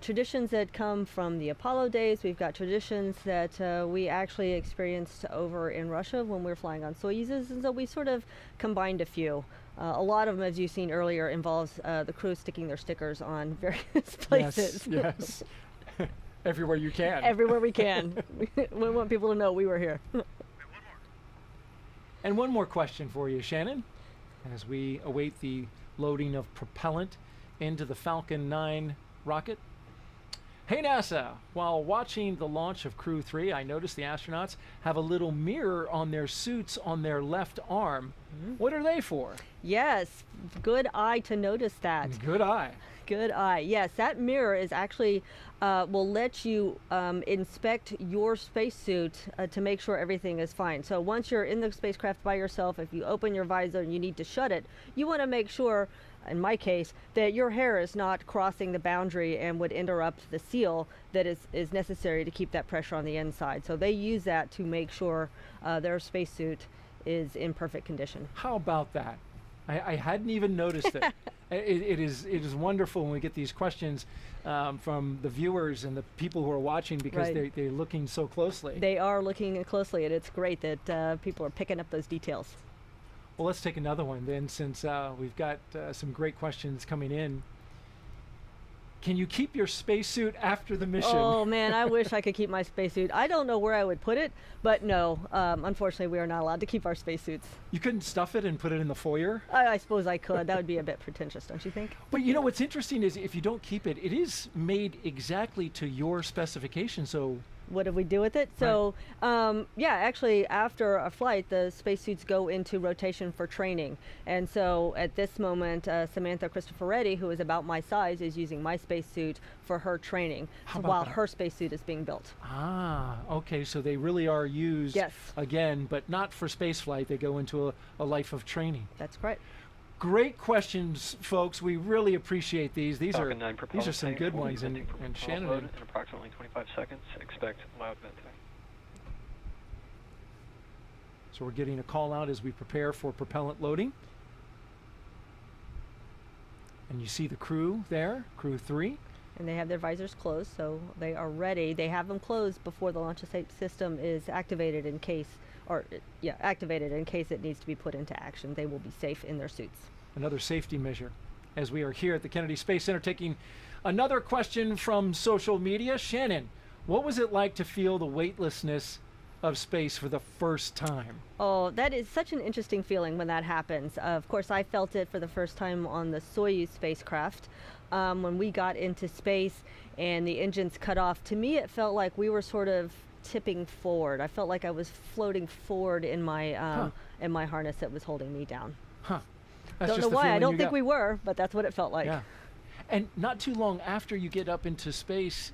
traditions that come from the Apollo days. We've got traditions that we actually experienced over in Russia when we were flying on Soyuzes, and so we sort of combined a few. A lot of them, as you've seen earlier, involves the crew sticking their stickers on various places. Yes, yes. Everywhere you can. Everywhere we can. We want people to know we were here. And one more question for you, Shannon, as we await the loading of propellant into the Falcon 9 rocket. Hey NASA, while watching the launch of Crew 3, I noticed the astronauts have a little mirror on their suits on their left arm. What are they for? Yes, good eye to notice that. Good eye. Good eye. Yes, that mirror is actually will let you inspect your spacesuit to make sure everything is fine. So once you're in the spacecraft by yourself, if you open your visor and you need to shut it, you want to make sure, in my case, that your hair is not crossing the boundary and would interrupt the seal that is necessary to keep that pressure on the inside. So they use that to make sure their spacesuit is in perfect condition. How about that? I hadn't even noticed it. It is wonderful when we get these questions from the viewers and the people who are watching, because they're looking so closely. They are looking closely, and it's great that people are picking up those details. Well, let's take another one then, since we've got some great questions coming in. Can you keep your spacesuit after the mission? Oh man, I wish I could keep my spacesuit. I don't know where I would put it, but no, unfortunately we are not allowed to keep our spacesuits. You couldn't stuff it and put it in the foyer? I suppose I could. That would be a bit pretentious, don't you think? But you know what's interesting is if you don't keep it, it is made exactly to your specifications, so... What do we do with it? So, yeah, actually, after a flight, the spacesuits go into rotation for training. And so, at this moment, Samantha Cristoforetti, who is about my size, is using my spacesuit for her training while her spacesuit is being built. Ah, okay. So they really are used again, but not for spaceflight. They go into a life of training. That's correct. Great questions, folks. We really appreciate these. These are some good ones. And Shannon, load in approximately 25 seconds. Expect loud venting. So we're getting a call out as we prepare for propellant loading. And you see the crew there, Crew 3. And they have their visors closed, so they are ready. They have them closed before the launch escape system is activated in case it needs to be put into action. They will be safe in their suits. Another safety measure. As we are here at the Kennedy Space Center taking another question from social media. Shannon, what was it like to feel the weightlessness of space for the first time? Oh, that is such an interesting feeling when that happens. Of course, I felt it for the first time on the Soyuz spacecraft. When we got into space and the engines cut off, to me it felt like we were sort of tipping forward. I felt like I was floating forward in my harness that was holding me down. Huh. Don't know why. I don't think we were, but that's what it felt like. Yeah. And not too long after you get up into space,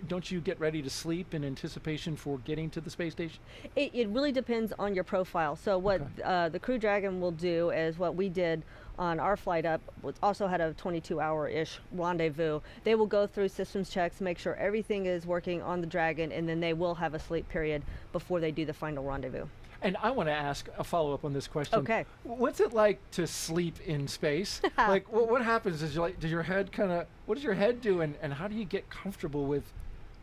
don't you get ready to sleep in anticipation for getting to the space station? It really depends on your profile. So what the Crew Dragon will do is what we did on our flight up, also had a 22-hour-ish rendezvous. They will go through systems checks, make sure everything is working on the Dragon, and then they will have a sleep period before they do the final rendezvous. And I want to ask a follow-up on this question. Okay. What's it like to sleep in space? Like, what happens? Does your head what does your head do, and how do you get comfortable with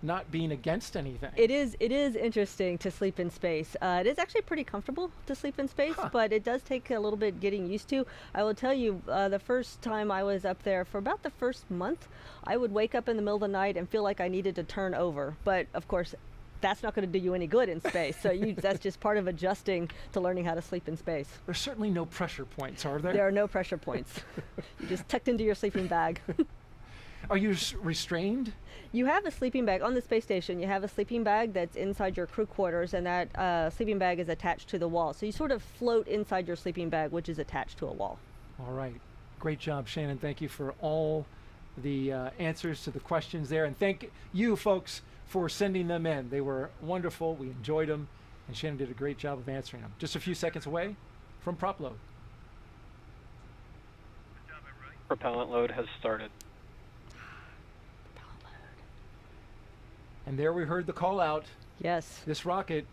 not being against anything? It is interesting to sleep in space. It is actually pretty comfortable to sleep in space, but it does take a little bit getting used to. I will tell you, the first time I was up there, for about the first month, I would wake up in the middle of the night and feel like I needed to turn over. But of course, that's not going to do you any good in space. So that's just part of adjusting to learning how to sleep in space. There's certainly no pressure points, are there? There are no pressure points. You're just tucked into your sleeping bag. Are you restrained? You have a sleeping bag on the space station. You have a sleeping bag that's inside your crew quarters, and that sleeping bag is attached to the wall. So you sort of float inside your sleeping bag, which is attached to a wall. All right. Great job, Shannon. Thank you for all the answers to the questions there. And thank you, folks, for sending them in. They were wonderful. We enjoyed them. And Shannon did a great job of answering them. Just a few seconds away from prop load. Propellant load has started. And there we heard the call out. Yes. This rocket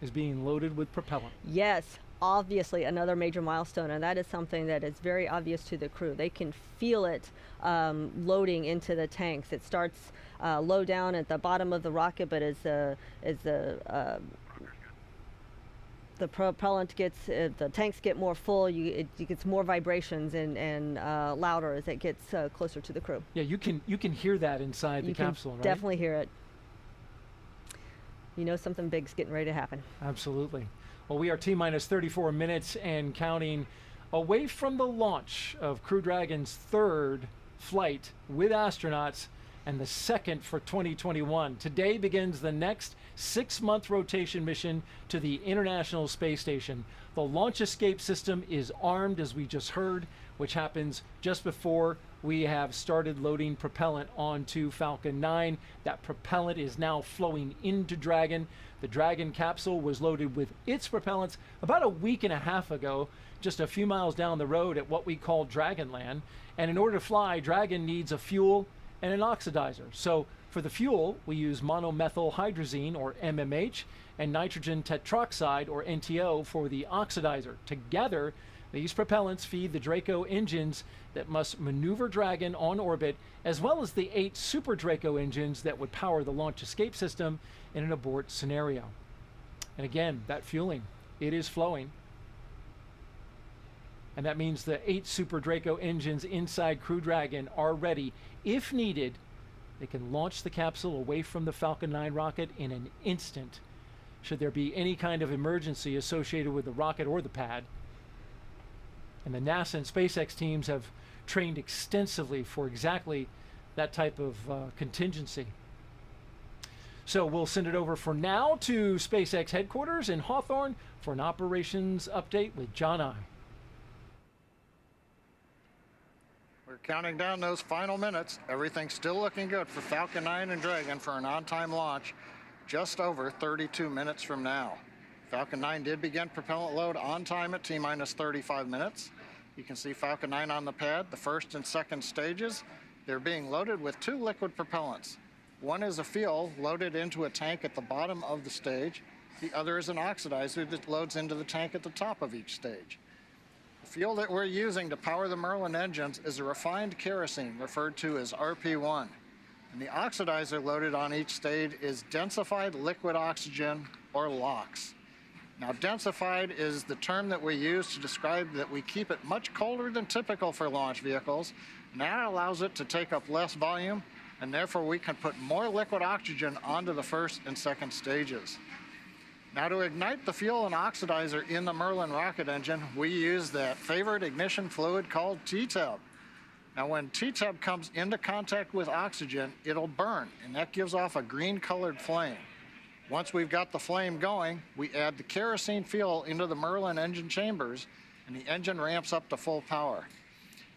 is being loaded with propellant. Yes, obviously another major milestone, and that is something that is very obvious to the crew. They can feel it loading into the tanks. It starts low down at the bottom of the rocket, but as the propellant gets, the tanks get more full, it gets more vibrations and louder as it gets closer to the crew. Yeah, you can hear that inside the capsule, right? Definitely hear it. You know something big's getting ready to happen. Absolutely. Well, we are T-minus 34 minutes and counting away from the launch of Crew Dragon's third flight with astronauts and the second for 2021. Today begins the next 6-month rotation mission to the International Space Station. The launch escape system is armed, as we just heard, which happens just before we have started loading propellant onto Falcon 9. That propellant is now flowing into Dragon. The Dragon capsule was loaded with its propellants about a week and a half ago, just a few miles down the road at what we call Dragonland. And in order to fly, Dragon needs a fuel and an oxidizer. So for the fuel, we use monomethyl hydrazine, or MMH, and nitrogen tetroxide, or NTO, for the oxidizer. Together, these propellants feed the Draco engines that must maneuver Dragon on orbit, as well as the 8 Super Draco engines that would power the launch escape system in an abort scenario. And again, that fueling, it is flowing. And that means the 8 Super Draco engines inside Crew Dragon are ready. If needed, they can launch the capsule away from the Falcon 9 rocket in an instant, should there be any kind of emergency associated with the rocket or the pad. And the NASA and SpaceX teams have trained extensively for exactly that type of contingency. So we'll send it over for now to SpaceX headquarters in Hawthorne for an operations update with John I. We're counting down those final minutes. Everything's still looking good for Falcon 9 and Dragon for an on-time launch just over 32 minutes from now. Falcon 9 did begin propellant load on time at T-minus 35 minutes. You can see Falcon 9 on the pad, the first and second stages. They're being loaded with 2 liquid propellants. One is a fuel loaded into a tank at the bottom of the stage. The other is an oxidizer that loads into the tank at the top of each stage. The fuel that we're using to power the Merlin engines is a refined kerosene, referred to as RP1. And the oxidizer loaded on each stage is densified liquid oxygen, or LOX. Now, densified is the term that we use to describe that we keep it much colder than typical for launch vehicles, and that allows it to take up less volume, and therefore we can put more liquid oxygen onto the first and second stages. Now, to ignite the fuel and oxidizer in the Merlin rocket engine, we use that favorite ignition fluid called T-Tub. Now, when T-Tub comes into contact with oxygen, it'll burn, and that gives off a green-colored flame. Once we've got the flame going, we add the kerosene fuel into the Merlin engine chambers, and the engine ramps up to full power.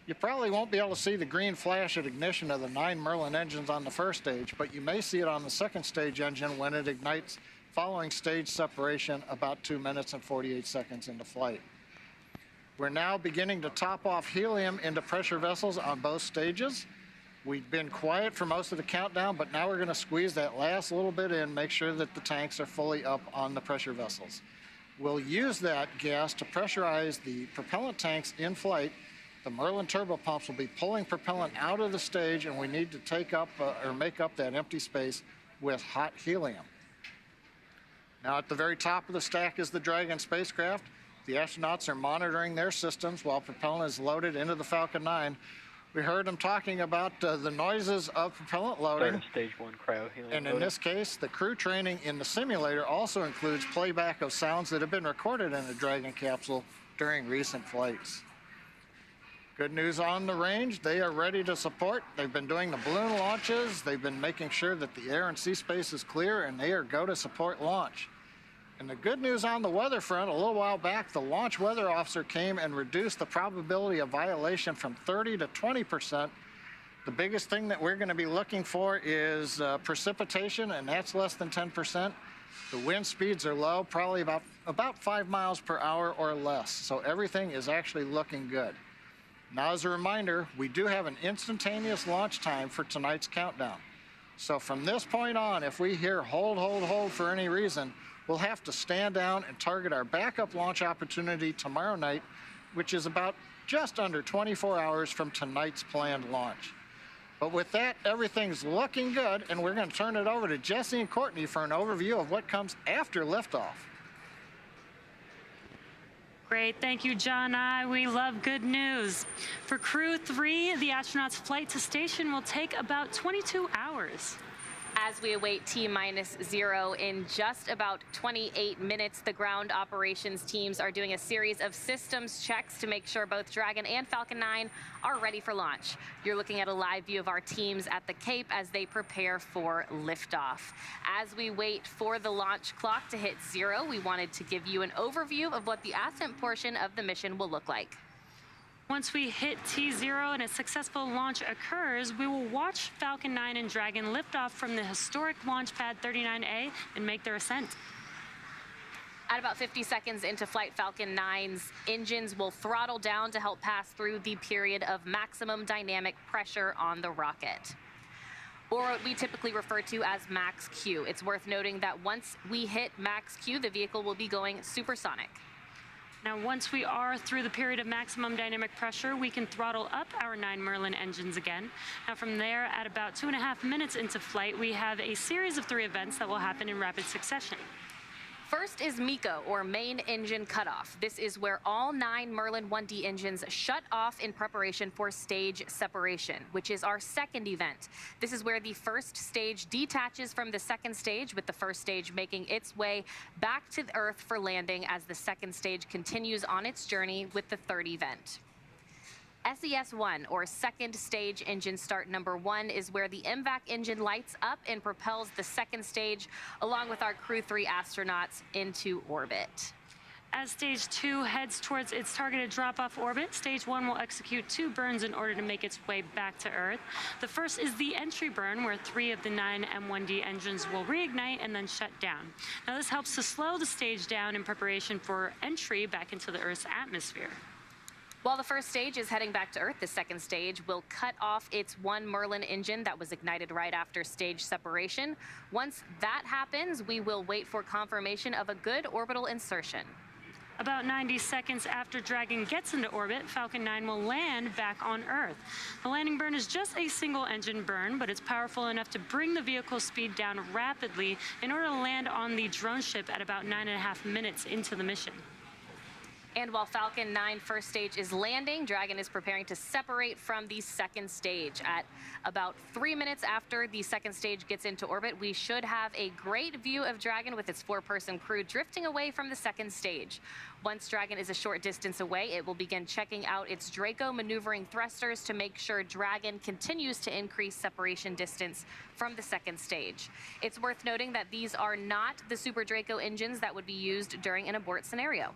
You probably won't be able to see the green flash at ignition of the 9 Merlin engines on the first stage, but you may see it on the second stage engine when it ignites following stage separation about 2 minutes and 48 seconds into flight. We're now beginning to top off helium into pressure vessels on both stages. We've been quiet for most of the countdown, but now we're going to squeeze that last little bit in, make sure that the tanks are fully up on the pressure vessels. We'll use that gas to pressurize the propellant tanks in flight. The Merlin turbopumps will be pulling propellant out of the stage, and we need to take up or make up that empty space with hot helium. Now, at the very top of the stack is the Dragon spacecraft. The astronauts are monitoring their systems while propellant is loaded into the Falcon 9. We heard them talking about the noises of propellant loading. Stage 1 cryo-helium And in this case, the crew training in the simulator also includes playback of sounds that have been recorded in the Dragon capsule during recent flights. Good news on the range, they are ready to support. They've been doing the balloon launches. They've been making sure that the air and sea space is clear, and they are go to support launch. And the good news on the weather front, a little while back, the launch weather officer came and reduced the probability of violation from 30 to 20%. The biggest thing that we're going to be looking for is precipitation, and that's less than 10%. The wind speeds are low, probably about 5 miles per hour or less. So everything is actually looking good. Now, as a reminder, we do have an instantaneous launch time for tonight's countdown. So from this point on, if we hear hold, hold, hold for any reason, we'll have to stand down and target our backup launch opportunity tomorrow night, which is about just under 24 hours from tonight's planned launch. But with that, everything's looking good, and we're going to turn it over to Jesse and Courtney for an overview of what comes after liftoff. Great, thank you, John. We love good news. For Crew 3, the astronauts' flight to station will take about 22 hours. As we await T-0 in just about 28 minutes, the ground operations teams are doing a series of systems checks to make sure both Dragon and Falcon 9 are ready for launch. You're looking at a live view of our teams at the Cape as they prepare for liftoff. As we wait for the launch clock to hit 0, we wanted to give you an overview of what the ascent portion of the mission will look like. Once we hit T0 and a successful launch occurs, we will watch Falcon 9 and Dragon lift off from the historic launch pad 39A and make their ascent. At about 50 seconds into flight, Falcon 9's engines will throttle down to help pass through the period of maximum dynamic pressure on the rocket, or what we typically refer to as max Q. It's worth noting that once we hit max Q, the vehicle will be going supersonic. Now, once we are through the period of maximum dynamic pressure, we can throttle up our 9 Merlin engines again. Now, from there, at about 2.5 minutes into flight, we have a series of 3 events that will happen in rapid succession. First is MECO, or main engine cutoff. This is where all 9 Merlin 1D engines shut off in preparation for stage separation, which is our second event. This is where the first stage detaches from the second stage, with the first stage making its way back to the Earth for landing as the second stage continues on its journey with the third event. SES-1, or second stage engine start number 1, is where the MVAC engine lights up and propels the second stage, along with our Crew 3 astronauts, into orbit. As Stage 2 heads towards its targeted drop-off orbit, Stage 1 will execute 2 burns in order to make its way back to Earth. The first is the entry burn, where 3 of the 9 M1D engines will reignite and then shut down. Now, this helps to slow the stage down in preparation for entry back into the Earth's atmosphere. While the first stage is heading back to Earth, the second stage will cut off its 1 Merlin engine that was ignited right after stage separation. Once that happens, we will wait for confirmation of a good orbital insertion. About 90 seconds after Dragon gets into orbit, Falcon 9 will land back on Earth. The landing burn is just a single engine burn, but it's powerful enough to bring the vehicle's speed down rapidly in order to land on the drone ship at about 9.5 minutes into the mission. And while Falcon 9 first stage is landing, Dragon is preparing to separate from the second stage. At about 3 minutes after the second stage gets into orbit, we should have a great view of Dragon with its 4-person crew drifting away from the second stage. Once Dragon is a short distance away, it will begin checking out its Draco maneuvering thrusters to make sure Dragon continues to increase separation distance from the second stage. It's worth noting that these are not the Super Draco engines that would be used during an abort scenario.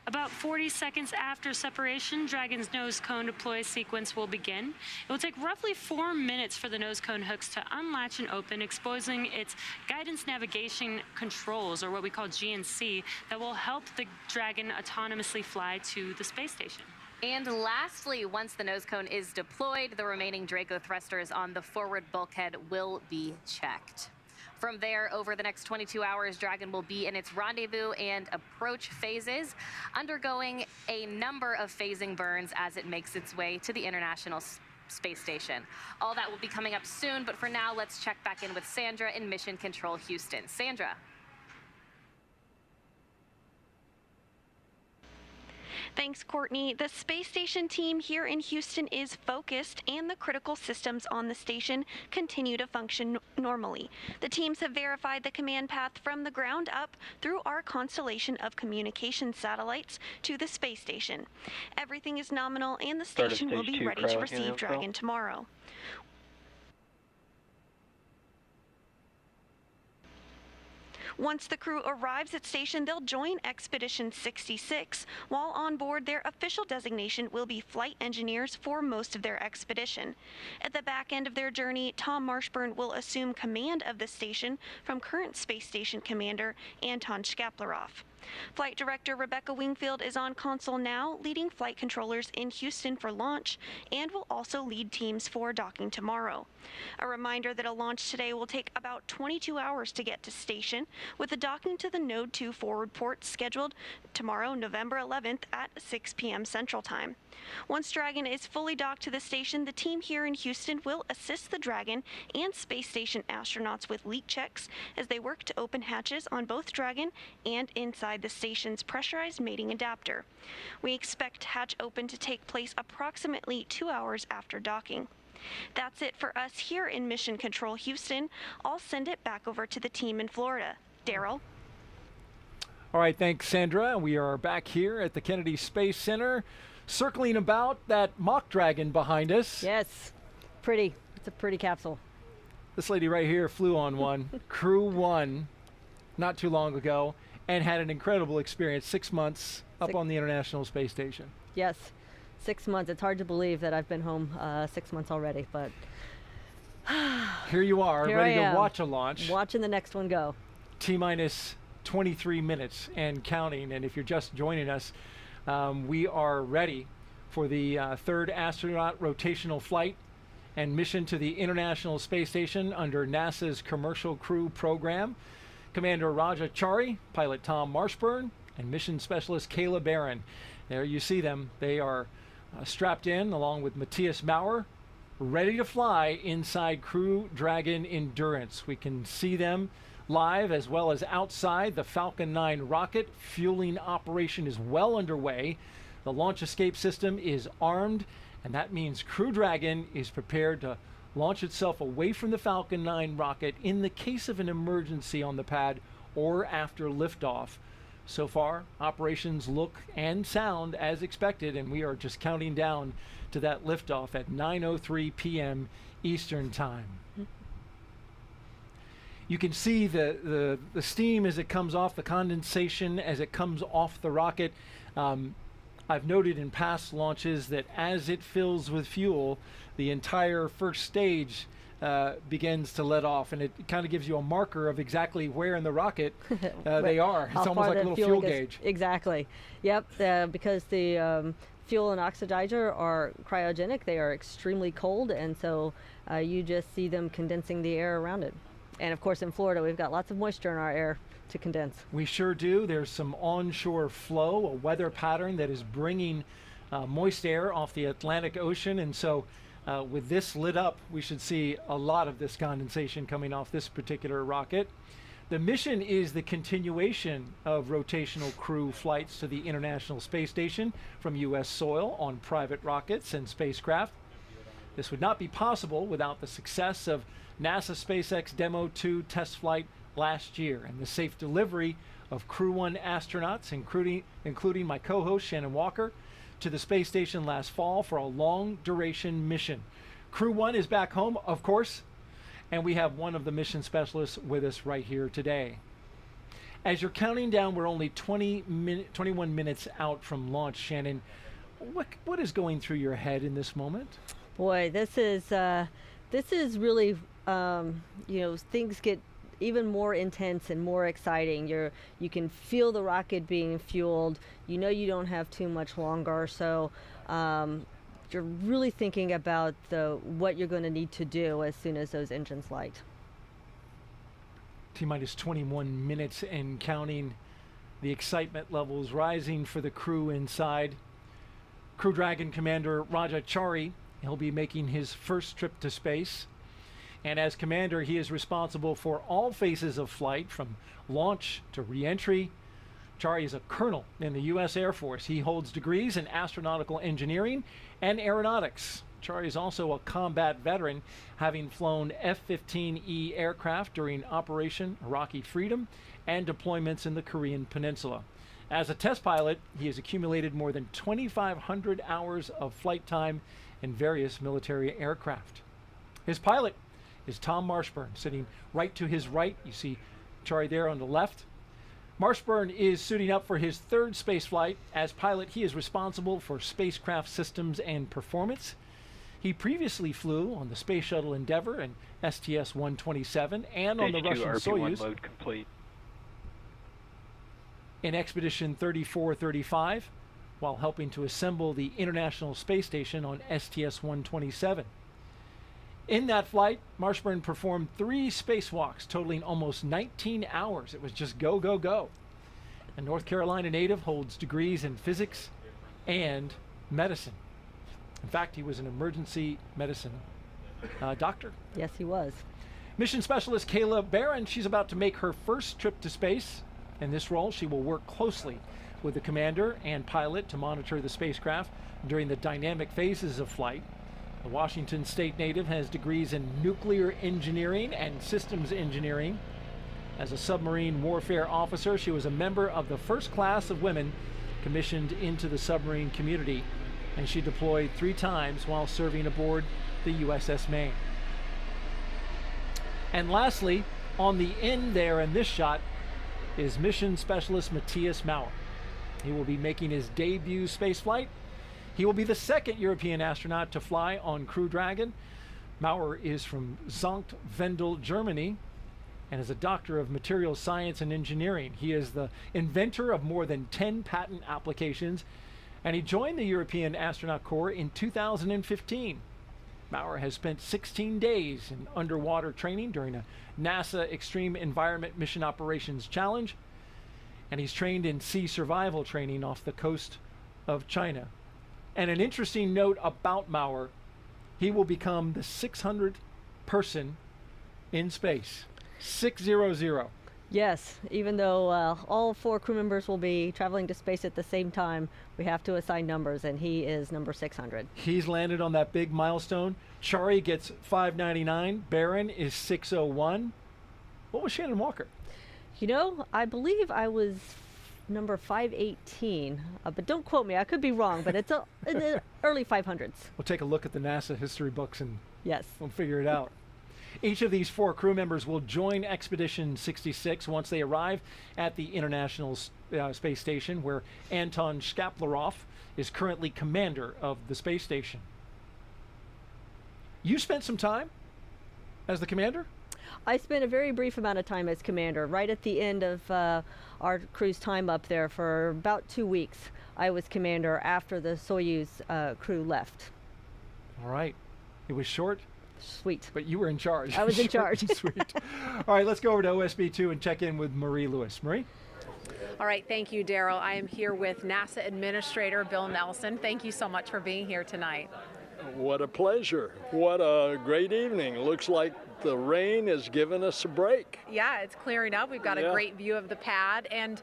About 40 seconds after separation, Dragon's nose cone deploy sequence will begin. It will take roughly 4 minutes for the nose cone hooks to unlatch and open, exposing its guidance navigation controls, or what we call GNC, that will help the Dragon autonomously fly to the space station. And lastly, once the nose cone is deployed, the remaining Draco thrusters on the forward bulkhead will be checked. From there, over the next 22 hours, Dragon will be in its rendezvous and approach phases, undergoing a number of phasing burns as it makes its way to the International Space Station. All that will be coming up soon, but for now, let's check back in with Sandra in Mission Control Houston. Sandra. Thanks, Courtney. The space station team here in Houston is focused, and the critical systems on the station continue to function normally. The teams have verified the command path from the ground up through our constellation of communication satellites to the space station. Everything is nominal, and the station will be ready to receive Dragon tomorrow. Once the crew arrives at station, they'll join Expedition 66. While on board, their official designation will be flight engineers for most of their expedition. At the back end of their journey, Tom Marshburn will assume command of the station from current space station commander Anton Shkaplerov. Flight Director Rebecca Wingfield is on console now, leading flight controllers in Houston for launch, and will also lead teams for docking tomorrow. A reminder that a launch today will take about 22 hours to get to station, with the docking to the Node 2 forward port scheduled tomorrow, November 11th at 6 p.m. Central Time. Once Dragon is fully docked to the station, the team here in Houston will assist the Dragon and space station astronauts with leak checks as they work to open hatches on both Dragon and inside the station's pressurized mating adapter. We expect hatch open to take place approximately 2 hours after docking. That's it for us here in Mission Control Houston. I'll send it back over to the team in Florida. Daryl? All right, thanks, Sandra. We are back here at the Kennedy Space Center, circling about that mock Dragon behind us. Yes, pretty. It's a pretty capsule. This lady right here flew on one, Crew 1, not too long ago, and had an incredible experience, 6 months up on the International Space Station. Yes, 6 months. It's hard to believe that I've been home 6 months already, but here you are, here ready I am, to watch a launch. Watching the next one go. T-minus 23 minutes and counting, and if you're just joining us, we are ready for the third astronaut rotational flight and mission to the International Space Station under NASA's Commercial Crew Program. Commander Raja Chari, pilot Tom Marshburn, and mission specialist Kayla Barron. There you see them. They are strapped in along with Matthias Maurer, ready to fly inside Crew Dragon Endurance. We can see them live as well as outside. The Falcon 9 rocket fueling operation is well underway. The launch escape system is armed, and that means Crew Dragon is prepared to launch itself away from the Falcon 9 rocket in the case of an emergency on the pad or after liftoff. So far, operations look and sound as expected, and we are just counting down to that liftoff at 9:03 p.m. Eastern Time. You can see the steam as it comes off, the condensation as it comes off the rocket. I've noted in past launches that as it fills with fuel, the entire first stage begins to let off, and it kind of gives you a marker of exactly where in the rocket they are. It's almost like a little fuel gauge. Exactly. Yep, because the fuel and oxidizer are cryogenic, they are extremely cold, and so you just see them condensing the air around it. And of course in Florida, we've got lots of moisture in our air to condense. We sure do. There's some onshore flow, a weather pattern that is bringing moist air off the Atlantic Ocean, and so with this lit up, we should see a lot of this condensation coming off this particular rocket. The mission is the continuation of rotational crew flights to the International Space Station from U.S. soil on private rockets and spacecraft. This would not be possible without the success of NASA SpaceX Demo 2 test flight last year and the safe delivery of Crew 1 astronauts, including my co-host Shannon Walker, to the space station last fall for a long-duration mission. Crew 1 is back home, of course, and we have one of the mission specialists with us right here today. As you're counting down, we're only 21 minutes out from launch, Shannon. What is going through your head in this moment? Boy, this is really, things get even more intense and more exciting. You can feel the rocket being fueled. You know you don't have too much longer, so you're really thinking about what you're going to need to do as soon as those engines light. T-minus 21 minutes and counting. The excitement levels rising for the crew inside. Crew Dragon Commander Raja Chari, he'll be making his first trip to space. And as commander, he is responsible for all phases of flight, from launch to re-entry. Chari is a colonel in the U.S. Air Force. He holds degrees in astronautical engineering and aeronautics. Chari is also a combat veteran, having flown F-15E aircraft during Operation Iraqi Freedom and deployments in the Korean Peninsula. As a test pilot, he has accumulated more than 2,500 hours of flight time in various military aircraft. His pilot is Tom Marshburn, sitting right to his right. You see Chari there on the left. Marshburn is suiting up for his third space flight. As pilot, he is responsible for spacecraft systems and performance. He previously flew on the Space Shuttle Endeavour and STS-127 and on the Russian Soyuz. Load complete. in Expedition 3435 while helping to assemble the International Space Station on STS-127. In that flight, Marshburn performed 3 spacewalks totaling almost 19 hours. It was just go, go, go. A North Carolina native holds degrees in physics and medicine. In fact, he was an emergency medicine doctor. Yes, he was. Mission specialist Kayla Barron, she's about to make her first trip to space. In this role, she will work closely with the commander and pilot to monitor the spacecraft during the dynamic phases of flight. The Washington State native has degrees in nuclear engineering and systems engineering. As a submarine warfare officer, she was a member of the first class of women commissioned into the submarine community, and she deployed 3 times while serving aboard the USS Maine. And lastly, on the end there in this shot is mission specialist Matthias Maurer. He will be making his debut spaceflight. He will be the 2nd European astronaut to fly on Crew Dragon. Maurer is from Sankt Wendel, Germany, and is a doctor of materials science and engineering. He is the inventor of more than 10 patent applications, and he joined the European Astronaut Corps in 2015. Maurer has spent 16 days in underwater training during a NASA Extreme Environment Mission Operations Challenge, and he's trained in sea survival training off the coast of China. And an interesting note about Maurer, he will become the 600th person in space. 600. Yes, even though all 4 crew members will be traveling to space at the same time, we have to assign numbers, and he is number 600. He's landed on that big milestone. Chari gets 599. Barron is 601. What was Shannon Walker? You know, I believe I was number 518, but don't quote me. I could be wrong, but it's in the early 500s. We'll take a look at the NASA history books and yes, we'll figure it out. Each of these 4 crew members will join Expedition 66 once they arrive at the International Space Station, where Anton Shkaplerov is currently commander of the space station. You spent some time as the commander? I spent a very brief amount of time as commander. Right at the end of our crew's time up there for about 2 weeks, I was commander after the Soyuz crew left. All right. It was short? Sweet. But you were in charge. I was in charge. Sweet. All right, let's go over to OSB2 and check in with Marie Lewis. Marie? All right, thank you, Daryl. I am here with NASA Administrator Bill Nelson. Thank you so much for being here tonight. What a pleasure. What a great evening. Looks like the rain has given us a break. Yeah, it's clearing up. We've got a great view of the pad, and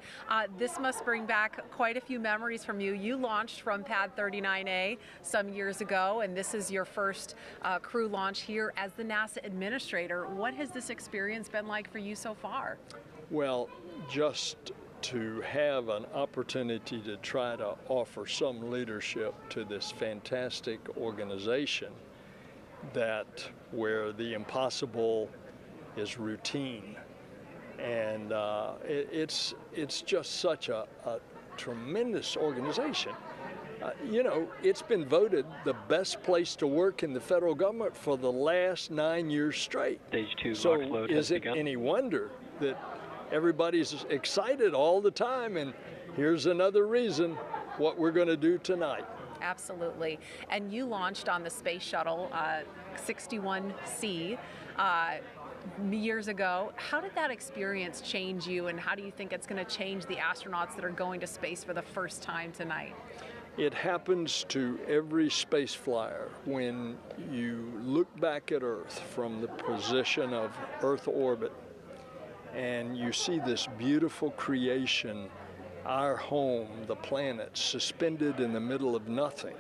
this must bring back quite a few memories from you. You launched from Pad 39A some years ago, and this is your first crew launch here as the NASA Administrator. What has this experience been like for you so far? Well, just to have an opportunity to try to offer some leadership to this fantastic organization where the impossible is routine. And it's just such a tremendous organization. You know, it's been voted the best place to work in the federal government for the last 9 years straight. Stage 2 so launch load is has it begun. any wonder that everybody's excited all the time? And here's another reason what we're going to do tonight. Absolutely. And you launched on the Space Shuttle 61C years ago. How did that experience change you, and how do you think it's going to change the astronauts that are going to space for the first time tonight? It happens to every space flyer when you look back at Earth from the position of Earth orbit and you see this beautiful creation, our home, the planet, suspended in the middle of nothing.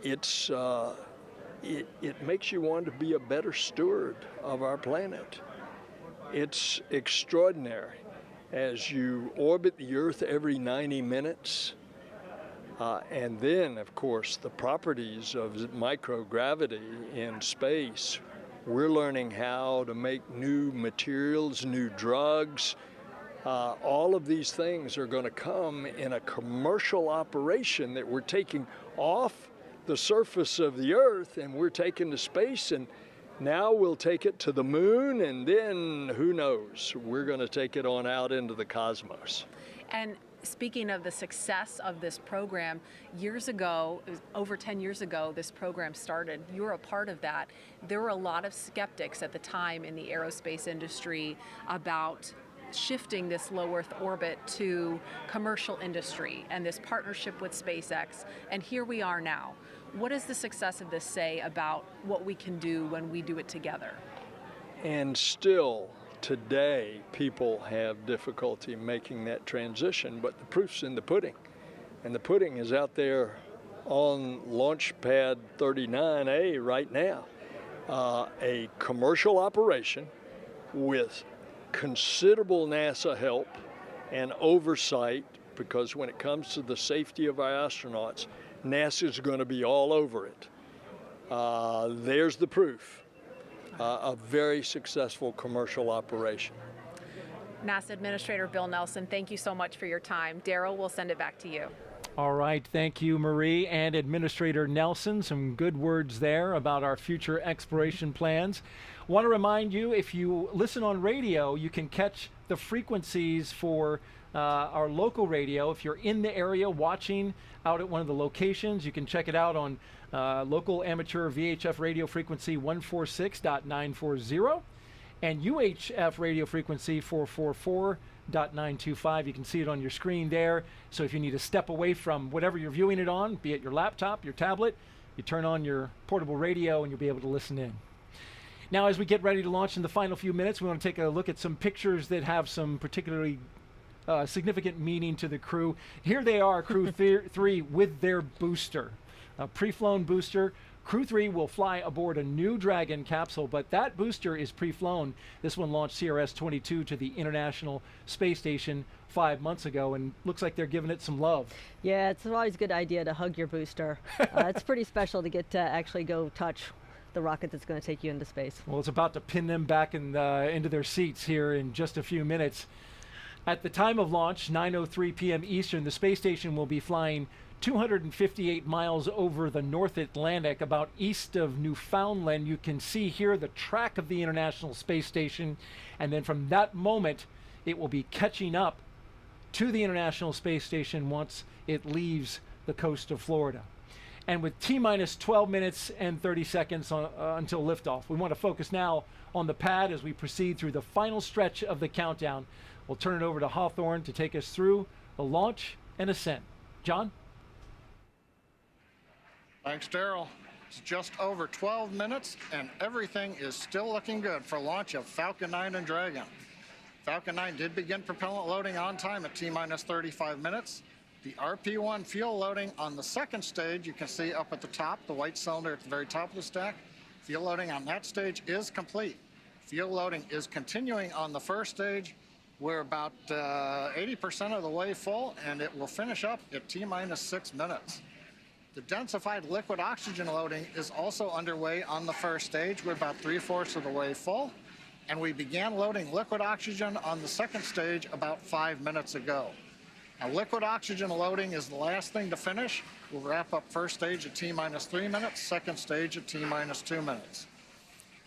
It makes you want to be a better steward of our planet. It's extraordinary. As you orbit the Earth every 90 minutes, and then, of course, the properties of microgravity in space. We're learning how to make new materials, new drugs. All of these things are going to come in a commercial operation that we're taking off the surface of the Earth and we're taking to space. And Now we'll take it to the moon, and then who knows? We're going to take it on out into the cosmos. And speaking of the success of this program, years ago, over 10 years ago, this program started. You were a part of that. There were a lot of skeptics at the time in the aerospace industry about shifting this low Earth orbit to commercial industry and this partnership with SpaceX. And here we are now. What does the success of this say about what we can do when we do it together? And still, today, people have difficulty making that transition, but the proof's in the pudding. And the pudding is out there on Launch Pad 39A right now. A commercial operation with considerable NASA help and oversight, because when it comes to the safety of our astronauts, NASA's going to be all over it. There's the proof. A very successful commercial operation. NASA Administrator Bill Nelson, thank you so much for your time. Daryl, we'll send it back to you. All right, thank you, Marie, and Administrator Nelson. Some good words there about our future exploration plans. Want to remind you, if you listen on radio, you can catch the frequencies for our local radio. If you're in the area watching out at one of the locations, you can check it out on local amateur VHF radio frequency 146.940 and UHF radio frequency 444.925. You can see it on your screen there. So if you need to step away from whatever you're viewing it on, be it your laptop, your tablet, you turn on your portable radio and you'll be able to listen in. Now, as we get ready to launch in the final few minutes, we want to take a look at some pictures that have some particularly significant meaning to the crew. Here they are, Crew 3 with their booster, a pre-flown booster. Crew 3 will fly aboard a new Dragon capsule, but that booster is pre-flown. This one launched CRS-22 to the International Space Station 5 months ago, and looks like they're giving it some love. Yeah, it's always a good idea to hug your booster. It's pretty special to get to actually go touch the rocket that's going to take you into space. Well, it's about to pin them back into their seats here in just a few minutes. At the time of launch, 9:03 p.m. Eastern, the space station will be flying 258 miles over the North Atlantic, about east of Newfoundland. You can see here the track of the International Space Station, and then from that moment, it will be catching up to the International Space Station once it leaves the coast of Florida. And with T-minus 12 minutes and 30 seconds until liftoff, we want to focus now on the pad as we proceed through the final stretch of the countdown. We'll turn it over to Hawthorne to take us through the launch and ascent. John? Thanks, Daryl. It's just over 12 minutes, and everything is still looking good for launch of Falcon 9 and Dragon. Falcon 9 did begin propellant loading on time at T-minus 35 minutes. The RP-1 fuel loading on the second stage, you can see up at the top, the white cylinder at the very top of the stack. Fuel loading on that stage is complete. Fuel loading is continuing on the first stage. We're about 80% of the way full, and it will finish up at T-minus 6 minutes. The densified liquid oxygen loading is also underway on the first stage. We're about 3/4 of the way full, and we began loading liquid oxygen on the second stage about 5 minutes ago. Now, liquid oxygen loading is the last thing to finish. We'll wrap up first stage at T-minus 3 minutes, second stage at T-minus 2 minutes.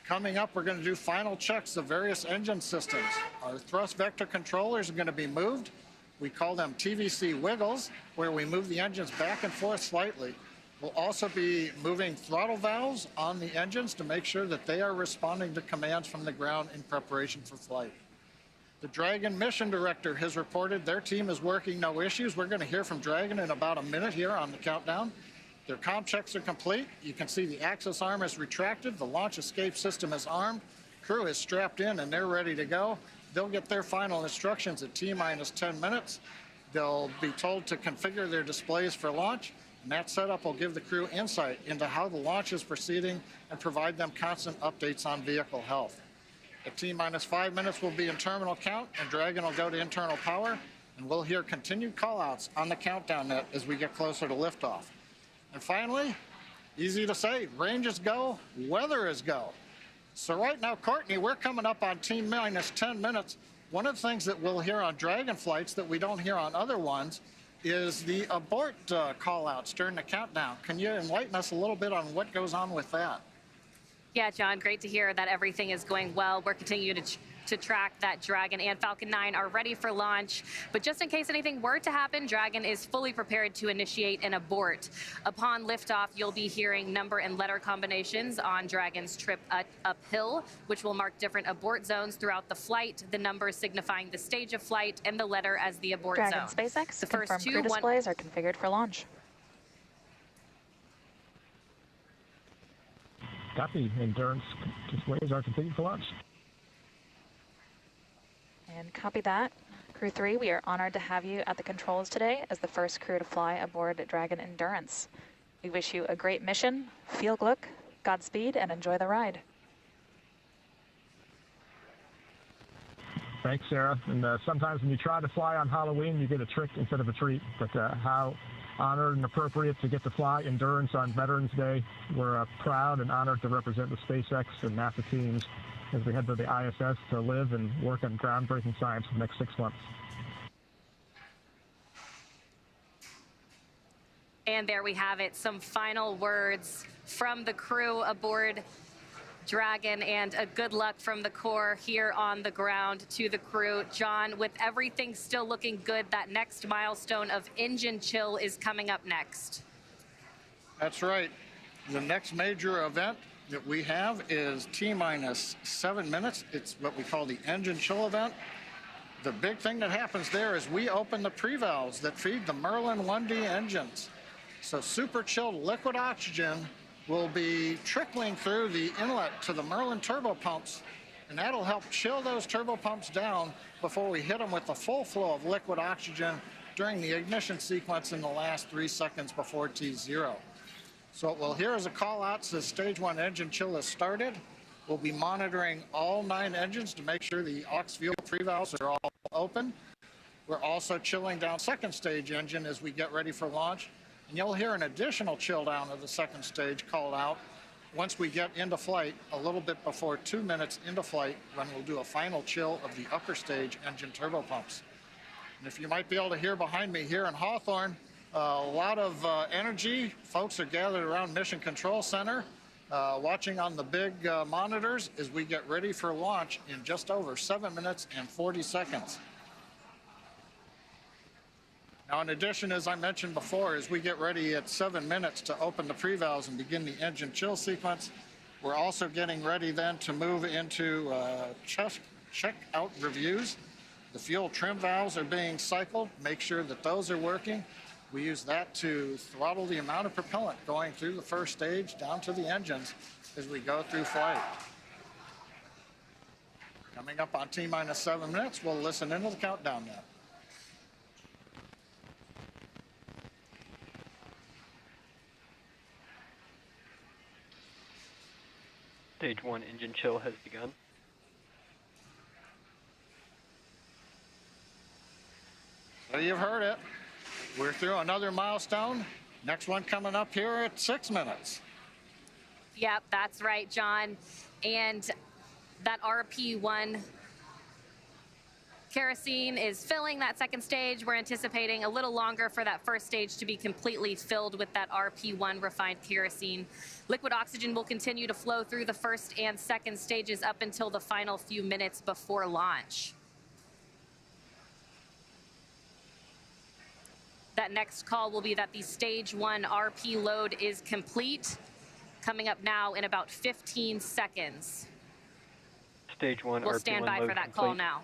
Coming up, we're going to do final checks of various engine systems. Our thrust vector controllers are going to be moved. We call them TVC wiggles, where we move the engines back and forth slightly. We'll also be moving throttle valves on the engines to make sure that they are responding to commands from the ground in preparation for flight. The Dragon mission director has reported their team is working no issues. We're going to hear from Dragon in about a minute here on the countdown. Their comm checks are complete. You can see the access arm is retracted. The launch escape system is armed. Crew is strapped in and they're ready to go. They'll get their final instructions at T-minus 10 minutes. They'll be told to configure their displays for launch, and that setup will give the crew insight into how the launch is proceeding and provide them constant updates on vehicle health. At T-minus 5 minutes, we'll be in terminal count, and Dragon will go to internal power, and we'll hear continued call-outs on the countdown net as we get closer to liftoff. And finally, easy to say, range is go, weather is go. So right now, Courtney, we're coming up on T-minus 10 minutes. One of the things that we'll hear on Dragon flights that we don't hear on other ones is the abort call-outs during the countdown. Can you enlighten us a little bit on what goes on with that? Yeah, John, great to hear that everything is going well. We're continuing to track that Dragon and Falcon 9 are ready for launch. But just in case anything were to happen, Dragon is fully prepared to initiate an abort. Upon liftoff, you'll be hearing number and letter combinations on Dragon's trip uphill, which will mark different abort zones throughout the flight, the numbers signifying the stage of flight and the letter as the abort Dragon zone. SpaceX, The first confirmed two, crew displays are configured for launch. Copy. Endurance displays are completed for launch. And copy that. Crew 3, we are honored to have you at the controls today as the first crew to fly aboard Dragon Endurance. We wish you a great mission, field look, Godspeed, and enjoy the ride. Thanks, Sarah. And sometimes when you try to fly on Halloween, you get a trick instead of a treat. But how honored and appropriate to get to fly Endurance on Veterans Day. We're proud and honored to represent the SpaceX and NASA teams as we head to the ISS to live and work on groundbreaking science for the next 6 months. And there we have it, some final words from the crew aboard Dragon, and a good luck from the Corps here on the ground to the crew. John, with everything still looking good, that next milestone of engine chill is coming up next. That's right. The next major event that we have is T-minus 7 minutes. It's what we call the engine chill event. The big thing that happens there is we open the pre-valves that feed the Merlin 1D engines. So super chilled liquid oxygen will be trickling through the inlet to the Merlin turbo pumps, and that'll help chill those turbo pumps down before we hit them with the full flow of liquid oxygen during the ignition sequence in the last 3 seconds before T0. So what we'll hear as a call out says stage 1 engine chill has started. We'll be monitoring all 9 engines to make sure the aux fuel pre-valves are all open. We're also chilling down second stage engine as we get ready for launch. And you'll hear an additional chill down of the second stage called out once we get into flight, a little bit before 2 minutes into flight, when we'll do a final chill of the upper stage engine turbo pumps. And if you might be able to hear behind me here in Hawthorne, a lot of energy. Folks are gathered around Mission Control Center, watching on the big monitors as we get ready for launch in just over 7 minutes and 40 seconds. Now, in addition, as I mentioned before, as we get ready at 7 minutes to open the pre-valves and begin the engine chill sequence, we're also getting ready then to move into check-out reviews. The fuel trim valves are being cycled. Make sure that those are working. We use that to throttle the amount of propellant going through the first stage down to the engines as we go through flight. Coming up on T-minus 7 minutes, we'll listen into the countdown now. Stage 1 engine chill has begun. So you've heard it. We're through another milestone. Next one coming up here at 6 minutes. Yep, that's right, John. And that RP1 kerosene is filling that second stage. We're anticipating a little longer for that first stage to be completely filled with that RP1 refined kerosene. Liquid oxygen will continue to flow through the first and second stages up until the final few minutes before launch. That next call will be that the stage 1 RP load is complete, coming up now in about 15 seconds. Stage 1 We'll RP1 stand by load for that complete. call now.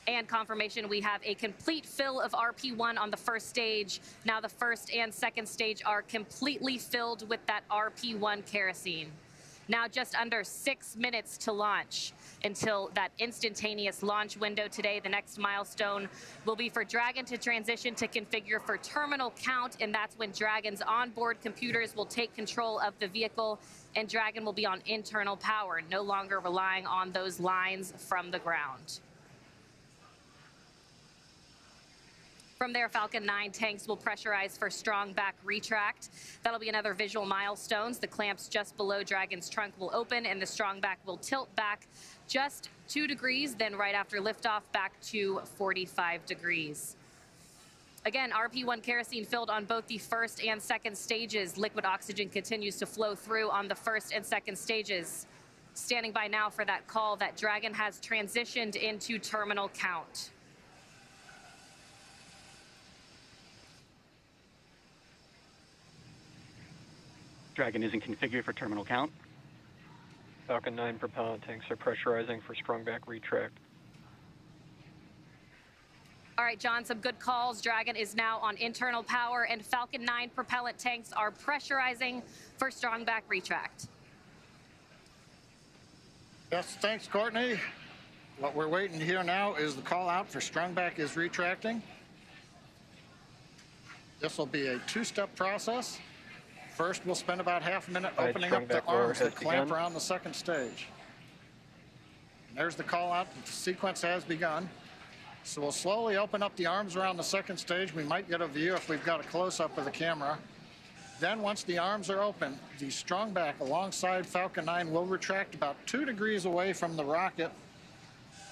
And confirmation, we have a complete fill of RP1 on the first stage. Now the first and second stage are completely filled with that RP1 kerosene. Now just under 6 minutes to launch until that instantaneous launch window today. The next milestone will be for Dragon to transition to configure for terminal count, and that's when Dragon's onboard computers will take control of the vehicle, and Dragon will be on internal power, no longer relying on those lines from the ground. From there, Falcon 9 tanks will pressurize for strong back retract. That'll be another visual milestone. The clamps just below Dragon's trunk will open, and the strong back will tilt back just 2 degrees, then right after liftoff, back to 45 degrees. Again, RP1 kerosene filled on both the first and second stages. Liquid oxygen continues to flow through on the first and second stages. Standing by now for that call that Dragon has transitioned into terminal count. Dragon isn't configured for terminal count. Falcon 9 propellant tanks are pressurizing for strong back retract. All right, John, some good calls. Dragon is now on internal power, and Falcon 9 propellant tanks are pressurizing for strong back retract. Yes, thanks, Courtney. What we're waiting here now is the call out for strong back is retracting. This will be a two-step process. First, we'll spend about half a minute opening up the arms that clamp around the second stage. And there's the call out that the sequence has begun. So we'll slowly open up the arms around the second stage. We might get a view if we've got a close-up of the camera. Then once the arms are open, the strong back alongside Falcon 9 will retract about 2 degrees away from the rocket.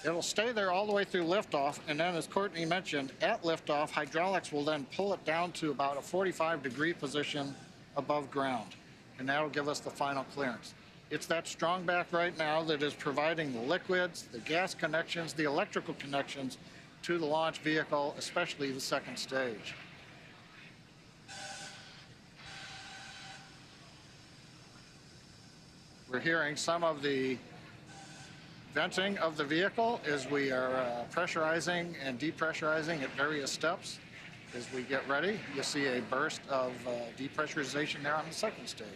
It'll stay there all the way through liftoff, and then as Courtney mentioned, at liftoff, hydraulics will then pull it down to about a 45-degree position above ground, and that'll give us the final clearance. It's that strong back right now that is providing the liquids, the gas connections, the electrical connections to the launch vehicle, especially the second stage. We're hearing some of the venting of the vehicle as we are pressurizing and depressurizing at various steps. As we get ready, you'll see a burst of depressurization there on the second stage.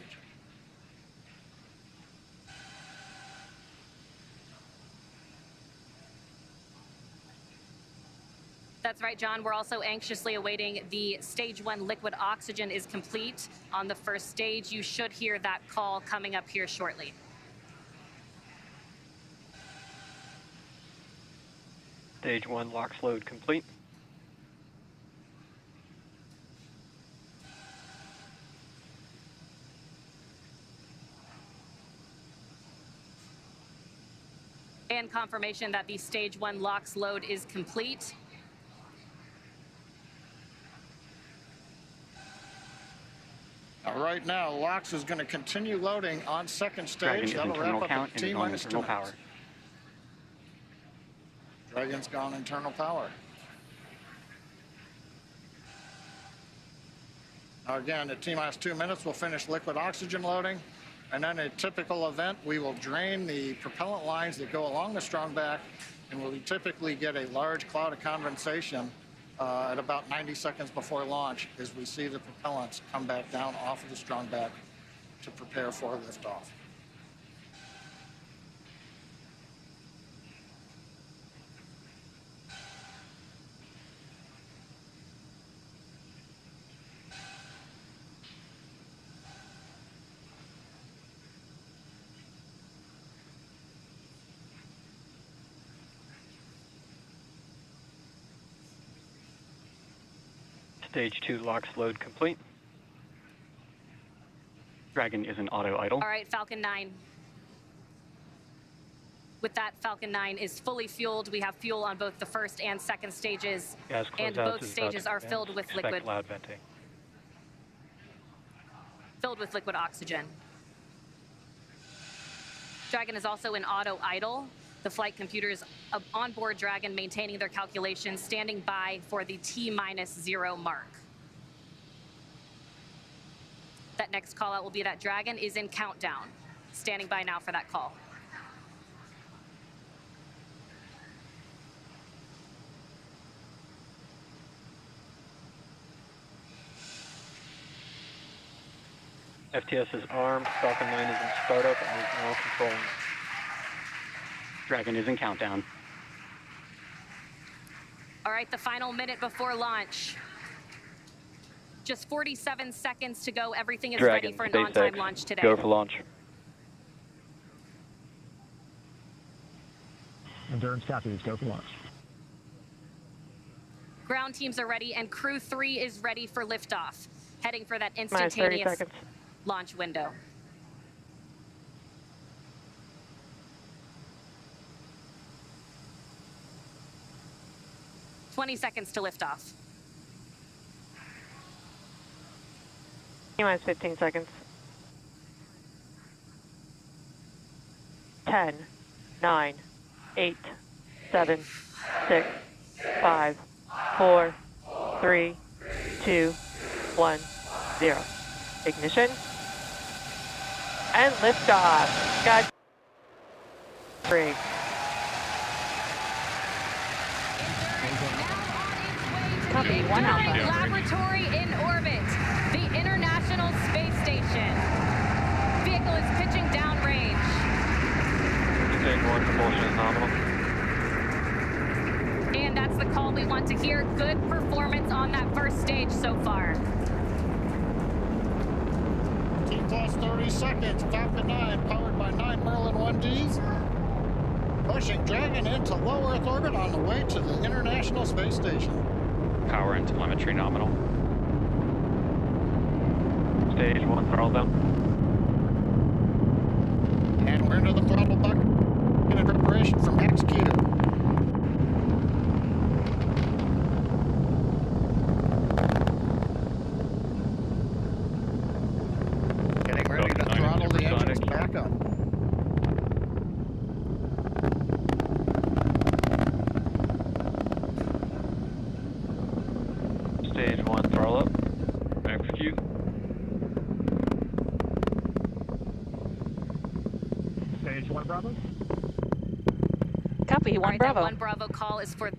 That's right, John. We're also anxiously awaiting the stage 1 liquid oxygen is complete on the first stage. You should hear that call coming up here shortly. Stage 1 LOX load complete. And confirmation that the stage 1 LOX load is complete. Right now, LOX is going to continue loading on second stage. That'll wrap up at T-minus 2 minutes. Dragon's gone internal power. Now again, at T-minus 2 minutes, we'll finish liquid oxygen loading. And then a typical event, we will drain the propellant lines that go along the strong back, and we'll typically get a large cloud of condensation at about 90 seconds before launch as we see the propellants come back down off of the strong back to prepare for liftoff. Stage 2 LOX load complete. Dragon is in auto idle. All right, Falcon 9. With that, Falcon 9 is fully fueled. We have fuel on both the first and second stages, and both stages are filled with liquid. Loud venting. Filled with liquid oxygen. Dragon is also in auto idle. The flight computers on board Dragon maintaining their calculations, standing by for the T-0 mark. That next call out will be that Dragon is in countdown. Standing by now for that call. FTS is armed, Falcon 9 is in startup, and is now controlling. Dragon is in countdown. All right, the final minute before launch. Just 47 seconds to go. Everything is ready for an on-time launch today. Go for launch. Endurance copies, go for launch. Ground teams are ready, and Crew 3 is ready for liftoff, heading for that instantaneous launch window. "20 seconds to liftoff." T-minus 15 seconds. 10, 9, 8, 7, 6, 5, 4, 3, 2, 1, 0. Ignition. And liftoff. God. 3. Copy, 1 Alpha. Laboratory in orbit, the International Space Station. Vehicle is pitching downrange. Stage 1, propulsion is nominal. And that's the call we want to hear. Good performance on that first stage so far. T plus 30 seconds, Falcon 9 powered by 9 Merlin 1Ds. Pushing Dragon into low Earth orbit on the way to the International Space Station. Power and telemetry nominal. Stage 1, throttle down. And we're into the throttle bucket in preparation for max Q. Getting ready to throttle the engines back up. Stage 1, throttle up. Execute. Stage 1 Bravo. Copy, 1 Bravo. That 1 Bravo call is for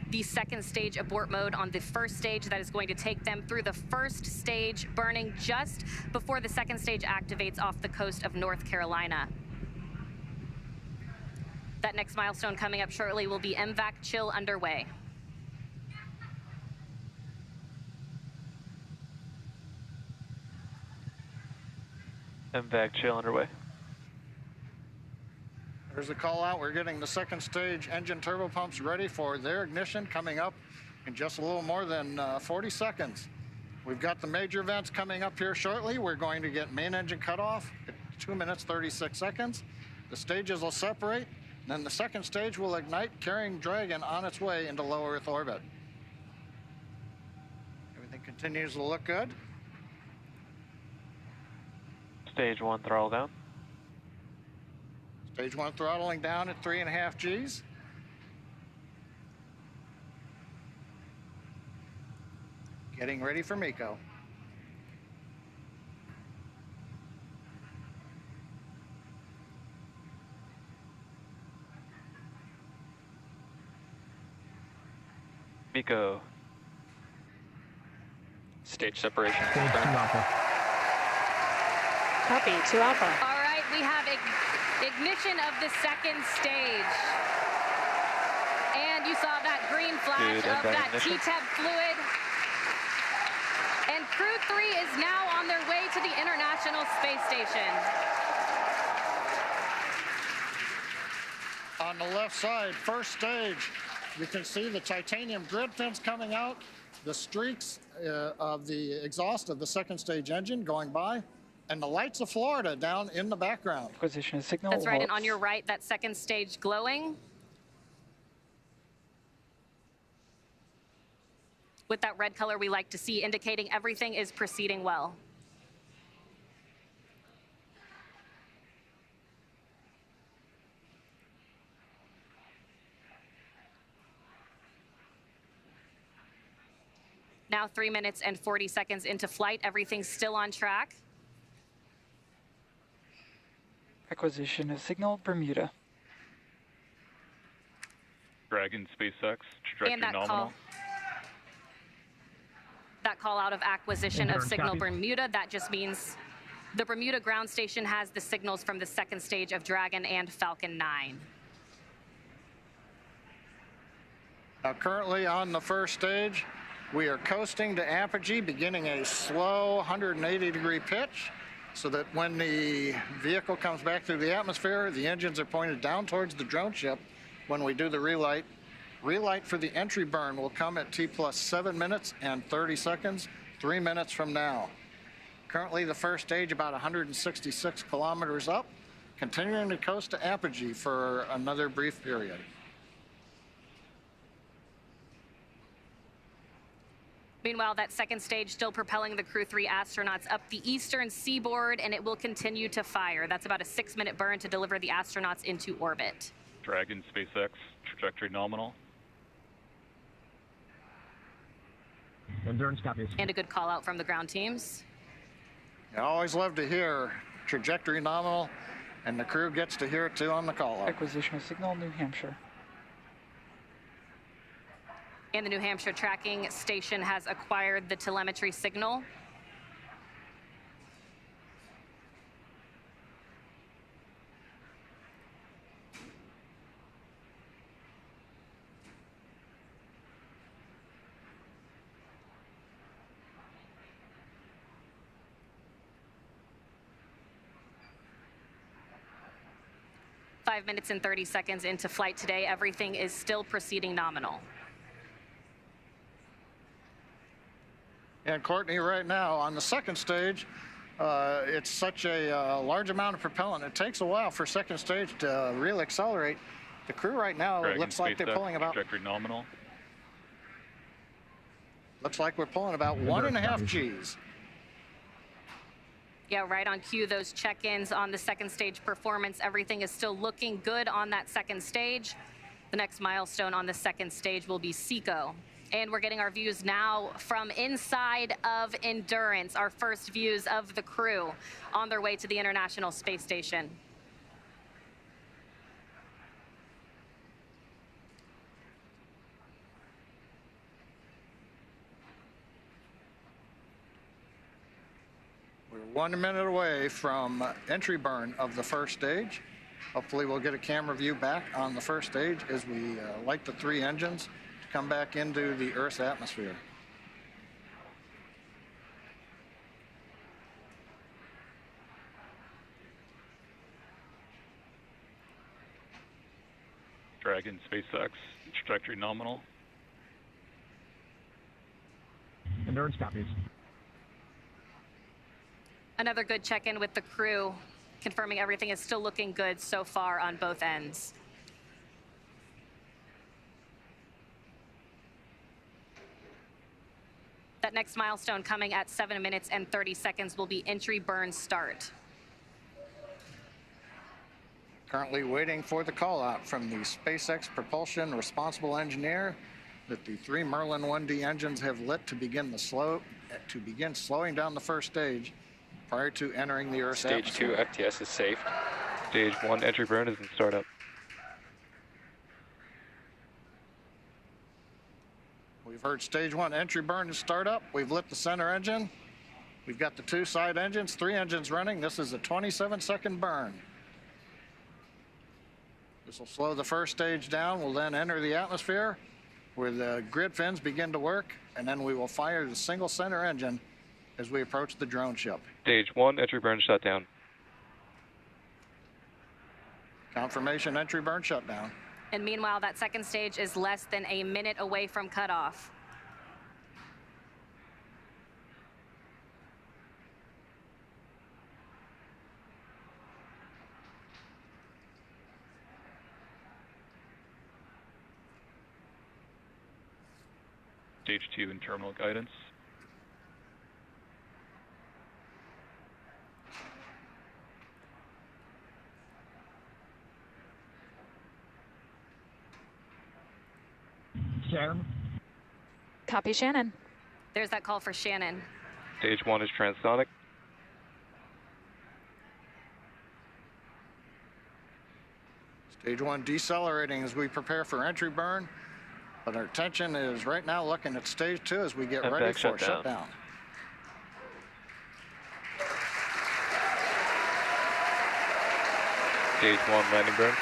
the second stage abort mode on the first stage. That is going to take them through the first stage, burning just before the second stage activates off the coast of North Carolina. That next milestone coming up shortly will be MVAC chill underway. MVAC chill underway. There's the call out. We're getting the second stage engine turbopumps ready for their ignition coming up in just a little more than 40 seconds. We've got the major vents coming up here shortly. We're going to get main engine cutoff at 2 minutes, 36 seconds. The stages will separate, and then the second stage will ignite, carrying Dragon on its way into low Earth orbit. Everything continues to look good. Stage 1, throttle down. Stage 1 throttling down at 3.5 Gs. Getting ready for MECO. MECO. Stage separation. Stage 2 Alpha. Copy, 2 Alpha. All right, we have ignition of the second stage. And you saw that green flash of that TTEB fluid. And Crew 3 is now on their way to the International Space Station. On the left side, first stage, you can see the titanium grid fins coming out, the streaks of the exhaust of the second stage engine going by, and the lights of Florida down in the background. Acquisition of signal. That's right, and on your right, that second stage glowing. With that red color we like to see, indicating everything is proceeding well. Now 3 minutes and 40 seconds into flight. Everything's still on track. Acquisition of signal, Bermuda. Dragon, SpaceX, trajectory And that nominal. That call out of acquisition of Confirmed, signal copy. Bermuda, that just means the Bermuda ground station has the signals from the second stage of Dragon and Falcon 9. Now, currently on the first stage, we are coasting to apogee, beginning a slow 180-degree pitch, so that when the vehicle comes back through the atmosphere, the engines are pointed down towards the drone ship when we do the relight. Relight for the entry burn will come at T plus 7 minutes and 30 seconds, 3 minutes from now. Currently, the first stage about 166 kilometers up, continuing to coast to apogee for another brief period. Meanwhile, that second stage still propelling the Crew 3 astronauts up the eastern seaboard, and it will continue to fire. That's about a 6-minute burn to deliver the astronauts into orbit. Dragon, SpaceX, trajectory nominal. Endurance copies. And a good call out from the ground teams. I always love to hear trajectory nominal, and the crew gets to hear it too on the call out. Acquisition signal, New Hampshire. And the New Hampshire tracking station has acquired the telemetry signal. Five minutes and 30 seconds into flight today, everything is still proceeding nominal. And Courtney, right now on the second stage, it's such a large amount of propellant. It takes a while for second stage to really accelerate. The crew right now, Dragon, it looks like they're SpaceX, pulling about. trajectory nominal. Looks like we're pulling about 1.5 Gs. Yeah, right on cue, those check-ins on the second stage performance. Everything is still looking good on that second stage. The next milestone on the second stage will be SECO. And we're getting our views now from inside of Endurance, our first views of the crew on their way to the International Space Station. We're 1 minute away from entry burn of the first stage. Hopefully we'll get a camera view back on the first stage as we light the 3 engines to come back into the Earth's atmosphere. Dragon, SpaceX, trajectory nominal. Endurance copies. Another good check-in with the crew, confirming everything is still looking good so far on both ends. That next milestone coming at 7 minutes and 30 seconds will be entry burn start. Currently waiting for the call out from the SpaceX propulsion responsible engineer that the 3 Merlin 1D engines have lit to begin slowing down the first stage prior to entering the Earth's atmosphere. Stage 2 FTS is safe. Stage 1 entry burn is in startup. We've heard stage 1 entry burn is startup. We've lit the center engine. We've got the 2 side engines, 3 engines running. This is a 27-second burn. This will slow the first stage down. We'll then enter the atmosphere where the grid fins begin to work, and then we will fire the single center engine as we approach the drone ship. Stage 1 entry burn shutdown. Confirmation entry burn shutdown. And meanwhile, that second stage is less than a minute away from cutoff. Stage 2 in terminal guidance. Shannon. Copy, Shannon. There's that call for Shannon. Stage 1 is transonic. Stage 1 decelerating as we prepare for entry burn, but our attention is right now looking at stage 2 as we get ready for shutdown. Stage 1 landing burn.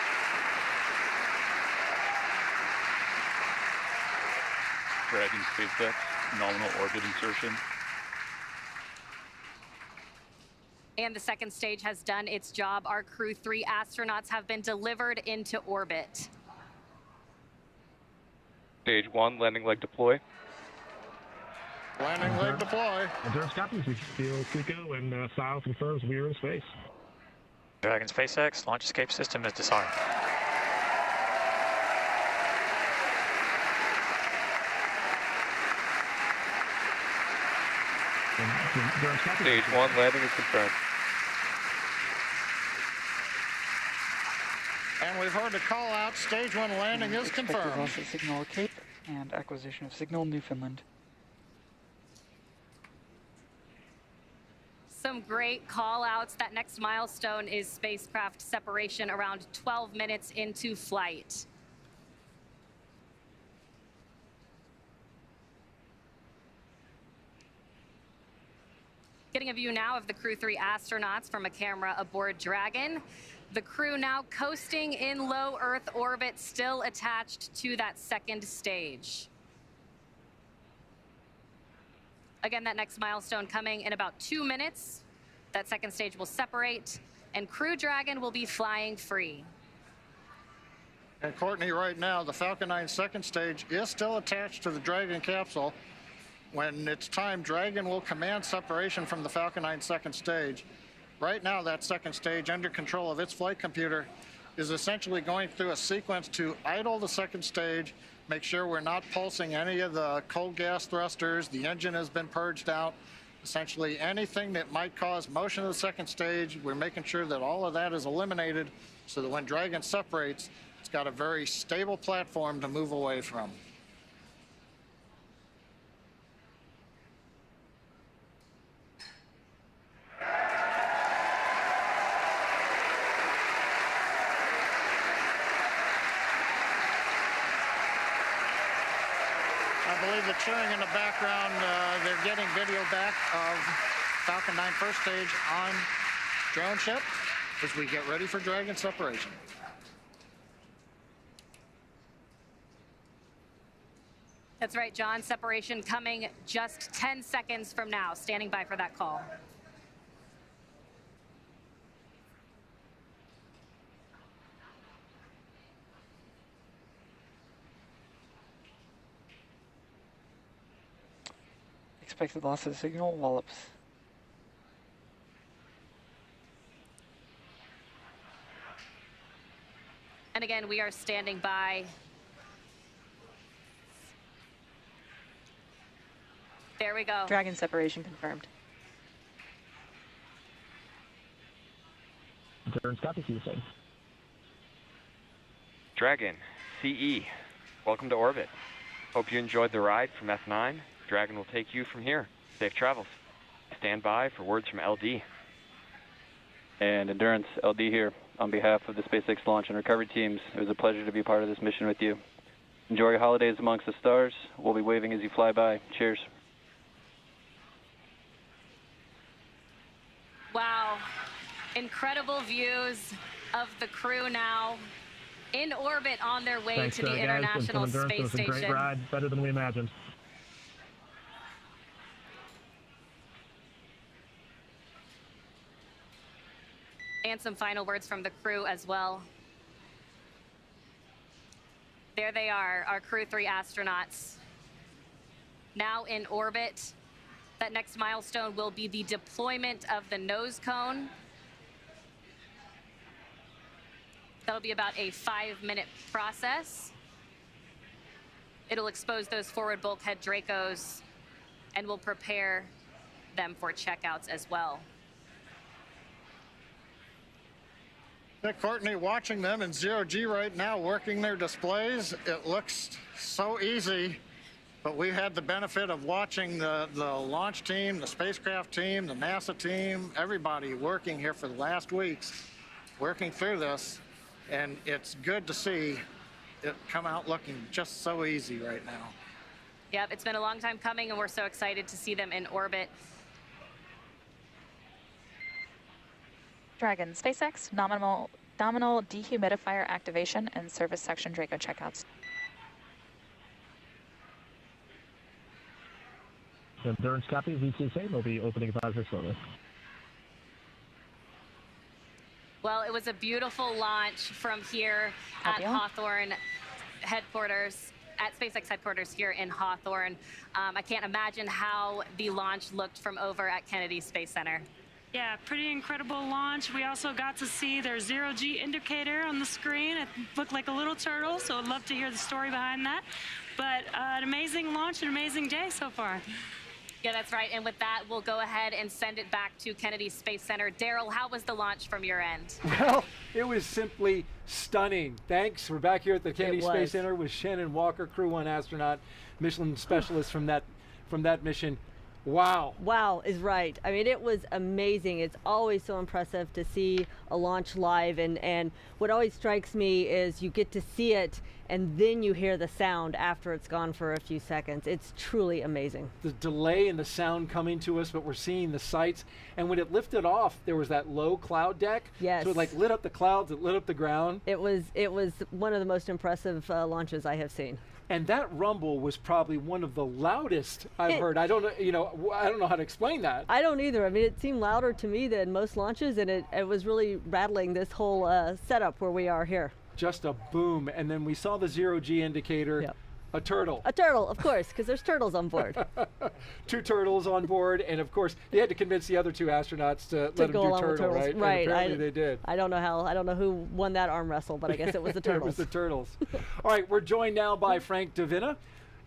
Dragon, SpaceX, nominal orbit insertion. And the second stage has done its job. Our Crew 3 astronauts have been delivered into orbit. Stage 1 landing leg deploy. Landing leg deploy. Endurance copies. We feel SECO and SILE confirms we are in space. Dragon, SpaceX, launch escape system is disarmed. Stage 1 landing is confirmed. And we've heard the call out. Stage 1 landing is confirmed. Loss of signal Cape and acquisition of signal Newfoundland. Some great call outs. That next milestone is spacecraft separation around 12 minutes into flight. Getting a view now of the Crew 3 astronauts from a camera aboard Dragon. The crew now coasting in low Earth orbit, still attached to that second stage. Again, that next milestone coming in about 2 minutes. That second stage will separate, and Crew Dragon will be flying free. And Courtney, right now, the Falcon 9 second stage is still attached to the Dragon capsule. When it's time, Dragon will command separation from the Falcon 9 second stage. Right now, that second stage, under control of its flight computer, is essentially going through a sequence to idle the second stage, make sure we're not pulsing any of the cold gas thrusters, the engine has been purged out. Essentially anything that might cause motion of the second stage, we're making sure that all of that is eliminated so that when Dragon separates, it's got a very stable platform to move away from. I believe the cheering in the background, they're getting video back of Falcon 9 first stage on drone ship as we get ready for Dragon separation. That's right, John. Separation coming just 10 seconds from now. Standing by for that call. Expected loss of signal, Wallops. And again, we are standing by. There we go. Dragon separation confirmed. Copy, see you soon. Dragon, CE, welcome to orbit. Hope you enjoyed the ride from F9. Dragon will take you from here. Safe travels. Stand by for words from LD. And Endurance, LD here. On behalf of the SpaceX launch and recovery teams, it was a pleasure to be part of this mission with you. Enjoy your holidays amongst the stars. We'll be waving as you fly by. Cheers. Wow. Incredible views of the crew now in orbit on their way Thanks, to the guys. International Endurance, Space it was a Station. great ride, better than we imagined. And some final words from the crew as well. There they are, our Crew 3 astronauts. Now in orbit. That next milestone will be the deployment of the nose cone. That'll be about a 5-minute process. It'll expose those forward bulkhead Dracos and will prepare them for checkouts as well. Courtney, watching them in zero-G right now, working their displays, it looks so easy, but we've had the benefit of watching the launch team, the spacecraft team, the NASA team, everybody working here for the last weeks, working through this, and it's good to see it come out looking just so easy right now. Yep, it's been a long time coming, and we're so excited to see them in orbit. Dragon, SpaceX, nominal dehumidifier activation and service section Draco checkouts. Endurance copy, VCSA will be opening visor slowly. Well, it was a beautiful launch from here at Hawthorne headquarters, at SpaceX headquarters here in Hawthorne. I can't imagine how the launch looked from over at Kennedy Space Center. Yeah, pretty incredible launch. We also got to see their zero-G indicator on the screen. It looked like a little turtle, so I'd love to hear the story behind that. But an amazing launch, an amazing day so far. Yeah, that's right. And with that, we'll go ahead and send it back to Kennedy Space Center. Daryl, how was the launch from your end? Well, it was simply stunning. Thanks. We're back here at the Kennedy Space Center with Shannon Walker, Crew 1 astronaut, Michelin specialist from that mission. Wow. Wow is right. I mean, it was amazing. It's always so impressive to see a launch live, and what always strikes me is you get to see it and then you hear the sound after it's gone for a few seconds. It's truly amazing. The delay in the sound coming to us, but we're seeing the sights. And when it lifted off, there was that low cloud deck. Yes. So it like lit up the clouds, it lit up the ground. It was one of the most impressive launches I have seen. And that rumble was probably one of the loudest I've heard. I don't know how to explain that. I don't either. I mean, it seemed louder to me than most launches, and it was really rattling this whole setup where we are here. Just a boom, and then we saw the zero-G indicator. Yep. A turtle. A turtle, of course, because there's turtles on board. 2 turtles on board, and of course they had to convince the other 2 astronauts to let them do turtle, right? Right. And apparently they did. I don't know who won that arm wrestle, but I guess it was the turtles. It was the turtles. All right, we're joined now by Frank Davina,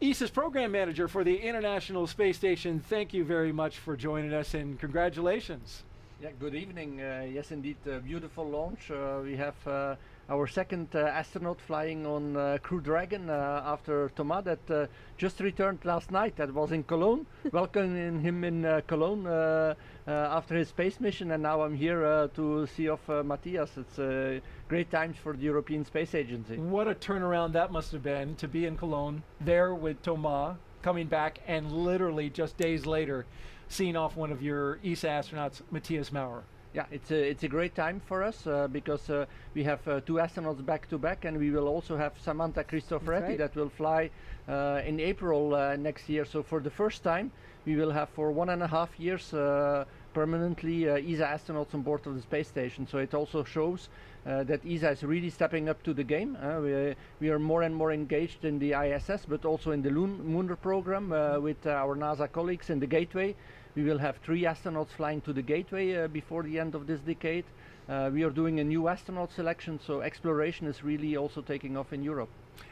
ESA's program manager for the International Space Station. Thank you very much for joining us, and congratulations. Yeah, good evening. Yes, indeed, beautiful launch. We have our second astronaut flying on Crew Dragon after Thomas that just returned last night. That was in Cologne, welcoming him in Cologne after his space mission, and now I'm here to see off Matthias. It's great times for the European Space Agency. What a turnaround that must have been to be in Cologne, there with Thomas, coming back, and literally just days later seeing off one of your ESA astronauts, Matthias Maurer. Yeah, it's a great time for us because we have 2 astronauts back to back, and we will also have Samantha Cristoforetti that will fly in April next year. So for the first time, we will have for 1.5 years permanently ESA astronauts on board of the space station. So it also shows that ESA is really stepping up to the game. We are more and more engaged in the ISS, but also in the lunar program with our NASA colleagues in the Gateway. We will have 3 astronauts flying to the Gateway before the end of this decade. We are doing a new astronaut selection, so exploration is really also taking off in Europe.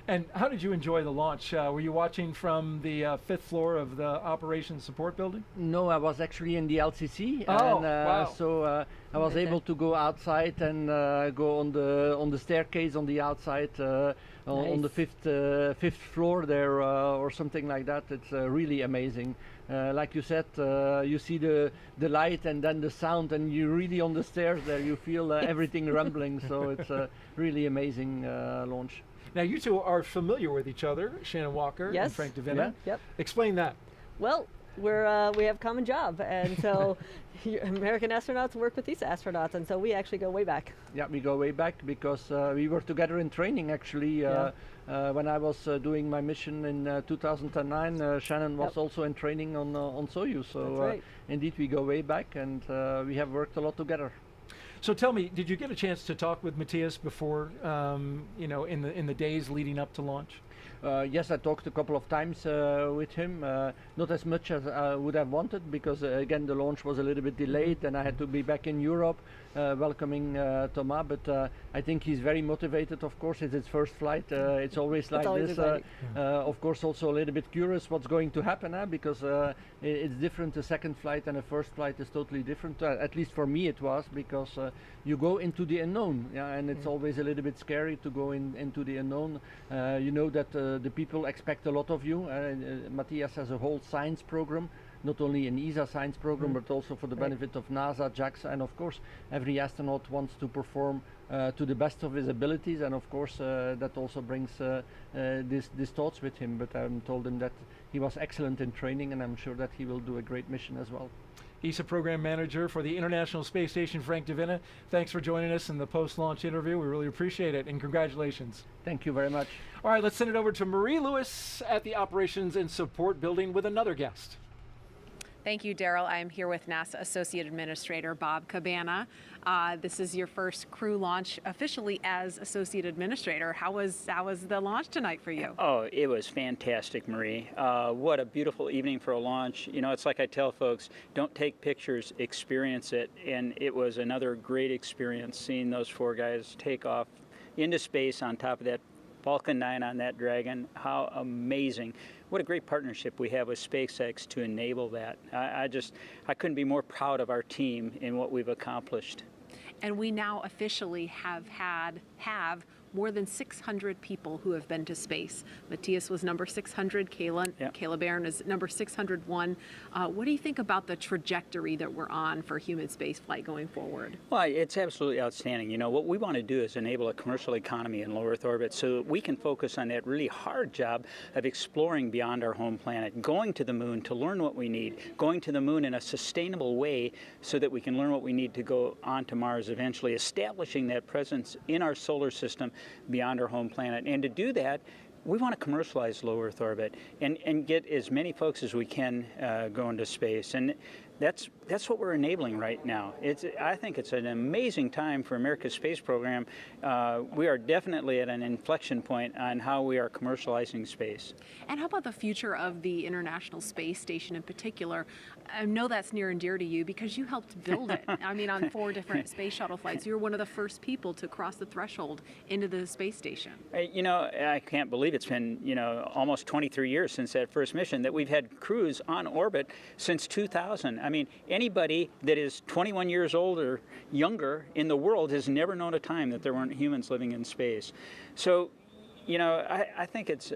And how did you enjoy the launch? Were you watching from the 5th floor of the Operations Support Building? No, I was actually in the LCC. Oh, and, wow. So I was able to go outside and go on the staircase on the outside on the 5th floor there or something like that. It's really amazing. Like you said, you see the light and then the sound, and you're really on the stairs there. You feel everything rumbling, so it's a really amazing launch. Now, you 2 are familiar with each other, Shannon Walker and Frank Davina. Yep. Explain that. Well, we have a common job, and so American astronauts work with these astronauts, and so we actually go way back. Yeah, we go way back because we were together in training actually. When I was doing my mission in 2009, Shannon was also in training on Soyuz. So indeed, we go way back, and we have worked a lot together. So tell me, did you get a chance to talk with Matthias before, in the days leading up to launch? Yes, I talked a couple of times with him, not as much as I would have wanted because again the launch was a little bit delayed and I had to be back in Europe welcoming Thomas, but I think he's very motivated. Of course, it's his first flight. It's always like this. Of course, also a little bit curious what's going to happen because it's different. The second flight and the first flight is totally different. At least for me it was, because you go into the unknown, and it's always a little bit scary to go into the unknown. You know that the people expect a lot of you. Matthias has a whole science program, not only an ESA science program, but also for the benefit of NASA, JAXA, and of course every astronaut wants to perform to the best of his abilities, and of course that also brings these thoughts with him. But I told him that he was excellent in training, and I'm sure that he will do a great mission as well. ESA Program Manager for the International Space Station, Frank Davina. Thanks for joining us in the post-launch interview. We really appreciate it, and congratulations. Thank you very much. All right, let's send it over to Marie Lewis at the Operations and Support Building with another guest. Thank you, Daryl. I'm here with NASA Associate Administrator Bob Cabana. This is your first crew launch officially as Associate Administrator. How was the launch tonight for you? Oh, it was fantastic, Marie. What a beautiful evening for a launch. You know, it's like I tell folks, don't take pictures, experience it. And it was another great experience seeing those 4 guys take off into space on top of that Falcon 9 on that Dragon. How amazing. What a great partnership we have with SpaceX to enable that. I couldn't be more proud of our team in what we've accomplished. And we now officially have more than 600 people who have been to space. Matthias was number 600, Kayla Barron is number 601. What do you think about the trajectory that we're on for human spaceflight going forward? Well, it's absolutely outstanding. You know, what we want to do is enable a commercial economy in low Earth orbit so that we can focus on that really hard job of exploring beyond our home planet, going to the moon to learn what we need, going to the moon in a sustainable way so that we can learn what we need to go on to Mars eventually, establishing that presence in our solar system beyond our home planet. And to do that, we want to commercialize low Earth orbit and get as many folks as we can go into space. And that's what we're enabling right now. I think it's an amazing time for America's space program. We are definitely at an inflection point on how we are commercializing space. And how about the future of the International Space Station in particular? I know that's near and dear to you because you helped build it. I mean, on 4 different space shuttle flights. You were one of the first people to cross the threshold into the space station. You know, I can't believe it's been, you know, almost 23 years since that first mission, that we've had crews on orbit since 2000. I mean, anybody that is 21 years old or younger in the world has never known a time that there weren't humans living in space. So, you know, I think it's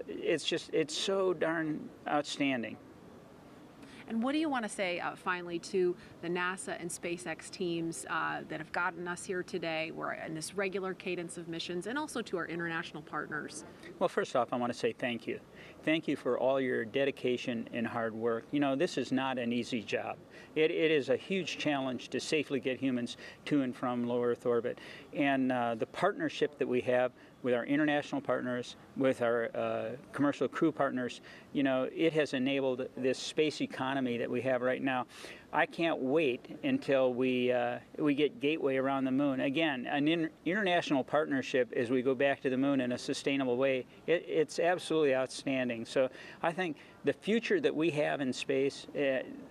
so darn outstanding. And what do you want to say finally to the NASA and SpaceX teams that have gotten us here today? We're in this regular cadence of missions, and also to our international partners. Well, first off, I want to say thank you. Thank you for all your dedication and hard work. You know, this is not an easy job. It is a huge challenge to safely get humans to and from low Earth orbit. And the partnership that we have with our international partners, with our commercial crew partners, you know, it has enabled this space economy that we have right now. I can't wait until we get Gateway around the moon. Again, an international partnership as we go back to the moon in a sustainable way, it's absolutely outstanding. So I think the future that we have in space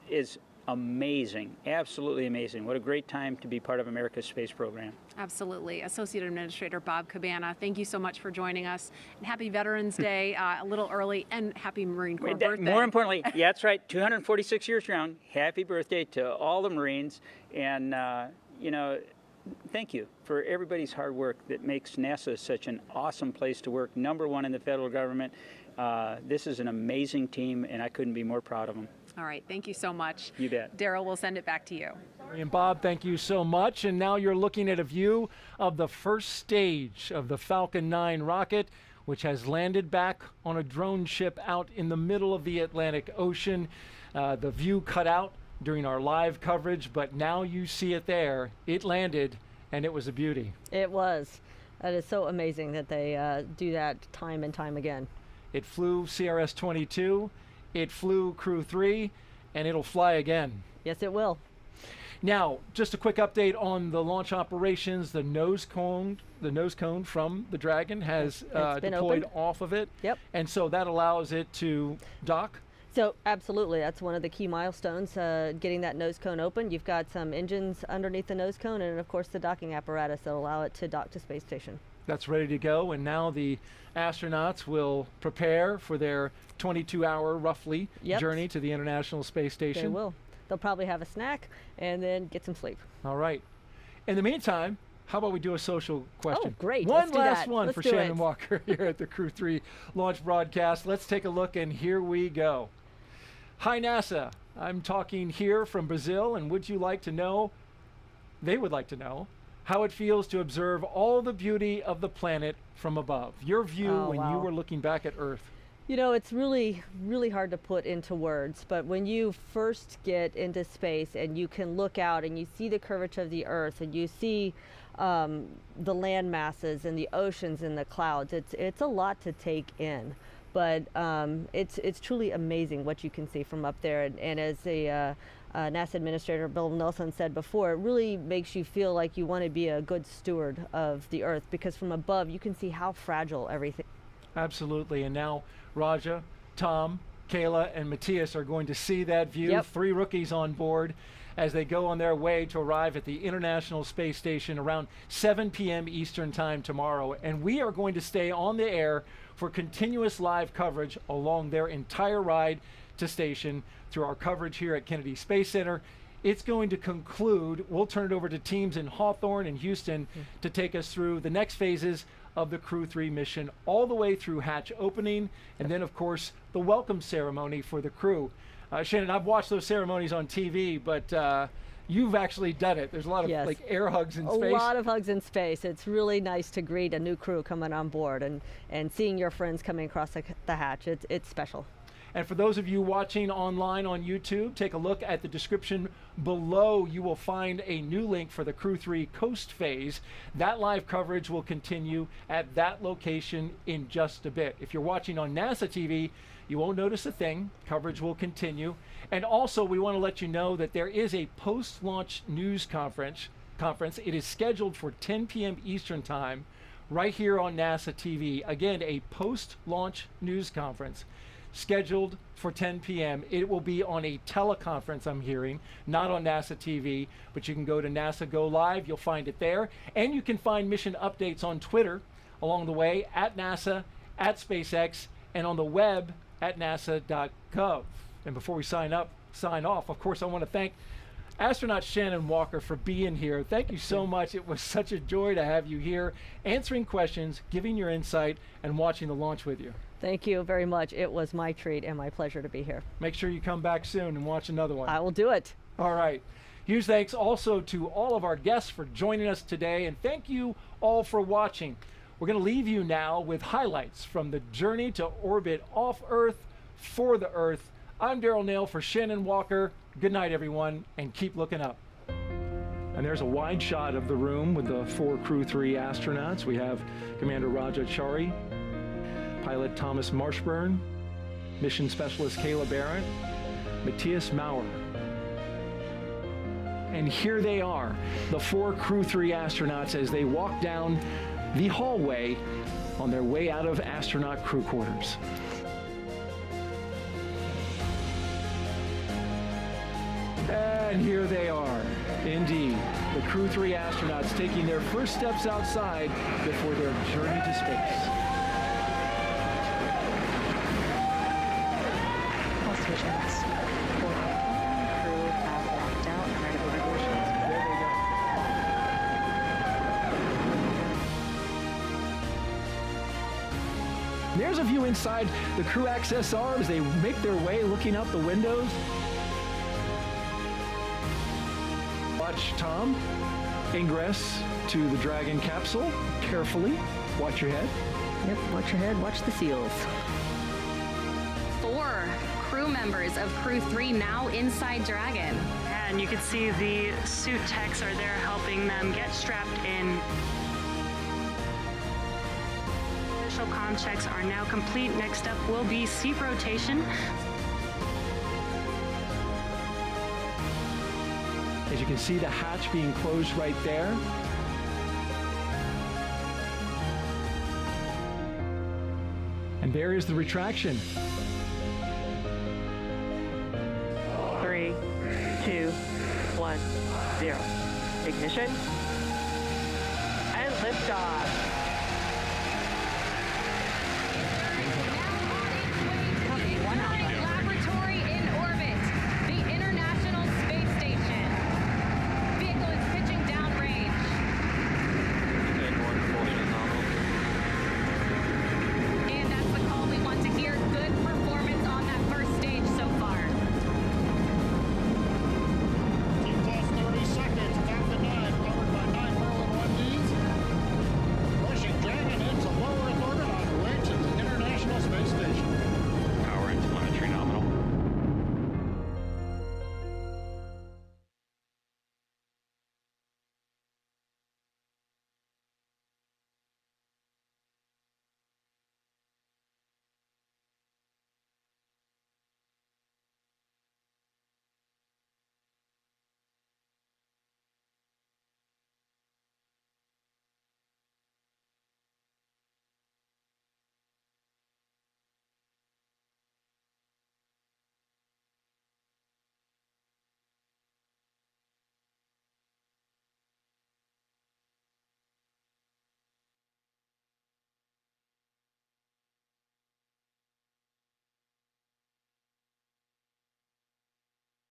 is amazing, absolutely amazing. What a great time to be part of America's space program. Absolutely. Associate Administrator Bob Cabana, thank you so much for joining us. And happy Veterans Day, a little early, and happy Marine Corps birthday. More importantly, yeah, that's right, 246 years young. Happy birthday to all the Marines. And, you know, thank you for everybody's hard work that makes NASA such an awesome place to work, #1 in the federal government. This is an amazing team, and I couldn't be more proud of them. All right, thank you so much. You bet. Daryl, we'll send it back to you. And Bob, thank you so much. And now you're looking at a view of the first stage of the Falcon 9 rocket, which has landed back on a drone ship out in the middle of the Atlantic Ocean. The view cut out during our live coverage, but now you see it there. It landed, and it was a beauty. It was. That is so amazing that they do that time and time again. It flew CRS-22. It flew Crew 3, and it'll fly again. Yes, it will. Now, just a quick update on the launch operations. The nose cone from the Dragon has deployed off of it. Yep. And so that allows it to dock. So absolutely, that's one of the key milestones, getting that nose cone open. You've got some engines underneath the nose cone, and of course the docking apparatus that allow it to dock to space station. That's ready to go, and now the astronauts will prepare for their 22-hour, roughly, journey to the International Space Station. They will. They'll probably have a snack and then get some sleep. All right. In the meantime, how about we do a social question? Oh, great. One Let's do last that. one Let's for do Shannon it. Walker here at the Crew 3 launch broadcast. Let's take a look, and here we go. Hi, NASA. I'm talking here from Brazil, and would you like to know, they would like to know, how it feels to observe all the beauty of the planet from above. Your view when you were looking back at Earth. You know, it's really, really hard to put into words, but when you first get into space and you can look out and you see the curvature of the Earth and you see the land masses and the oceans and the clouds, it's a lot to take in. But it's truly amazing what you can see from up there. And as the NASA Administrator Bill Nelson said before, it really makes you feel like you want to be a good steward of the Earth, because from above you can see how fragile everything. Absolutely. And now, Raja, Tom, Kayla and Matthias are going to see that view. Yep. 3 rookies on board as they go on their way to arrive at the International Space Station around 7 p.m. Eastern Time tomorrow. And we are going to stay on the air for continuous live coverage along their entire ride to station through our coverage here at Kennedy Space Center. It's going to conclude. We'll turn it over to teams in Hawthorne and Houston to take us through the next phases of the Crew 3 mission, all the way through hatch opening, and then, of course, the welcome ceremony for the crew. Shannon, I've watched those ceremonies on TV, but you've actually done it. There's a lot of like air hugs in space. A lot of hugs in space. It's really nice to greet a new crew coming on board and seeing your friends coming across the hatch. It's special. And for those of you watching online on YouTube, take a look at the description below. You will find a new link for the Crew 3 Coast Phase. That live coverage will continue at that location in just a bit. If you're watching on NASA TV, you won't notice a thing. Coverage will continue. And also, we want to let you know that there is a post-launch news conference. It is scheduled for 10 p.m. Eastern Time right here on NASA TV. Again, a post-launch news conference scheduled for 10 p.m. It will be on a teleconference, I'm hearing, not on NASA TV, but you can go to NASA Go Live. You'll find it there. And you can find mission updates on Twitter along the way, at NASA, at SpaceX, and on the web at nasa.gov. And before we sign off, of course, I want to thank astronaut Shannon Walker for being here. Thank you so much. It was such a joy to have you here, answering questions, giving your insight, and watching the launch with you. Thank you very much. It was my treat and my pleasure to be here. Make sure you come back soon and watch another one. I will do it. All right. Huge thanks also to all of our guests for joining us today, and thank you all for watching. We're going to leave you now with highlights from the journey to orbit off Earth for the Earth. I'm Daryl Nail for Shannon Walker. Good night, everyone, and keep looking up. And there's a wide shot of the room with the 4 Crew 3 astronauts. We have Commander Raja Chari, Pilot Thomas Marshburn, Mission Specialist Kayla Barrett, Matthias Maurer. And here they are, the 4 Crew 3 astronauts as they walk down the hallway on their way out of astronaut crew quarters. And here they are, indeed, the Crew 3 astronauts taking their first steps outside before their journey to space. All stations. Crew have walked out and ready for revolutions. There they go. There's a view inside the crew access arm as they make their way looking out the windows. Watch Tom ingress to the Dragon capsule carefully. Watch your head. Yep, watch your head, watch the seals. 4 crew members of Crew 3 now inside Dragon. And you can see the suit techs are there helping them get strapped in. Initial comm checks are now complete. Next up will be seat rotation. As you can see, the hatch being closed right there. And there is the retraction. 3, 2, 1, 0. Ignition and liftoff.